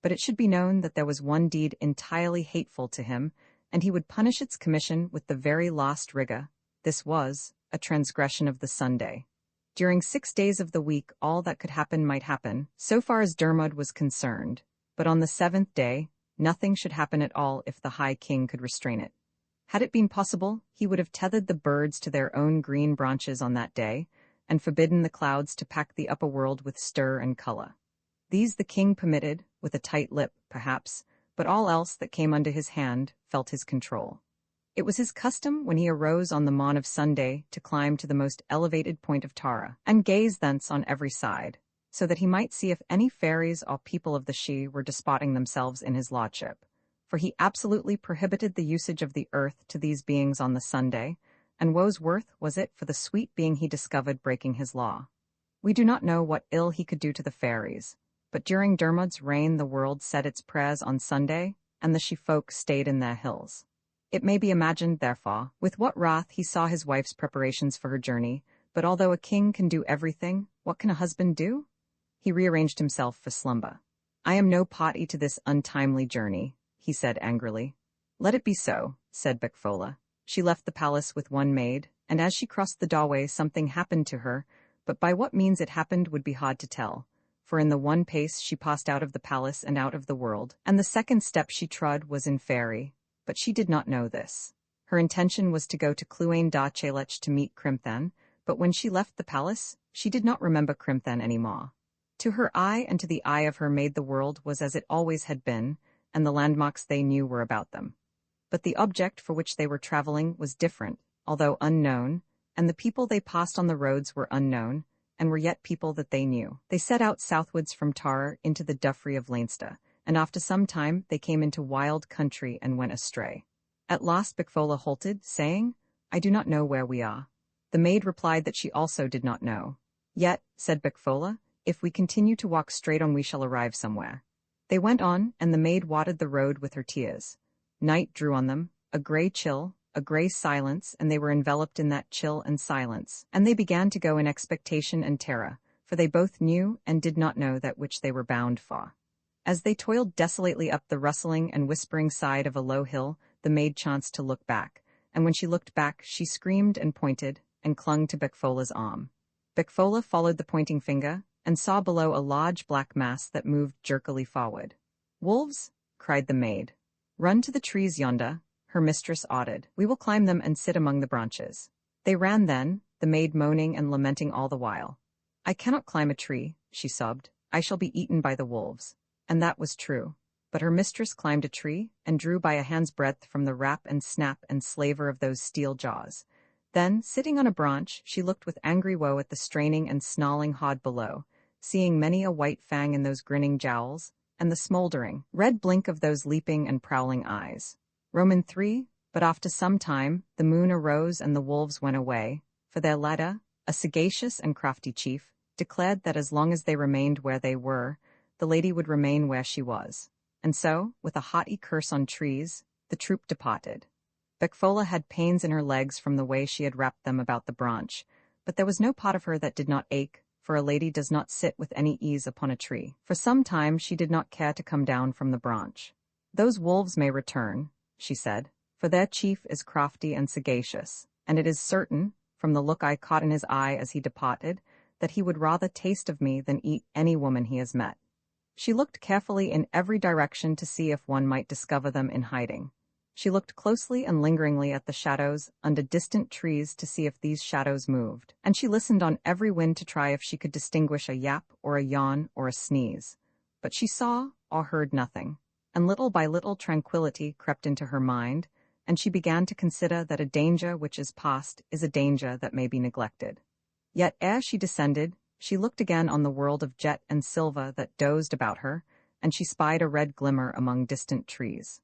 but it should be known that there was one deed entirely hateful to him, and he would punish its commission with the very last rigor. This was a transgression of the Sunday. During 6 days of the week all that could happen might happen, so far as Dermod was concerned, but on the 7th day nothing should happen at all if the High King could restrain it. Had it been possible, he would have tethered the birds to their own green branches on that day, and forbidden the clouds to pack the upper world with stir and color. These the king permitted, with a tight lip, perhaps, but all else that came under his hand felt his control. It was his custom, when he arose on the morn of Sunday, to climb to the most elevated point of Tara, and gaze thence on every side, so that he might see if any fairies or people of the Sidhe were disporting themselves in his lordship. For he absolutely prohibited the usage of the earth to these beings on the Sunday, and woe's worth was it for the sweet being he discovered breaking his law. We do not know what ill he could do to the fairies, but during Dermod's reign the world said its prayers on Sunday, and the Sidhe folk stayed in their hills. It may be imagined, therefore, with what wrath he saw his wife's preparations for her journey, but although a king can do everything, what can a husband do? He rearranged himself for slumber. "I am no party to this untimely journey," he said angrily. "Let it be so," said Bekfola. She left the palace with one maid, and as she crossed the doorway something happened to her, but by what means it happened would be hard to tell, for in the one pace she passed out of the palace and out of the world, and the second step she trod was in fairy. But she did not know this. Her intention was to go to Clúain da Chéilech to meet Crimthan, but when she left the palace, she did not remember Crimthan any more. To her eye and to the eye of her maid the world was as it always had been, and the landmarks they knew were about them. But the object for which they were traveling was different, although unknown, and the people they passed on the roads were unknown, and were yet people that they knew. They set out southwards from Tara into the Duffrey of Leinster, and after some time they came into wild country and went astray. At last Bekfola halted, saying, "I do not know where we are." The maid replied that she also did not know. "Yet," said Bekfola, "if we continue to walk straight on we shall arrive somewhere." They went on, and the maid watered the road with her tears. Night drew on them, a grey chill, a grey silence, and they were enveloped in that chill and silence, and they began to go in expectation and terror, for they both knew and did not know that which they were bound for. As they toiled desolately up the rustling and whispering side of a low hill, the maid chanced to look back, and when she looked back she screamed and pointed, and clung to Bekfola's arm. Bekfola followed the pointing finger, and saw below a large black mass that moved jerkily forward. "Wolves?" cried the maid. "Run to the trees yonder," her mistress ordered. "We will climb them and sit among the branches." They ran then, the maid moaning and lamenting all the while. "I cannot climb a tree," she sobbed. "I shall be eaten by the wolves." And that was true. But her mistress climbed a tree, and drew by a hand's breadth from the rap and snap and slaver of those steel jaws. Then, sitting on a branch, she looked with angry woe at the straining and snarling hod below, seeing many a white fang in those grinning jowls, and the smouldering, red blink of those leaping and prowling eyes. Roman 3, but after some time, the moon arose and the wolves went away, for their leader, a sagacious and crafty chief, declared that as long as they remained where they were, the lady would remain where she was. And so, with a haughty curse on trees, the troop departed. Bekfola had pains in her legs from the way she had wrapped them about the branch, but there was no part of her that did not ache, for a lady does not sit with any ease upon a tree. For some time she did not care to come down from the branch. "Those wolves may return," she said, "for their chief is crafty and sagacious, and it is certain, from the look I caught in his eye as he departed, that he would rather taste of me than eat any woman he has met." She looked carefully in every direction to see if one might discover them in hiding. She looked closely and lingeringly at the shadows under distant trees to see if these shadows moved, and she listened on every wind to try if she could distinguish a yap or a yawn or a sneeze. But she saw or heard nothing, and little by little tranquility crept into her mind, and she began to consider that a danger which is past is a danger that may be neglected. Yet ere she descended, she looked again on the world of jet and silver that dozed about her, and she spied a red glimmer among distant trees.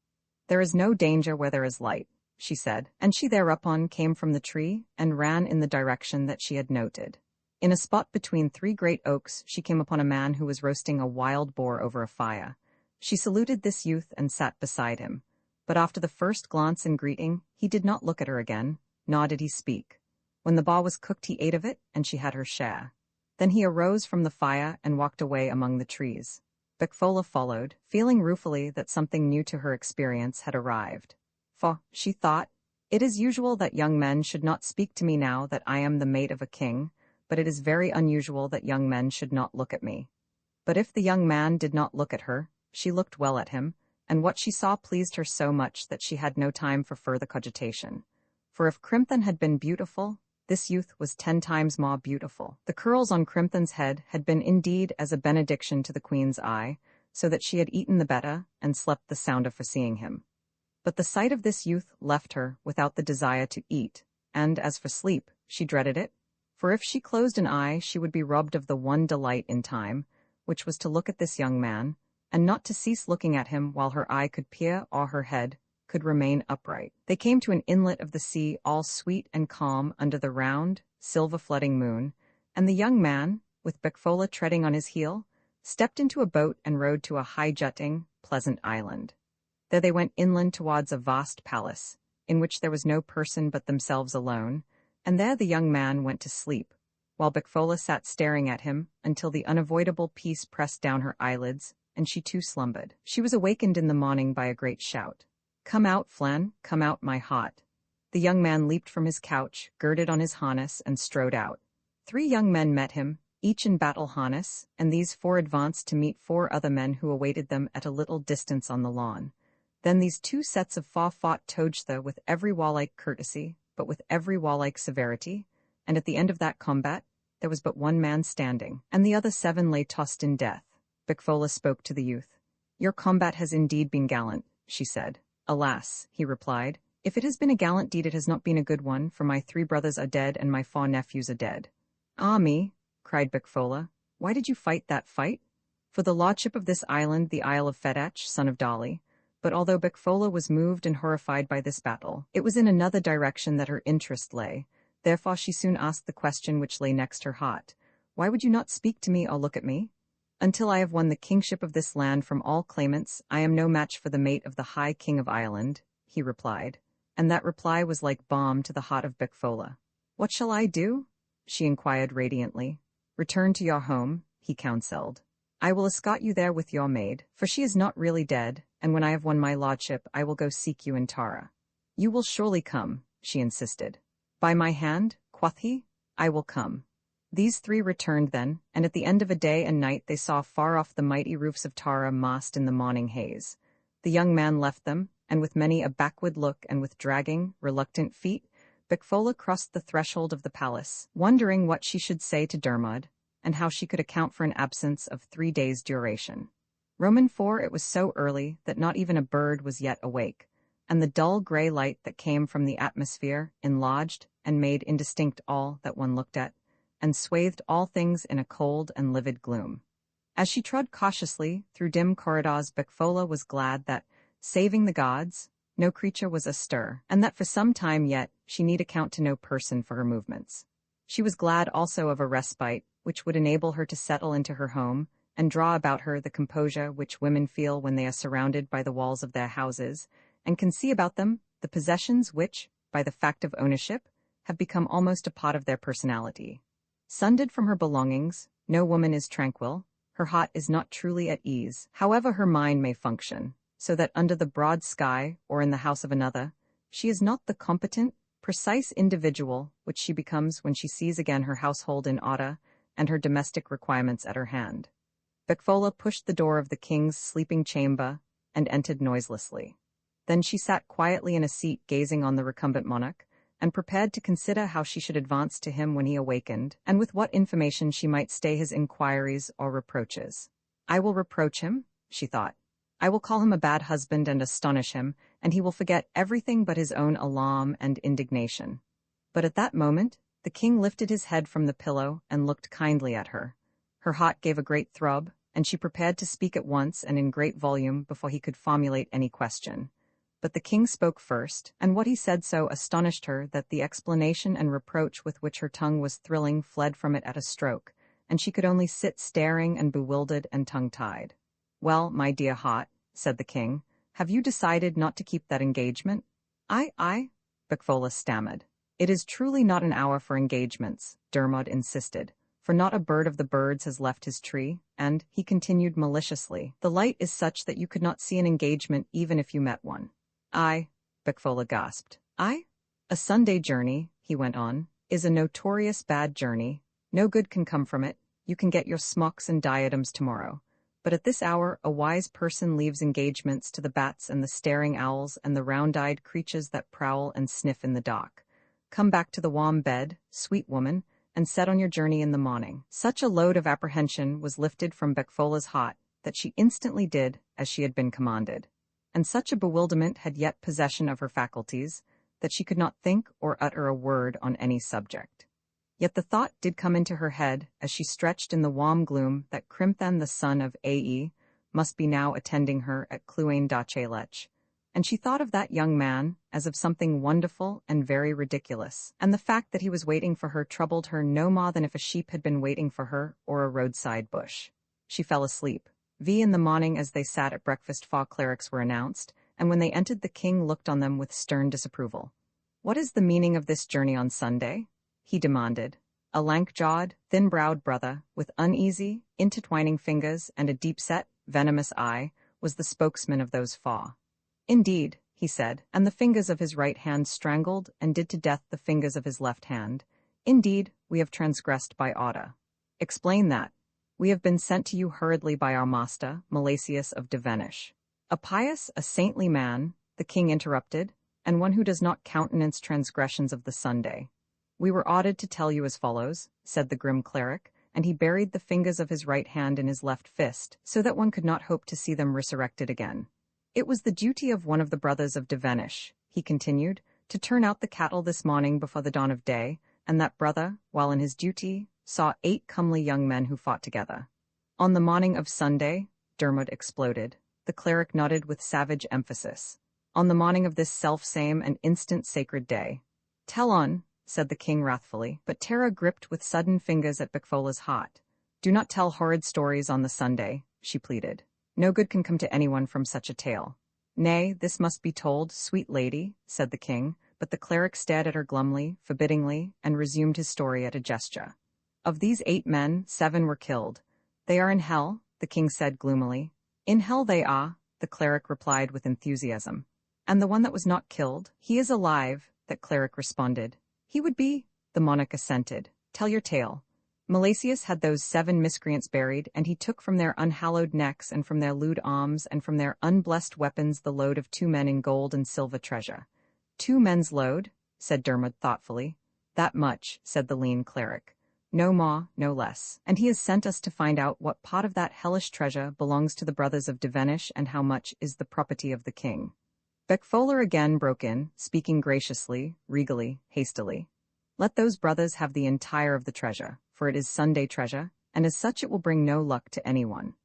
"There is no danger where there is light," she said, and she thereupon came from the tree and ran in the direction that she had noted. In a spot between three great oaks she came upon a man who was roasting a wild boar over a fire. She saluted this youth and sat beside him, but after the first glance and greeting he did not look at her again, nor did he speak. When the boar was cooked he ate of it, and she had her share. Then he arose from the fire and walked away among the trees. Becfola followed, feeling ruefully that something new to her experience had arrived. For, she thought, it is usual that young men should not speak to me now that I am the mate of a king, but it is very unusual that young men should not look at me. But if the young man did not look at her, she looked well at him, and what she saw pleased her so much that she had no time for further cogitation. For if Crimthan had been beautiful, this youth was 10 times more beautiful. The curls on Crimthan's head had been indeed as a benediction to the queen's eye, so that she had eaten the better and slept the sounder for seeing him. But the sight of this youth left her without the desire to eat, and as for sleep, she dreaded it, for if she closed an eye she would be robbed of the one delight in time, which was to look at this young man, and not to cease looking at him while her eye could peer or her head could remain upright. They came to an inlet of the sea all sweet and calm under the round, silver-flooding moon, and the young man, with Becfola treading on his heel, stepped into a boat and rowed to a high-jutting, pleasant island. There they went inland towards a vast palace, in which there was no person but themselves alone, and there the young man went to sleep, while Becfola sat staring at him until the unavoidable peace pressed down her eyelids, and she too slumbered. She was awakened in the morning by a great shout. "Come out, Flan, come out, my hot." The young man leaped from his couch, girded on his harness, and strode out. 3 young men met him, each in battle harness, and these 4 advanced to meet 4 other men who awaited them at a little distance on the lawn. Then these 2 sets of far-fought Tojtha with every warlike courtesy, but with every warlike severity, and at the end of that combat, there was but 1 man standing, and the other 7 lay tossed in death. Becfola spoke to the youth. "Your combat has indeed been gallant," she said. "Alas," he replied, "if it has been a gallant deed it has not been a good one, for my 3 brothers are dead and my 4 nephews are dead." "Ah me," cried Becfola, "why did you fight that fight?" "For the lordship of this island, the Isle of Fedach, son of Dali." But although Becfola was moved and horrified by this battle, it was in another direction that her interest lay. Therefore she soon asked the question which lay next her heart. "Why would you not speak to me or look at me?" "Until I have won the kingship of this land from all claimants, I am no match for the mate of the High King of Ireland," he replied, and that reply was like balm to the heart of Becfola. "What shall I do?" she inquired radiantly. "Return to your home," he counselled. "I will escort you there with your maid, for she is not really dead, and when I have won my lordship I will go seek you in Tara." "You will surely come," she insisted. "By my hand," quoth he, "I will come." These 3 returned then, and at the end of a day and night they saw far off the mighty roofs of Tara massed in the morning haze. The young man left them, and with many a backward look and with dragging, reluctant feet, Becfola crossed the threshold of the palace, wondering what she should say to Dermod, and how she could account for an absence of 3 days' duration. Roman 4 it was so early that not even a bird was yet awake, and the dull grey light that came from the atmosphere enlarged and made indistinct all that one looked at, and swathed all things in a cold and livid gloom. As she trod cautiously through dim corridors, Becfola was glad that, saving the gods, no creature was astir, and that for some time yet she need account to no person for her movements. She was glad also of a respite, which would enable her to settle into her home, and draw about her the composure which women feel when they are surrounded by the walls of their houses, and can see about them the possessions which, by the fact of ownership, have become almost a part of their personality. Sundered from her belongings, no woman is tranquil, her heart is not truly at ease, however her mind may function, so that under the broad sky, or in the house of another, she is not the competent, precise individual which she becomes when she sees again her household in order and her domestic requirements at her hand. Bekfola pushed the door of the king's sleeping chamber and entered noiselessly. Then she sat quietly in a seat gazing on the recumbent monarch, and prepared to consider how she should advance to him when he awakened, and with what information she might stay his inquiries or reproaches. I will reproach him, she thought. I will call him a bad husband and astonish him, and he will forget everything but his own alarm and indignation. But at that moment, the king lifted his head from the pillow and looked kindly at her. Her heart gave a great throb, and she prepared to speak at once and in great volume before he could formulate any question. But the king spoke first, and what he said so astonished her that the explanation and reproach with which her tongue was thrilling fled from it at a stroke, and she could only sit staring and bewildered and tongue-tied. "Well, my dear heart," said the king, "have you decided not to keep that engagement?" I, Bekfola stammered. "It is truly not an hour for engagements," Dermod insisted, "for not a bird of the birds has left his tree, and," he continued maliciously, "the light is such that you could not see an engagement even if you met one." Bekfola gasped. A Sunday journey," he went on, "is a notorious bad journey. No good can come from it. You can get your smocks and diadems tomorrow. But at this hour a wise person leaves engagements to the bats and the staring owls and the round-eyed creatures that prowl and sniff in the dark. Come back to the warm bed, sweet woman, and set on your journey in the morning." Such a load of apprehension was lifted from Bekfola's heart that she instantly did as she had been commanded. And such a bewilderment had yet possession of her faculties that she could not think or utter a word on any subject. Yet the thought did come into her head as she stretched in the warm gloom that Crimthan the son of Ae must be now attending her at Cluain Dachelech, and she thought of that young man as of something wonderful and very ridiculous, and the fact that he was waiting for her troubled her no more than if a sheep had been waiting for her or a roadside bush. She fell asleep. In the morning as they sat at breakfast 4 clerics were announced, and when they entered the king looked on them with stern disapproval. "What is the meaning of this journey on Sunday?" he demanded. A lank-jawed, thin-browed brother, with uneasy, intertwining fingers and a deep-set, venomous eye, was the spokesman of those 4. "Indeed," he said, and the fingers of his right hand strangled and did to death the fingers of his left hand. "Indeed, we have transgressed by order." "Explain that." "We have been sent to you hurriedly by our master, Milesius of Devenish." "A pious, a saintly man," the king interrupted, "and one who does not countenance transgressions of the Sunday. We were ordered to tell you as follows," said the grim cleric, and he buried the fingers of his right hand in his left fist, so that one could not hope to see them resurrected again. "It was the duty of one of the brothers of Devenish," he continued, "to turn out the cattle this morning before the dawn of day, and that brother, while in his duty, saw 8 comely young men who fought together." "On the morning of Sunday?" Dermod exploded. The cleric nodded with savage emphasis. "On the morning of this self-same and instant sacred day." "Tell on," said the king wrathfully, but Tara gripped with sudden fingers at Bekfola's heart. "Do not tell horrid stories on the Sunday," she pleaded. "No good can come to anyone from such a tale." "Nay, this must be told, sweet lady," said the king, but the cleric stared at her glumly, forbiddingly, and resumed his story at a gesture. "Of these 8 men, 7 were killed. They are in hell," the king said gloomily. "In hell they are," the cleric replied with enthusiasm. "And the one that was not killed?" "He is alive," that cleric responded. "He would be," the monarch assented. "Tell your tale." "Milesius had those 7 miscreants buried, and he took from their unhallowed necks and from their lewd arms and from their unblessed weapons the load of 2 men in gold and silver treasure." "2 men's load?" said Dermod thoughtfully. "That much," said the lean cleric. "No more, no less. And he has sent us to find out what part of that hellish treasure belongs to the brothers of Devenish and how much is the property of the king." Bekfola again broke in, speaking graciously, regally, hastily. "Let those brothers have the entire of the treasure, for it is Sunday treasure, and as such it will bring no luck to anyone."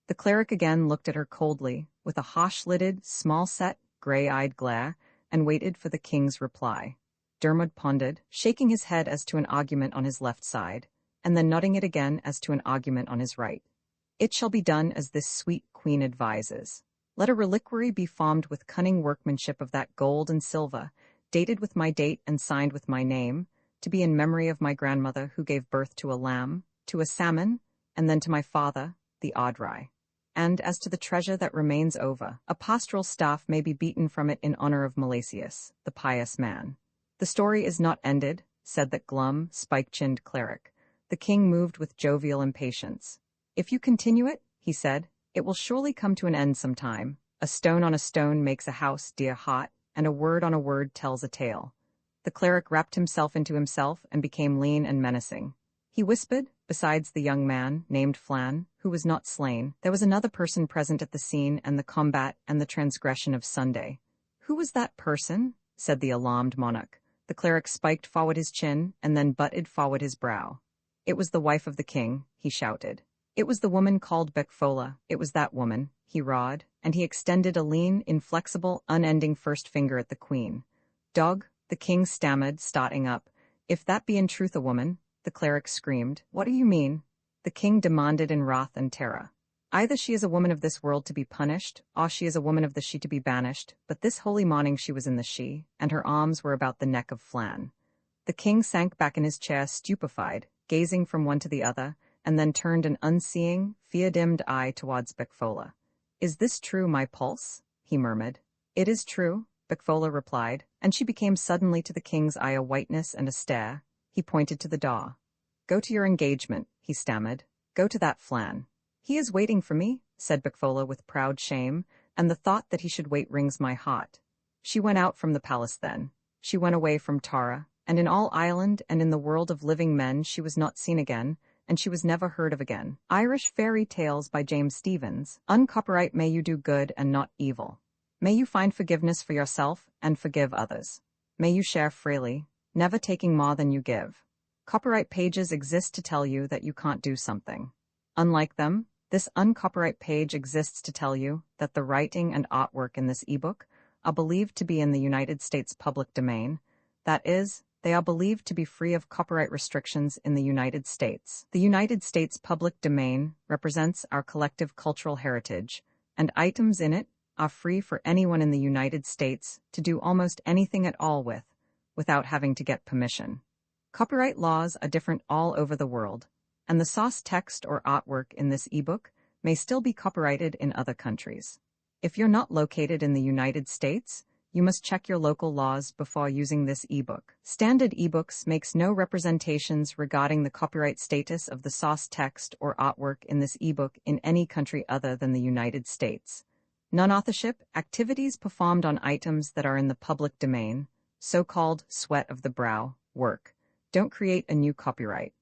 The cleric again looked at her coldly, with a harsh-lidded, small-set, gray-eyed glare, and waited for the king's reply. Dermod pondered, shaking his head as to an argument on his left side, and then nodding it again as to an argument on his right. "It shall be done as this sweet queen advises. Let a reliquary be formed with cunning workmanship of that gold and silver, dated with my date and signed with my name, to be in memory of my grandmother who gave birth to a lamb, to a salmon, and then to my father, the Audrai. And as to the treasure that remains over, a pastoral staff may be beaten from it in honor of Milesius, the pious man." "The story is not ended," said that glum, spike-chinned cleric. The king moved with jovial impatience. "If you continue it," he said. It will surely come to an end sometime. A stone on a stone makes a house, dear hot, and a word on a word tells a tale. The cleric wrapped himself into himself and became lean and menacing. He whispered, besides the young man, named Flan, who was not slain, there was another person present at the scene and the combat and the transgression of Sunday. Who was that person? Said the alarmed monarch. The cleric spiked forward his chin and then butted forward his brow. It was the wife of the king, he shouted. It was the woman called Beckfola. It was that woman, he rawed, and he extended a lean, inflexible, unending first finger at the queen. Dog, the king stammered, starting up. If that be in truth a woman, the cleric screamed. What do you mean? The king demanded in wrath and terror. Either she is a woman of this world to be punished, or she is a woman of the she to be banished, but this holy morning she was in the she, and her arms were about the neck of Flan. The king sank back in his chair stupefied, gazing from one to the other, and then turned an unseeing, fear-dimmed eye towards Beckfola. Is this true, my pulse? He murmured. It is true, Beckfola replied, and she became suddenly to the king's eye a whiteness and a stare. He pointed to the door. Go to your engagement, he stammered. Go to that Flan. He is waiting for me, said Beckfola with proud shame, and the thought that he should wait wrings my heart. She went out from the palace then. She went away from Tara, and in all Ireland and in the world of living men she was not seen again, and she was never heard of again. Irish Fairy Tales by James Stephens. Uncopyright. May you do good and not evil. May you find forgiveness for yourself and forgive others. May you share freely, never taking more than you give. Copyright pages exist to tell you that you can't do something. Unlike them, this uncopyright page exists to tell you that the writing and artwork in this ebook are believed to be in the United States public domain. That is, they are believed to be free of copyright restrictions in the United States. The United States public domain represents our collective cultural heritage, and items in it are free for anyone in the United States to do almost anything at all with, without having to get permission. Copyright laws are different all over the world, and the source text or artwork in this ebook may still be copyrighted in other countries. If you're not located in the United States, you must check your local laws before using this ebook. Standard ebooks makes no representations regarding the copyright status of the source text or artwork in this ebook in any country other than the United States. Non-authorship activities performed on items that are in the public domain, so-called sweat of the brow, work, don't create a new copyright.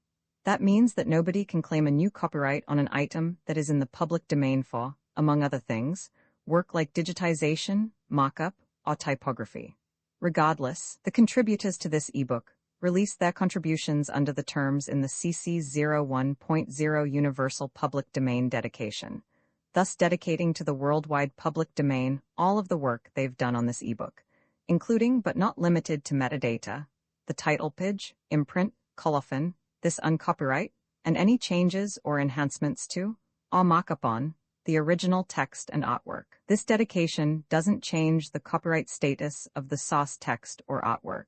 That means that nobody can claim a new copyright on an item that is in the public domain for, among other things, work like digitization, mock-up, or typography. Regardless, the contributors to this ebook release their contributions under the terms in the CC 01.0 Universal Public Domain dedication, thus dedicating to the worldwide public domain all of the work they've done on this ebook, including but not limited to metadata, the title page, imprint, colophon, this uncopyright, and any changes or enhancements to, or mock-up on, the original text and artwork. This dedication doesn't change the copyright status of the source text or artwork.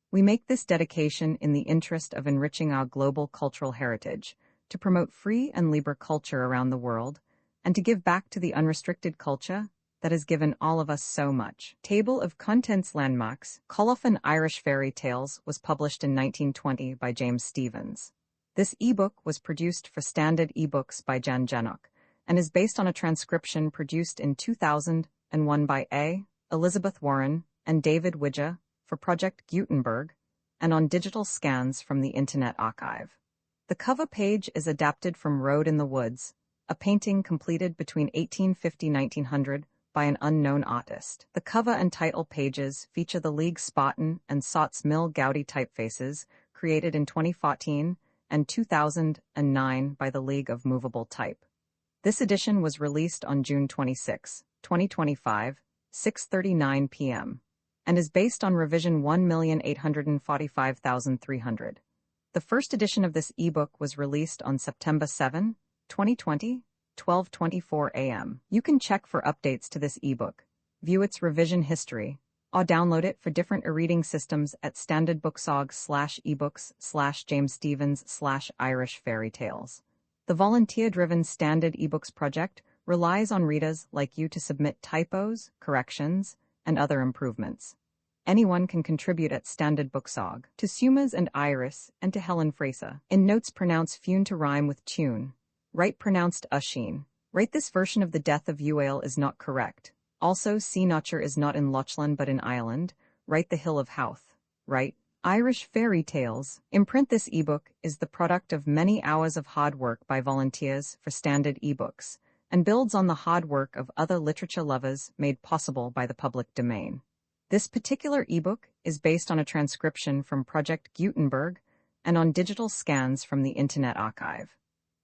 We make this dedication in the interest of enriching our global cultural heritage, to promote free and libre culture around the world, and to give back to the unrestricted culture that has given all of us so much. Table of Contents Landmarks. Colophon Irish Fairy Tales was published in 1920 by James Stephens. This ebook was produced for Standard eBooks by Jan Jenock, and is based on a transcription produced in 2001 by A. Elizabeth Warren and David Widger for Project Gutenberg, and on digital scans from the Internet Archive. The cover page is adapted from Road in the Woods, a painting completed between 1850–1900 by an unknown artist. The cover and title pages feature the League Spartan and Sots Mill Gaudy typefaces created in 2014 and 2009 by the League of Movable Type. This edition was released on June 26, 2025, 6:39 p.m., and is based on revision 1,845,300. The first edition of this ebook was released on September 7, 2020, 12:24 a.m. You can check for updates to this ebook, view its revision history, or download it for different e-reading systems at standardbooksorg/ebooks/jamesstephens/Irish Fairy Tales. The volunteer-driven Standard eBooks project relies on readers like you to submit typos, corrections, and other improvements. Anyone can contribute at Standard Booksorg. To Sumas and Iris, and to Helen Fraser. In notes pronounce fune to rhyme with tune. Right pronounced Usheen. Write this version of the death of Uail is not correct. Also, Sea Notcher is not in Lochlan but in Ireland. Write the Hill of Howth. Write Irish Fairy Tales. Imprint this ebook is the product of many hours of hard work by volunteers for Standard ebooks, and builds on the hard work of other literature lovers made possible by the public domain. This particular ebook is based on a transcription from Project Gutenberg and on digital scans from the Internet Archive.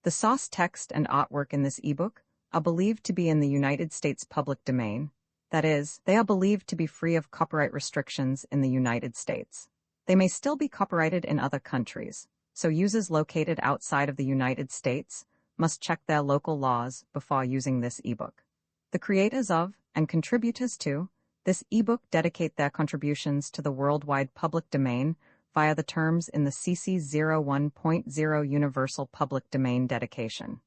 The source text and artwork in this ebook are believed to be in the United States public domain. That is, they are believed to be free of copyright restrictions in the United States. They may still be copyrighted in other countries, so users located outside of the United States must check their local laws before using this ebook. The creators of, and contributors to, this ebook dedicate their contributions to the worldwide public domain via the terms in the CC 01.0 Universal Public Domain Dedication.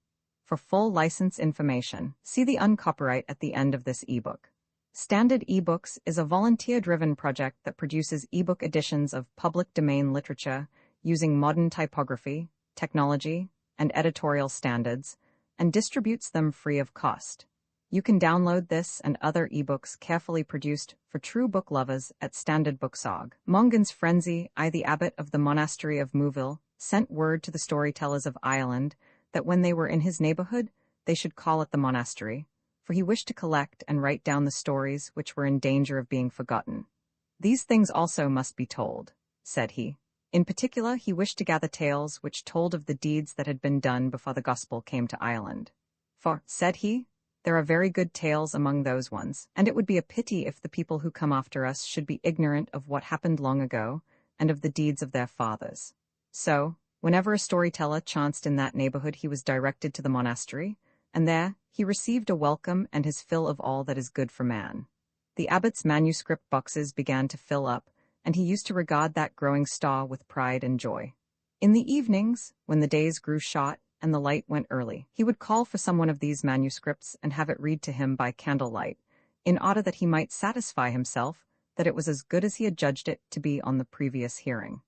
For full license information, see the uncopyright at the end of this ebook. Standard eBooks is a volunteer-driven project that produces ebook editions of public domain literature using modern typography, technology, and editorial standards, and distributes them free of cost. You can download this and other ebooks carefully produced for true book lovers at Standard Books.org. Mongan's Frenzy, I the abbot of the monastery of Mouville, sent word to the storytellers of Ireland that when they were in his neighborhood, they should call at the monastery, for he wished to collect and write down the stories which were in danger of being forgotten. These things also must be told, said he. In particular, he wished to gather tales which told of the deeds that had been done before the gospel came to Ireland. For, said he, there are very good tales among those ones, and it would be a pity if the people who come after us should be ignorant of what happened long ago and of the deeds of their fathers. So, whenever a storyteller chanced in that neighborhood, he was directed to the monastery, and there he received a welcome and his fill of all that is good for man. The abbot's manuscript boxes began to fill up, and he used to regard that growing star with pride and joy. In the evenings, when the days grew short and the light went early, he would call for some one of these manuscripts and have it read to him by candlelight, in order that he might satisfy himself that it was as good as he had judged it to be on the previous hearing.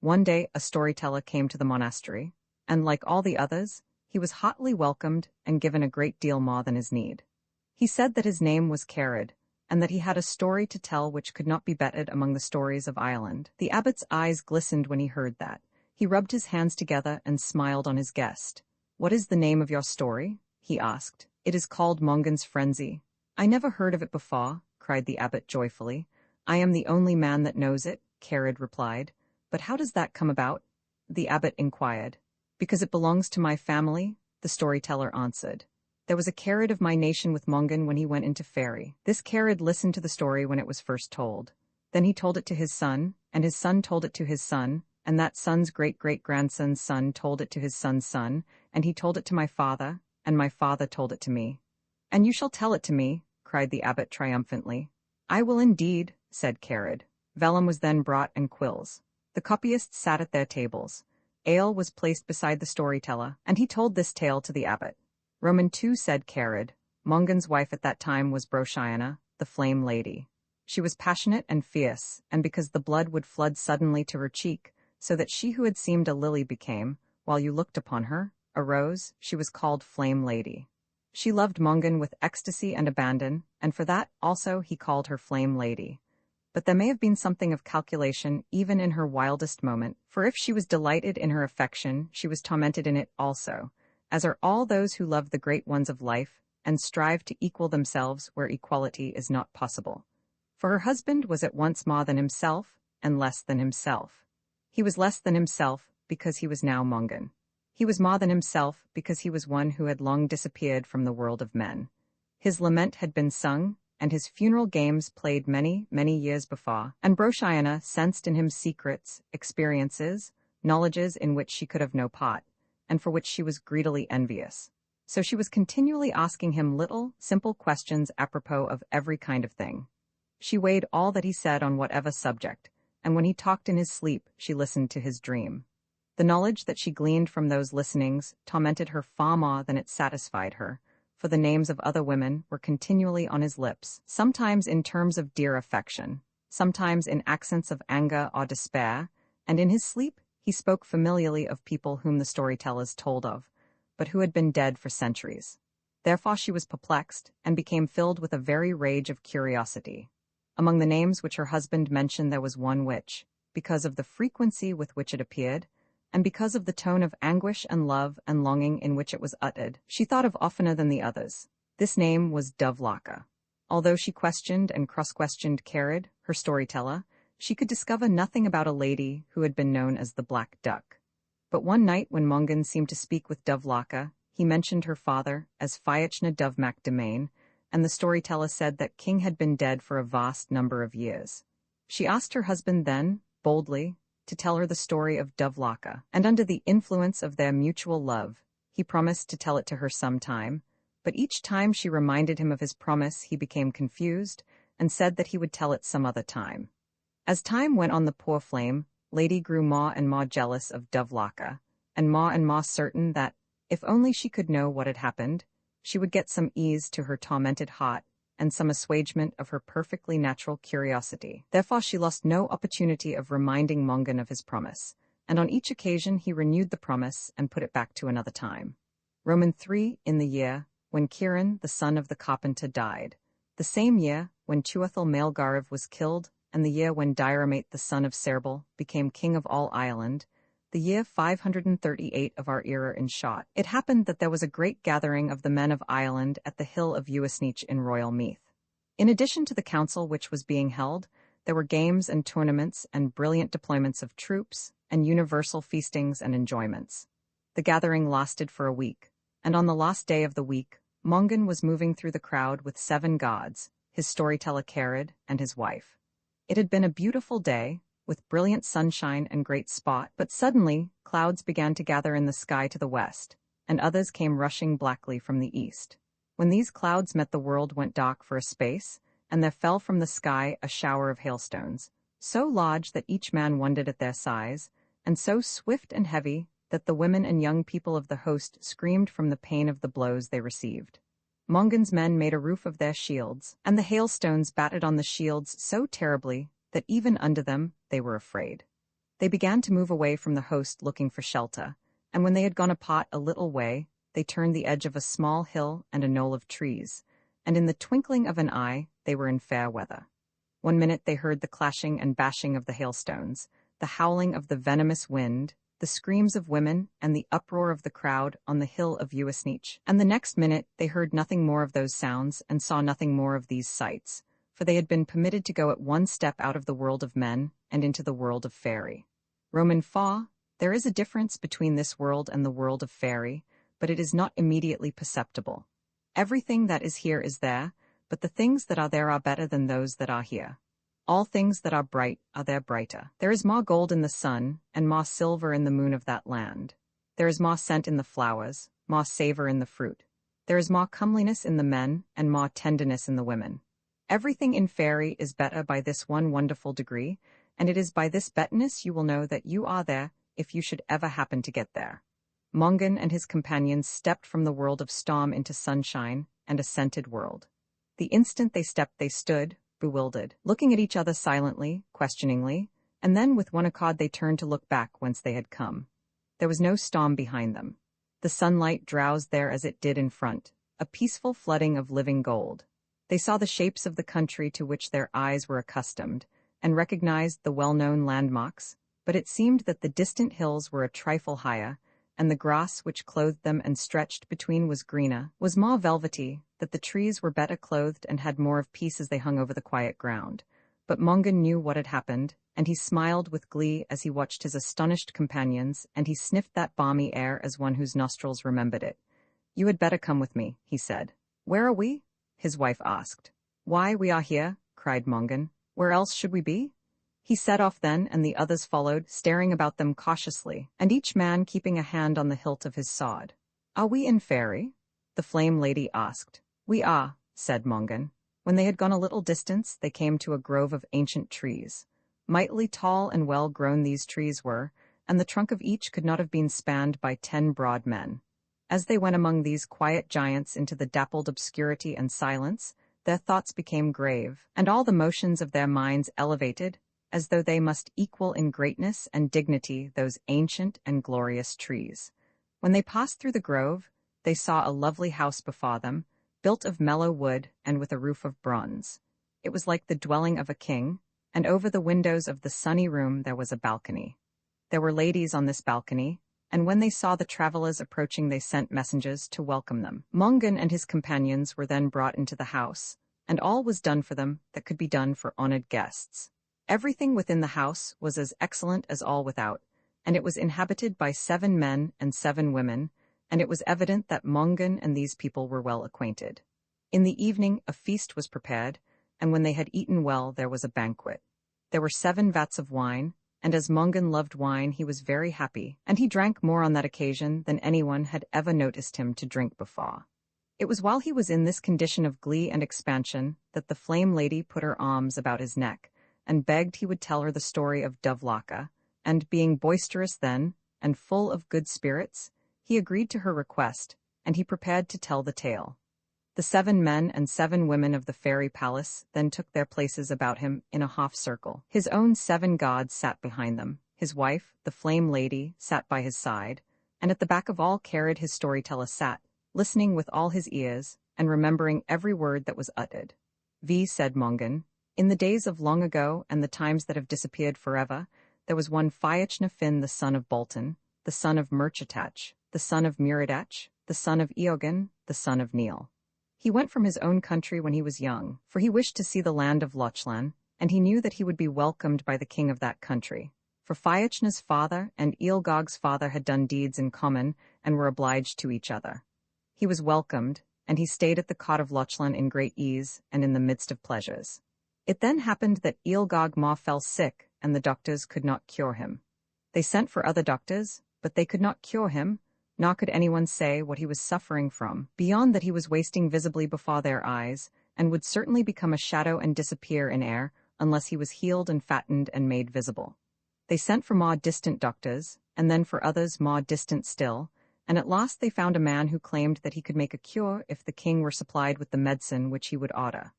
One day a storyteller came to the monastery, and like all the others, he was hotly welcomed and given a great deal more than his need. He said that his name was Carid, and that he had a story to tell which could not be bettered among the stories of Ireland. The abbot's eyes glistened when he heard that. He rubbed his hands together and smiled on his guest. "What is the name of your story?" he asked. "It is called Mongan's Frenzy." "I never heard of it before," cried the abbot joyfully. "I am the only man that knows it," Carid replied. "But how does that come about?" the abbot inquired. "Because it belongs to my family," the storyteller answered. "There was a Carid of my nation with Mongan when he went into Fairy. This Carid listened to the story when it was first told. Then he told it to his son, and his son told it to his son, and that son's great-great-grandson's son told it to his son's son, and he told it to my father, and my father told it to me." "And you shall tell it to me," cried the abbot triumphantly. "I will indeed," said Carid. Vellum was then brought and quills. The copyists sat at their tables. Ale was placed beside the storyteller, and he told this tale to the abbot. Roman 2 said Carid. Mongan's wife at that time was Broshiana, the Flame Lady. She was passionate and fierce, and because the blood would flood suddenly to her cheek, so that she who had seemed a lily became, while you looked upon her, a rose, she was called Flame Lady. She loved Mongan with ecstasy and abandon, and for that also he called her Flame Lady. But there may have been something of calculation even in her wildest moment, for if she was delighted in her affection, she was tormented in it also, as are all those who love the great ones of life, and strive to equal themselves where equality is not possible. For her husband was at once more than himself, and less than himself. He was less than himself because he was now Mongan. He was more than himself because he was one who had long disappeared from the world of men. His lament had been sung, and his funeral games played many, many years before, and Broshiana sensed in him secrets, experiences, knowledges in which she could have no part, and for which she was greedily envious. So she was continually asking him little, simple questions apropos of every kind of thing. She weighed all that he said on whatever subject, and when he talked in his sleep, she listened to his dream. The knowledge that she gleaned from those listenings tormented her far more than it satisfied her, for the names of other women were continually on his lips, sometimes in terms of dear affection, sometimes in accents of anger or despair, and in his sleep he spoke familiarly of people whom the storytellers told of, but who had been dead for centuries. Therefore she was perplexed, and became filled with a very rage of curiosity. Among the names which her husband mentioned there was one which, because of the frequency with which it appeared, and because of the tone of anguish and love and longing in which it was uttered, she thought of oftener than the others. This name was Dovlaka. Although she questioned and cross-questioned Kerid, her storyteller, she could discover nothing about a lady who had been known as the Black Duck. But one night when Mongan seemed to speak with Dovlaka, he mentioned her father as Fiachna Dovmak Domain, and the storyteller said that king had been dead for a vast number of years. She asked her husband then, boldly, to tell her the story of Dovlaka, and under the influence of their mutual love, he promised to tell it to her some time, but each time she reminded him of his promise he became confused and said that he would tell it some other time. As time went on, the poor flame lady grew more and more jealous of Dovlaka, and more certain that, if only she could know what had happened, she would get some ease to her tormented heart and some assuagement of her perfectly natural curiosity. Therefore she lost no opportunity of reminding Mongan of his promise, and on each occasion he renewed the promise and put it back to another time. Roman 3, in the year when Kieran, the son of the carpenter, died, the same year when Tuathal Maelgariv was killed, and the year when Diarmait the son of Serbal became king of all Ireland, the year 538 of our era in short, it happened that there was a great gathering of the men of Ireland at the hill of Uisneach in Royal Meath. In addition to the council which was being held, there were games and tournaments and brilliant deployments of troops, and universal feastings and enjoyments. The gathering lasted for a week, and on the last day of the week, Mongan was moving through the crowd with 7 gods, his storyteller Kerid, and his wife. It had been a beautiful day, with brilliant sunshine and great spot, but suddenly clouds began to gather in the sky to the west, and others came rushing blackly from the east. When these clouds met, the world went dark for a space, and there fell from the sky a shower of hailstones, so large that each man wondered at their size, and so swift and heavy that the women and young people of the host screamed from the pain of the blows they received. Mongan's men made a roof of their shields, and the hailstones battered on the shields so terribly that even under them they were afraid. They began to move away from the host looking for shelter, and when they had gone apart a little way, they turned the edge of a small hill and a knoll of trees, and in the twinkling of an eye they were in fair weather. One minute they heard the clashing and bashing of the hailstones, the howling of the venomous wind, the screams of women, and the uproar of the crowd on the hill of Uisneach, and the next minute they heard nothing more of those sounds and saw nothing more of these sights, for they had been permitted to go at one step out of the world of men and into the world of fairy. Roman 4, there is a difference between this world and the world of fairy, but it is not immediately perceptible. Everything that is here is there, but the things that are there are better than those that are here. All things that are bright are there brighter. There is more gold in the sun, and more silver in the moon of that land. There is more scent in the flowers, more savour in the fruit. There is more comeliness in the men, and more tenderness in the women. Everything in fairy is better by this one wonderful degree, and it is by this betterness you will know that you are there if you should ever happen to get there. Mongan and his companions stepped from the world of storm into sunshine and a scented world. The instant they stepped they stood, bewildered, looking at each other silently, questioningly, and then with one accord they turned to look back whence they had come. There was no storm behind them. The sunlight drowsed there as it did in front, a peaceful flooding of living gold. They saw the shapes of the country to which their eyes were accustomed, and recognized the well-known landmarks, but it seemed that the distant hills were a trifle higher, and the grass which clothed them and stretched between was greener, was more velvety, that the trees were better clothed and had more of peace as they hung over the quiet ground. But Mongan knew what had happened, and he smiled with glee as he watched his astonished companions, and he sniffed that balmy air as one whose nostrils remembered it. "You had better come with me," he said. "Where are we?" his wife asked. "Why, we are here," cried Mongan. "Where else should we be?" He set off then, and the others followed, staring about them cautiously, and each man keeping a hand on the hilt of his sword. "Are we in fairy?" the flame lady asked. "We are," said Mongan. When they had gone a little distance, they came to a grove of ancient trees. Mightily tall and well grown these trees were, and the trunk of each could not have been spanned by 10 broad men. As they went among these quiet giants into the dappled obscurity and silence, their thoughts became grave, and all the motions of their minds elevated, as though they must equal in greatness and dignity those ancient and glorious trees. When they passed through the grove, they saw a lovely house before them, built of mellow wood and with a roof of bronze. It was like the dwelling of a king, and over the windows of the sunny room there was a balcony. There were ladies on this balcony, and when they saw the travelers approaching they sent messengers to welcome them. Mongan and his companions were then brought into the house, and all was done for them that could be done for honored guests. Everything within the house was as excellent as all without, and it was inhabited by 7 men and 7 women, and it was evident that Mongan and these people were well acquainted. In the evening a feast was prepared, and when they had eaten well there was a banquet. There were 7 vats of wine, and as Mongan loved wine he was very happy, and he drank more on that occasion than anyone had ever noticed him to drink before. It was while he was in this condition of glee and expansion that the flame lady put her arms about his neck, and begged he would tell her the story of Dovlaka, and being boisterous then, and full of good spirits, he agreed to her request, and he prepared to tell the tale. The 7 men and 7 women of the fairy palace then took their places about him in a half-circle. His own 7 gods sat behind them, his wife, the flame lady, sat by his side, and at the back of all carried his storyteller sat, listening with all his ears, and remembering every word that was uttered. Said Mongan, in the days of long ago and the times that have disappeared forever, there was one Fiachna Finn the son of Bolton, the son of Murchatach, the son of Muradach, the son of Eogan, the son of Neil. He went from his own country when he was young, for he wished to see the land of Lochlan, and he knew that he would be welcomed by the king of that country. For Fiachna's father and Ealgog's father had done deeds in common and were obliged to each other. He was welcomed, and he stayed at the cot of Lochlan in great ease and in the midst of pleasures. It then happened that Ealgog Maw fell sick, and the doctors could not cure him. They sent for other doctors, but they could not cure him, nor could anyone say what he was suffering from, beyond that he was wasting visibly before their eyes, and would certainly become a shadow and disappear in air, unless he was healed and fattened and made visible. They sent for more distant doctors, and then for others more distant still, and at last they found a man who claimed that he could make a cure if the king were supplied with the medicine which he would order.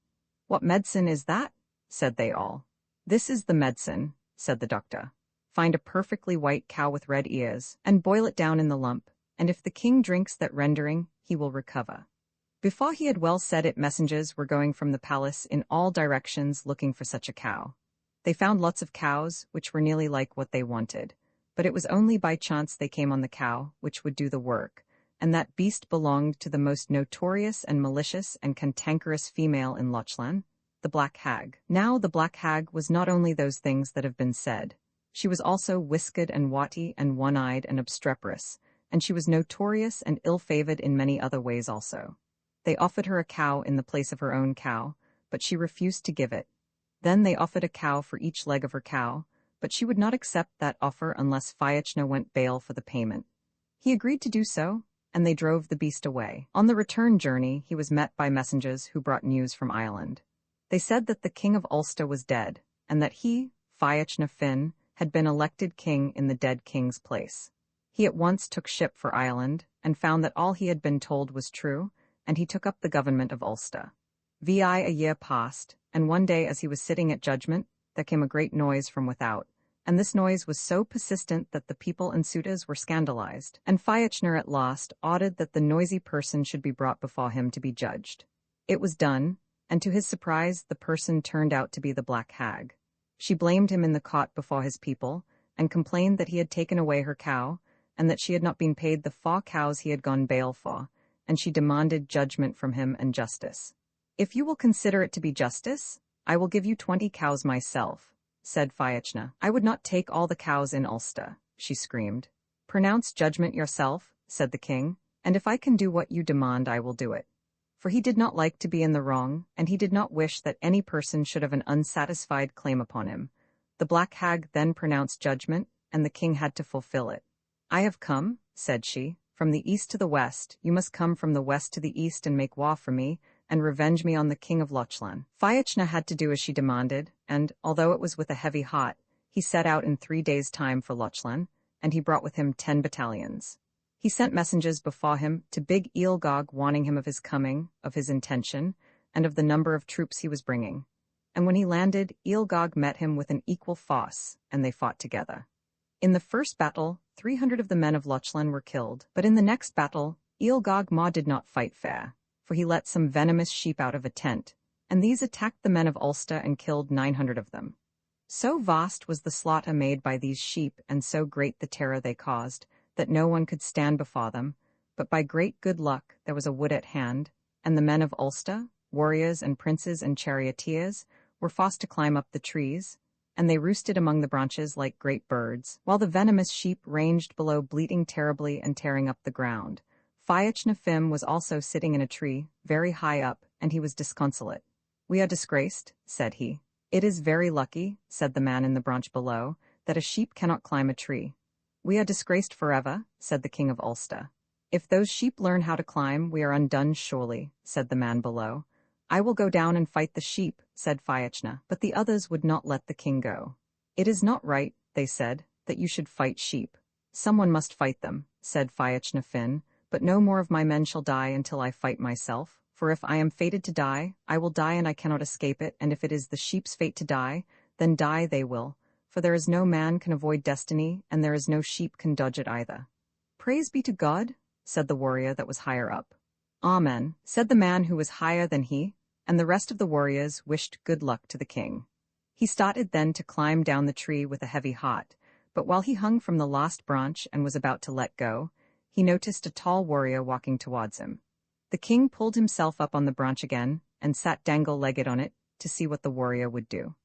"What medicine is that?" said they all. "This is the medicine," said the doctor. "Find a perfectly white cow with red ears, and boil it down in the lump, and if the king drinks that rendering, he will recover." Before he had well said it, messengers were going from the palace in all directions looking for such a cow. They found lots of cows, which were nearly like what they wanted, but it was only by chance they came on the cow which would do the work, and that beast belonged to the most notorious and malicious and cantankerous female in Lochlan, the Black Hag. Now the Black Hag was not only those things that have been said. She was also whiskered and watty and one-eyed and obstreperous, and she was notorious and ill-favored in many other ways also. They offered her a cow in the place of her own cow, but she refused to give it. Then they offered a cow for each leg of her cow, but she would not accept that offer unless Fiachna went bail for the payment. He agreed to do so, and they drove the beast away. On the return journey he was met by messengers who brought news from Ireland. They said that the king of Ulster was dead, and that he, Fiachna Finn, had been elected king in the dead king's place. He at once took ship for Ireland, and found that all he had been told was true, and he took up the government of Ulster. A year passed, and one day as he was sitting at judgment, there came a great noise from without, and this noise was so persistent that the people and suitors were scandalized, and Fiachna at last ordered that the noisy person should be brought before him to be judged. It was done, and to his surprise the person turned out to be the Black Hag. She blamed him in the court before his people, and complained that he had taken away her cow, and that she had not been paid the 4 cows he had gone bail for, and she demanded judgment from him and justice. "If you will consider it to be justice, I will give you 20 cows myself," said Fiachna. "I would not take all the cows in Ulster," she screamed. "Pronounce judgment yourself," said the king, "and if I can do what you demand I will do it." For he did not like to be in the wrong, and he did not wish that any person should have an unsatisfied claim upon him. The Black Hag then pronounced judgment, and the king had to fulfill it. "I have come," said she, "from the east to the west. You must come from the west to the east and make war for me, and revenge me on the king of Lochlan." Fiachna had to do as she demanded, and, although it was with a heavy heart, he set out in 3 days' time for Lochlan, and he brought with him 10 battalions. He sent messengers before him to big Ealgog, warning him of his coming, of his intention, and of the number of troops he was bringing. And when he landed, Ealgog met him with an equal force, and they fought together. In the first battle, 300 of the men of Lochlan were killed, but in the next battle, Ealgog Ma did not fight fair, for he let some venomous sheep out of a tent, and these attacked the men of Ulster and killed 900 of them. So vast was the slaughter made by these sheep, and so great the terror they caused, that no one could stand before them, but by great good luck there was a wood at hand, and the men of Ulster, warriors and princes and charioteers, were forced to climb up the trees, and they roosted among the branches like great birds, while the venomous sheep ranged below bleating terribly and tearing up the ground. Fiach na Fim was also sitting in a tree, very high up, and he was disconsolate. "We are disgraced," said he. "It is very lucky," said the man in the branch below, "that a sheep cannot climb a tree." "We are disgraced forever," said the king of Ulster. "If those sheep learn how to climb, we are undone surely," said the man below. "I will go down and fight the sheep," said Fiachna, but the others would not let the king go. "It is not right," they said, "that you should fight sheep." "Someone must fight them," said Fiachna Finn, "but no more of my men shall die until I fight myself, for if I am fated to die, I will die and I cannot escape it, and if it is the sheep's fate to die, then die they will, for there is no man can avoid destiny, and there is no sheep can dodge it either." "Praise be to God," said the warrior that was higher up. "Amen," said the man who was higher than he, and the rest of the warriors wished good luck to the king. He started then to climb down the tree with a heavy heart, but while he hung from the last branch and was about to let go, he noticed a tall warrior walking towards him. The king pulled himself up on the branch again and sat dangle-legged on it to see what the warrior would do.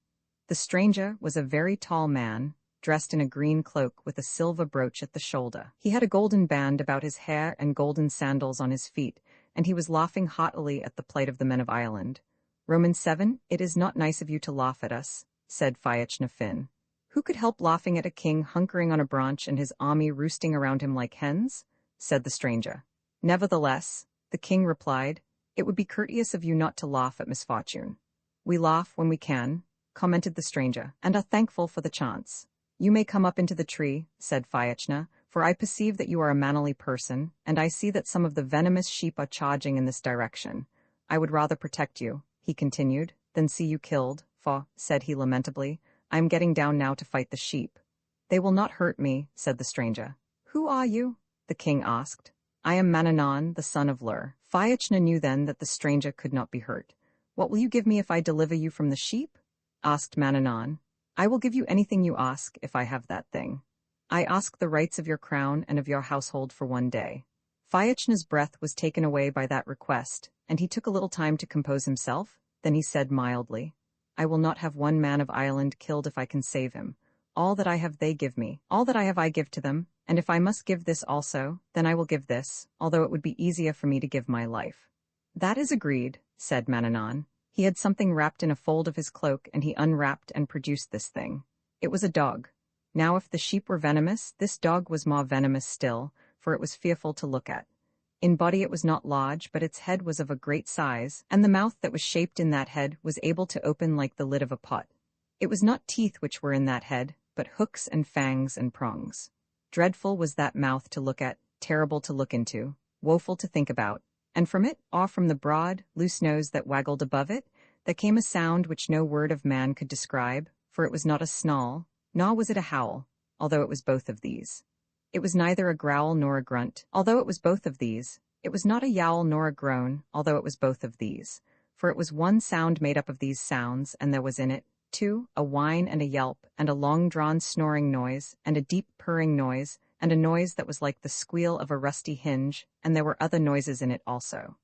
The stranger was a very tall man, dressed in a green cloak with a silver brooch at the shoulder. He had a golden band about his hair and golden sandals on his feet, and he was laughing heartily at the plight of the men of Ireland. "Romans 7, it is not nice of you to laugh at us," said Fiach na Finn. "Who could help laughing at a king hunkering on a branch and his army roosting around him like hens?" said the stranger. "Nevertheless," the king replied, "it would be courteous of you not to laugh at misfortune." "We laugh when we can," commented the stranger, "and are thankful for the chance." "You may come up into the tree," said Fiachna, "for I perceive that you are a manly person, and I see that some of the venomous sheep are charging in this direction. I would rather protect you," he continued, "than see you killed, for," said he lamentably, "I am getting down now to fight the sheep." "They will not hurt me," said the stranger. "Who are you?" the king asked. "I am Manannán, the son of Lur." Fiachna knew then that the stranger could not be hurt. "What will you give me if I deliver you from the sheep?" asked Manannán. "I will give you anything you ask, if I have that thing. I ask the rights of your crown and of your household for one day." Fiachna's breath was taken away by that request, and he took a little time to compose himself. Then he said mildly, "I will not have one man of Ireland killed if I can save him. All that I have they give me, all that I have I give to them, and if I must give this also, then I will give this, although it would be easier for me to give my life." "That is agreed," said Manannán. He had something wrapped in a fold of his cloak, and he unwrapped and produced this thing. It was a dog. Now if the sheep were venomous, this dog was more venomous still, for it was fearful to look at. In body it was not large, but its head was of a great size, and the mouth that was shaped in that head was able to open like the lid of a pot. It was not teeth which were in that head, but hooks and fangs and prongs. Dreadful was that mouth to look at, terrible to look into, woeful to think about, and from it, or from the broad, loose nose that waggled above it, there came a sound which no word of man could describe, for it was not a snarl, nor was it a howl, although it was both of these. It was neither a growl nor a grunt, although it was both of these. It was not a yowl nor a groan, although it was both of these. For it was one sound made up of these sounds, and there was in it, too, a whine and a yelp, and a long-drawn snoring noise, and a deep purring noise, and a noise that was like the squeal of a rusty hinge, and there were other noises in it also.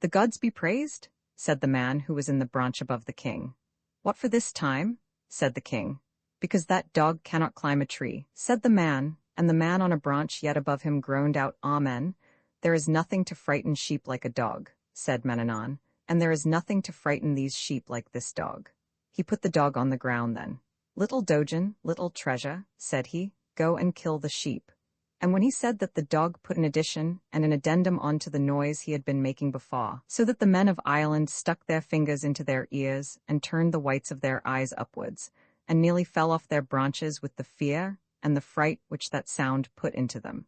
"The gods be praised," said the man who was in the branch above the king. "What for this time?" said the king. "Because that dog cannot climb a tree," said the man, and the man on a branch yet above him groaned out, "Amen." "There is nothing to frighten sheep like a dog," said Manannán, "and there is nothing to frighten these sheep like this dog." He put the dog on the ground then. "Little Dojin, little treasure," said he, "go and kill the sheep." And when he said that, the dog put an addition and an addendum on to the noise he had been making before, so that the men of Ireland stuck their fingers into their ears and turned the whites of their eyes upwards, and nearly fell off their branches with the fear and the fright which that sound put into them.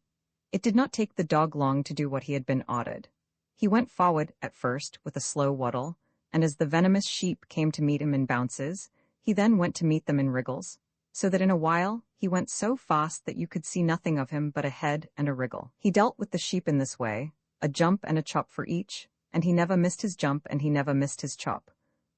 It did not take the dog long to do what he had been ordered. He went forward, at first, with a slow waddle, and as the venomous sheep came to meet him in bounces, he then went to meet them in wriggles, so that in a while he went so fast that you could see nothing of him but a head and a wriggle. He dealt with the sheep in this way, a jump and a chop for each, and he never missed his jump and he never missed his chop.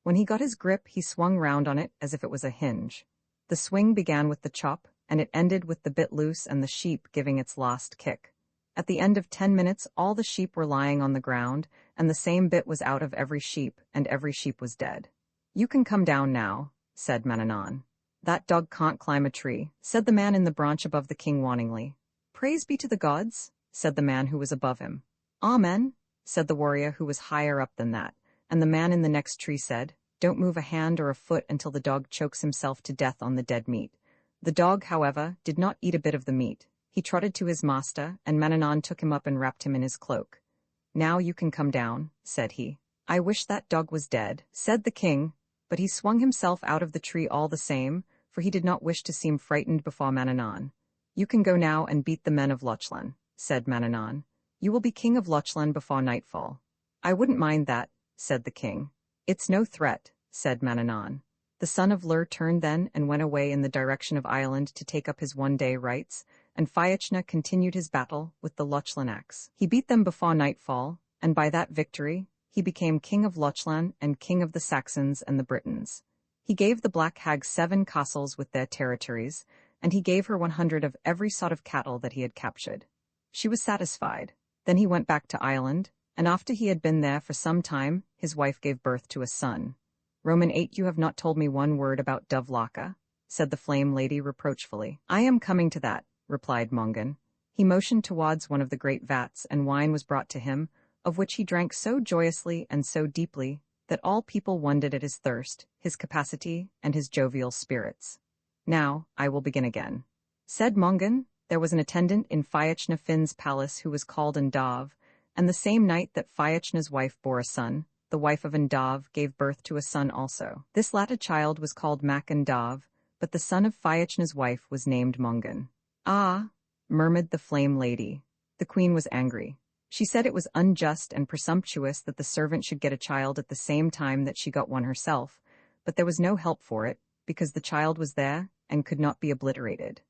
When he got his grip, he swung round on it as if it was a hinge. The swing began with the chop, and it ended with the bit loose and the sheep giving its last kick. At the end of 10 minutes, all the sheep were lying on the ground, and the same bit was out of every sheep, and every sheep was dead. "You can come down now," said Mananon. "That dog can't climb a tree," said the man in the branch above the king warningly. "Praise be to the gods," said the man who was above him. "Amen," said the warrior who was higher up than that, and the man in the next tree said, "Don't move a hand or a foot until the dog chokes himself to death on the dead meat." The dog, however, did not eat a bit of the meat. He trotted to his master, and Mananon took him up and wrapped him in his cloak. "Now you can come down," said he. "I wish that dog was dead," said the king, but he swung himself out of the tree all the same, for he did not wish to seem frightened before Mananon. "You can go now and beat the men of Lochlan," said Mananon. "You will be king of Lochlan before nightfall." "I wouldn't mind that," said the king. "It's no threat," said Mananon. The son of Lur turned then and went away in the direction of Ireland to take up his one-day rights, and Fiachna continued his battle with the Lochlanax. He beat them before nightfall, and by that victory, he became king of Lochlan and king of the Saxons and the Britons. He gave the Black Hag 7 castles with their territories, and he gave her 100 of every sort of cattle that he had captured. She was satisfied. Then he went back to Ireland, and after he had been there for some time, his wife gave birth to a son. Roman 8. "You have not told me one word about Dovlaka," said the flame lady reproachfully. "I am coming to that," replied Mongan. He motioned towards one of the great vats, and wine was brought to him, of which he drank so joyously and so deeply that all people wondered at his thirst, his capacity, and his jovial spirits. "Now, I will begin again," said Mongan. There was an attendant in Fiachna Finn's palace who was called Ndav, and the same night that Fiachna's wife bore a son, the wife of Ndav gave birth to a son also. This latter child was called Mac Ndav, but the son of Fiachna's wife was named Mongan. "Ah," murmured the flame lady. The queen was angry. She said it was unjust and presumptuous that the servant should get a child at the same time that she got one herself, but there was no help for it, because the child was there and could not be obliterated.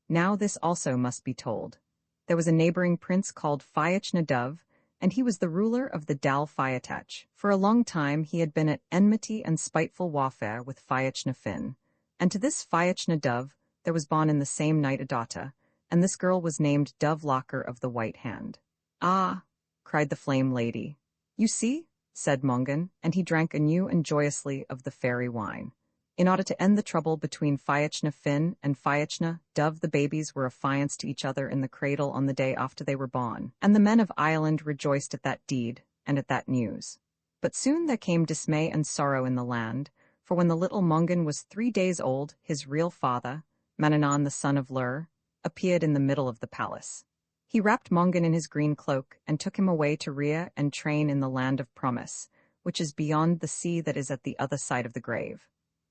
Now this also must be told. There was a neighboring prince called Fiachna Dove, and he was the ruler of the Dal Fiatach. For a long time he had been at enmity and spiteful warfare with Fiachna Finn, and to this Fiachna Dove there was born in the same night a daughter, and this girl was named Dove Locker of the White Hand. "Ah," cried the flame lady. "You see," said Mongan, and he drank anew and joyously of the fairy wine. In order to end the trouble between Fiachna Finn and Fiachna Dove, the babies were affianced to each other in the cradle on the day after they were born, and the men of Ireland rejoiced at that deed and at that news. But soon there came dismay and sorrow in the land, for when the little Mongan was 3 days old, his real father, Mananon the son of Lur, appeared in the middle of the palace. He wrapped Mongan in his green cloak and took him away to rear and train in the land of promise, which is beyond the sea that is at the other side of the grave.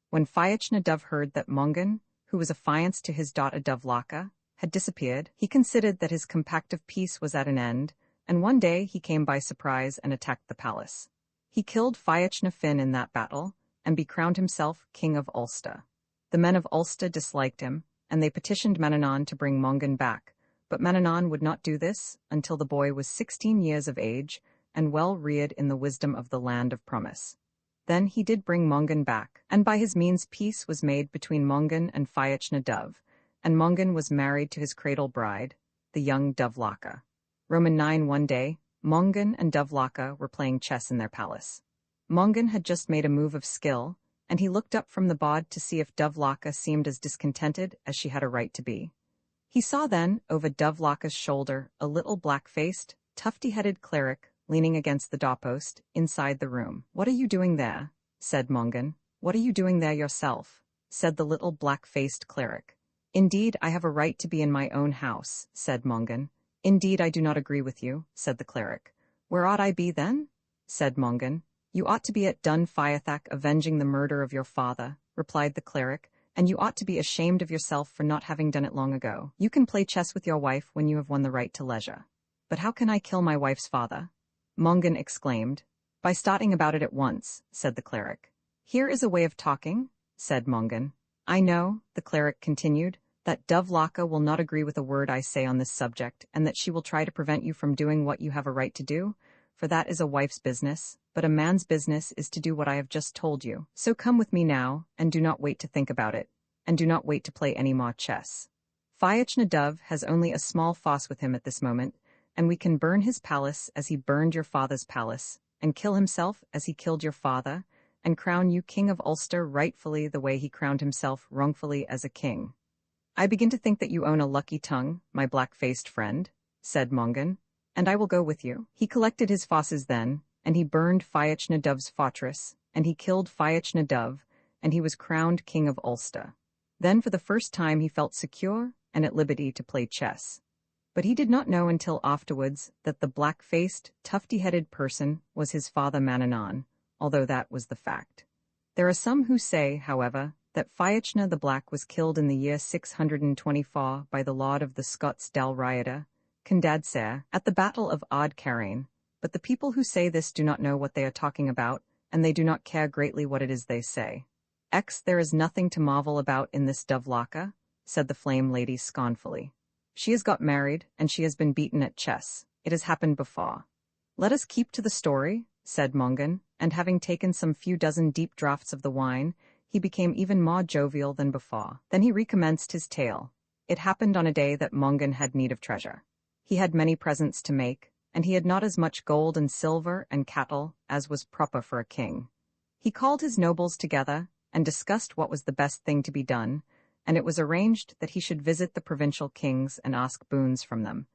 When Fiachna Dove heard that Mongan, who was affianced to his daughter Dovlaka, had disappeared, he considered that his compact of peace was at an end, and one day he came by surprise and attacked the palace. He killed Fiachna Finn in that battle, and becrowned himself king of Ulster. The men of Ulster disliked him, and they petitioned Mananon to bring Mongan back, but Mananon would not do this until the boy was 16 years of age and well reared in the wisdom of the land of promise. Then he did bring Mongan back, and by his means peace was made between Mongan and Fiachna Dove, and Mongan was married to his cradle bride, the young Dovlaka. Roman 9. One day, Mongan and Dovlaka were playing chess in their palace. Mongan had just made a move of skill, and he looked up from the bod to see if Dovlaka seemed as discontented as she had a right to be. He saw then, over Dovlaka's shoulder, a little black-faced, tufty-headed cleric leaning against the doorpost, inside the room. "What are you doing there?" said Mongan. "What are you doing there yourself?" said the little black-faced cleric. "Indeed, I have a right to be in my own house," said Mongan. "Indeed, I do not agree with you," said the cleric. "Where ought I be then?" said Mongan. "You ought to be at Dun Fiathach avenging the murder of your father," replied the cleric, "and you ought to be ashamed of yourself for not having done it long ago. You can play chess with your wife when you have won the right to leisure." "But how can I kill my wife's father?" Mongan exclaimed. "By starting about it at once," said the cleric. "Here is a way of talking," said Mongan. "I know," the cleric continued, that Dovlaka will not agree with a word I say on this subject, and that she will try to prevent you from doing what you have a right to do, for that is a wife's business, but a man's business is to do what I have just told you. So come with me now, and do not wait to think about it, and do not wait to play any more chess. Fyachnadov has only a small foss with him at this moment, and we can burn his palace as he burned your father's palace, and kill himself as he killed your father, and crown you king of Ulster rightfully the way he crowned himself wrongfully as a king. I begin to think that you own a lucky tongue, my black-faced friend, said Mongan, and I will go with you. He collected his fosses then, and he burned Fyachnadov's fortress, and he killed Fyachnadov, and he was crowned king of Ulster. Then for the first time he felt secure and at liberty to play chess. But he did not know until afterwards that the black-faced, tufty-headed person was his father Manannán, although that was the fact. There are some who say, however, that Fyachna the Black was killed in the year 624 by the lord of the Scots Dalriada, Candadsair, at the Battle of Ard-Carrain, but the people who say this do not know what they are talking about, and they do not care greatly what it is they say. There is nothing to marvel about in this Dovlaka, said the flame lady scornfully. She has got married, and she has been beaten at chess. It has happened before. Let us keep to the story, said Mongan, and having taken some few dozen deep draughts of the wine, he became even more jovial than before. Then he recommenced his tale. It happened on a day that Mongan had need of treasure. He had many presents to make, and he had not as much gold and silver and cattle as was proper for a king. He called his nobles together and discussed what was the best thing to be done, and it was arranged that he should visit the provincial kings and ask boons from them.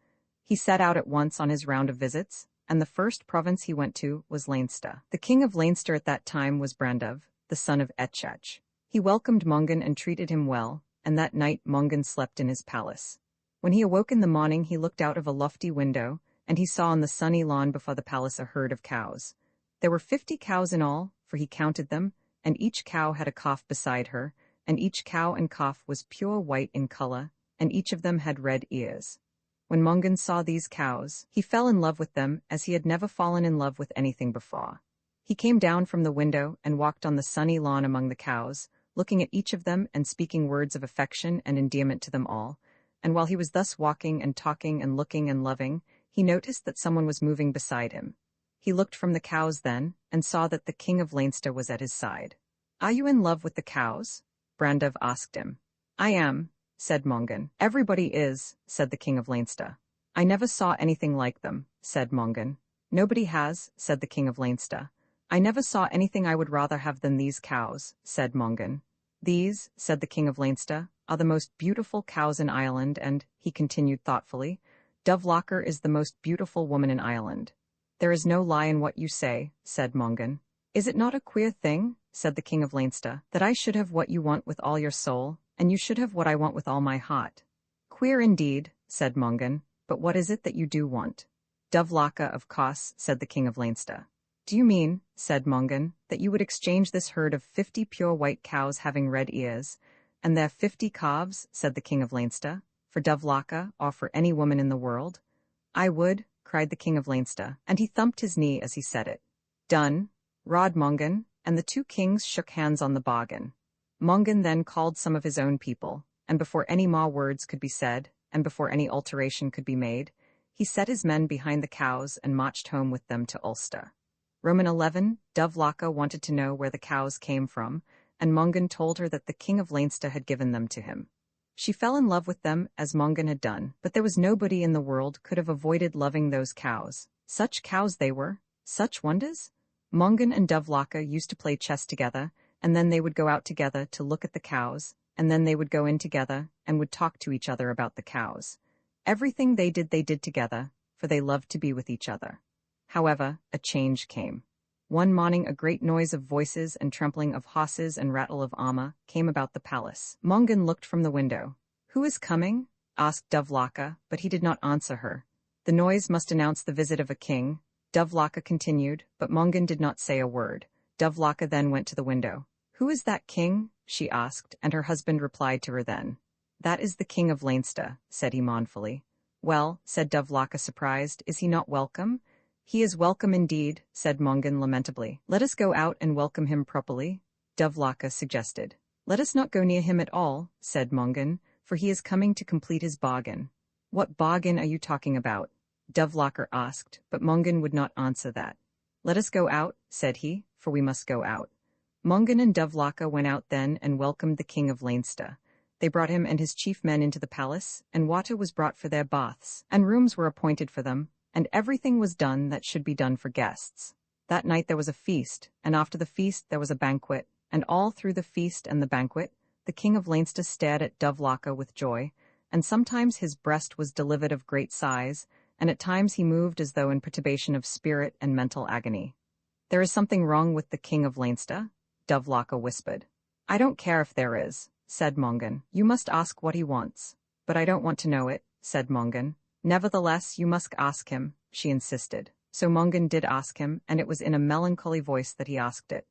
He set out at once on his round of visits, and the first province he went to was Leinster. The king of Leinster at that time was Brandov, the son of Echach. He welcomed Mongan and treated him well, and that night Mongan slept in his palace. When he awoke in the morning he looked out of a lofty window, and he saw on the sunny lawn before the palace a herd of cows. There were 50 cows in all, for he counted them, and each cow had a calf beside her, and each cow and calf was pure white in color, and each of them had red ears. When Mongan saw these cows, he fell in love with them as he had never fallen in love with anything before. He came down from the window and walked on the sunny lawn among the cows, looking at each of them and speaking words of affection and endearment to them all, and while he was thus walking and talking and looking and loving, he noticed that someone was moving beside him. He looked from the cows then, and saw that the king of Leinster was at his side. "Are you in love with the cows?" Brandov asked him. "I am," said Mongan. "Everybody is," said the king of Leinster. "I never saw anything like them," said Mongan. "Nobody has," said the king of Leinster. "I never saw anything I would rather have than these cows," said Mongan. "These," said the king of Leinster, "are the most beautiful cows in Ireland, and," he continued thoughtfully, "Dovlacher is the most beautiful woman in Ireland." "There is no lie in what you say," said Mongan. "Is it not a queer thing," said the king of Leinster, "that I should have what you want with all your soul, and you should have what I want with all my heart?" "Queer indeed," said Mongan, "but what is it that you do want?" "Dovlacha, of course," said the king of Leinster. "Do you mean," said Mongan, "that you would exchange this herd of 50 pure white cows having red ears, and their 50 calves," said the king of Leinster, "for Dovlacha or for any woman in the world?" "I would," cried the king of Leinster, and he thumped his knee as he said it. "Done," roared Mongan, and the two kings shook hands on the bargain. Mongan then called some of his own people, and before any more words could be said, and before any alteration could be made, he set his men behind the cows and marched home with them to Ulster. Roman 11, Dovlacha wanted to know where the cows came from, and Mongan told her that the king of Leinster had given them to him. She fell in love with them as Mongan had done, but there was nobody in the world could have avoided loving those cows. Such cows they were, such wonders. Mongan and Dovlacha used to play chess together, and then they would go out together to look at the cows, and then they would go in together and would talk to each other about the cows. Everything they did together, for they loved to be with each other. However, a change came. One morning a great noise of voices and trampling of horses and rattle of armor came about the palace. Mongan looked from the window. "Who is coming?" asked Dovlacha, but he did not answer her. The noise must announce the visit of a king. Dovlacha continued, but Mongan did not say a word. Dovlacha then went to the window. "Who is that king?" she asked, and her husband replied to her then. "That is the king of Leinster," said he mournfully. "Well," said Dovlacha surprised, "is he not welcome?" "He is welcome indeed," said Mongan lamentably. "Let us go out and welcome him properly," Dovlacha suggested. "Let us not go near him at all," said Mongan, for he is coming to complete his bargain." "What bargain are you talking about?" Dovelacker asked, but Mongan would not answer that. "Let us go out," said he, "for we must go out." Mongan and Dovelacker went out then and welcomed the king of Leinster. They brought him and his chief men into the palace, and water was brought for their baths, and rooms were appointed for them, and everything was done that should be done for guests. That night there was a feast, and after the feast there was a banquet, and all through the feast and the banquet, the king of Leinster stared at Dovelacker with joy, and sometimes his breast was delivered of great sighs, and at times he moved as though in perturbation of spirit and mental agony. "There is something wrong with the king of Leinster?" Dovelacker whispered. "I don't care if there is," said Mongan. "You must ask what he wants." "But I don't want to know it," said Mongan. "Nevertheless, you must ask him," she insisted. So Mongan did ask him, and it was in a melancholy voice that he asked it.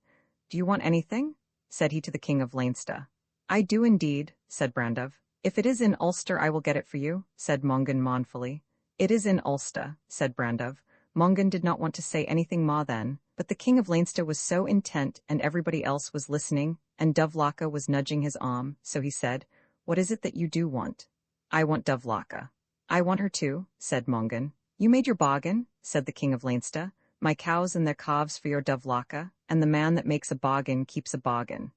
"Do you want anything?" said he to the king of Leinster. "I do indeed," said Brandow. "If it is in Ulster I will get it for you," said Mongan mournfully. "It is in Ulster," said Brandow. Mongan did not want to say anything more then, but the king of Leinster was so intent and everybody else was listening, and Dovelacker was nudging his arm, so he said, "What is it that you do want?" "I want Dovelacker." "I want her too," said Mongan. "You made your bargain," said the king of Leinster. "My cows and their calves for your Dovelacker, and the man that makes a bargain keeps a bargain."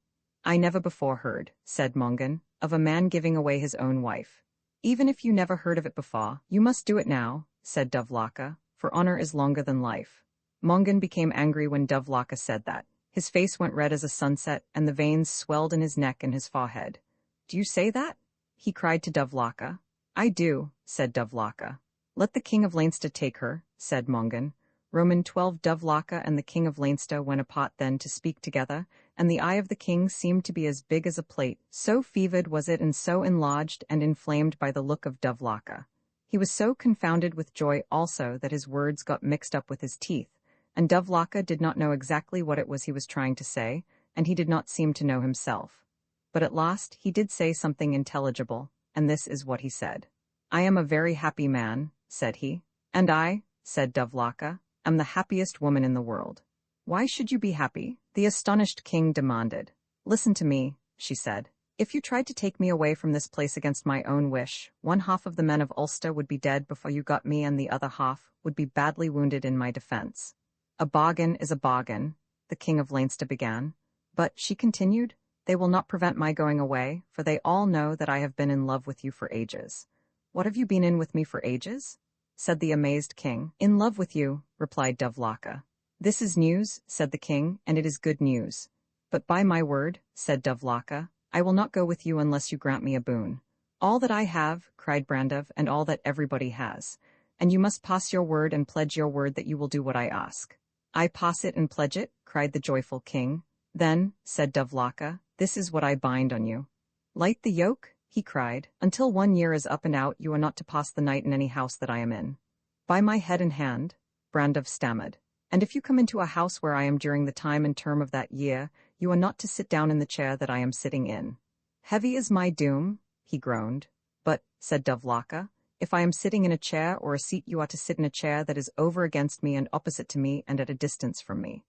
"I never before heard," said Mongan, "of a man giving away his own wife." "Even if you never heard of it before, you must do it now," said Dovelacker, "for honor is longer than life." Mongan became angry when Dovelacker said that. His face went red as a sunset, and the veins swelled in his neck and his forehead. "Do you say that?" he cried to Dovelacker. "I do," said Dovelacker. "Let the king of Leinster take her," said Mongan. Roman 12 Dovelacker and the king of Leinster went apart then to speak together, and the eye of the king seemed to be as big as a plate, so fevered was it and so enlarged and inflamed by the look of Dovelacker. He was so confounded with joy also that his words got mixed up with his teeth, and Dovelacker did not know exactly what it was he was trying to say, and he did not seem to know himself. But at last he did say something intelligible, and this is what he said. "I am a very happy man," said he. "And I," said Dovelacker, "am the happiest woman in the world." "Why should you be happy?" the astonished king demanded. "Listen to me," she said. "If you tried to take me away from this place against my own wish, one half of the men of Ulster would be dead before you got me, and the other half would be badly wounded in my defense." "A bargain is a bargain," the king of Leinster began. "But," she continued, "they will not prevent my going away, for they all know that I have been in love with you for ages." "What have you been in with me for ages?" said the amazed king. "In love with you," replied Dovelacker. "This is news," said the king, "and it is good news." "But by my word," said Dovelacker, "I will not go with you unless you grant me a boon." "All that I have," cried Brandow, "and all that everybody has. And you must pass your word and pledge your word that you will do what I ask." "I pass it and pledge it," cried the joyful king. "Then," said Dovelacker, "this is what I bind on you." "Light the yoke?" he cried. "Until 1 year is up and out, you are not to pass the night in any house that I am in." "By my head and hand," Brandow stammered. "And if you come into a house where I am during the time and term of that year, you are not to sit down in the chair that I am sitting in." "Heavy is my doom," he groaned. "But," said Dovelacker, "if I am sitting in a chair or a seat, you are to sit in a chair that is over against me and opposite to me and at a distance from me."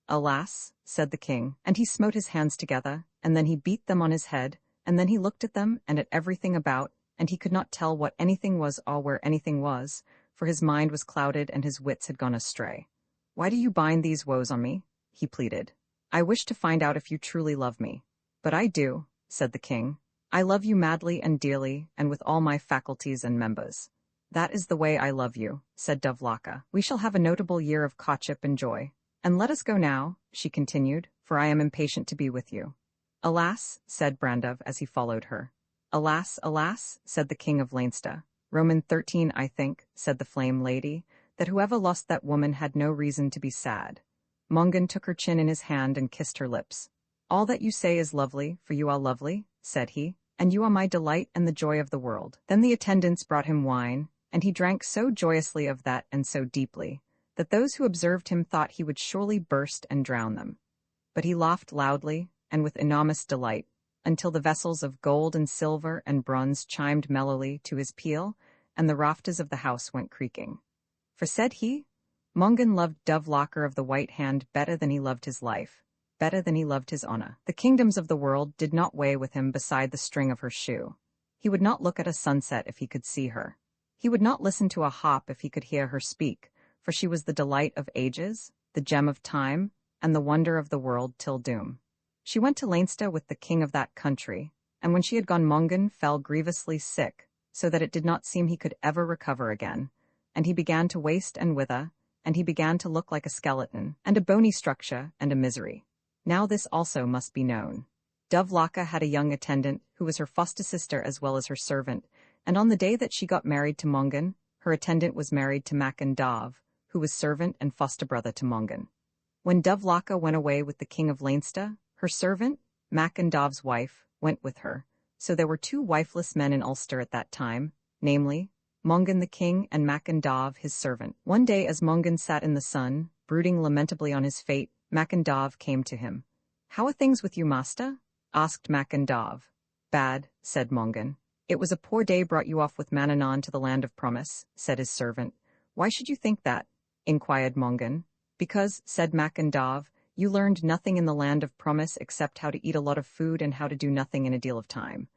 "Alas," said the king, and he smote his hands together, and then he beat them on his head, and then he looked at them and at everything about, and he could not tell what anything was or where anything was, for his mind was clouded and his wits had gone astray. "Why do you bind these woes on me?" he pleaded. "I wish to find out if you truly love me." "But I do," said the king. "I love you madly and dearly, and with all my faculties and members." "That is the way I love you," said Dovelacker. "We shall have a notable year of courtship and joy. And let us go now," she continued, "for I am impatient to be with you." "Alas," said Brandow as he followed her. "Alas, alas," said the king of Leinster. "Roman 13, I think," said the flame lady, "that whoever lost that woman had no reason to be sad." Mongan took her chin in his hand and kissed her lips. "All that you say is lovely, for you are lovely," said he, "and you are my delight and the joy of the world." Then the attendants brought him wine, and he drank so joyously of that and so deeply, that those who observed him thought he would surely burst and drown them. But he laughed loudly, and with enormous delight, until the vessels of gold and silver and bronze chimed mellowly to his peal, and the rafters of the house went creaking. For said he, Mongan loved Dovelacker of the White Hand better than he loved his life, better than he loved his honor. The kingdoms of the world did not weigh with him beside the string of her shoe. He would not look at a sunset if he could see her. He would not listen to a hop if he could hear her speak, for she was the delight of ages, the gem of time, and the wonder of the world till doom. She went to Leinster with the king of that country, and when she had gone Mongan fell grievously sick, so that it did not seem he could ever recover again, and he began to waste and wither, and he began to look like a skeleton, and a bony structure, and a misery. Now this also must be known. Dove Laka had a young attendant, who was her foster sister as well as her servant, and on the day that she got married to Mongan, her attendant was married to Mac Dov, who was servant and foster brother to Mongan. When Dove Laka went away with the king of Leinster, her servant, Mac Dov's wife, went with her. So there were two wifeless men in Ulster at that time, namely, Mongan the king and Mac Dov his servant. One day as Mongan sat in the sun, brooding lamentably on his fate, Mac Dov came to him. "How are things with you, master?" asked Mac Dov. "Bad," said Mongan. "It was a poor day brought you off with Manannán to the land of promise," said his servant. "Why should you think that?" inquired Mongan. "Because," said Mac Dov, "you learned nothing in the land of promise except how to eat a lot of food and how to do nothing in a deal of time."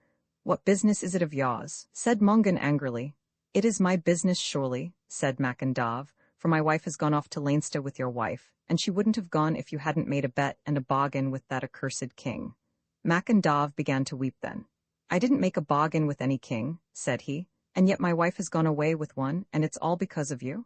"What business is it of yours?" said Mongan angrily. "It is my business surely," said Mac Dov, "for my wife has gone off to Leinster with your wife, and she wouldn't have gone if you hadn't made a bet and a bargain with that accursed king." Mac Dov began to weep then. "I didn't make a bargain with any king," said he, "and yet my wife has gone away with one, and it's all because of you."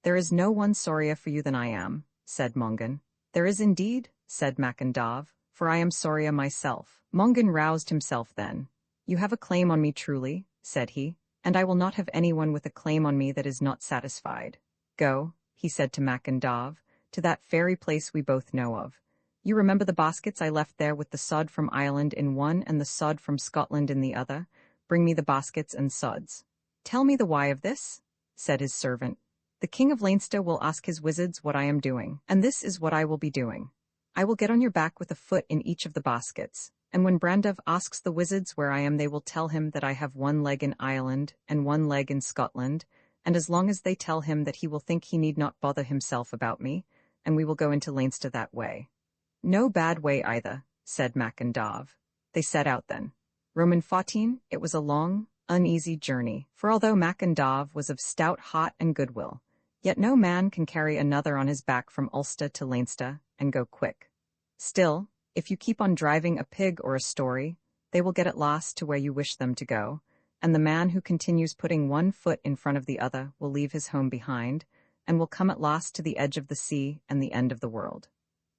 "There is no one sorrier for you than I am," said Mongan. "There is indeed," said Mac Dov, "for I am sorrier myself." Mongan roused himself then. "You have a claim on me truly," said he, "and I will not have anyone with a claim on me that is not satisfied. Go," he said to Mac Dov, "to that fairy place we both know of. You remember the baskets I left there with the sod from Ireland in one and the sod from Scotland in the other? Bring me the baskets and sods." "Tell me the why of this," said his servant. "The king of Leinster will ask his wizards what I am doing, and this is what I will be doing. I will get on your back with a foot in each of the baskets, and when Brandov asks the wizards where I am they will tell him that I have one leg in Ireland and one leg in Scotland, and as long as they tell him that he will think he need not bother himself about me, and we will go into Leinster that way." "No bad way either," said Mac Dov. They set out then. Roman 14, it was a long, uneasy journey, for although Mac Dov was of stout heart and goodwill, yet no man can carry another on his back from Ulster to Leinster and go quick. Still, if you keep on driving a pig or a story, they will get at last to where you wish them to go, and the man who continues putting one foot in front of the other will leave his home behind, and will come at last to the edge of the sea and the end of the world.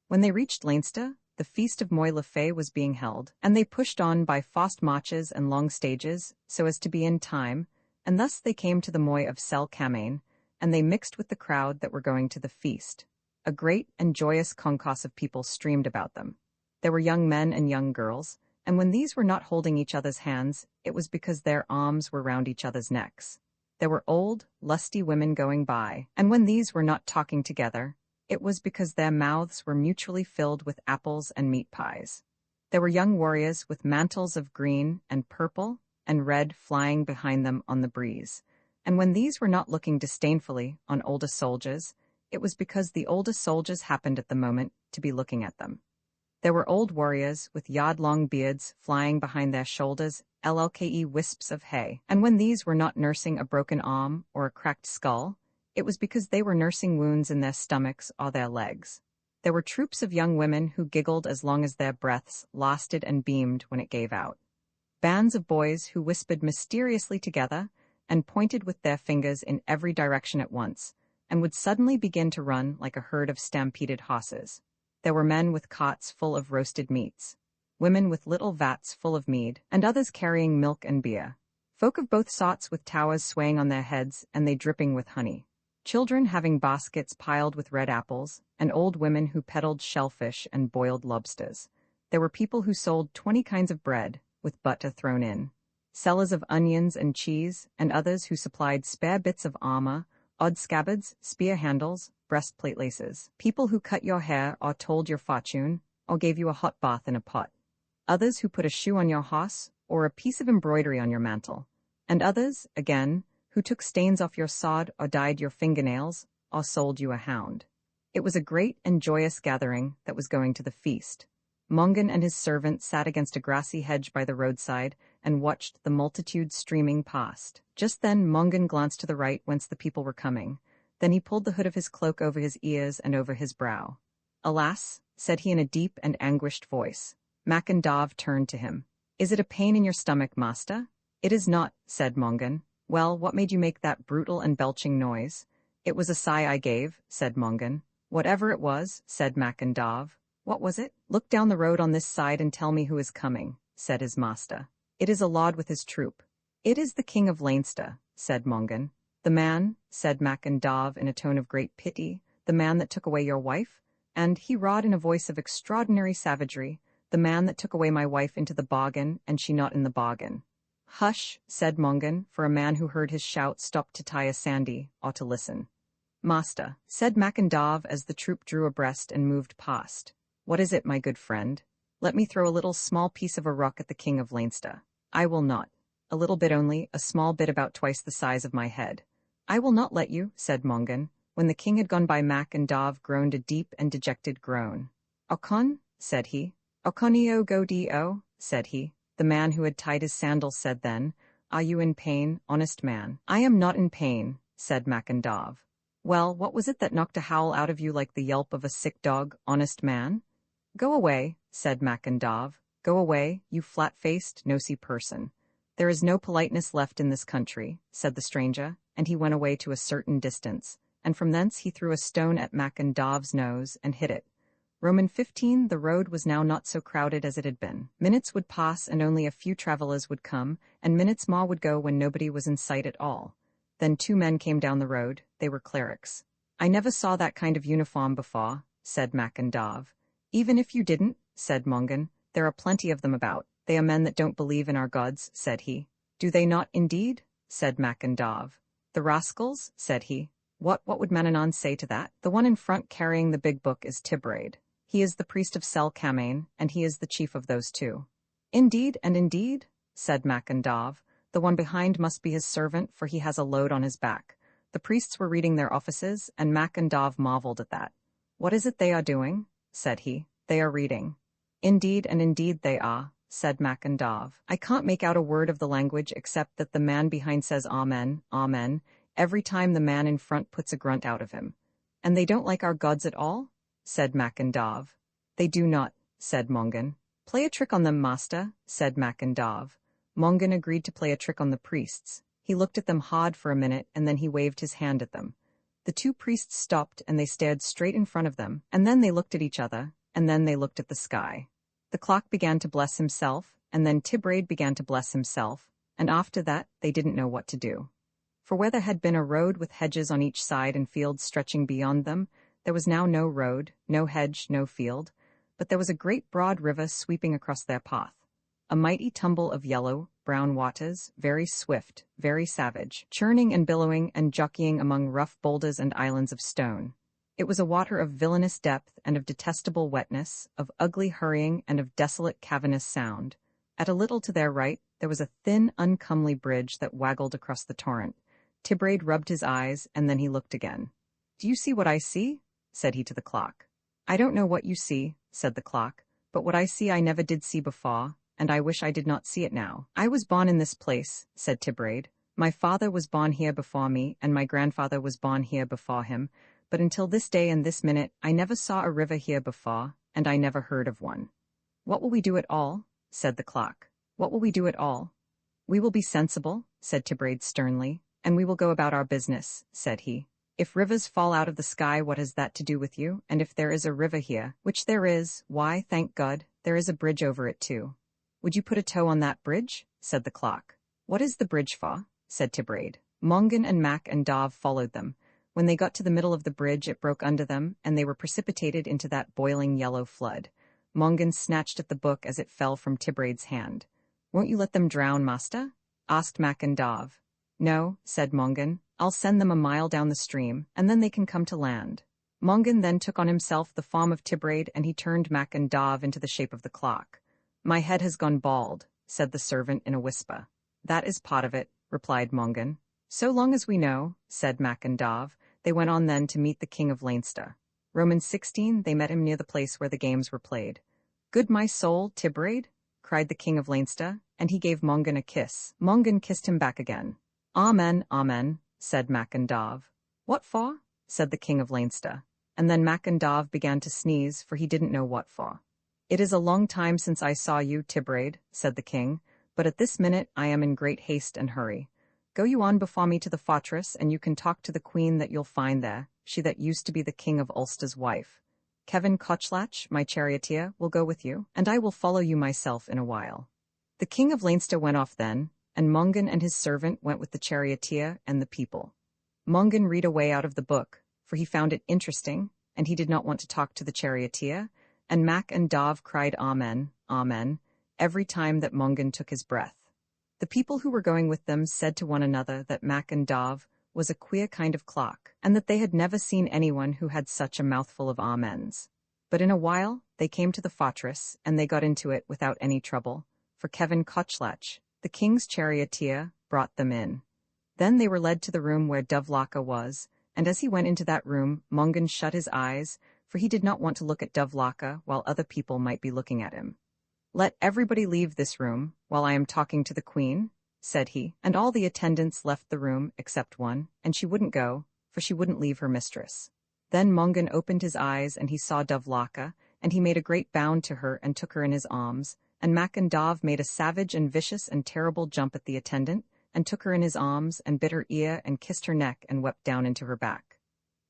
When they reached Leinster, the feast of Moy le Fay was being held, and they pushed on by fast marches and long stages, so as to be in time, and thus they came to the Moy of Sel Camain, and they mixed with the crowd that were going to the feast. A great and joyous concourse of people streamed about them. There were young men and young girls, and when these were not holding each other's hands, it was because their arms were round each other's necks. There were old, lusty women going by, and when these were not talking together, it was because their mouths were mutually filled with apples and meat pies. There were young warriors with mantles of green and purple and red flying behind them on the breeze, and when these were not looking disdainfully on older soldiers, it was because the older soldiers happened at the moment to be looking at them. There were old warriors with yard-long beards flying behind their shoulders, LLKE wisps of hay, and when these were not nursing a broken arm or a cracked skull, it was because they were nursing wounds in their stomachs or their legs. There were troops of young women who giggled as long as their breaths lasted and beamed when it gave out. Bands of boys who whispered mysteriously together and pointed with their fingers in every direction at once, and would suddenly begin to run like a herd of stampeded horses. There were men with cots full of roasted meats, women with little vats full of mead, and others carrying milk and beer. Folk of both sorts with towers swaying on their heads and they dripping with honey. Children having baskets piled with red apples, and old women who peddled shellfish and boiled lobsters. There were people who sold 20 kinds of bread, with butter thrown in, sellers of onions and cheese, and others who supplied spare bits of armor, odd scabbards, spear handles, breastplate laces. People who cut your hair or told your fortune, or gave you a hot bath in a pot. Others who put a shoe on your horse, or a piece of embroidery on your mantle. And others, again, who took stains off your sod or dyed your fingernails, or sold you a hound. It was a great and joyous gathering that was going to the feast. Mongan and his servant sat against a grassy hedge by the roadside, and watched the multitude streaming past. Just then Mongan glanced to the right whence the people were coming. Then he pulled the hood of his cloak over his ears and over his brow. "Alas," said he in a deep and anguished voice. Mac and Dav turned to him. "Is it a pain in your stomach, master?" "It is not," said Mongan. "Well, what made you make that brutal and belching noise?" "It was a sigh I gave," said Mongan. "Whatever it was," said Mac and Dav. "What was it?" "Look down the road on this side and tell me who is coming," said his master. "It is a lord with his troop." "It is the King of Leinster," said Mongan. "The man," said Mac and Dav in a tone of great pity, "the man that took away your wife?" And he rod in a voice of extraordinary savagery, "The man that took away my wife into the bargain, and she not in the bargain." "Hush," said Mongan, for a man who heard his shout stopped to tie a sandy, or to listen. "Master," said Mac and Dav as the troop drew abreast and moved past. "What is it, my good friend?" "Let me throw a little small piece of a rock at the King of Leinster." "I will not." "A little bit only, a small bit about twice the size of my head." "I will not let you," said Mongan. When the king had gone by, Mac and Dav groaned a deep and dejected groan. "Ocon," said he. "Oconio go dio," said he. The man who had tied his sandals said then, "Are you in pain, honest man?" "I am not in pain," said Mac and Dav. "Well, what was it that knocked a howl out of you like the yelp of a sick dog, honest man?" "Go away," said Mac and Dav. "Go away, you flat-faced, nosy person. There is no politeness left in this country," said the stranger, and he went away to a certain distance, and from thence he threw a stone at Mac and Dav's nose and hit it. Roman 15. The road was now not so crowded as it had been. Minutes would pass and only a few travelers would come, and minutes more would go when nobody was in sight at all. Then two men came down the road. They were clerics. "I never saw that kind of uniform before," said Mac and Dav. "Even if you didn't," said Mongan, "there are plenty of them about. They are men that don't believe in our gods," said he. "Do they not, indeed?" said Mac and Dav. "The rascals," said he. What would Manannán say to that?" "The one in front carrying the big book is Tibraid. He is the priest of Sel Camain, and he is the chief of those two." "Indeed and indeed," said Mac and Dav. "The one behind must be his servant, for he has a load on his back." The priests were reading their offices, and Mac and Dav marveled at that. "What is it they are doing?" said he. "They are reading." "Indeed and indeed they are," said Mac and Dav. "I can't make out a word of the language except that the man behind says Amen, Amen, every time the man in front puts a grunt out of him." "And they don't like our gods at all?" said Mac and Dav. "They do not," said Mongan. "Play a trick on them, master," said Mac and Dav. Mongan agreed to play a trick on the priests. He looked at them hard for a minute, and then he waved his hand at them. The two priests stopped, and they stared straight in front of them, and then they looked at each other, and then they looked at the sky. The clock began to bless himself, and then Tibraid began to bless himself, and after that they didn't know what to do. For where there had been a road with hedges on each side and fields stretching beyond them, there was now no road, no hedge, no field, but there was a great broad river sweeping across their path. A mighty tumble of yellow, brown waters, very swift, very savage, churning and billowing and jockeying among rough boulders and islands of stone. It was a water of villainous depth and of detestable wetness, of ugly hurrying and of desolate cavernous sound. At a little to their right, there was a thin, uncomely bridge that waggled across the torrent. Tibraid rubbed his eyes, and then he looked again. "Do you see what I see?" said he to the clock. "I don't know what you see," said the clock, "but what I see I never did see before, and I wish I did not see it now." "I was born in this place," said Tibraid. "My father was born here before me, and my grandfather was born here before him, but until this day and this minute I never saw a river here before, and I never heard of one." "What will we do at all?" said the clock. "What will we do at all?" "We will be sensible," said Tibraid sternly, "and we will go about our business," said he. "If rivers fall out of the sky, what has that to do with you? And if there is a river here, which there is, why, thank God, there is a bridge over it too." "Would you put a toe on that bridge?" said the clock. "What is the bridge for?" said Tibraid. Mongan and Mac and Dav followed them. When they got to the middle of the bridge, it broke under them, and they were precipitated into that boiling yellow flood. Mongan snatched at the book as it fell from Tibraid's hand. "Won't you let them drown, master?" asked Mac and Dav. "No," said Mongan. "I'll send them a mile down the stream, and then they can come to land." Mongan then took on himself the form of Tibraid, and he turned Mac and Dav into the shape of the clock. "My head has gone bald," said the servant in a whisper. "That is part of it," replied Mongan. "So long as we know," said Mac and Dav. They went on then to meet the King of Leinster. Roman 16. They met him near the place where the games were played. "Good my soul, Tibraid," cried the king of Leinster, and he gave Mongan a kiss. Mongan kissed him back again. Amen, amen, said Mac and Dov. What for? Said the king of Leinster. And then Mac and Dov began to sneeze, for he didn't know what for. It is a long time since I saw you, Tibraid, said the king, but at this minute I am in great haste and hurry. Go you on before me to the fortress, and you can talk to the queen that you'll find there, she that used to be the king of Ulster's wife. Kevin Cochlach, my charioteer, will go with you, and I will follow you myself in a while. The king of Leinster went off then, and Mongan and his servant went with the charioteer and the people. Mongan read away out of the book, for he found it interesting, and he did not want to talk to the charioteer, and Mac and Dov cried Amen, Amen, every time that Mongan took his breath. The people who were going with them said to one another that Mac and Dov was a queer kind of clock, and that they had never seen anyone who had such a mouthful of amens. But in a while they came to the fortress, and they got into it without any trouble, for Kevin Cochlach, the king's charioteer, brought them in. Then they were led to the room where Dovlaka was, and as he went into that room, Mongan shut his eyes, for he did not want to look at Dovlaka while other people might be looking at him. Let everybody leave this room, while I am talking to the queen, said he, and all the attendants left the room except one, and she wouldn't go, for she wouldn't leave her mistress. Then Mongan opened his eyes, and he saw Dovlaka, and he made a great bound to her and took her in his arms, and Mac and Dov made a savage and vicious and terrible jump at the attendant, and took her in his arms, and bit her ear, and kissed her neck, and wept down into her back.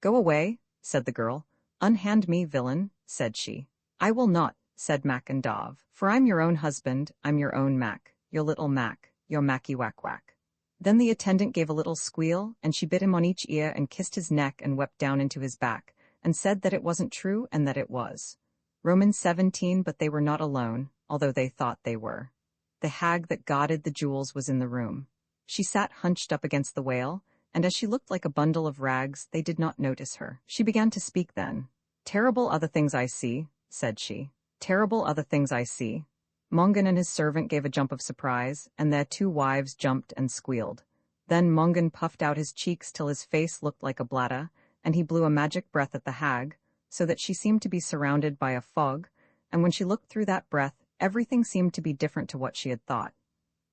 Go away, said the girl. Unhand me, villain, said she. I will not, said Mac and Dov, for I'm your own husband, I'm your own Mac, your little Mac, your Macky Whack Whack. Then the attendant gave a little squeal, and she bit him on each ear and kissed his neck and wept down into his back, and said that it wasn't true and that it was. Romans 17. But they were not alone, although they thought they were. The hag that guarded the jewels was in the room. She sat hunched up against the whale, and as she looked like a bundle of rags, they did not notice her. She began to speak then. Terrible are the things I see, said she. Terrible are the things I see. Mongan and his servant gave a jump of surprise, and their two wives jumped and squealed. Then Mongan puffed out his cheeks till his face looked like a bladder, and he blew a magic breath at the hag, so that she seemed to be surrounded by a fog, and when she looked through that breath, everything seemed to be different to what she had thought.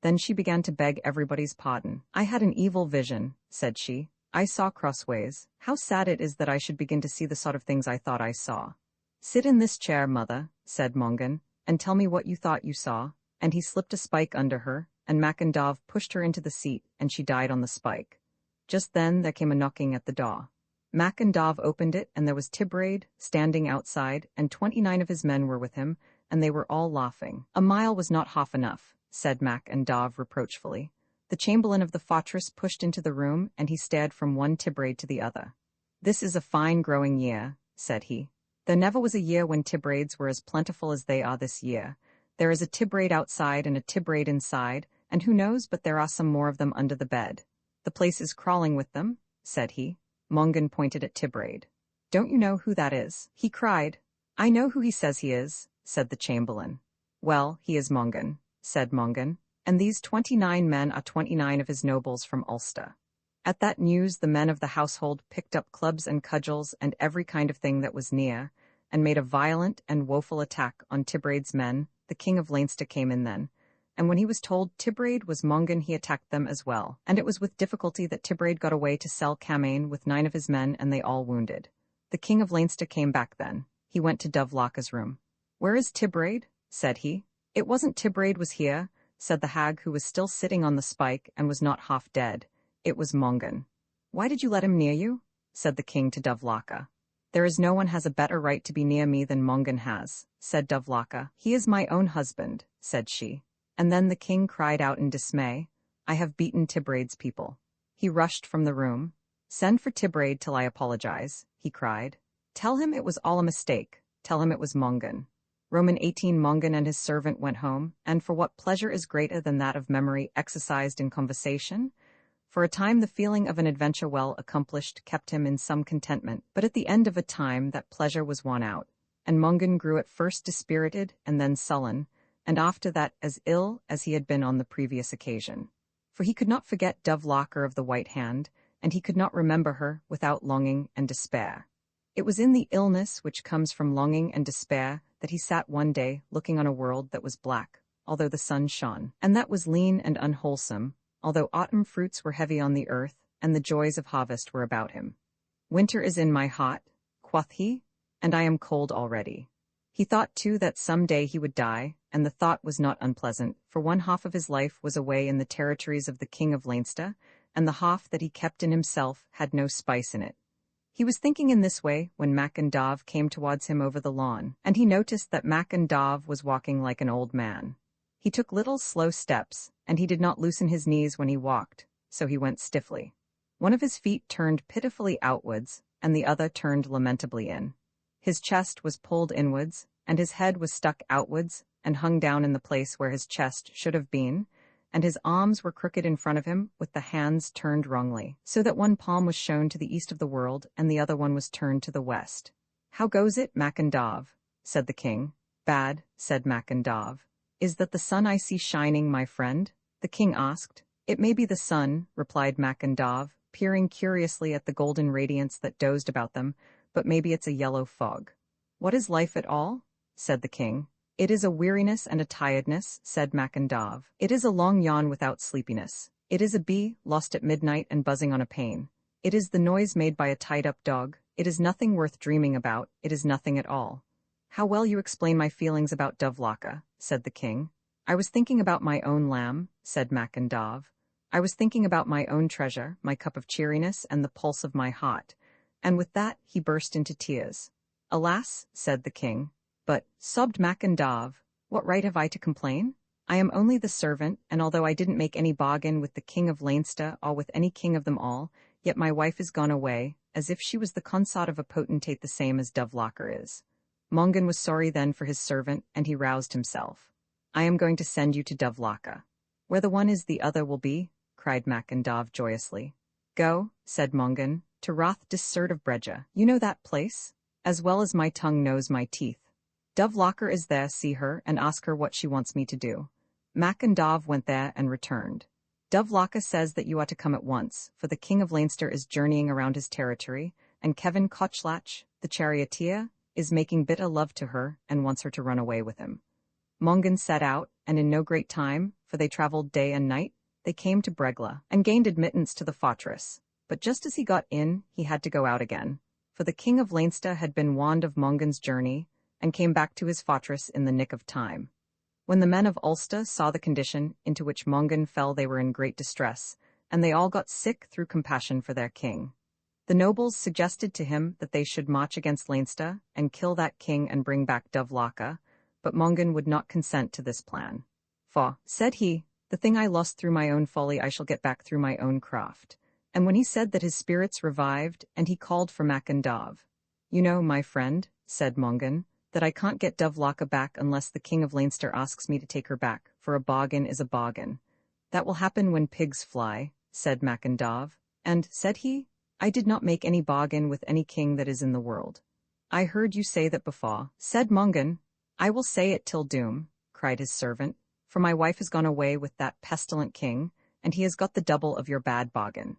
Then she began to beg everybody's pardon. I had an evil vision, said she. I saw crossways. How sad it is that I should begin to see the sort of things I thought I saw. Sit in this chair, mother, said Mongan, and tell me what you thought you saw. And he slipped a spike under her, and Mac and Dov pushed her into the seat, and she died on the spike. Just then there came a knocking at the door. Mac and Dov opened it, and there was Tibraid standing outside, and 29 of his men were with him, and they were all laughing. A mile was not half enough, said Mac and Dov reproachfully. The chamberlain of the fortress pushed into the room, and he stared from one Tibraid to the other. This is a fine growing year, said he. There never was a year when Tibraids were as plentiful as they are this year. There is a Tibraid outside and a Tibraid inside, and who knows but there are some more of them under the bed. The place is crawling with them, said he. Mongan pointed at Tibraid. Don't you know who that is? He cried. I know who he says he is, said the chamberlain. Well, he is Mongan, said Mongan, and these 29 men are 29 of his nobles from Ulster. At that news the men of the household picked up clubs and cudgels and every kind of thing that was near, and made a violent and woeful attack on Tibraid's men. The king of Leinster came in then, and when he was told Tibraid was Mongan he attacked them as well, and it was with difficulty that Tibraid got away to Sel Camain with 9 of his men, and they all wounded. The king of Leinster came back then. He went to Dovlaka's room. Where is Tibraid? Said he. It wasn't Tibraid was here, said the hag who was still sitting on the spike and was not half dead. It was Mongan. Why did you let him near you? Said the king to Dovlaka. There is no one has a better right to be near me than Mongan has, said Dovlaka. He is my own husband, said she. And then the king cried out in dismay, I have beaten Tibraid's people. He rushed from the room. Send for Tibraid till I apologize, he cried. Tell him it was all a mistake. Tell him it was Mongan. Roman 18. Mongan and his servant went home, and for what pleasure is greater than that of memory exercised in conversation? For a time the feeling of an adventure well accomplished kept him in some contentment, but at the end of a time that pleasure was worn out, and Mongan grew at first dispirited and then sullen, and after that as ill as he had been on the previous occasion. For he could not forget Dovlaka of the White Hand, and he could not remember her without longing and despair. It was in the illness which comes from longing and despair that he sat one day looking on a world that was black, although the sun shone, and that was lean and unwholesome, although autumn fruits were heavy on the earth, and the joys of harvest were about him. Winter is in my hot, quoth he, and I am cold already. He thought too that some day he would die, and the thought was not unpleasant, for one half of his life was away in the territories of the king of Leinster, and the half that he kept in himself had no spice in it. He was thinking in this way when Mac and Dov came towards him over the lawn, and he noticed that Mac and Dov was walking like an old man. He took little slow steps, and he did not loosen his knees when he walked, so he went stiffly. One of his feet turned pitifully outwards, and the other turned lamentably in. His chest was pulled inwards, and his head was stuck outwards, and hung down in the place where his chest should have been, and his arms were crooked in front of him, with the hands turned wrongly, so that one palm was shown to the east of the world, and the other one was turned to the west. "How goes it, Mac and Dov?" said the king. "Bad," said Mac and Dov. "Is that the sun I see shining, my friend?" the king asked. "It may be the sun," replied Mac and Dov, peering curiously at the golden radiance that dozed about them, "but maybe it's a yellow fog." "What is life at all?" said the king. "It is a weariness and a tiredness," said Mac and Dov. "It is a long yawn without sleepiness. It is a bee lost at midnight and buzzing on a pane. It is the noise made by a tied-up dog. It is nothing worth dreaming about. It is nothing at all." "How well you explain my feelings about Dovlaka," said the king. "I was thinking about my own lamb," said Mac and Dov. "I was thinking about my own treasure, my cup of cheeriness, and the pulse of my heart." And with that he burst into tears. "Alas," said the king. "But," sobbed Mac and Dov, "what right have I to complain? I am only the servant, and although I didn't make any bargain with the king of Leinster or with any king of them all, yet my wife is gone away, as if she was the consort of a potentate the same as Dovlaker is." Mongan was sorry then for his servant, and he roused himself. "I am going to send you to Dovlaka. Where the one is the other will be," cried Mac and Dov joyously. "Go," said Mongan, "to Rath Dissert of Breja. You know that place? As well as my tongue knows my teeth. Dovlaker is there, see her, and ask her what she wants me to do." Mac and Dov went there and returned. "Dovlaka says that you ought to come at once, for the king of Leinster is journeying around his territory, and Kevin Cochlach, the charioteer, is making bitter love to her and wants her to run away with him." Mongan set out, and in no great time, for they travelled day and night, they came to Bregla, and gained admittance to the fortress. But just as he got in, he had to go out again, for the king of Leinster had been warned of Mongan's journey, and came back to his fortress in the nick of time. When the men of Ulster saw the condition into which Mongan fell, they were in great distress, and they all got sick through compassion for their king. The nobles suggested to him that they should march against Leinster, and kill that king and bring back Dovlaka, but Mongan would not consent to this plan. "For," said he, "the thing I lost through my own folly I shall get back through my own craft." And when he said that his spirits revived, and he called for Mac and Dov. "You know, my friend," said Mongan, "that I can't get Dovlaka back unless the king of Leinster asks me to take her back, for a bargain is a bargain." "That will happen when pigs fly," said Mac and Dov. "And," said he, "I did not make any bargain with any king that is in the world." "I heard you say that before," said Mongan. "I will say it till doom," cried his servant, "for my wife has gone away with that pestilent king, and he has got the double of your bad bargain."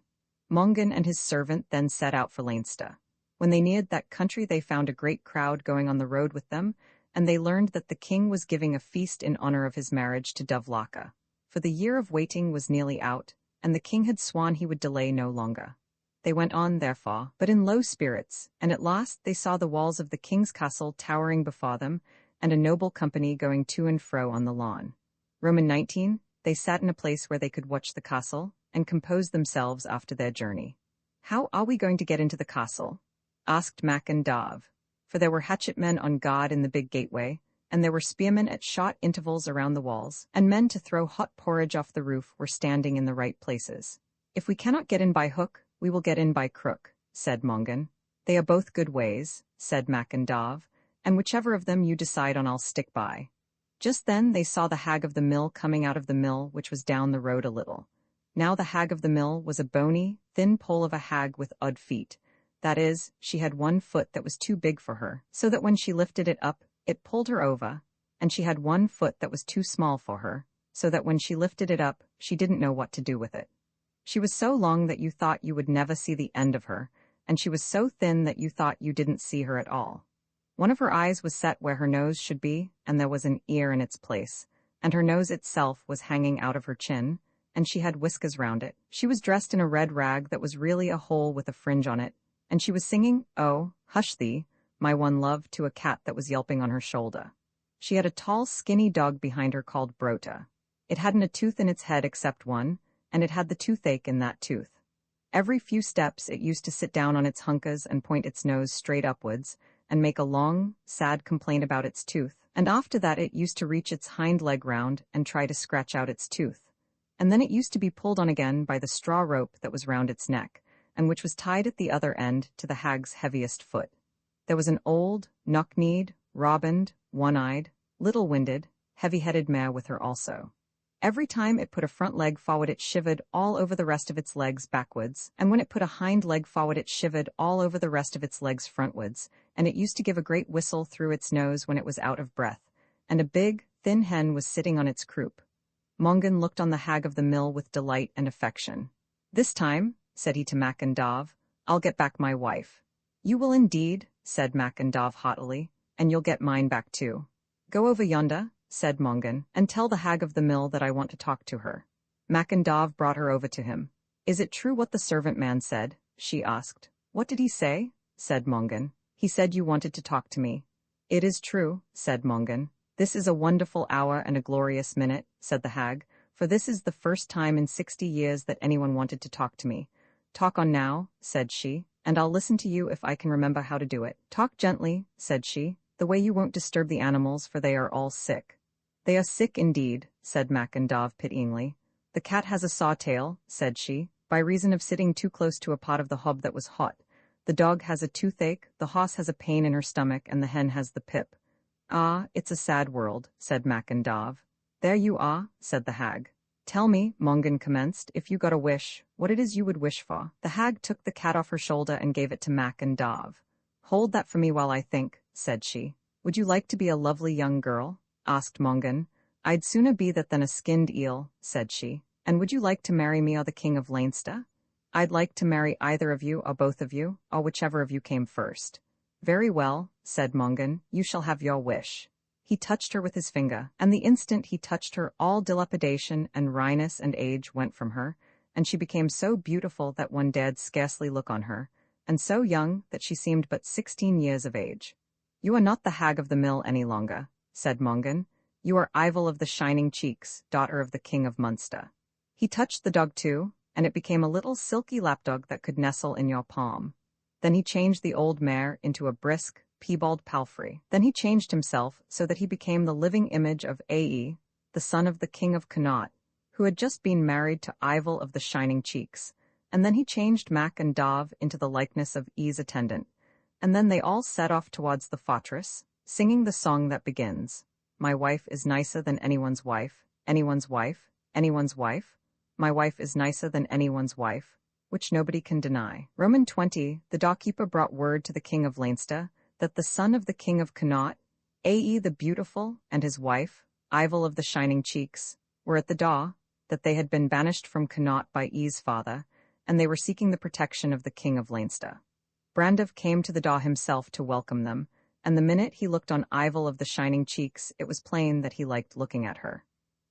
Mongan and his servant then set out for Leinster. When they neared that country they found a great crowd going on the road with them, and they learned that the king was giving a feast in honor of his marriage to Dovlaka. For the year of waiting was nearly out, and the king had sworn he would delay no longer. They went on, therefore, but in low spirits, and at last they saw the walls of the king's castle towering before them, and a noble company going to and fro on the lawn. Roman 19, they sat in a place where they could watch the castle, and compose themselves after their journey. "How are we going to get into the castle?" asked Mac and Dov, for there were hatchetmen on guard in the big gateway, and there were spearmen at short intervals around the walls, and men to throw hot porridge off the roof were standing in the right places. "If we cannot get in by hook, we will get in by crook," said Mongan. "They are both good ways," said Mac and Dov, "and whichever of them you decide on I'll stick by." Just then they saw the hag of the mill coming out of the mill, which was down the road a little. Now the hag of the mill was a bony, thin pole of a hag with odd feet. That is, she had one foot that was too big for her, so that when she lifted it up, it pulled her over, and she had one foot that was too small for her, so that when she lifted it up, she didn't know what to do with it. She was so long that you thought you would never see the end of her, and she was so thin that you thought you didn't see her at all. One of her eyes was set where her nose should be, and there was an ear in its place, and her nose itself was hanging out of her chin, and she had whiskers round it. She was dressed in a red rag that was really a hole with a fringe on it, and she was singing, "Oh, hush thee, my one love," to a cat that was yelping on her shoulder. She had a tall, skinny dog behind her called Brota. It hadn't a tooth in its head except one, and it had the toothache in that tooth. Every few steps it used to sit down on its hunkers and point its nose straight upwards, and make a long, sad complaint about its tooth, and after that it used to reach its hind leg round and try to scratch out its tooth. And then it used to be pulled on again by the straw rope that was round its neck, and which was tied at the other end to the hag's heaviest foot. There was an old, knock-kneed, robined, one-eyed, little-winded, heavy-headed mare with her also. Every time it put a front leg forward it shivered all over the rest of its legs backwards, and when it put a hind leg forward it shivered all over the rest of its legs frontwards, and it used to give a great whistle through its nose when it was out of breath, and a big, thin hen was sitting on its croup. Mongan looked on the hag of the mill with delight and affection. "This time," said he to Mac and Dov, "I'll get back my wife." "You will indeed," said Mac and Dov haughtily, "and you'll get mine back too." "Go over yonder," said Mongan, "and tell the hag of the mill that I want to talk to her." Mac and Dov brought her over to him. "Is it true what the servant man said?" she asked. "What did he say?" said Mongan. "He said you wanted to talk to me." "It is true," said Mongan. "This is a wonderful hour and a glorious minute," said the hag, "for this is the first time in 60 years that anyone wanted to talk to me. Talk on now," said she, "and I'll listen to you if I can remember how to do it." "Talk gently," said she, "the way you won't disturb the animals, for they are all sick." "They are sick indeed," said Mac and Dov pityingly. "The cat has a saw-tail," said she, "by reason of sitting too close to a pot of the hob that was hot. The dog has a toothache, the hoss has a pain in her stomach, and the hen has the pip." "Ah, it's a sad world," said Mac and Dov. "There you are," said the hag. "Tell me," Mongan commenced, "if you got a wish, what it is you would wish for." The hag took the cat off her shoulder and gave it to Mac and Dov. "Hold that for me while I think," said she. "Would you like to be a lovely young girl?" asked Mongan. "I'd sooner be that than a skinned eel," said she. "And would you like to marry me or the king of Leinster?" "I'd like to marry either of you or both of you, or whichever of you came first." "Very well," said Mongan, "you shall have your wish." He touched her with his finger, and the instant he touched her all dilapidation and wryness and age went from her, and she became so beautiful that one dared scarcely look on her, and so young that she seemed but 16 years of age. "You are not the hag of the mill any longer," said Mongan. "You are Ivel of the Shining Cheeks, daughter of the King of Munster." He touched the dog too, and it became a little silky lapdog that could nestle in your palm. Then he changed the old mare into a brisk, piebald palfrey. Then he changed himself so that he became the living image of Ae, the son of the King of Connaught, who had just been married to Ivel of the Shining Cheeks, and then he changed Mac and Dov into the likeness of E's attendant, and then they all set off towards the fortress, singing the song that begins, "My wife is nicer than anyone's wife, anyone's wife, anyone's wife. My wife is nicer than anyone's wife," which nobody can deny. Roman 20, the doorkeeper brought word to the King of Leinster that the son of the King of Connaught, Ae the Beautiful, and his wife, Ivel of the Shining Cheeks, were at the door, that they had been banished from Connaught by E's father, and they were seeking the protection of the King of Leinster. Brandiv came to the door himself to welcome them, and the minute he looked on Ivel of the Shining Cheeks, it was plain that he liked looking at her.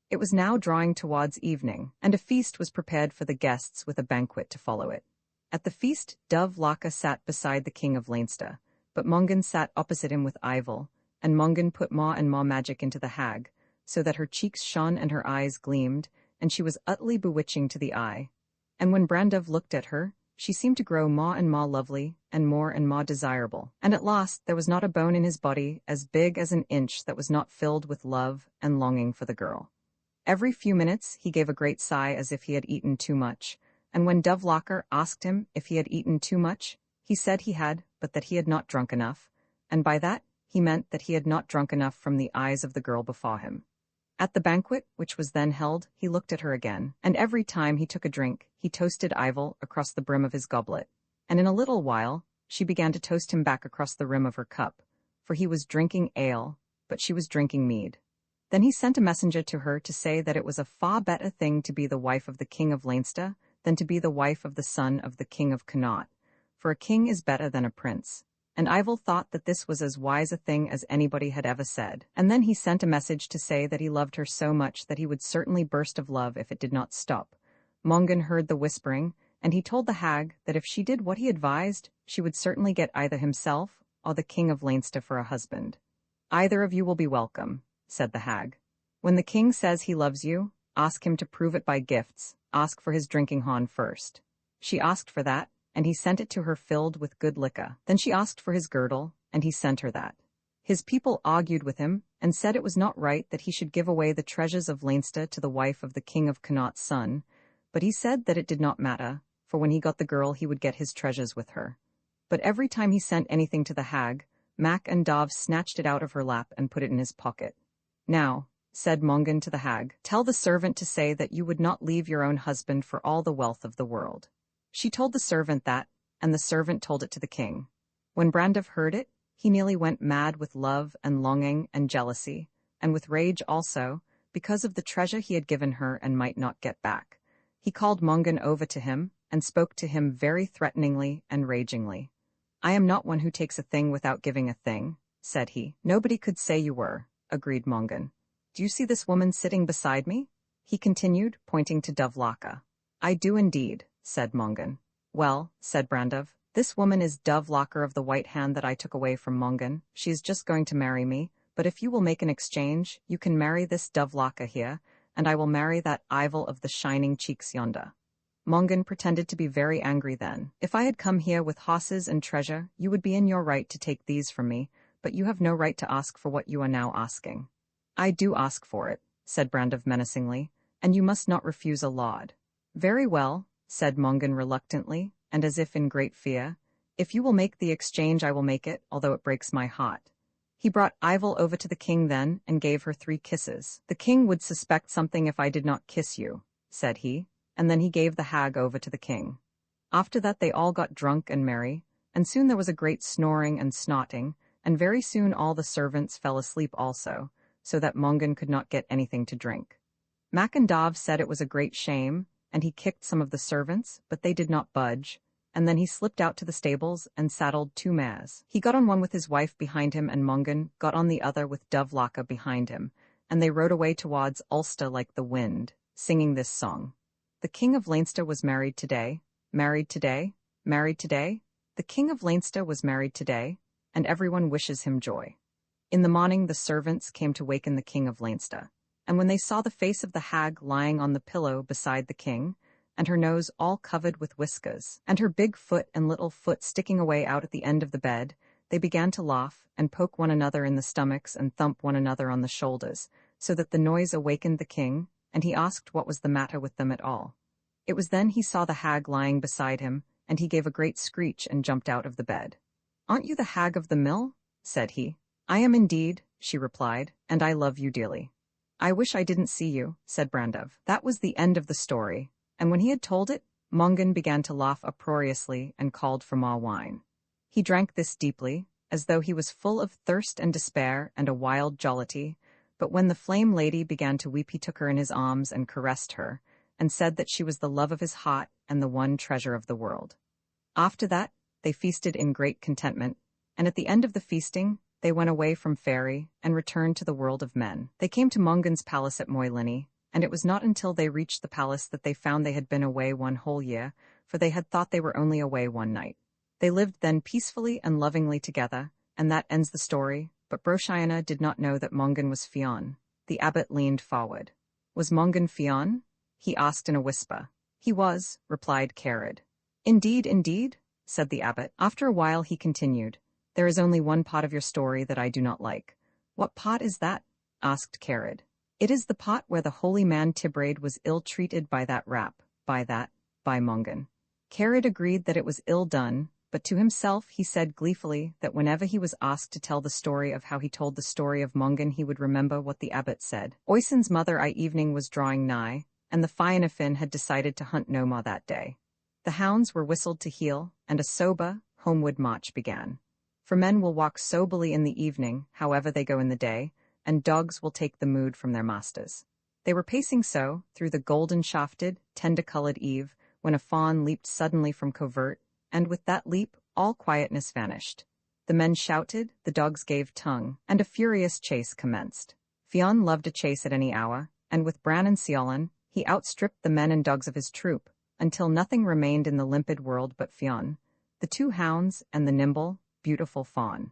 It was now drawing towards evening, and a feast was prepared for the guests with a banquet to follow it. At the feast, Dov Laka sat beside the King of Leinster, but Mongan sat opposite him with Ivel, and Mongan put more and more magic into the hag, so that her cheeks shone and her eyes gleamed, and she was utterly bewitching to the eye. And when Brandiv looked at her, she seemed to grow more and more lovely, and more desirable, and at last there was not a bone in his body as big as an inch that was not filled with love and longing for the girl. Every few minutes he gave a great sigh as if he had eaten too much, and when Dovlacher asked him if he had eaten too much, he said he had, but that he had not drunk enough, and by that he meant that he had not drunk enough from the eyes of the girl before him. At the banquet, which was then held, he looked at her again, and every time he took a drink, he toasted Ivel across the brim of his goblet, and in a little while she began to toast him back across the rim of her cup, for he was drinking ale, but she was drinking mead. Then he sent a messenger to her to say that it was a far better thing to be the wife of the King of Leinster than to be the wife of the son of the King of Connaught, for a king is better than a prince, and Ivel thought that this was as wise a thing as anybody had ever said. And then he sent a message to say that he loved her so much that he would certainly burst of love if it did not stop. Mongan heard the whispering, and he told the hag that if she did what he advised, she would certainly get either himself or the king of Leinster for a husband. "Either of you will be welcome," said the hag. "When the king says he loves you, ask him to prove it by gifts. Ask for his drinking horn first." She asked for that, and he sent it to her filled with good liquor. Then she asked for his girdle, and he sent her that. His people argued with him, and said it was not right that he should give away the treasures of Leinster to the wife of the king of Connaught's son, but he said that it did not matter, for when he got the girl he would get his treasures with her. But every time he sent anything to the hag, Mac and Dov snatched it out of her lap and put it in his pocket. "Now," said Mongan to the hag, "tell the servant to say that you would not leave your own husband for all the wealth of the world." She told the servant that, and the servant told it to the king. When Brandov heard it, he nearly went mad with love and longing and jealousy, and with rage also, because of the treasure he had given her and might not get back. He called Mongan over to him, and spoke to him very threateningly and ragingly. "I am not one who takes a thing without giving a thing," said he. "Nobody could say you were," agreed Mongan. "Do you see this woman sitting beside me?" he continued, pointing to Dovlaka. "I do indeed," said Mongan. "Well," said Brandov, "this woman is Dovlaka of the White Hand that I took away from Mongan. She is just going to marry me, but if you will make an exchange, you can marry this Dovlaka here, and I will marry that Ivel of the shining cheeks yonder." Mongan pretended to be very angry then. "If I had come here with horses and treasure, you would be in your right to take these from me, but you have no right to ask for what you are now asking." "I do ask for it," said Brandov menacingly, "and you must not refuse a laud." "Very well," said Mongan reluctantly, and as if in great fear. "If you will make the exchange, I will make it, although it breaks my heart." He brought Ivel over to the king then, and gave her 3 kisses. "The king would suspect something if I did not kiss you," said he, and then he gave the hag over to the king. After that they all got drunk and merry, and soon there was a great snoring and snotting, and very soon all the servants fell asleep also, so that Mongan could not get anything to drink. Mac and Dov said it was a great shame, and he kicked some of the servants, but they did not budge, and then he slipped out to the stables and saddled 2 mares. He got on one with his wife behind him, and Mongan got on the other with Dovlaka behind him, and they rode away towards Ulster like the wind, singing this song. "The king of Leinster was married today, married today, married today. The king of Leinster was married today, and everyone wishes him joy." In the morning the servants came to waken the king of Leinster, and when they saw the face of the hag lying on the pillow beside the king, and her nose all covered with whiskers, and her big foot and little foot sticking away out at the end of the bed, they began to laugh, and poke one another in the stomachs and thump one another on the shoulders, so that the noise awakened the king, and he asked what was the matter with them at all. It was then he saw the hag lying beside him, and he gave a great screech and jumped out of the bed. "Aren't you the hag of the mill?" said he. "I am indeed," she replied, "and I love you dearly." "I wish I didn't see you," said Brandov. That was the end of the story, and when he had told it, Mongan began to laugh uproariously and called for more wine. He drank this deeply, as though he was full of thirst and despair and a wild jollity, but when the flame lady began to weep he took her in his arms and caressed her, and said that she was the love of his heart and the one treasure of the world. After that, they feasted in great contentment, and at the end of the feasting, they went away from Fairy and returned to the world of men. They came to Mongan's palace at Moylinny, and it was not until they reached the palace that they found they had been away 1 whole year, for they had thought they were only away 1 night. They lived then peacefully and lovingly together, and that ends the story, but Broshiana did not know that Mongan was Fionn. The abbot leaned forward. "Was Mongan Fionn?" he asked in a whisper. "He was," replied Carid. "Indeed, indeed?" said the abbot. After a while he continued, "There is only one part of your story that I do not like." "What part is that?" asked Carid. "It is the part where the holy man Tibraid was ill-treated by that rap, by Mongan." Carid agreed that it was ill done, but to himself he said gleefully that whenever he was asked to tell the story of how he told the story of Mongan he would remember what the abbot said. Oisin's mother evening was drawing nigh, and the Fianna had decided to hunt no more that day. The hounds were whistled to heel, and a sober, homeward march began. For men will walk soberly in the evening, however they go in the day, and dogs will take the mood from their masters. They were pacing so, through the golden-shafted, tender-colored eve, when a fawn leaped suddenly from covert, and with that leap all quietness vanished. The men shouted, the dogs gave tongue, and a furious chase commenced. Fionn loved a chase at any hour, and with Bran and Siolan, he outstripped the men and dogs of his troop, until nothing remained in the limpid world but Fionn, the two hounds, and the nimble, beautiful fawn.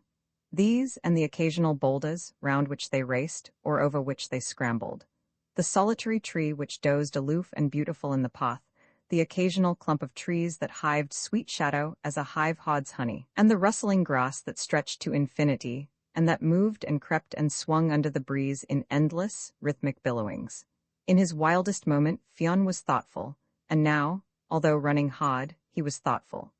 These and the occasional boulders, round which they raced, or over which they scrambled. The solitary tree which dozed aloof and beautiful in the path, the occasional clump of trees that hived sweet shadow as a hive hods honey, and the rustling grass that stretched to infinity, and that moved and crept and swung under the breeze in endless, rhythmic billowings. In his wildest moment, Fionn was thoughtful, and now, although running hard, he was thoughtful.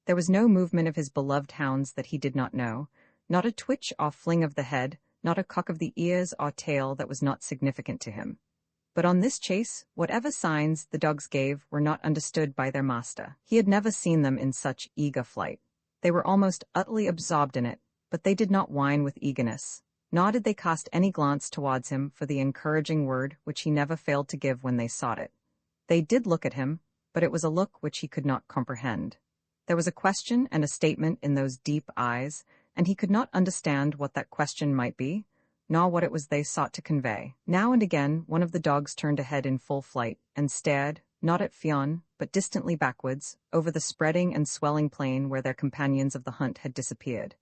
There was no movement of his beloved hounds that he did not know, not a twitch or fling of the head, not a cock of the ears or tail that was not significant to him. But on this chase, whatever signs the dogs gave were not understood by their master. He had never seen them in such eager flight. They were almost utterly absorbed in it, but they did not whine with eagerness, nor did they cast any glance towards him for the encouraging word which he never failed to give when they sought it. They did look at him, but it was a look which he could not comprehend. There was a question and a statement in those deep eyes, and he could not understand what that question might be, nor what it was they sought to convey. Now and again one of the dogs turned ahead in full flight, and stared, not at Fionn, but distantly backwards, over the spreading and swelling plain where their companions of the hunt had disappeared.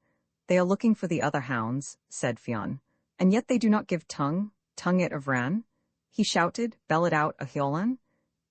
"They are looking for the other hounds," said Fionn, "and yet they do not give tongue it of Ran?" He shouted, bellowed out a Hiolan.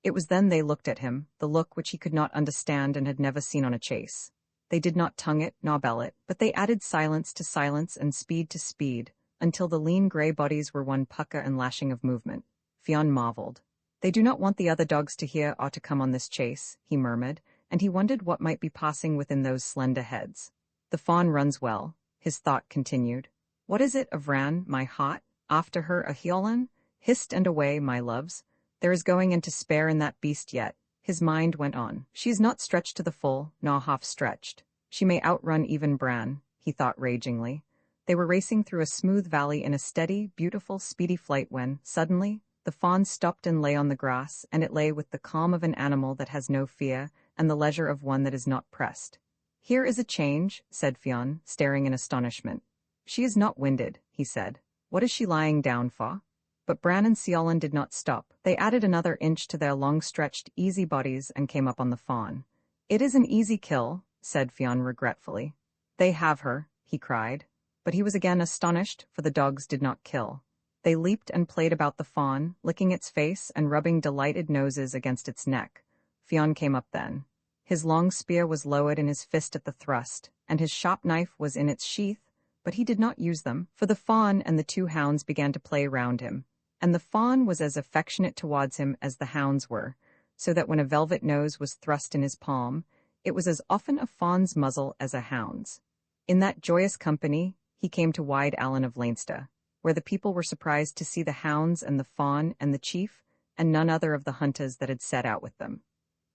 It was then they looked at him, the look which he could not understand and had never seen on a chase. They did not tongue it nor bell it, but they added silence to silence and speed to speed, until the lean grey bodies were one pucker and lashing of movement. Fionn marveled. "They do not want the other dogs to hear or to come on this chase," he murmured, and he wondered what might be passing within those slender heads. "The fawn runs well," his thought continued. "What is it of Ran, my heart? After her a Hiolan? Hist and away, my loves. There is going and to spare in that beast yet." His mind went on. "She is not stretched to the full, nor half stretched. She may outrun even Bran," he thought ragingly. They were racing through a smooth valley in a steady, beautiful, speedy flight when, suddenly, the fawn stopped and lay on the grass, and it lay with the calm of an animal that has no fear, and the leisure of one that is not pressed. "Here is a change," said Fionn, staring in astonishment. "She is not winded," he said. "What is she lying down for?" But Bran and Siolan did not stop. They added another inch to their long-stretched, easy bodies and came up on the fawn. "It is an easy kill," said Fionn regretfully. "They have her," he cried. But he was again astonished, for the dogs did not kill. They leaped and played about the fawn, licking its face and rubbing delighted noses against its neck. Fionn came up then. His long spear was lowered in his fist at the thrust, and his sharp knife was in its sheath, but he did not use them, for the fawn and the two hounds began to play round him, and the fawn was as affectionate towards him as the hounds were, so that when a velvet nose was thrust in his palm, it was as often a fawn's muzzle as a hound's. In that joyous company, he came to wide Allen of Leinster, where the people were surprised to see the hounds and the fawn and the chief, and none other of the hunters that had set out with them.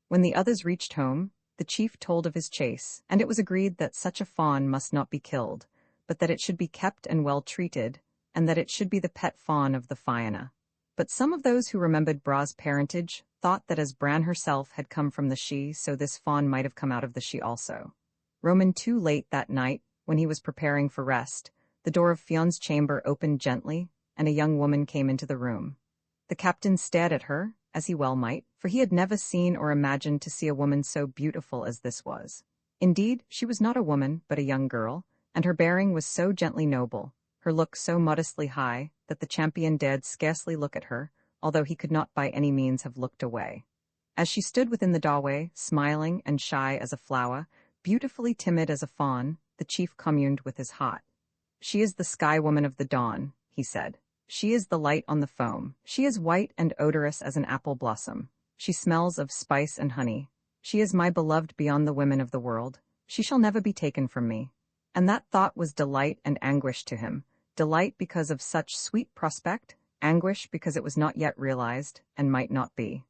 When the others reached home, the chief told of his chase, and it was agreed that such a fawn must not be killed, but that it should be kept and well treated, and that it should be the pet fawn of the Fianna. But some of those who remembered Bra's parentage thought that as Bran herself had come from the She, so this fawn might have come out of the She also. Roman too late that night, when he was preparing for rest, the door of Fionn's chamber opened gently, and a young woman came into the room. The captain stared at her, as he well might, for he had never seen or imagined to see a woman so beautiful as this was. Indeed, she was not a woman, but a young girl, and her bearing was so gently noble, her look so modestly high, that the champion dared scarcely look at her, although he could not by any means have looked away. As she stood within the doorway, smiling and shy as a flower, beautifully timid as a fawn, the chief communed with his heart. "She is the sky woman of the dawn," he said. "She is the light on the foam. She is white and odorous as an apple blossom. She smells of spice and honey. She is my beloved beyond the women of the world. She shall never be taken from me." And that thought was delight and anguish to him, delight because of such sweet prospect, anguish because it was not yet realized, and might not be.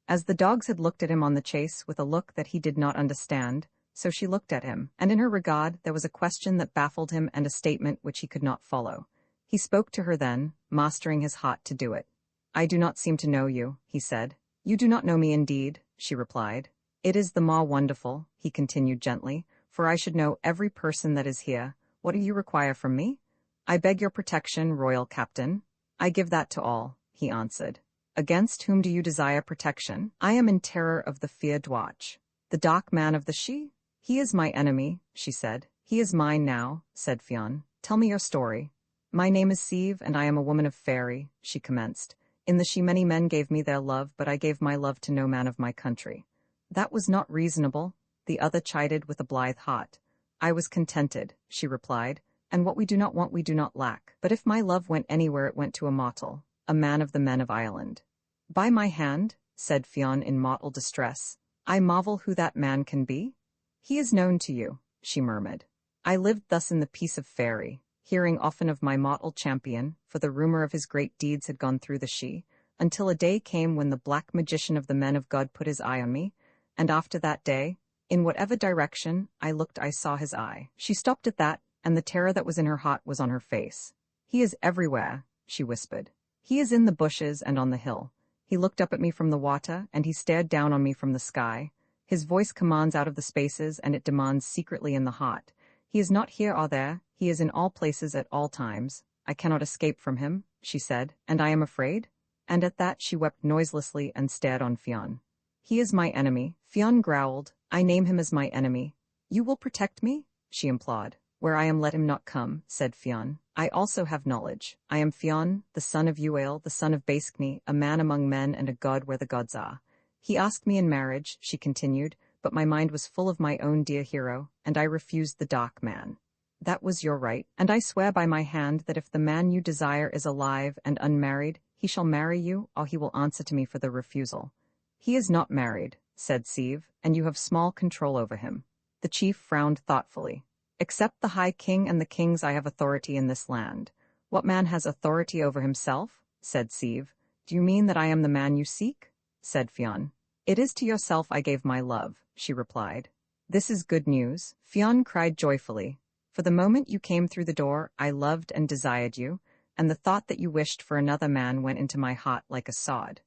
As the dogs had looked at him on the chase with a look that he did not understand, so she looked at him, and in her regard there was a question that baffled him and a statement which he could not follow. He spoke to her then, mastering his heart to do it. "I do not seem to know you," he said. "You do not know me indeed," she replied. "It is the more wonderful," he continued gently, for I should know every person that is here. What do you require from me? I beg your protection, royal captain. I give that to all, he answered. Against whom do you desire protection? I am in terror of the fear Dwatch. The dark man of the She? He is my enemy, she said. He is mine now, said Fionn. Tell me your story. My name is Sieve, and I am a woman of fairy, she commenced. In the She many men gave me their love, but I gave my love to no man of my country. That was not reasonable, the other chided with a blithe heart. I was contented, she replied, and what we do not want we do not lack. But if my love went anywhere it went to a mortal, a man of the men of Ireland. By my hand, said Fionn in mortal distress, I marvel who that man can be. He is known to you, she murmured. I lived thus in the peace of fairy, hearing often of my mortal champion, for the rumor of his great deeds had gone through the She, until a day came when the black magician of the men of God put his eye on me, and after that day, in whatever direction I looked I saw his eye. She stopped at that, and the terror that was in her heart was on her face. He is everywhere, she whispered. He is in the bushes and on the hill. He looked up at me from the water, and he stared down on me from the sky. His voice commands out of the spaces, and it demands secretly in the heart. He is not here or there, he is in all places at all times. I cannot escape from him, she said, and I am afraid. And at that she wept noiselessly and stared on Fionn. He is my enemy, Fionn growled. I name him as my enemy. You will protect me? She implored. Where I am let him not come, said Fionn. I also have knowledge. I am Fionn, the son of Uail, the son of Bascny, a man among men and a god where the gods are. He asked me in marriage, she continued, but my mind was full of my own dear hero, and I refused the dark man. That was your right, and I swear by my hand that if the man you desire is alive and unmarried, he shall marry you, or he will answer to me for the refusal. He is not married, said Sieve, and you have small control over him. The chief frowned thoughtfully. Except the High King and the kings I have authority in this land. What man has authority over himself? Said Sieve. Do you mean that I am the man you seek? Said Fionn. It is to yourself I gave my love, she replied. This is good news, Fionn cried joyfully. For the moment you came through the door, I loved and desired you, and the thought that you wished for another man went into my heart like a sod.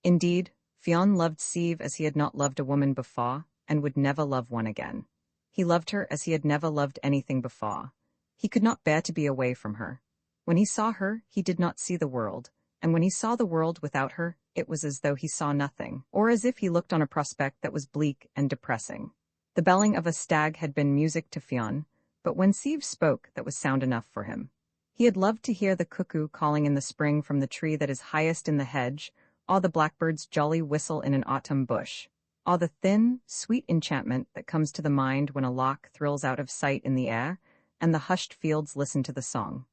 Indeed, Fionn loved Sieve as he had not loved a woman before, and would never love one again. He loved her as he had never loved anything before. He could not bear to be away from her. When he saw her, he did not see the world, and when he saw the world without her, it was as though he saw nothing, or as if he looked on a prospect that was bleak and depressing. The belling of a stag had been music to Fionn, but when Sieve spoke, that was sound enough for him. He had loved to hear the cuckoo calling in the spring from the tree that is highest in the hedge, or the blackbird's jolly whistle in an autumn bush, or the thin, sweet enchantment that comes to the mind when a lark thrills out of sight in the air, and the hushed fields listen to the song.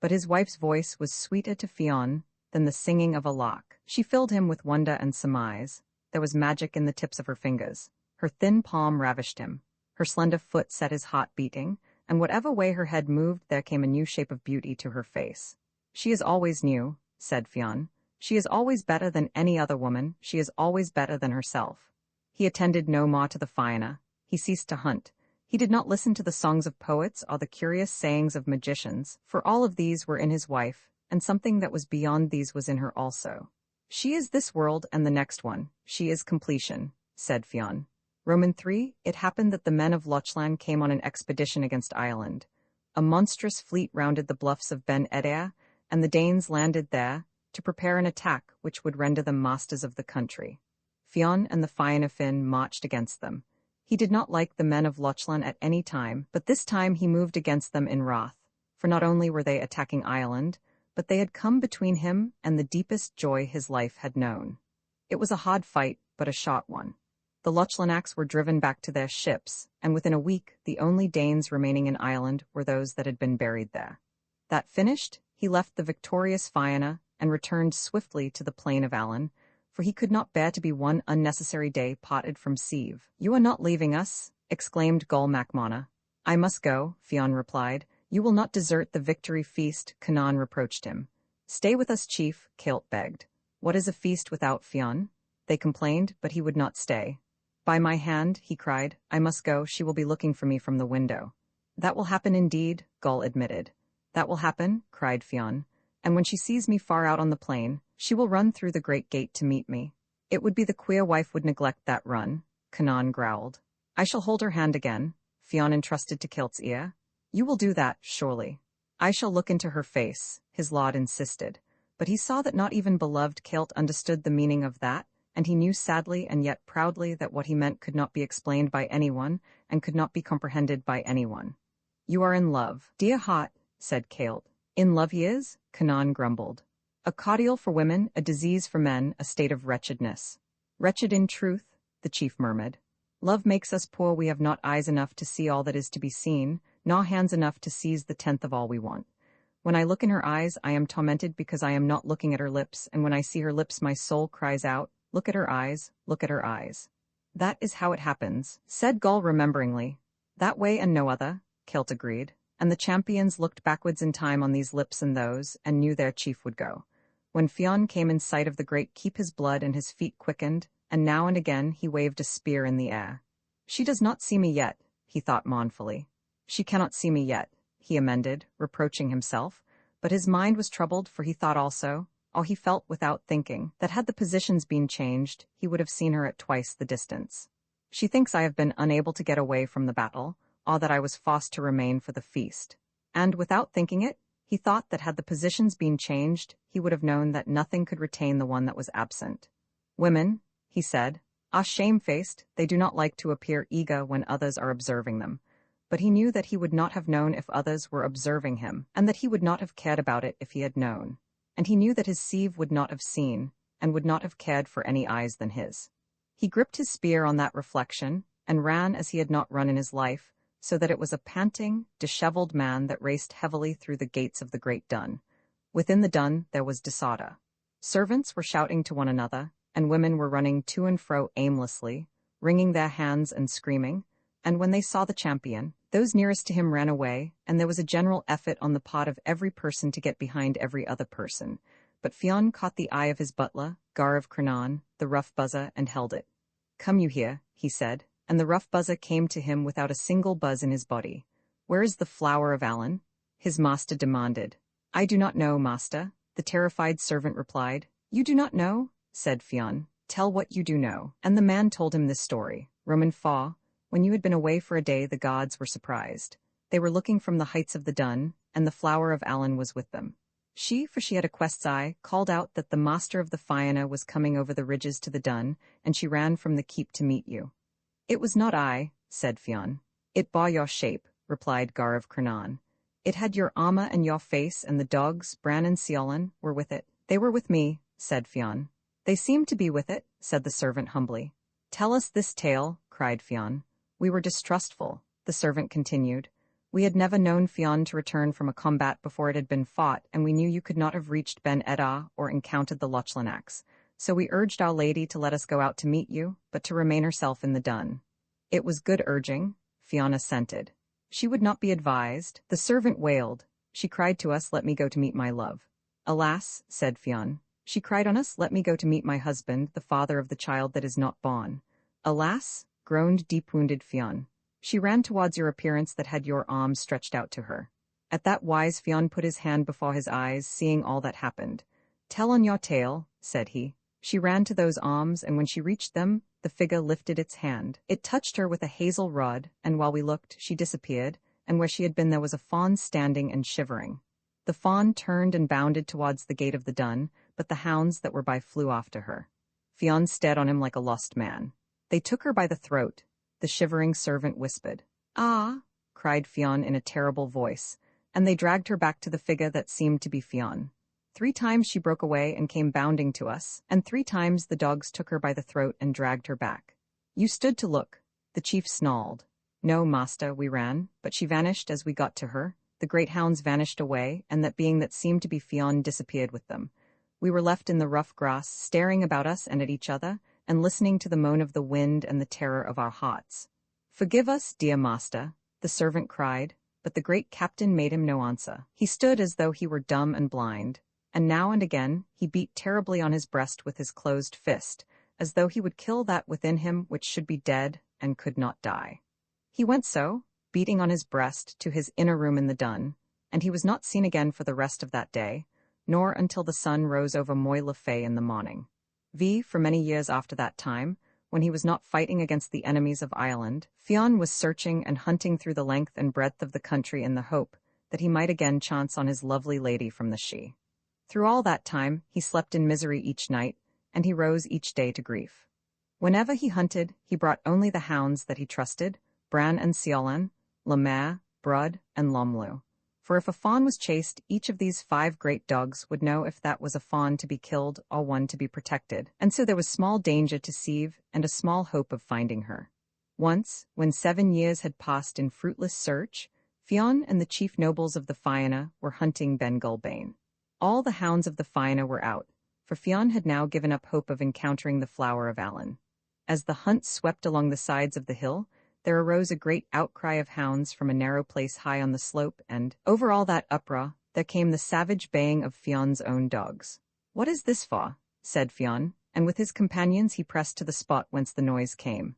But his wife's voice was sweeter to Fionn than the singing of a lark. She filled him with wonder and surmise. There was magic in the tips of her fingers. Her thin palm ravished him. Her slender foot set his heart beating, and whatever way her head moved there came a new shape of beauty to her face. She is always new, said Fionn. She is always better than any other woman. She is always better than herself. He attended no more to the Fianna. He ceased to hunt. He did not listen to the songs of poets or the curious sayings of magicians, for all of these were in his wife, and something that was beyond these was in her also. She is this world and the next one. She is completion, said Fionn. Roman 3, it happened that the men of Lochlan came on an expedition against Ireland. A monstrous fleet rounded the bluffs of Ben Eder, and the Danes landed there to prepare an attack which would render them masters of the country. Fionn and the Fianna Fáin marched against them. He did not like the men of Lochlan at any time, but this time he moved against them in wrath, for not only were they attacking Ireland, but they had come between him and the deepest joy his life had known. It was a hard fight, but a short one. The Lochlanacs were driven back to their ships, and within a week the only Danes remaining in Ireland were those that had been buried there. That finished, he left the victorious Fianna and returned swiftly to the plain of Allen, for he could not bear to be one unnecessary day parted from Sieve. You are not leaving us, exclaimed Gull MacMona. I must go, Fionn replied. You will not desert the victory feast, Canaan reproached him. Stay with us, chief, Cailt begged. What is a feast without Fionn? They complained, but he would not stay. By my hand, he cried, I must go, she will be looking for me from the window. That will happen indeed, Gull admitted. That will happen, cried Fionn, and when she sees me far out on the plain, she will run through the great gate to meet me. It would be the queer wife would neglect that run, Canaan growled. I shall hold her hand again. Fionn entrusted to Kilt's ear. You will do that, surely. I shall look into her face, his lord insisted. But he saw that not even beloved Kilt understood the meaning of that, and he knew sadly and yet proudly that what he meant could not be explained by anyone, and could not be comprehended by anyone. You are in love. Dear heart, said Kilt. In love he is? Canaan grumbled. A cordial for women, a disease for men, a state of wretchedness. Wretched in truth, the chief murmured. Love makes us poor. We have not eyes enough to see all that is to be seen, nor hands enough to seize the tenth of all we want. When I look in her eyes, I am tormented because I am not looking at her lips, and when I see her lips, my soul cries out, look at her eyes, look at her eyes. That is how it happens, said Gull rememberingly. That way and no other, Kilt agreed, and the champions looked backwards in time on these lips and those, and knew their chief would go. When Fionn came in sight of the great keep, his blood and his feet quickened, and now and again he waved a spear in the air. She does not see me yet, he thought mournfully. She cannot see me yet, he amended, reproaching himself, but his mind was troubled, for he thought also, or he felt without thinking, that had the positions been changed, he would have seen her at twice the distance. She thinks I have been unable to get away from the battle, or that I was forced to remain for the feast. And without thinking it, he thought that had the positions been changed, he would have known that nothing could retain the one that was absent. Women, he said, are shamefaced. They do not like to appear eager when others are observing them. But he knew that he would not have known if others were observing him, and that he would not have cared about it if he had known. And he knew that his sieve would not have seen, and would not have cared for any eyes than his. He gripped his spear on that reflection, and ran as he had not run in his life, so that it was a panting, disheveled man that raced heavily through the gates of the great dun. Within the dun there was disorder. Servants were shouting to one another, and women were running to and fro aimlessly, wringing their hands and screaming, and when they saw the champion, those nearest to him ran away, and there was a general effort on the part of every person to get behind every other person. But Fionn caught the eye of his butler, Gar of Crenan, the rough buzzer, and held it. Come you here, he said, and the rough buzzer came to him without a single buzz in his body. Where is the flower of Allen? His master demanded. I do not know, master, the terrified servant replied. You do not know? Said Fionn. Tell what you do know. And the man told him this story. Roman 4, when you had been away for a day, the gods were surprised. They were looking from the heights of the dun, and the flower of Allen was with them. She, for she had a quest's eye, called out that the master of the Fianna was coming over the ridges to the dun, and she ran from the keep to meet you. It was not I, said Fionn. It bore your shape, replied Gar of Crenan. It had your armor and your face, and the dogs, Bran and Seolin, were with it. They were with me, said Fionn. They seemed to be with it, said the servant humbly. Tell us this tale, cried Fionn. We were distrustful, the servant continued. We had never known Fionn to return from a combat before it had been fought, and we knew you could not have reached Ben Eddar or encountered the Lochlanax. So we urged Our Lady to let us go out to meet you, but to remain herself in the dun. It was good urging, Fionn assented. She would not be advised. The servant wailed. She cried to us, let me go to meet my love. Alas, said Fionn. She cried on us, let me go to meet my husband, the father of the child that is not born. Alas, groaned deep-wounded Fionn. She ran towards your appearance that had your arms stretched out to her. At that wise Fionn put his hand before his eyes, seeing all that happened. Tell on your tale, said he. She ran to those arms, and when she reached them, the figure lifted its hand. It touched her with a hazel rod, and while we looked, she disappeared, and where she had been there was a fawn standing and shivering. The fawn turned and bounded towards the gate of the dun, but the hounds that were by flew after her. Fionn stared on him like a lost man. They took her by the throat. The shivering servant whispered. Ah, cried Fionn in a terrible voice, and they dragged her back to the figure that seemed to be Fionn. 3 times she broke away and came bounding to us, and 3 times the dogs took her by the throat and dragged her back. You stood to look. The chief snarled. No, master, we ran, but she vanished as we got to her. The great hounds vanished away, and that being that seemed to be Fionn disappeared with them. We were left in the rough grass, staring about us and at each other, and listening to the moan of the wind and the terror of our hearts. Forgive us, dear master, the servant cried, but the great captain made him no answer. He stood as though he were dumb and blind, and now and again he beat terribly on his breast with his closed fist, as though he would kill that within him which should be dead and could not die. He went so, beating on his breast, to his inner room in the dun, and he was not seen again for the rest of that day, nor until the sun rose over Moy le Fay in the morning. For many years after that time, when he was not fighting against the enemies of Ireland, Fionn was searching and hunting through the length and breadth of the country in the hope that he might again chance on his lovely lady from the Shee. Through all that time, he slept in misery each night, and he rose each day to grief. Whenever he hunted, he brought only the hounds that he trusted, Bran and Siolan, Lemaire, Brud, and Lomlu. For if a fawn was chased, each of these 5 great dogs would know if that was a fawn to be killed or one to be protected, and so there was small danger to Sieve and a small hope of finding her. Once, when 7 years had passed in fruitless search, Fionn and the chief nobles of the Fianna were hunting Ben Gulbane. All the hounds of the Fianna were out, for Fionn had now given up hope of encountering the Flower of Allen. As the hunt swept along the sides of the hill, there arose a great outcry of hounds from a narrow place high on the slope, and, over all that uproar, there came the savage baying of Fionn's own dogs. "What is this for?" said Fionn, and with his companions he pressed to the spot whence the noise came.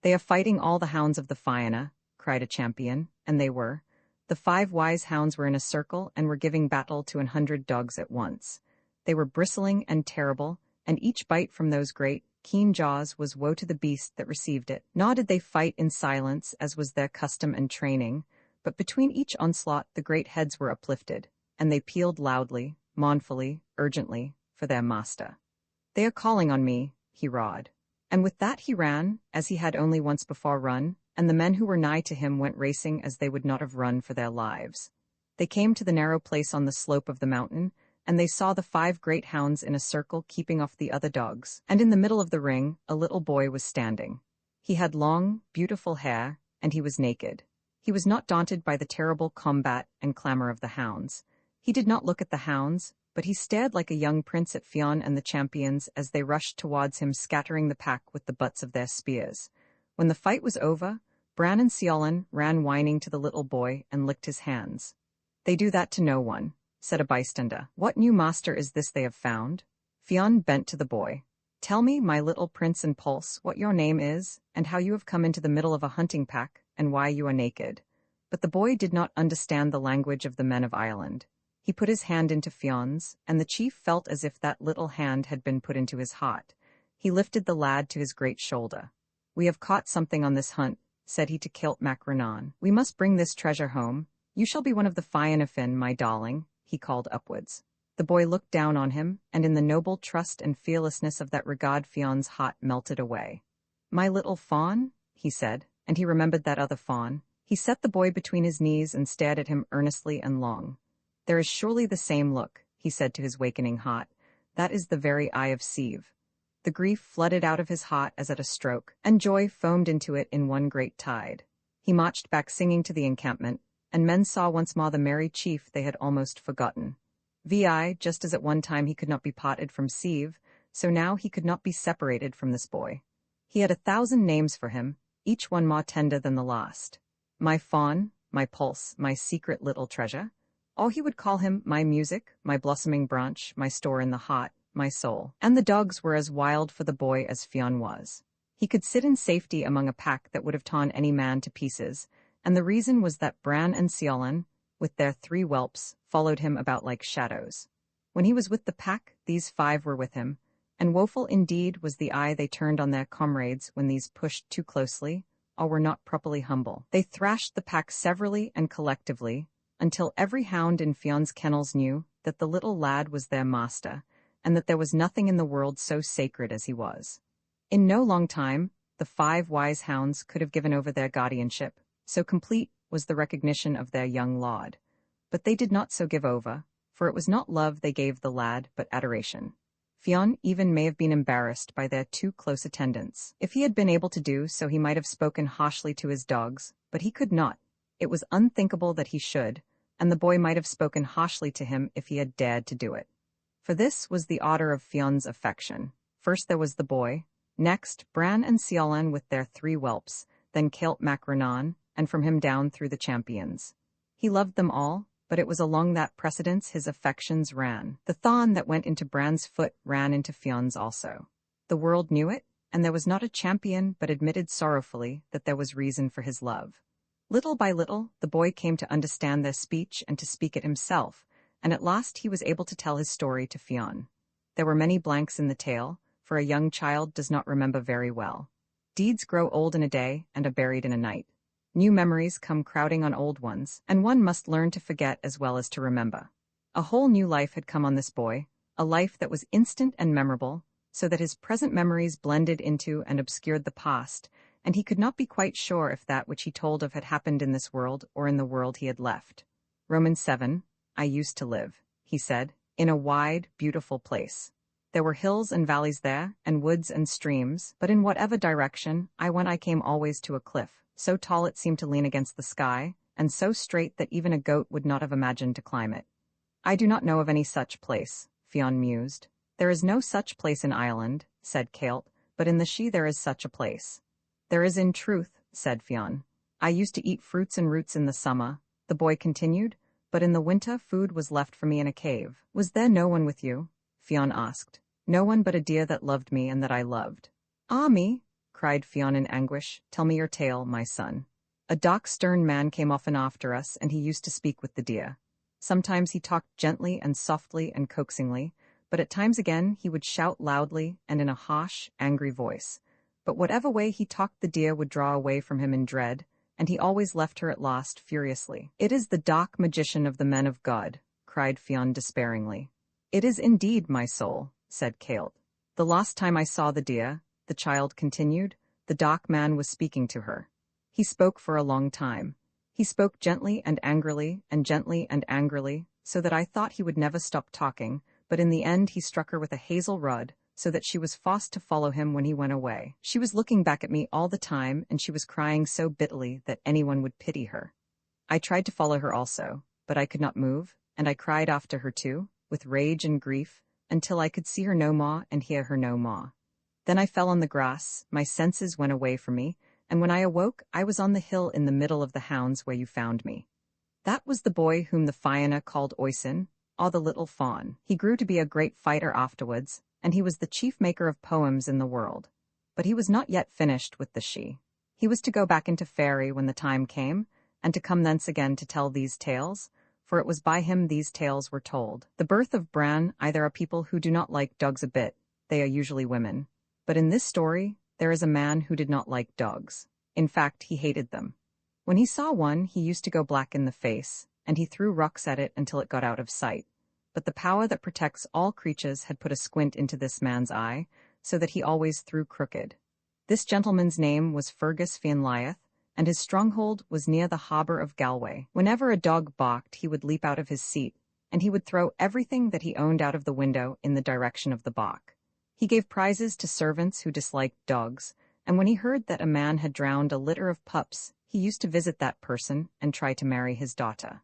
"They are fighting all the hounds of the Fianna," cried a champion, and they were. The 5 wise hounds were in a circle and were giving battle to 100 dogs at once. They were bristling and terrible, and each bite from those great, keen jaws was woe to the beast that received it. Nor did they fight in silence, as was their custom and training, but between each onslaught the great heads were uplifted, and they pealed loudly, mournfully, urgently, for their master. "They are calling on me," he roared. And with that he ran, as he had only once before run, and the men who were nigh to him went racing as they would not have run for their lives. They came to the narrow place on the slope of the mountain, and they saw the 5 great hounds in a circle keeping off the other dogs, and in the middle of the ring a little boy was standing. He had long, beautiful hair, and he was naked. He was not daunted by the terrible combat and clamor of the hounds. He did not look at the hounds, but he stared like a young prince at Fionn and the champions as they rushed towards him, scattering the pack with the butts of their spears. When the fight was over, Bran and Siolan ran whining to the little boy and licked his hands. "They do that to no one," said a bystander. "What new master is this they have found?" Fionn bent to the boy. "Tell me, my little prince and pulse, what your name is, and how you have come into the middle of a hunting pack, and why you are naked." But the boy did not understand the language of the men of Ireland. He put his hand into Fionn's, and the chief felt as if that little hand had been put into his heart. He lifted the lad to his great shoulder. "We have caught something on this hunt," said he to Kilt Mac Renan. "We must bring this treasure home. You shall be one of the Fianna Finn, my darling," he called upwards. The boy looked down on him, and in the noble trust and fearlessness of that regard Fionn's heart melted away. "My little fawn?" he said, and he remembered that other fawn. He set the boy between his knees and stared at him earnestly and long. "There is surely the same look," he said to his wakening heart. "That is the very eye of Sieve." The grief flooded out of his heart as at a stroke, and joy foamed into it in one great tide. He marched back singing to the encampment, and men saw once more the merry chief they had almost forgotten. Just as at one time he could not be parted from Sieve, so now he could not be separated from this boy. He had 1,000 names for him, each one more tender than the last. My fawn, my pulse, my secret little treasure. Or he would call him my music, my blossoming branch, my store in the heart, my soul. And the dogs were as wild for the boy as Fionn was. He could sit in safety among a pack that would have torn any man to pieces, and the reason was that Bran and Siolan, with their 3 whelps, followed him about like shadows. When he was with the pack, these 5 were with him, and woeful indeed was the eye they turned on their comrades when these pushed too closely, or were not properly humble. They thrashed the pack severally and collectively, until every hound in Fionn's kennels knew that the little lad was their master, and that there was nothing in the world so sacred as he was. In no long time, the 5 wise hounds could have given over their guardianship, so complete was the recognition of their young lord. But they did not so give over, for it was not love they gave the lad, but adoration. Fionn even may have been embarrassed by their too close attendance. If he had been able to do so, he might have spoken harshly to his dogs, but he could not. It was unthinkable that he should, and the boy might have spoken harshly to him if he had dared to do it. For this was the order of Fionn's affection. First there was the boy, next Bran and Siolan with their 3 whelps, then Kilt Mac Renan, and from him down through the champions. He loved them all, but it was along that precedence his affections ran. The thorn that went into Bran's foot ran into Fionn's also. The world knew it, and there was not a champion but admitted sorrowfully that there was reason for his love. Little by little, the boy came to understand their speech and to speak it himself, and at last he was able to tell his story to Fionn. There were many blanks in the tale, for a young child does not remember very well. Deeds grow old in a day and are buried in a night. New memories come crowding on old ones, and one must learn to forget as well as to remember. A whole new life had come on this boy, a life that was instant and memorable, so that his present memories blended into and obscured the past, and he could not be quite sure if that which he told of had happened in this world or in the world he had left. Romans 7, I used to live, he said, in a wide, beautiful place. There were hills and valleys there, and woods and streams, but in whatever direction I went I came always to a cliff, so tall it seemed to lean against the sky, and so straight that even a goat would not have imagined to climb it. I do not know of any such place, Fionn mused. There is no such place in Ireland, said Celt, but in the She there is such a place. There is in truth, said Fionn. I used to eat fruits and roots in the summer, the boy continued, but in the winter food was left for me in a cave. Was there no one with you? Fionn asked. No one but a deer that loved me and that I loved. Ah me, cried Fionn in anguish, tell me your tale, my son. A dark stern man came often after us, and he used to speak with the deer. Sometimes he talked gently and softly and coaxingly, but at times again he would shout loudly and in a harsh, angry voice. But whatever way he talked the deer would draw away from him in dread, and he always left her at last furiously. It is the dark magician of the men of God, cried Fionn despairingly. It is indeed, my soul, said Celt. The last time I saw the deer, the child continued, the dark man was speaking to her. He spoke for a long time. He spoke gently and angrily, so that I thought he would never stop talking, but in the end he struck her with a hazel rod, so that she was forced to follow him when he went away. She was looking back at me all the time, and she was crying so bitterly that anyone would pity her. I tried to follow her also, but I could not move, and I cried after her too, with rage and grief, until I could see her no more and hear her no more. Then I fell on the grass, my senses went away from me, and when I awoke I was on the hill in the middle of the hounds where you found me. That was the boy whom the Fianna called Oisin, or the little fawn. He grew to be a great fighter afterwards, and he was the chief maker of poems in the world. But he was not yet finished with the She. He was to go back into Fairy when the time came, and to come thence again to tell these tales, for it was by him these tales were told. The birth of Bran, either are people who do not like dogs a bit, they are usually women. But in this story, there is a man who did not like dogs. In fact, he hated them. When he saw one, he used to go black in the face, and he threw rocks at it until it got out of sight. But the power that protects all creatures had put a squint into this man's eye, so that he always threw crooked. This gentleman's name was Fergus Fianlyeth, and his stronghold was near the harbour of Galway. Whenever a dog barked, he would leap out of his seat, and he would throw everything that he owned out of the window in the direction of the bark. He gave prizes to servants who disliked dogs, and when he heard that a man had drowned a litter of pups, he used to visit that person and try to marry his daughter.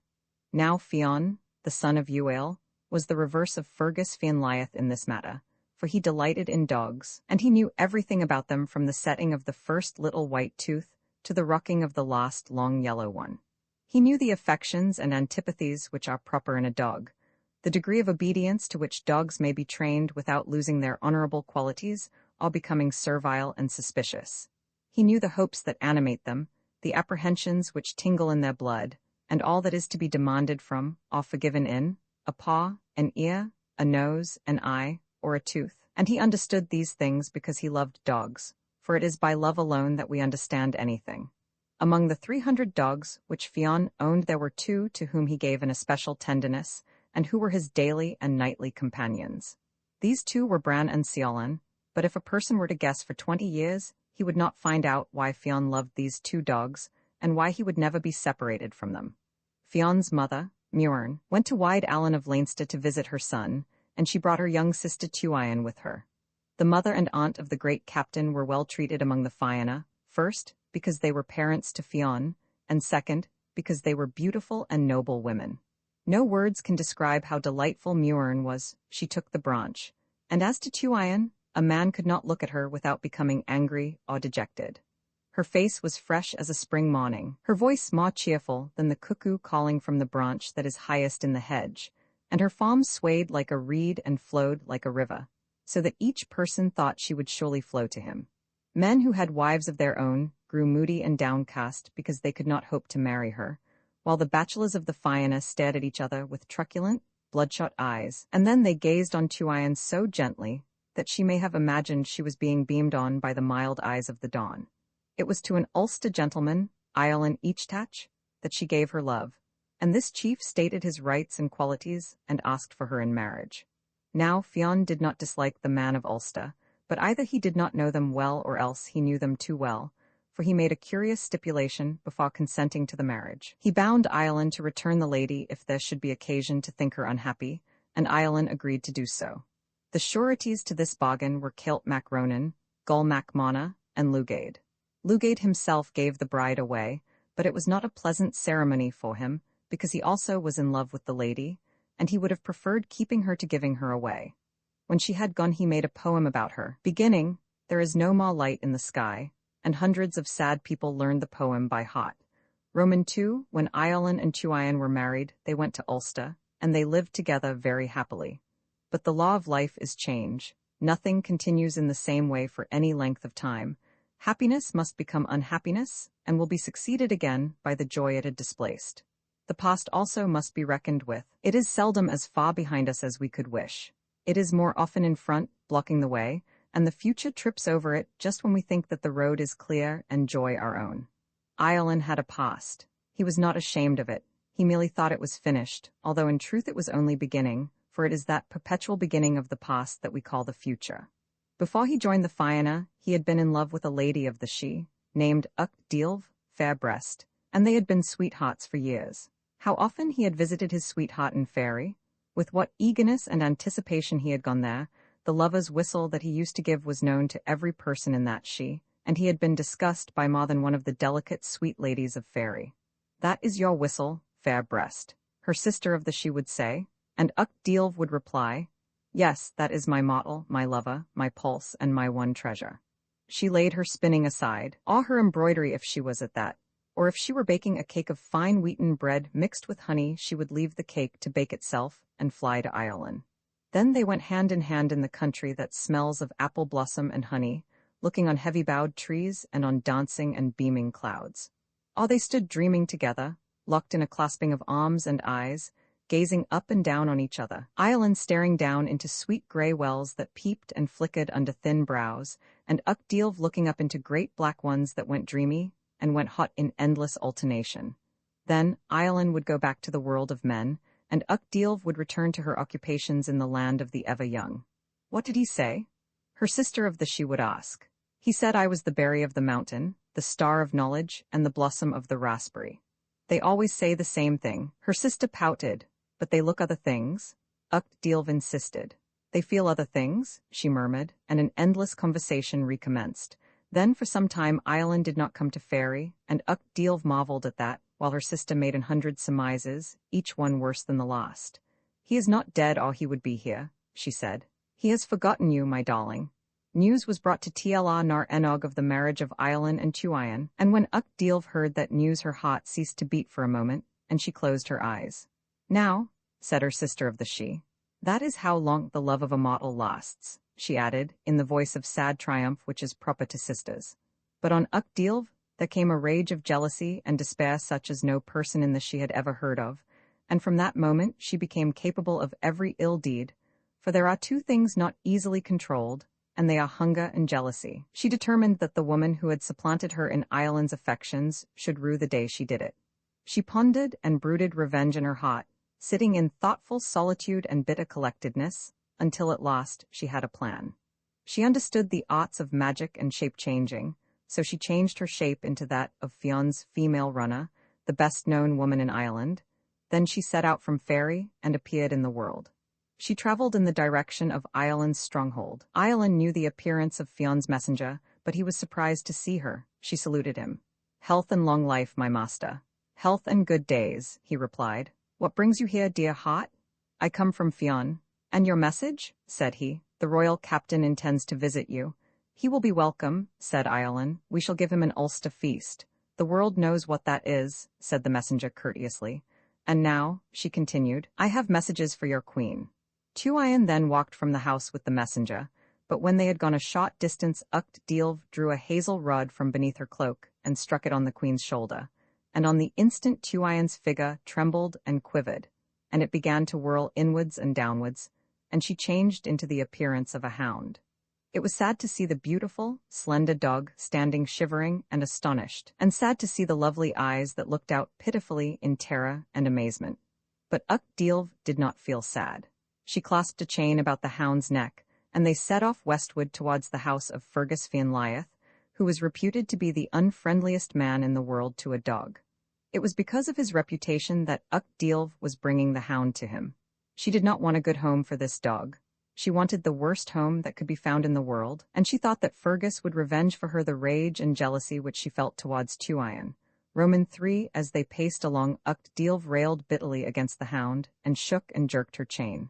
Now Fionn, the son of Uail, was the reverse of Fergus Fianlyeth in this matter, for he delighted in dogs, and he knew everything about them from the setting of the first little white tooth to the rucking of the last long yellow one. He knew the affections and antipathies which are proper in a dog, the degree of obedience to which dogs may be trained without losing their honorable qualities or becoming servile and suspicious. He knew the hopes that animate them, the apprehensions which tingle in their blood, and all that is to be demanded from, or forgiven in, a paw, an ear, a nose, an eye, or a tooth. And he understood these things because he loved dogs, for it is by love alone that we understand anything. Among the 300 dogs which Fionn owned there were 2 to whom he gave an especial tenderness, and who were his daily and nightly companions. These 2 were Bran and Cialan, but if a person were to guess for 20 years, he would not find out why Fionn loved these 2 dogs, and why he would never be separated from them. Fionn's mother, Muireann, went to Wide Allen of Leinster to visit her son, and she brought her young sister Tuain with her. The mother and aunt of the great captain were well treated among the Fianna, first, because they were parents to Fionn, and second, because they were beautiful and noble women. No words can describe how delightful Muireann was. She took the branch, and as to Tuain, a man could not look at her without becoming angry or dejected. Her face was fresh as a spring morning, her voice more cheerful than the cuckoo calling from the branch that is highest in the hedge, and her form swayed like a reed and flowed like a river, so that each person thought she would surely flow to him. Men who had wives of their own grew moody and downcast because they could not hope to marry her, while the bachelors of the Fianna stared at each other with truculent, bloodshot eyes, and then they gazed on Tuain so gently that she may have imagined she was being beamed on by the mild eyes of the dawn. It was to an Ulster gentleman, Ireland Eachtach, that she gave her love, and this chief stated his rights and qualities and asked for her in marriage. Now Fionn did not dislike the man of Ulster, but either he did not know them well or else he knew them too well, for he made a curious stipulation before consenting to the marriage. He bound Ireland to return the lady if there should be occasion to think her unhappy, and Ireland agreed to do so. The sureties to this bargain were Kilt mac Ronan, Gull mac Mana, and Lugade. Lugade himself gave the bride away, but it was not a pleasant ceremony for him, because he also was in love with the lady, and he would have preferred keeping her to giving her away. When she had gone he made a poem about her, beginning, "There is no more light in the sky," and hundreds of sad people learned the poem by heart. Roman II, when Ireland and Tuain were married, they went to Ulster, and they lived together very happily. But the law of life is change. Nothing continues in the same way for any length of time. Happiness must become unhappiness, and will be succeeded again by the joy it had displaced. The past also must be reckoned with. It is seldom as far behind us as we could wish. It is more often in front, blocking the way, and the future trips over it just when we think that the road is clear and joy our own. Ireland had a past. He was not ashamed of it. He merely thought it was finished, although in truth it was only beginning, for it is that perpetual beginning of the past that we call the future. Before he joined the Fianna, he had been in love with a lady of the Sidhe, named Ucht Díolbh, Fair-breast, and they had been sweethearts for years. How often he had visited his sweetheart in Fairy, with what eagerness and anticipation he had gone there. The lover's whistle that he used to give was known to every person in that Sidhe, and he had been discussed by more than one of the delicate sweet ladies of Fairy. "That is your whistle, Fair-breast," her sister of the Sidhe would say, and Ucht Díolbh would reply, "Yes, that is my mottle, my lover, my pulse, and my one treasure." She laid her spinning aside, all her embroidery if she was at that, or if she were baking a cake of fine wheaten bread mixed with honey she would leave the cake to bake itself and fly to Ireland. Then they went hand in hand in the country that smells of apple blossom and honey, looking on heavy-bowed trees and on dancing and beaming clouds. Or they stood dreaming together, locked in a clasping of arms and eyes, gazing up and down on each other, Ireland staring down into sweet grey wells that peeped and flickered under thin brows, and Ucht Díolbh looking up into great black ones that went dreamy and went hot in endless alternation. Then Ireland would go back to the world of men, and Ucht Díolbh would return to her occupations in the land of the ever-young. "What did he say?" her sister of the Sidhe would ask. "He said I was the berry of the mountain, the star of knowledge, and the blossom of the raspberry." "They always say the same thing," her sister pouted. "But they look other things," Ucht Díolbh insisted. "They feel other things," she murmured, and an endless conversation recommenced. Then for some time Ireland did not come to Fairy, and Ucht Díolbh marvelled at that, while her sister made 100 surmises, each one worse than the last. "He is not dead or he would be here," she said. "He has forgotten you, my darling." News was brought to Tla nar Enog of the marriage of Ireland and Tuain, and when Ucht Díolbh heard that news her heart ceased to beat for a moment, and she closed her eyes. "Now," said her sister of the Sidhe, "that is how long the love of a mortal lasts," she added, in the voice of sad triumph which is proper to sisters. But on Ucht Díolbh there came a rage of jealousy and despair such as no person in the Sidhe had ever heard of, and from that moment she became capable of every ill deed, for there are two things not easily controlled, and they are hunger and jealousy. She determined that the woman who had supplanted her in Ireland's affections should rue the day she did it. She pondered and brooded revenge in her heart, sitting in thoughtful solitude and bitter collectedness, until at last she had a plan. She understood the arts of magic and shape-changing, so she changed her shape into that of Fionn's female runner, the best-known woman in Ireland. Then she set out from Fairy and appeared in the world. She traveled in the direction of Ireland's stronghold. Ireland knew the appearance of Fionn's messenger, but he was surprised to see her. She saluted him. "Health and long life, my master." "Health and good days," he replied. "What brings you here, dear heart?" "I come from Fionn." "And your message?" said he. "The royal captain intends to visit you." "He will be welcome," said Ireland. "We shall give him an Ulster feast." "The world knows what that is," said the messenger courteously. "And now," she continued, "I have messages for your queen." Tuain then walked from the house with the messenger, but when they had gone a short distance Ucht Díolbh drew a hazel rod from beneath her cloak and struck it on the queen's shoulder, and on the instant Tuain's figure trembled and quivered, and it began to whirl inwards and downwards, and she changed into the appearance of a hound. It was sad to see the beautiful, slender dog standing shivering and astonished, and sad to see the lovely eyes that looked out pitifully in terror and amazement. But Uchtdilv did not feel sad. She clasped a chain about the hound's neck, and they set off westward towards the house of Fergus Fianlyeth, who was reputed to be the unfriendliest man in the world to a dog. It was because of his reputation that Uchtdilv was bringing the hound to him. She did not want a good home for this dog. She wanted the worst home that could be found in the world, and she thought that Fergus would revenge for her the rage and jealousy which she felt towards Tuion. Roman 3, as they paced along, Uchtdilv railed bitterly against the hound, and shook and jerked her chain.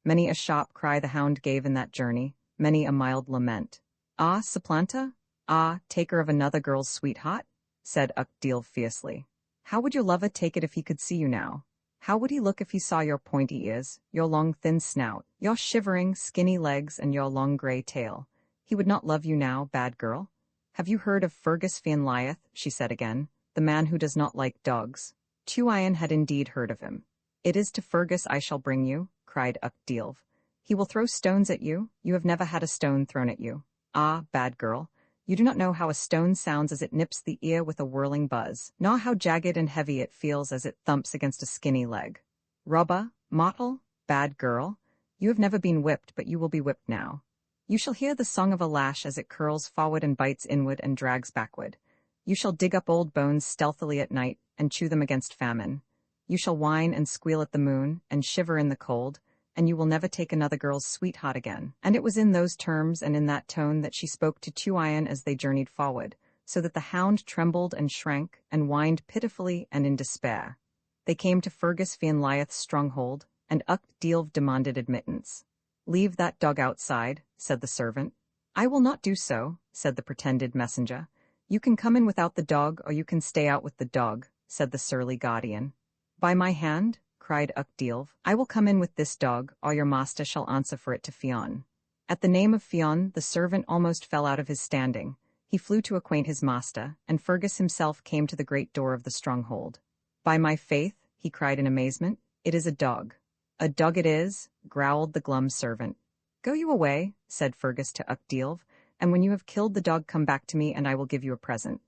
Many a sharp cry the hound gave in that journey, many a mild lament. "Ah, supplanter? Ah, taker of another girl's sweetheart?" said Uchtdilv fiercely. "How would your lover take it if he could see you now? How would he look if he saw your pointy ears, your long thin snout, your shivering, skinny legs, and your long gray tail? He would not love you now, bad girl. Have you heard of Fergus Fianlyeth?" she said again, "the man who does not like dogs?" Tuion had indeed heard of him. "It is to Fergus I shall bring you," cried Uchtdilv. "He will throw stones at you. You have never had a stone thrown at you. Ah, bad girl, you do not know how a stone sounds as it nips the ear with a whirling buzz, nor how jagged and heavy it feels as it thumps against a skinny leg. Robber, mortal, bad girl, you have never been whipped, but you will be whipped now. You shall hear the song of a lash as it curls forward and bites inward and drags backward. You shall dig up old bones stealthily at night and chew them against famine. You shall whine and squeal at the moon and shiver in the cold, and you will never take another girl's sweetheart again." And it was in those terms and in that tone that she spoke to Tuion as they journeyed forward, so that the hound trembled and shrank and whined pitifully and in despair. They came to Fergus Fianlyeth's stronghold, and Uchtdilv demanded admittance. "Leave that dog outside," said the servant. "I will not do so," said the pretended messenger. "You can come in without the dog, or you can stay out with the dog," said the surly guardian. "By my hand," cried Uchtdilv, "I will come in with this dog, or your master shall answer for it to Fionn." At the name of Fionn, the servant almost fell out of his standing. He flew to acquaint his master, and Fergus himself came to the great door of the stronghold. "By my faith," he cried in amazement, "it is a dog." "A dog it is," growled the glum servant. "Go you away," said Fergus to Uchtdilv, "and when you have killed the dog come back to me, and I will give you a present."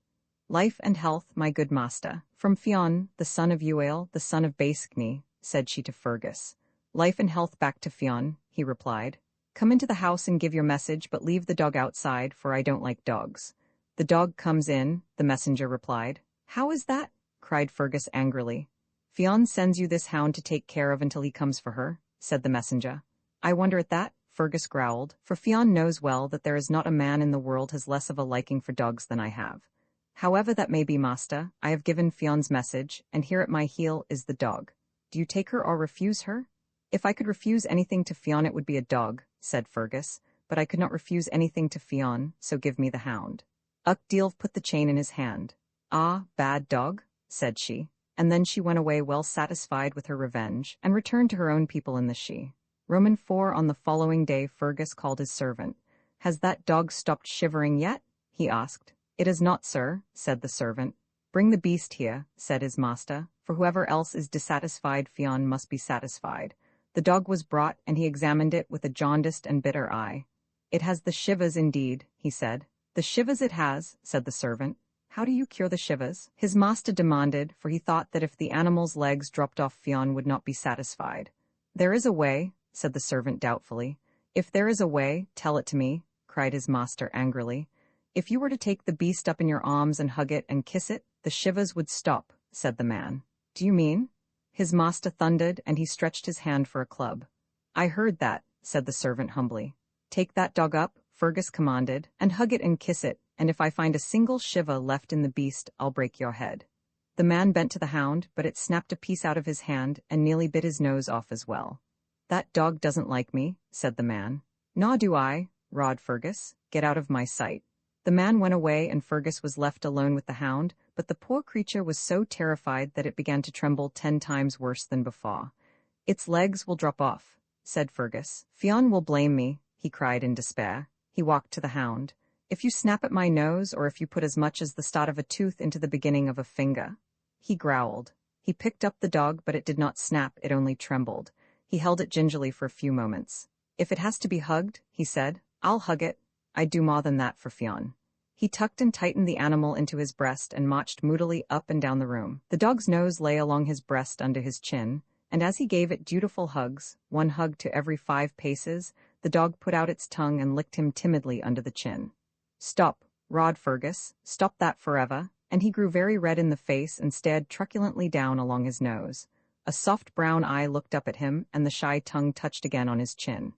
"Life and health, my good master, from Fionn, the son of Uail, the son of Bascni," said she to Fergus. "Life and health back to Fionn," he replied. "Come into the house and give your message, but leave the dog outside, for I don't like dogs." "The dog comes in," the messenger replied. "How is that?" cried Fergus angrily. "Fionn sends you this hound to take care of until he comes for her," said the messenger. "I wonder at that," Fergus growled, "for Fionn knows well that there is not a man in the world has less of a liking for dogs than I have. However that may be, master, I have given Fionn's message, and here at my heel is the dog. Do you take her or refuse her?" "If I could refuse anything to Fionn it would be a dog," said Fergus, "but I could not refuse anything to Fionn, so give me the hound." Uchtdilv put the chain in his hand. "Ah, bad dog," said she, and then she went away well satisfied with her revenge, and returned to her own people in the Sidhe. Roman 4. On the following day Fergus called his servant. "Has that dog stopped shivering yet?" he asked. "It has not, sir," said the servant. "Bring the beast here," said his master, "for whoever else is dissatisfied Fionn must be satisfied." The dog was brought, and he examined it with a jaundiced and bitter eye. "It has the shivers indeed," he said. "The shivers it has," said the servant. "How do you cure the shivers?" his master demanded, for he thought that if the animal's legs dropped off Fionn would not be satisfied. "There is a way," said the servant doubtfully. "If there is a way, tell it to me," cried his master angrily. "If you were to take the beast up in your arms and hug it and kiss it, the shivers would stop," said the man. "Do you mean?" His master thundered, and he stretched his hand for a club. "I heard that," said the servant humbly. "Take that dog up," Fergus commanded, "and hug it and kiss it, and if I find a single shiver left in the beast, I'll break your head." The man bent to the hound, but it snapped a piece out of his hand and nearly bit his nose off as well. "That dog doesn't like me," said the man. "Nor do I," roared Fergus. "Get out of my sight." The man went away, and Fergus was left alone with the hound, but the poor creature was so terrified that it began to tremble 10 times worse than before. "Its legs will drop off," said Fergus. "Fionn will blame me," he cried in despair. He walked to the hound. "If you snap at my nose, or if you put as much as the start of a tooth into the beginning of a finger." He growled. He picked up the dog, but it did not snap, it only trembled. He held it gingerly for a few moments. If it has to be hugged, he said, I'll hug it. I'd do more than that for Fionn. He tucked and tightened the animal into his breast and marched moodily up and down the room. The dog's nose lay along his breast under his chin, and as he gave it dutiful hugs, one hug to every 5 paces, the dog put out its tongue and licked him timidly under the chin. Stop, Rod Fergus, stop that forever, and he grew very red in the face and stared truculently down along his nose. A soft brown eye looked up at him, and the shy tongue touched again on his chin.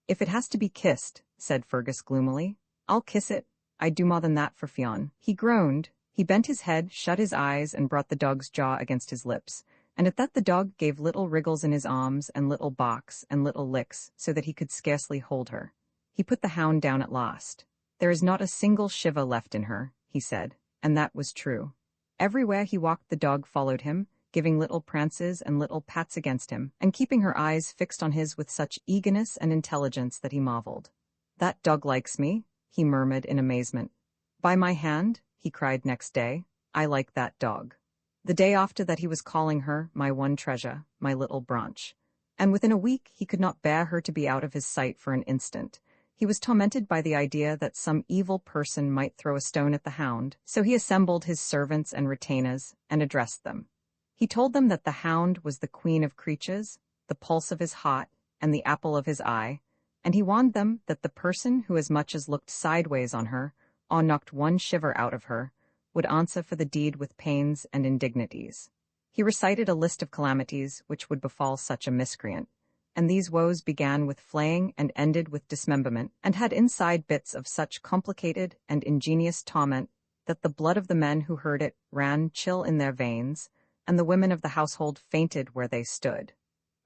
If it has to be kissed, said Fergus gloomily, I'll kiss it. I'd do more than that for Fionn. He groaned. He bent his head, shut his eyes, and brought the dog's jaw against his lips. And at that the dog gave little wriggles in his arms and little barks and little licks so that he could scarcely hold her. He put the hound down at last. There is not a single shiver left in her, he said, and that was true. Everywhere he walked the dog followed him, giving little prances and little pats against him, and keeping her eyes fixed on his with such eagerness and intelligence that he marveled. That dog likes me, he murmured in amazement. By my hand, he cried next day, I like that dog. The day after that he was calling her, my one treasure, my little branch. And within a week he could not bear her to be out of his sight for an instant. He was tormented by the idea that some evil person might throw a stone at the hound, so he assembled his servants and retainers and addressed them. He told them that the hound was the queen of creatures, the pulse of his heart, and the apple of his eye, and he warned them that the person who as much as looked sideways on her, or knocked one shiver out of her, would answer for the deed with pains and indignities. He recited a list of calamities which would befall such a miscreant, and these woes began with flaying and ended with dismemberment, and had inside bits of such complicated and ingenious torment that the blood of the men who heard it ran chill in their veins, and the women of the household fainted where they stood.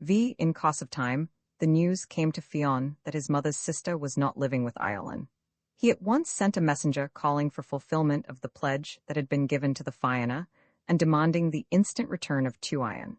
In course of time, the news came to Fionn that his mother's sister was not living with Ireland. He at once sent a messenger calling for fulfillment of the pledge that had been given to the Fianna, and demanding the instant return of Tuain.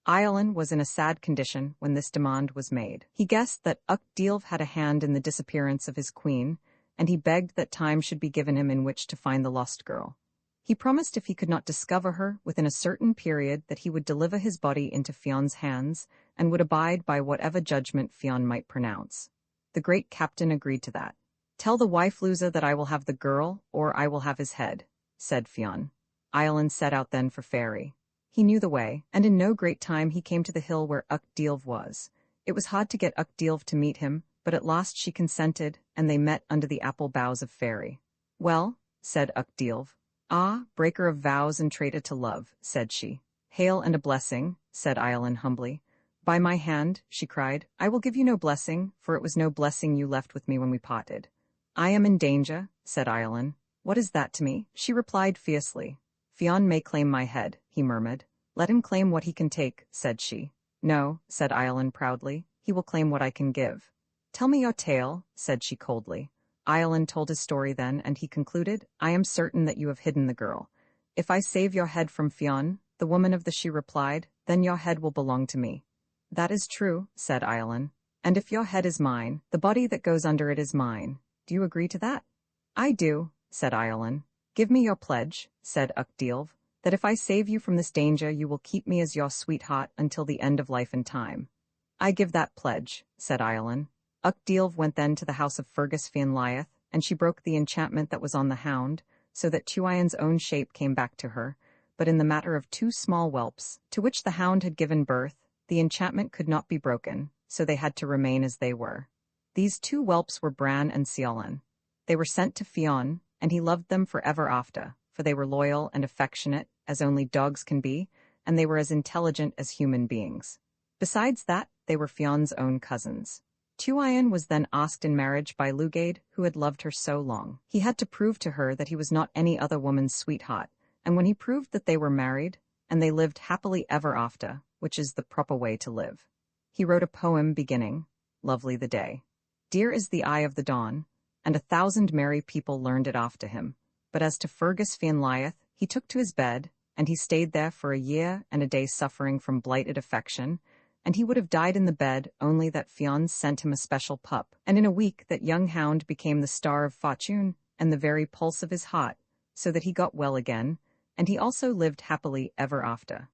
Ireland was in a sad condition when this demand was made. He guessed that Uchtdilv had a hand in the disappearance of his queen, and he begged that time should be given him in which to find the lost girl. He promised if he could not discover her within a certain period that he would deliver his body into Fionn's hands and would abide by whatever judgment Fionn might pronounce. The great captain agreed to that. Tell the wife loser that I will have the girl, or I will have his head, said Fionn. Ireland set out then for Ferry. He knew the way, and in no great time he came to the hill where Uchtdilv was. It was hard to get Uchtdilv to meet him, but at last she consented, and they met under the apple boughs of Ferry. Well, said Uchtdilv. Ah, breaker of vows and traitor to love, said she. Hail and a blessing, said Ireland humbly. By my hand, she cried, I will give you no blessing, for it was no blessing you left with me when we parted. I am in danger, said Ireland. What is that to me? She replied fiercely. Fionn may claim my head, he murmured. Let him claim what he can take, said she. No, said Ireland proudly, he will claim what I can give. Tell me your tale, said she coldly. Ireland told his story then, and he concluded, I am certain that you have hidden the girl. If I save your head from Fionn, the woman of the she replied, then your head will belong to me. That is true, said Ireland. And if your head is mine, the body that goes under it is mine. Do you agree to that? I do, said Ireland. Give me your pledge, said Uchtdilv, that if I save you from this danger you will keep me as your sweetheart until the end of life and time. I give that pledge, said Ireland. Uchtdilv went then to the house of Fergus Fionn Lyeth, and she broke the enchantment that was on the hound, so that Tuain's own shape came back to her, but in the matter of 2 small whelps, to which the hound had given birth, the enchantment could not be broken, so they had to remain as they were. These 2 whelps were Bran and Cialan. They were sent to Fionn, and he loved them for ever after, for they were loyal and affectionate, as only dogs can be, and they were as intelligent as human beings. Besides that, they were Fionn's own cousins. Tuain was then asked in marriage by Lugaid, who had loved her so long. He had to prove to her that he was not any other woman's sweetheart, and when he proved that they were married, and they lived happily ever after, which is the proper way to live, he wrote a poem beginning, Lovely the day. Dear is the eye of the dawn, and 1,000 merry people learned it after him. But as to Fergus Fionn Lyeth, he took to his bed, and he stayed there for a year and a day suffering from blighted affection, and he would have died in the bed only that Fionn sent him a special pup, and in a week that young hound became the star of fortune and the very pulse of his heart, so that he got well again, and he also lived happily ever after.